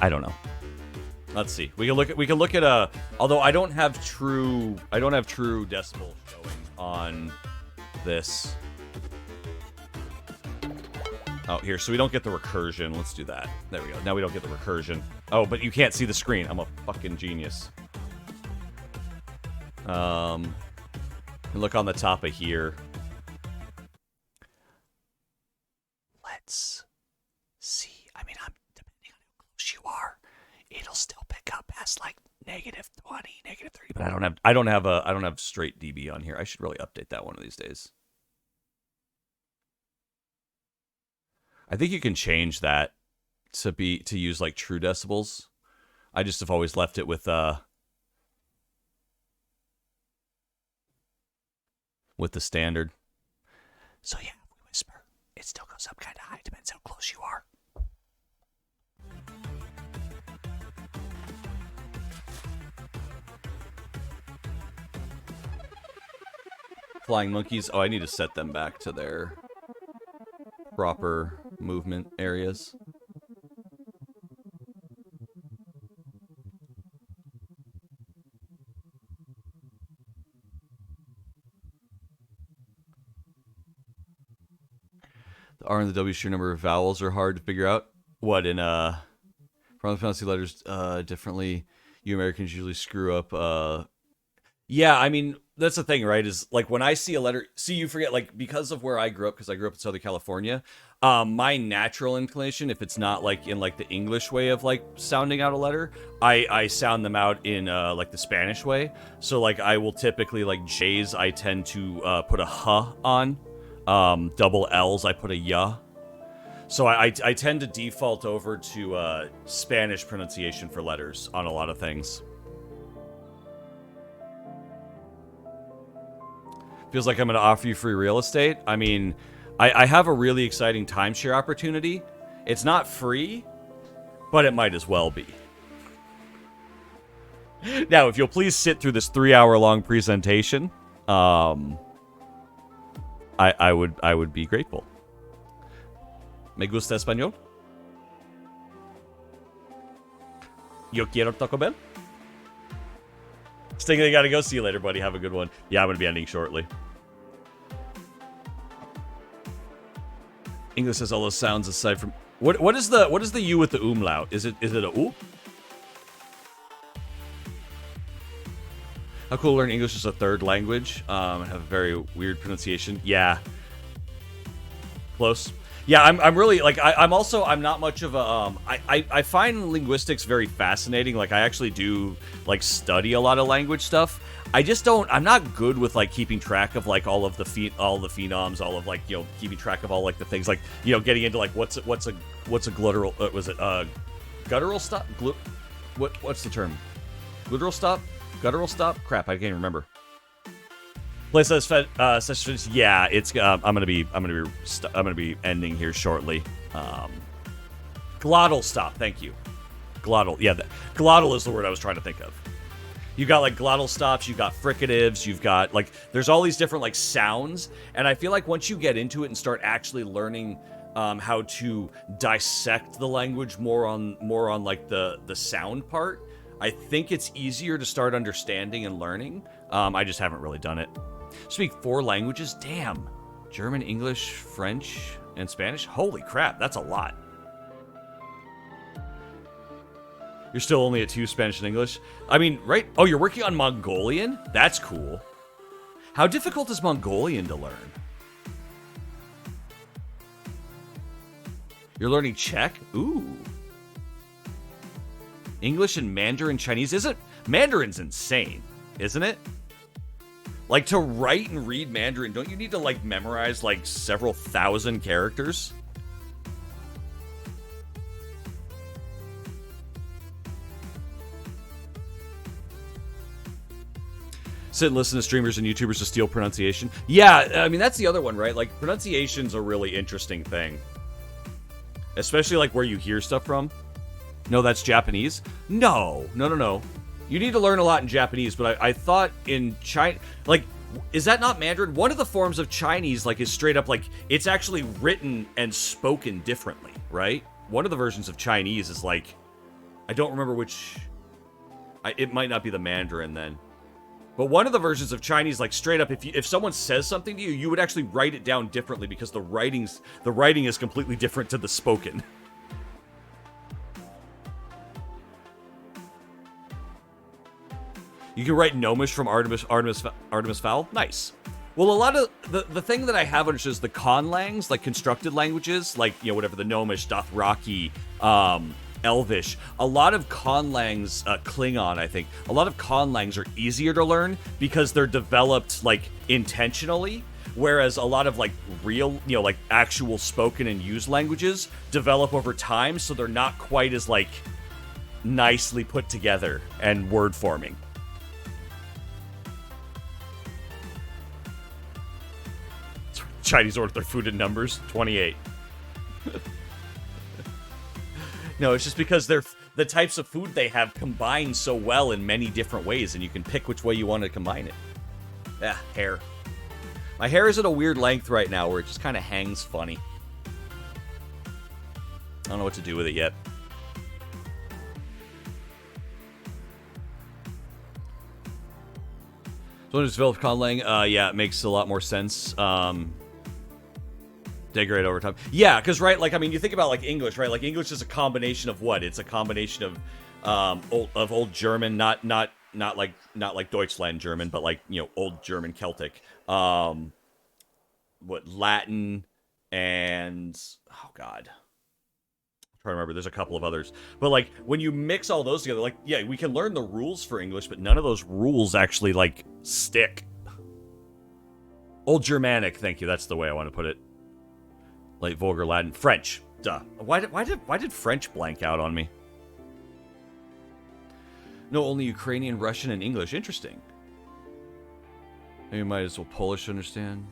I don't know. Let's see. We can look at although I don't have true decibel showing on this. Oh, here, so we don't get the recursion. Let's do that. There we go. Now we don't get the recursion. Oh, but you can't see the screen. I'm a fucking genius. Look on the top of here. Let's see. I mean, depending on how close you are, it'll still pick up as like -20, -30, but I don't have straight dB on here. I should really update that one of these days. I think you can change that to use like true decibels. I just have always left it with the standard. So yeah, if we whisper, it still goes up kind of high. Depends how close you are. Flying monkeys. Oh, I need to set them back to their proper movement areas. The R and the W sheer number of vowels are hard to figure out. What in pronounce letters differently. You Americans usually screw up. Yeah, I mean that's the thing, right? Is like when I see a letter, you forget like because of where I grew up, because I grew up in Southern California. My natural inclination, if it's not like in like the English way of like sounding out a letter, I sound them out in like the Spanish way. So like I will typically like J's, I tend to put a huh on. Double L's, I put a ya. So I tend to default over to Spanish pronunciation for letters on a lot of things. Feels like I'm going to offer you free real estate. I mean, I have a really exciting timeshare opportunity. It's not free, but it might as well be. Now, if you'll please sit through this 3-hour-long presentation, I would be grateful. Me gusta español. Yo quiero Taco Bell. Sting, I gotta go. See you later, buddy. Have a good one. Yeah, I'm gonna be ending shortly. English has all those sounds aside from what is the U with the umlaut? Is it a U? How cool to learn English as a third language. And have a very weird pronunciation. Yeah. Close. Yeah, I'm really like I'm not much of a I find linguistics very fascinating. Like I actually do like study a lot of language stuff. I'm not good with like keeping track of like all the phenoms, all of like, you know, keeping track of all like the things like, you know, getting into like what's a glottal was it guttural stop? What's the term? Glottal stop? Guttural stop? Crap, I can't remember. Place yeah, it's I'm gonna be ending here shortly. Glottal stop, thank you. Glottal, yeah, glottal is the word I was trying to think of. You got like glottal stops, you got fricatives, you've got like there's all these different like sounds, and I feel like once you get into it and start actually learning how to dissect the language more on like the sound part, I think it's easier to start understanding and learning. I just haven't really done it. Speak 4 languages? Damn. German, English, French, and Spanish? Holy crap, that's a lot. You're still only at 2 Spanish and English? I mean, right? Oh, you're working on Mongolian? That's cool. How difficult is Mongolian to learn? You're learning Czech? Ooh. English and Mandarin Chinese? Mandarin's insane, isn't it? Like, to write and read Mandarin, don't you need to, like, memorize, like, several thousand characters? Sit and listen to streamers and YouTubers to steal pronunciation. Yeah, I mean, that's the other one, right? Like, pronunciation's a really interesting thing. Especially, like, where you hear stuff from. No, that's Japanese? No. You need to learn a lot in Japanese, but I thought in China, like, is that not Mandarin? One of the forms of Chinese, like, is straight up, like, it's actually written and spoken differently, right? One of the versions of Chinese is, like, I don't remember which, it might not be the Mandarin then. But one of the versions of Chinese, like, straight up, if someone says something to you, you would actually write it down differently because the writing is completely different to the spoken. You can write Gnomish from Artemis Fowl. Nice. Well, a lot of the thing that I have understood is the conlangs, like constructed languages, like, you know, whatever, the Gnomish, Dothraki, Elvish. A lot of conlangs, Klingon, I think. A lot of conlangs are easier to learn because they're developed, like, intentionally. Whereas a lot of, like, real, you know, like, actual spoken and used languages develop over time, so they're not quite as, like, nicely put together and word forming. Chinese order their food in numbers. 28. No, it's just because they're the types of food they have combine so well in many different ways, and you can pick which way you want to combine it. Ah, hair. My hair is at a weird length right now where it just kind of hangs funny. I don't know what to do with it yet. So when it's developed conlang, yeah, it makes a lot more sense. Degrade over time. Yeah, because, right, like, I mean, you think about, like, English, right? Like, English is a combination of what? It's a combination of old German, not like Deutschland German, but, like, you know, old German Celtic. What, Latin and, oh, God. I'm trying to remember. There's a couple of others. But, like, when you mix all those together, like, yeah, we can learn the rules for English, but none of those rules actually, like, stick. Old Germanic, thank you. That's the way I want to put it. Like vulgar Latin. French. Duh. Why did French blank out on me? No, only Ukrainian, Russian, and English. Interesting. Maybe might as well Polish to understand.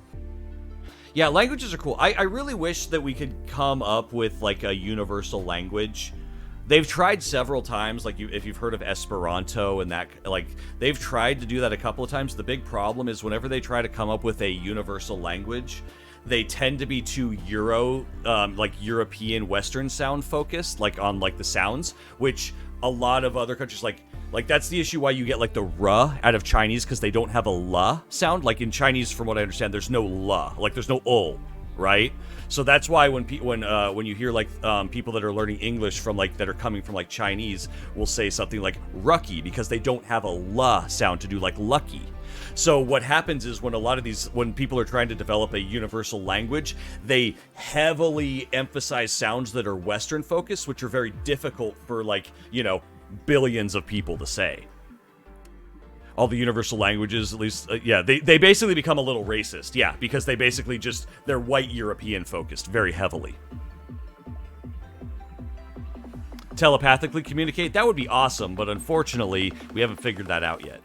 Yeah, languages are cool. I really wish that we could come up with, like, a universal language. They've tried several times, like, if you've heard of Esperanto and that, like, they've tried to do that a couple of times. The big problem is whenever they try to come up with a universal language, they tend to be too like European Western sound focused, like on like the sounds, which a lot of other countries like that's the issue why you get like the R out of Chinese, because they don't have a L sound. Like in Chinese, from what I understand, there's no L, like there's no ul, right? So that's why when you hear like people that are learning English from like that are coming from like Chinese will say something like rucky, because they don't have a L sound to do like lucky. So what happens is when people are trying to develop a universal language, they heavily emphasize sounds that are Western focused, which are very difficult for, like, you know, billions of people to say. All the universal languages, at least, yeah, they basically become a little racist, yeah, because they basically they're white European focused very heavily. Telepathically communicate, that would be awesome, but unfortunately, we haven't figured that out yet.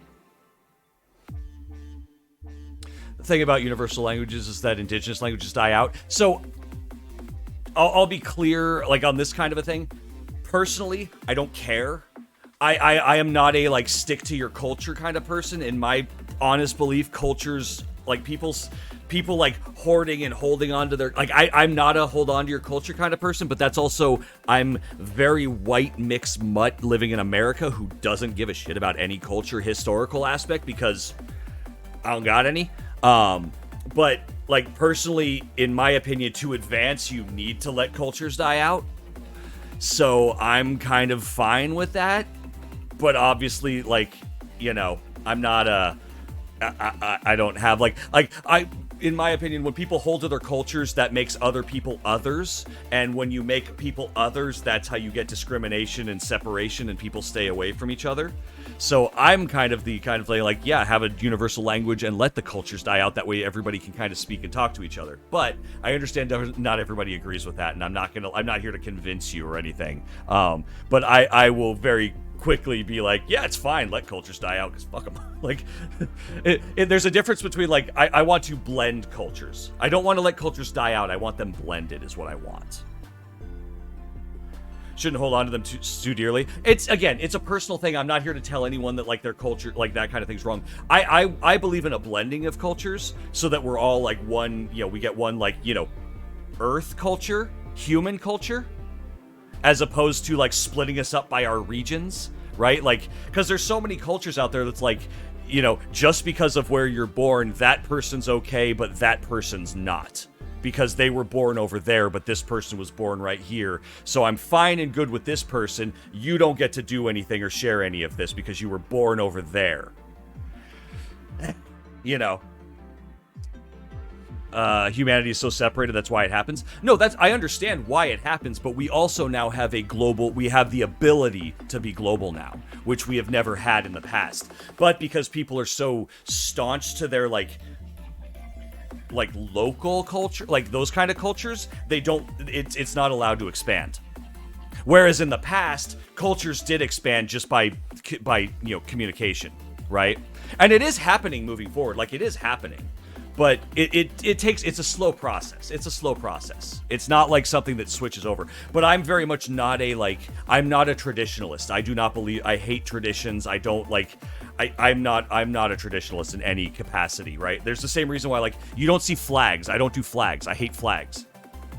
The thing about universal languages is that indigenous languages die out. So, I'll be clear, like, on this kind of a thing. Personally, I don't care. I am not a, like, stick to your culture kind of person. In my honest belief, cultures, like, people like hoarding and holding on to their, like, I'm not a hold on to your culture kind of person, but that's also, I'm very white mixed mutt living in America who doesn't give a shit about any culture historical aspect because I don't got any. But, like, personally, in my opinion, to advance, you need to let cultures die out. So I'm kind of fine with that. But obviously, like, you know, I'm not I don't have, in my opinion, when people hold to their cultures, that makes other people others. And when you make people others, that's how you get discrimination and separation and people stay away from each other. So I'm kind of like, yeah, have a universal language and let the cultures die out. That way everybody can kind of speak and talk to each other. But I understand not everybody agrees with that. And I'm not here to convince you or anything. But I will very quickly be like, yeah, it's fine, let cultures die out, because fuck them. Like, there's a difference between, like, I want to blend cultures. I don't want to let cultures die out. I want them blended is what I want. Shouldn't hold on to them too dearly. It's a personal thing. I'm not here to tell anyone that, like, their culture, like, that kind of thing's wrong. I believe in a blending of cultures so that we're all, like, one, you know, we get one, like, you know, Earth culture, human culture, as opposed to, like, splitting us up by our regions, right? Like, because there's so many cultures out there that's like, you know, just because of where you're born, that person's okay, but that person's not. Because they were born over there, but this person was born right here. So I'm fine and good with this person. You don't get to do anything or share any of this because you were born over there. You know. humanity is so separated, that's why it happens. No, I understand why it happens, but we also now have we have the ability to be global now, which we have never had in the past. But because people are so staunch to their like local culture, like those kind of cultures, it's not allowed to expand. Whereas in the past, cultures did expand just by communication, right? And it is happening moving forward, like it is happening. But it's a slow process. It's a slow process. It's not like something that switches over. But I'm very much not I'm not a traditionalist. I hate traditions. I'm not a traditionalist in any capacity, right? There's the same reason why, like, you don't see flags. I don't do flags. I hate flags.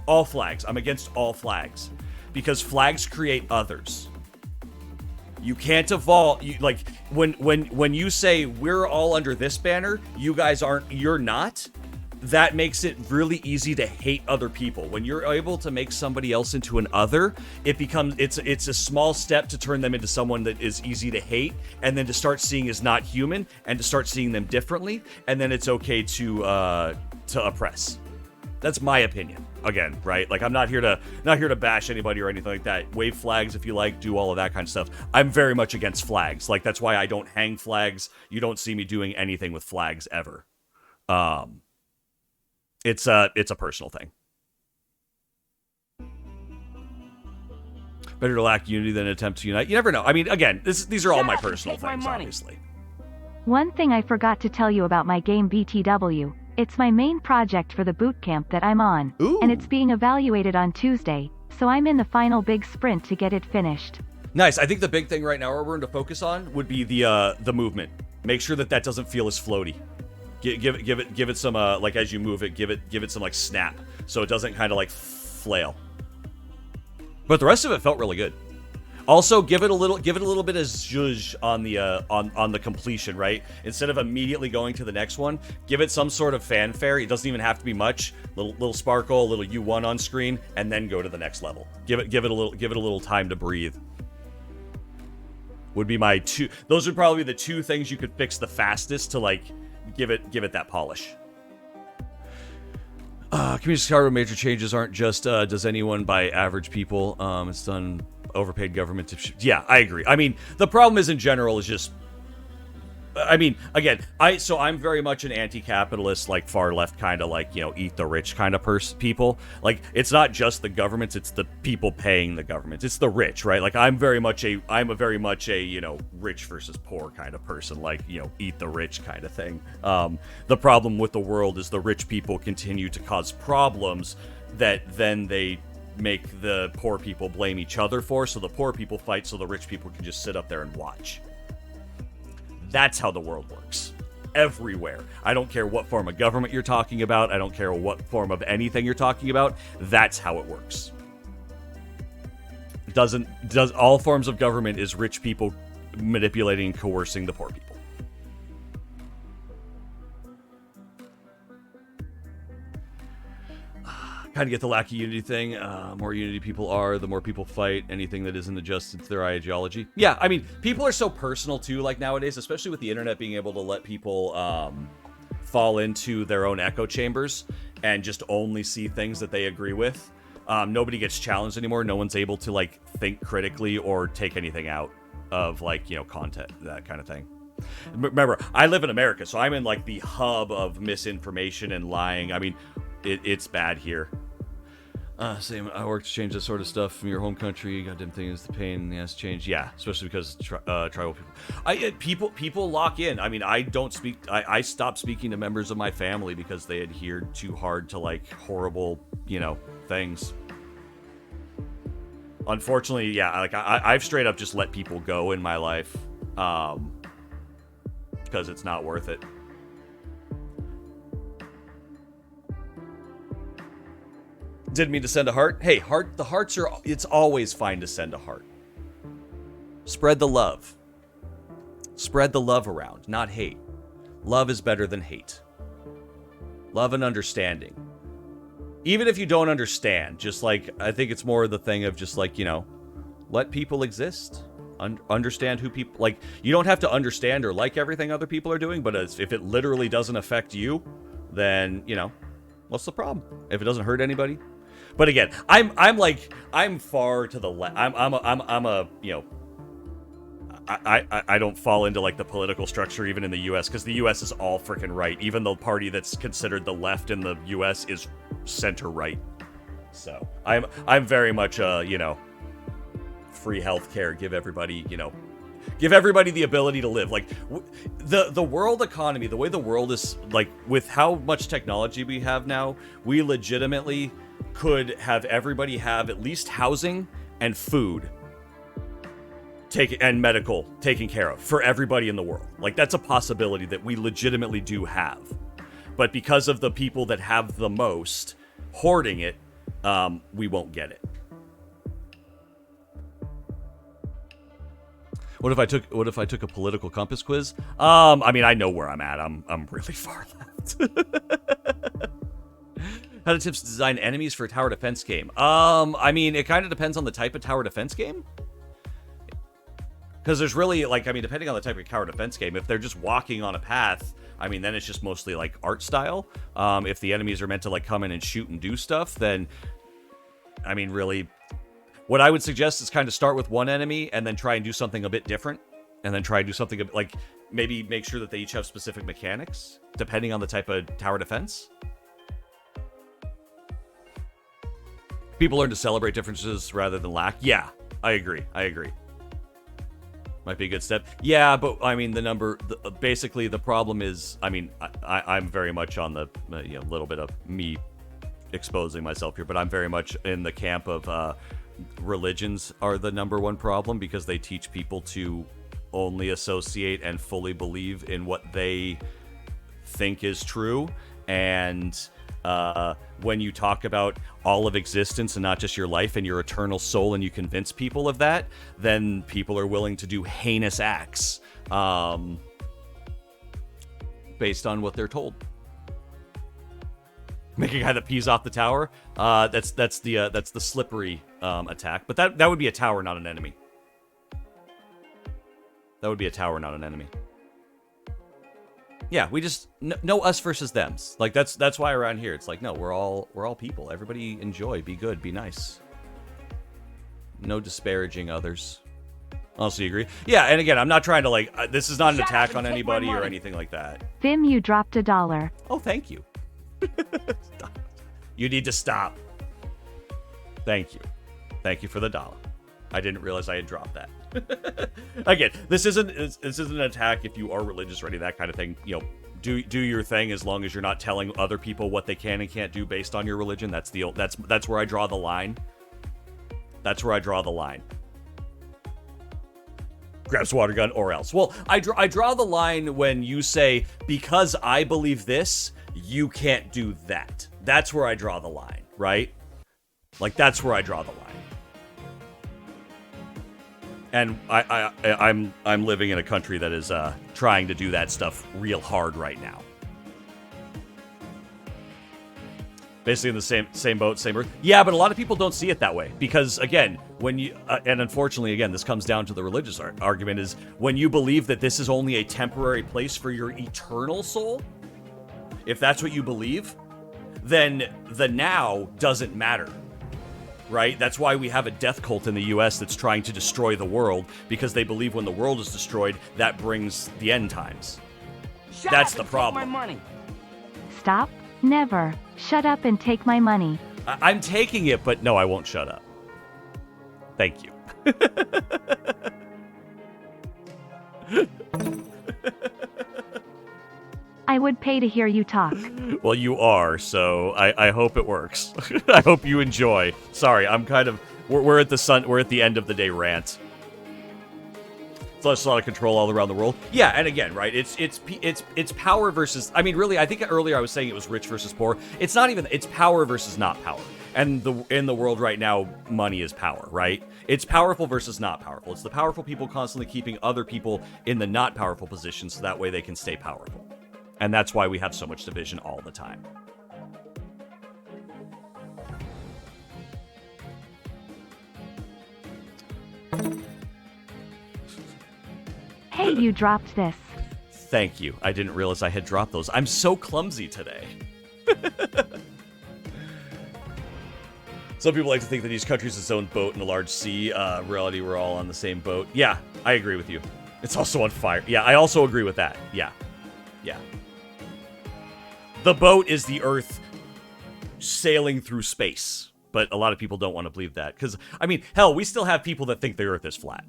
All flags. I'm against all flags. Because flags create others. You can't evolve. When you say we're all under this banner, you guys aren't, you're not, that makes it really easy to hate other people. When you're able to make somebody else into an other, it's a small step to turn them into someone that is easy to hate, and then to start seeing as not human, and to start seeing them differently, and then it's okay to oppress. That's my opinion. Again, right? Like, I'm not here to bash anybody or anything like that. Wave flags if you like, do all of that kind of stuff. I'm very much against flags. Like, that's why I don't hang flags. You don't see me doing anything with flags ever. It's a personal thing. Better to lack unity than attempt to unite. You never know. I mean, again, these are all my personal things, obviously. One thing I forgot to tell you about my game BTW. It's my main project for the bootcamp that I'm on. Ooh. And it's being evaluated on Tuesday, so I'm in the final big sprint to get it finished. Nice. I think the big thing right now we're going to focus on would be the movement. Make sure that doesn't feel as floaty. Give it some like, as you move it, give it some like snap, so it doesn't kind of like flail. But the rest of it felt really good. Also, give it a little bit of zhuzh on the completion, right? Instead of immediately going to the next one, give it some sort of fanfare. It doesn't even have to be much. Little sparkle, a little U1 on screen, and then go to the next level. Give it a little time to breathe. Would be my two. Those would probably be the two things you could fix the fastest to like give it that polish. Community card major changes aren't just does anyone by average people. It's done. Overpaid government. Yeah, I agree. I mean, the problem is in general is just, I mean, again, I'm very much an anti-capitalist, like far left kind of like, eat the rich kind of people. Like, it's not just the governments, it's the people paying the government. It's the rich, right? Like, I'm a very much a, rich versus poor kind of person, like, eat the rich kind of thing. The problem with the world is the rich people continue to cause problems that then they make the poor people blame each other for, so the poor people fight so the rich people can just sit up there and watch. That's how the world works. Everywhere. I don't care what form of government you're talking about. I don't care what form of anything you're talking about. That's how it works. All forms of government is rich people manipulating and coercing the poor people. Kind of get the lack of unity thing. More unity people are, the more people fight anything that isn't adjusted to their ideology. Yeah, I mean, people are so personal too, like nowadays, especially with the internet being able to let people fall into their own echo chambers and just only see things that they agree with. Nobody gets challenged anymore. No one's able to like think critically or take anything out of like, content, that kind of thing. Remember, I live in America, so I'm in like the hub of misinformation and lying. I mean, it's bad here. Same. I work to change that sort of stuff from your home country. Goddamn thing is the pain in the ass change. Yeah, especially because tribal people. People lock in. I mean, I don't speak. I stopped speaking to members of my family because they adhered too hard to like horrible, things. Unfortunately, yeah. Like I've straight up just let people go in my life, because it's not worth it. Didn't mean to send a heart. Hey, the hearts are, it's always fine to send a heart. Spread the love. Spread the love around, not hate. Love is better than hate. Love and understanding. Even if you don't understand, just like, I think it's more the thing of just like, let people exist. Understand who people, like, you don't have to understand or like everything other people are doing, but if it literally doesn't affect you, then, What's the problem? If it doesn't hurt anybody. But again, I'm far to the left. I'm a you know, I don't fall into like the political structure even in the U.S. because the U.S. is all freaking right. Even the party that's considered the left in the U.S. is center right. So I'm very much you know, free healthcare, give everybody the ability to live. Like the world economy, the way the world is, like with how much technology we have now, we legitimately could have everybody have at least housing and food and medical taken care of for everybody in the world. Like that's a possibility that we legitimately do have. But because of the people that have the most hoarding it, we won't get it. What if I took a political compass quiz? I mean, I know where I'm at. I'm really far left. How do tips design enemies for a tower defense game? I mean, it kind of depends on the type of tower defense game. Because there's really, like, I mean, depending on the type of tower defense game, if they're just walking on a path, I mean, then it's just mostly, like, art style. If the enemies are meant to, like, come in and shoot and do stuff, then, I mean, really, what I would suggest is kind of start with one enemy and then try and do something a bit different. And then try and do something, like, maybe make sure that they each have specific mechanics, depending on the type of tower defense. People learn to celebrate differences rather than lack. Yeah, I agree. Might be a good step. Yeah, but I mean, basically the problem is, I mean, I'm very much on the, you know, little bit of me exposing myself here, but I'm very much in the camp of religions are the #1 problem because they teach people to only associate and fully believe in what they think is true. And when you talk about all of existence and not just your life and your eternal soul, and you convince people of that, then people are willing to do heinous acts based on what they're told. Make a guy that pees off the tower. That's the slippery attack, but that would be a tower, not an enemy. That would be a tower, not an enemy. Yeah, we just no us versus thems. Like that's why around here it's like, no, we're all people. Everybody enjoy, be good, be nice. No disparaging others. Also, you agree? Yeah, and again, I'm not trying to like this is not an attack on anybody or anything like that. Vim, you dropped $1. Oh, thank you. You need to stop. Thank you. Thank you for the $1. I didn't realize I had dropped that. Again, this isn't an attack if you are religious or any of that kind of thing. You know, do your thing as long as you're not telling other people what they can and can't do based on your religion. That's where I draw the line. That's where I draw the line. Grabs water gun or else. Well, I draw the line when you say, because I believe this, you can't do that. That's where I draw the line, right? Like that's where I draw the line. And I'm living in a country that is trying to do that stuff real hard right now. Basically in the same boat, same earth. Yeah, but a lot of people don't see it that way because again, when you and unfortunately again, this comes down to the religious argument is when you believe that this is only a temporary place for your eternal soul. If that's what you believe, then the now doesn't matter. Right? That's why we have a death cult in the U.S. that's trying to destroy the world, because they believe when the world is destroyed, that brings the end times. That's the problem. Take my money. Stop. Never. Shut up and take my money. I'm taking it, but no, I won't shut up. Thank you. I would pay to hear you talk. Well, you are, so I hope it works. I hope you enjoy. Sorry, I'm kind of we're at the end of the day rant. So there's a lot of control all around the world. Yeah, and again, right? It's power versus. I mean, really, I think earlier I was saying it was rich versus poor. It's not even. It's power versus not power. And in the world right now, money is power, right? It's powerful versus not powerful. It's the powerful people constantly keeping other people in the not powerful positions, so that way they can stay powerful. And that's why we have so much division all the time. Hey, you dropped this. Thank you. I didn't realize I had dropped those. I'm so clumsy today. Some people like to think that each country is its own boat in a large sea. Reality, we're all on the same boat. Yeah, I agree with you. It's also on fire. Yeah, I also agree with that. Yeah. Yeah. The boat is the Earth sailing through space. But a lot of people don't want to believe that. Because, I mean, hell, we still have people that think the Earth is flat.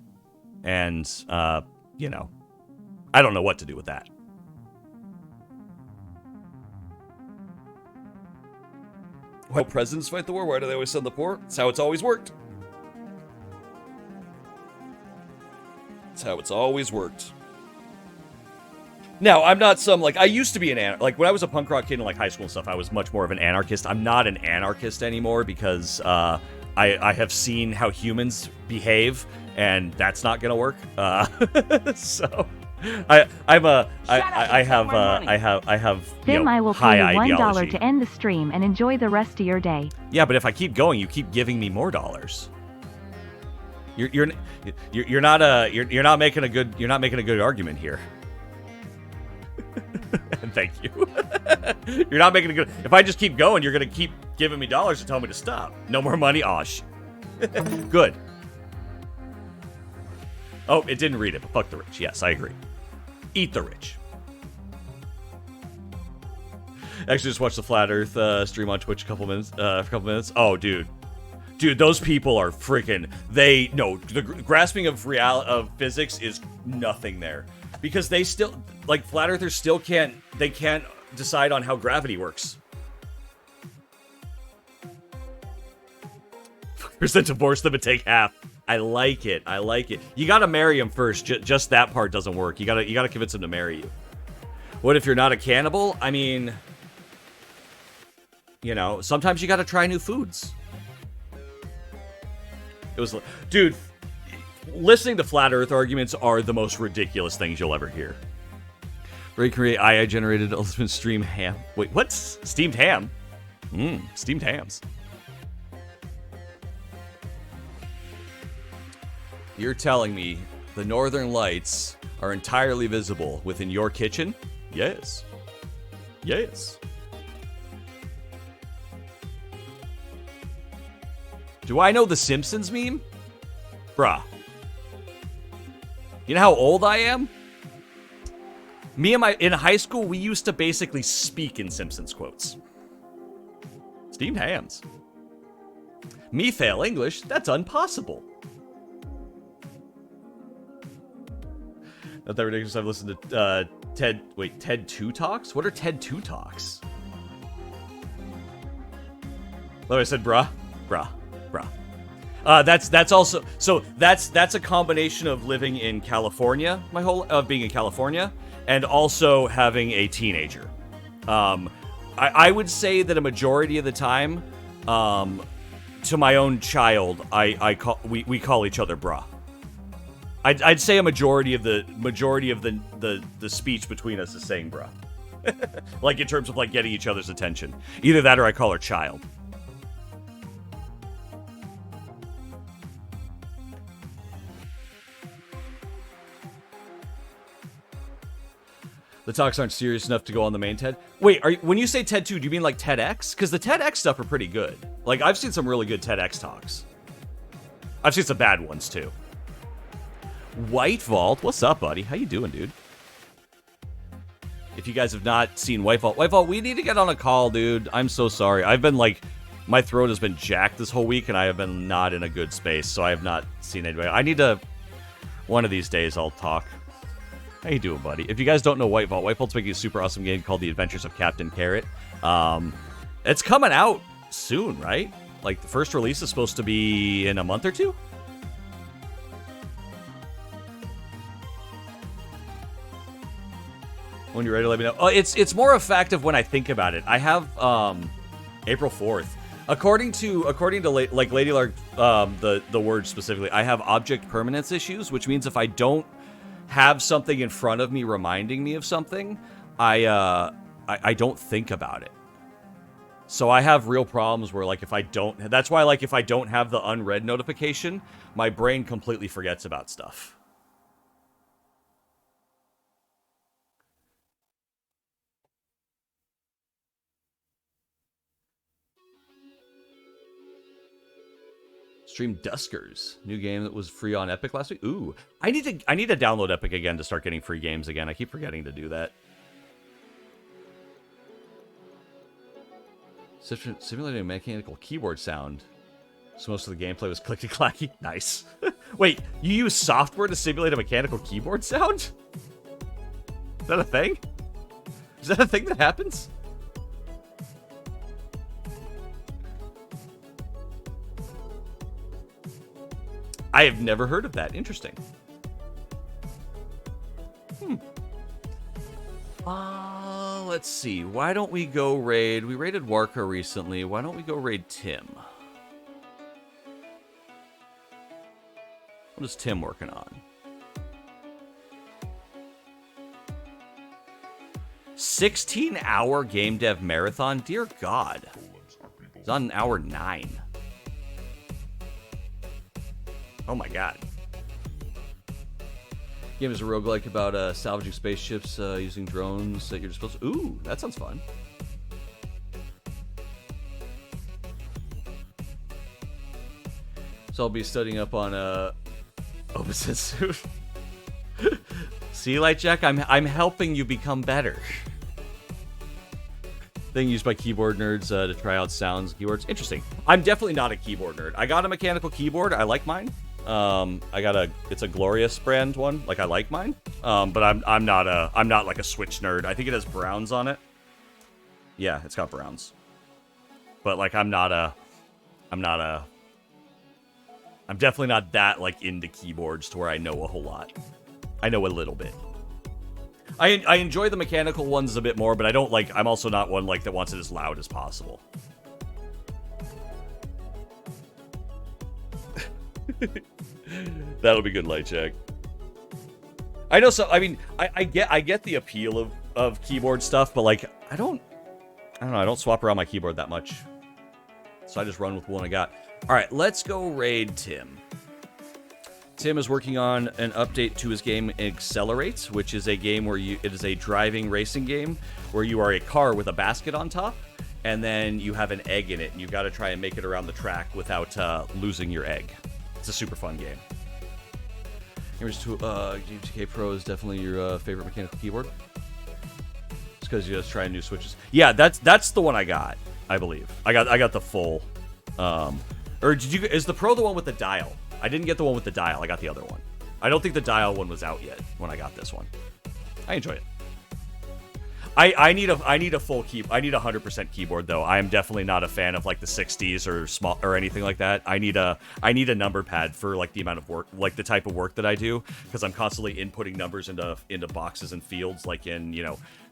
And, you know, I don't know what to do with that. Why presidents fight the war? Why do they always send the poor? That's how it's always worked. That's how it's always worked. Now, I'm not some, like, I used to be an like, when I was a punk rock kid in, like, high school and stuff, I was much more of an anarchist. I'm not an anarchist anymore because, I have seen how humans behave, and that's not gonna work. So, I have, you Sim, know, I will high pay you $1 ideology. to end the stream and enjoy the rest of your day. Yeah, but if I keep going, you keep giving me more dollars. You're not making a good argument here. Thank you. You're not making a good. If I just keep going, you're gonna keep giving me dollars to tell me to stop. No more money. Good. Oh, it didn't read it, but fuck the rich. Yes, I agree. Eat the rich. Actually, just watched the Flat Earth stream on Twitch for a couple minutes. Oh, dude, those people are freaking. The grasping of physics is nothing there, because they still, like, flat earthers still can't decide on how gravity works. Percent divorce them and take half. I like it. You gotta marry him first. Just that part doesn't work. You gotta convince him to marry you. What if you're not a cannibal? I mean, you know, sometimes you gotta try new foods. It was, dude, listening to flat earth arguments are the most ridiculous things you'll ever hear. Recreate AI generated ultimate stream ham. Wait, what's steamed ham? Steamed hams. You're telling me the northern lights are entirely visible within your kitchen? Yes. Yes. Do I know the Simpsons meme? Bruh. You know how old I am? In high school, we used to basically speak in Simpsons quotes. Steamed hams. Me fail English? That's impossible. Not that ridiculous. I've listened to TED 2 Talks? What are TED 2 Talks? Oh, I said bruh. That's also, so that's a combination of living in California, being in California, and also having a teenager. I would say that a majority of the time, to my own child, we call each other bruh. I'd say a majority of the speech between us is saying bruh. Like, in terms of, like, getting each other's attention. Either that or I call her child. The talks aren't serious enough to go on the main TED. Wait, when you say TED 2, do you mean like TEDx? Because the TEDx stuff are pretty good. Like, I've seen some really good TEDx talks. I've seen some bad ones too. White Vault, what's up, buddy? How you doing, dude? If you guys have not seen White Vault, we need to get on a call, dude. I'm so sorry. I've been, like, my throat has been jacked this whole week, and I have been not in a good space, so I have not seen anybody. I need to, one of these days, I'll talk. How you doing, buddy? If you guys don't know White Vault's making a super awesome game called The Adventures of Captain Carrot. It's coming out soon, right? Like, the first release is supposed to be in a month or two? When you're ready, let me know. Oh, it's more effective when I think about it. I have April 4th. According to like Lady Lark, the word specifically, I have object permanence issues, which means if I don't have something in front of me reminding me of something, I don't think about it. So I have real problems where, like, if I don't have the unread notification, my brain completely forgets about stuff. Stream Duskers, new game that was free on Epic last week. Ooh, I need to download Epic again to start getting free games again. I keep forgetting to do that. Simulating a mechanical keyboard sound. So most of the gameplay was clicky clacky. Nice. Wait, you use software to simulate a mechanical keyboard sound? Is that a thing? Is that a thing that happens? I have never heard of that. Interesting. Let's see. Why don't we go raid? We raided Warka recently. Why don't we go raid Tim? What is Tim working on? 16-hour game dev marathon? Dear God. It's on hour 9. Oh my God. Game is a roguelike about salvaging spaceships using drones at your disposal. Ooh, that sounds fun. So I'll be studying up on opposite suit. See, Light Jack, I'm helping you become better. Thing used by keyboard nerds to try out sounds, keyboards. Interesting. I'm definitely not a keyboard nerd. I got a mechanical keyboard. I like mine. It's a Glorious brand one. Like, I like mine. But I'm not like a Switch nerd. I think it has browns on it. Yeah, it's got browns. But like, I'm definitely not that like into keyboards to where I know a whole lot. I know a little bit. I enjoy the mechanical ones a bit more, but I don't like. I'm also not one like that wants it as loud as possible. That'll be good, Light Check. I know. So I mean, I get the appeal of keyboard stuff, but like I don't know. I don't swap around my keyboard that much, so I just run with one I got. All right, let's go raid Tim. Tim is working on an update to his game Accelerate, which is a game where it is a driving racing game where you are a car with a basket on top, and then you have an egg in it, and you've got to try and make it around the track without losing your egg. It's a super fun game. GTK Pro is definitely your favorite mechanical keyboard. It's because you just try new switches. Yeah, that's the one I got. I believe I got the full. Or did you? Is the Pro the one with the dial? I didn't get the one with the dial. I got the other one. I don't think the dial one was out yet when I got this one. I enjoy it. I need a full key. I need a 100% keyboard though. I am definitely not a fan of like the 60s or small or anything like that. I need a number pad for like the amount of work, like the type of work that I do, because I'm constantly inputting numbers into boxes and fields, like in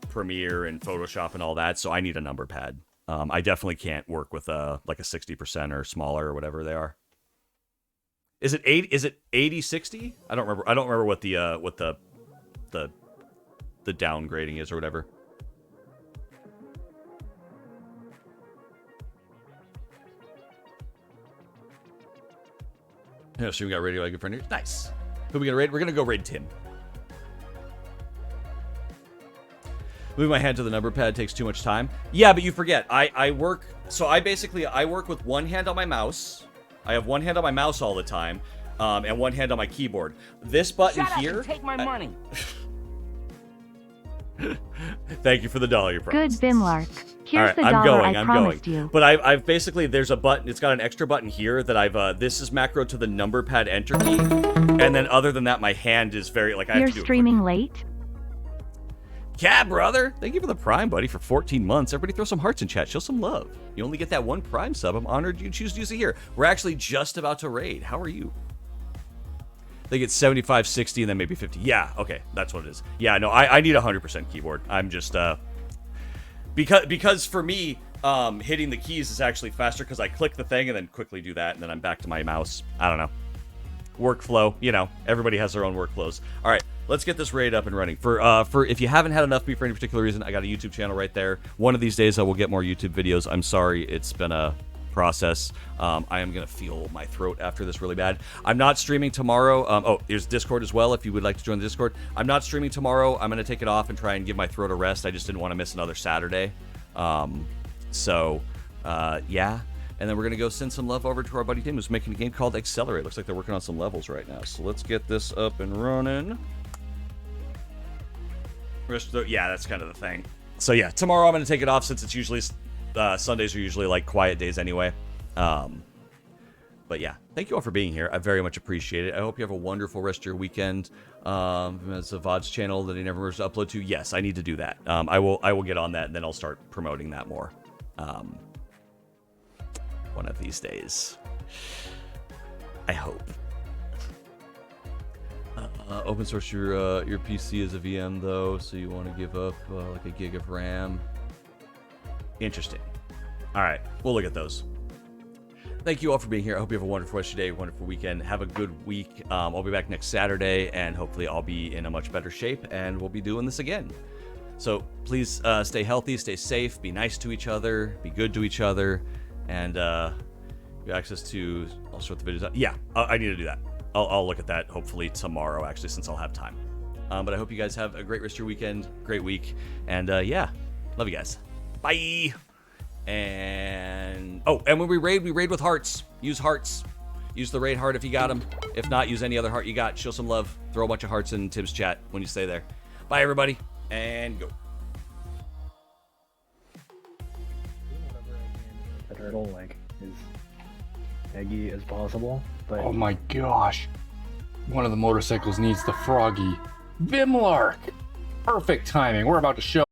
Premiere and Photoshop and all that. So I need a number pad. I definitely can't work with like a 60% or smaller or whatever they are. Is it 80 60? I don't remember what the downgrading is or whatever. Yeah, so we got radio like a friend here. Nice. Who are we gonna raid? We're gonna go raid Tim. Moving my hand to the number pad takes too much time. Yeah, but you forget. I work. So I work with one hand on my mouse. I have one hand on my mouse all the time, and one hand on my keyboard. This button Shut here. Up and take my money. Thank you for the dollar, you promised. Good Bimlark. Here's right, the I'm dollar going, I I'm promised going. you. But I've basically, there's a button, it's got an extra button here that I've, this is macro to the number pad enter key. And then other than that, my hand is very, like, I You're have to do streaming it late? Yeah, brother. Thank you for the Prime, buddy, for 14 months. Everybody throw some hearts in chat. Show some love. You only get that one Prime sub. I'm honored you choose to use it here. We're actually just about to raid. How are you? They get 75, 60, and then maybe 50. Yeah, okay. That's what it is. Yeah, no, I need a 100% keyboard. I'm just, because for me, hitting the keys is actually faster because I click the thing and then quickly do that, and then I'm back to my mouse. I don't know. Workflow, everybody has their own workflows. All right, let's get this raid up and running. For if you haven't had enough beef for any particular reason, I got a YouTube channel right there. One of these days I will get more YouTube videos. I'm sorry, it's been a process. I am gonna feel my throat after this really bad. I'm not streaming tomorrow. There's Discord as well if you would like to join the Discord. I'm not streaming tomorrow. I'm gonna take it off and try and give my throat a rest. I just didn't want to miss another Saturday. Yeah. And then we're going to go send some love over to our buddy Tim, who's making a game called Accelerate. Looks like they're working on some levels right now. So let's get this up and running. Yeah, that's kind of the thing. So yeah, tomorrow I'm going to take it off since it's usually... Sundays are usually like quiet days anyway. But yeah, thank you all for being here. I very much appreciate it. I hope you have a wonderful rest of your weekend. As a VOD's channel that he never remembers to upload to. Yes, I need to do that. I will get on that, and then I'll start promoting that more. One of these days. I hope. Open source your PC as a VM though, so you want to give up like a gig of RAM. Interesting. All right, we'll look at those. Thank you all for being here. I hope you have a wonderful rest of your day, wonderful weekend. Have a good week. I'll be back next Saturday, and hopefully I'll be in a much better shape, and we'll be doing this again. So please stay healthy, stay safe, be nice to each other, be good to each other, and get access to... I'll sort the videos out. Yeah, I need to do that. I'll look at that hopefully tomorrow, actually, since I'll have time. But I hope you guys have a great rest of your weekend, great week, and yeah, love you guys. Bye! And... Oh, and when we raid with hearts. Use hearts. Use the raid heart if you got them. If not, use any other heart you got. Show some love. Throw a bunch of hearts in Tim's chat when you stay there. Bye, everybody, and go. The turtle, like, as eggy as possible, but... Oh my gosh. One of the motorcycles needs the froggy. Vimlark! Perfect timing. We're about to show...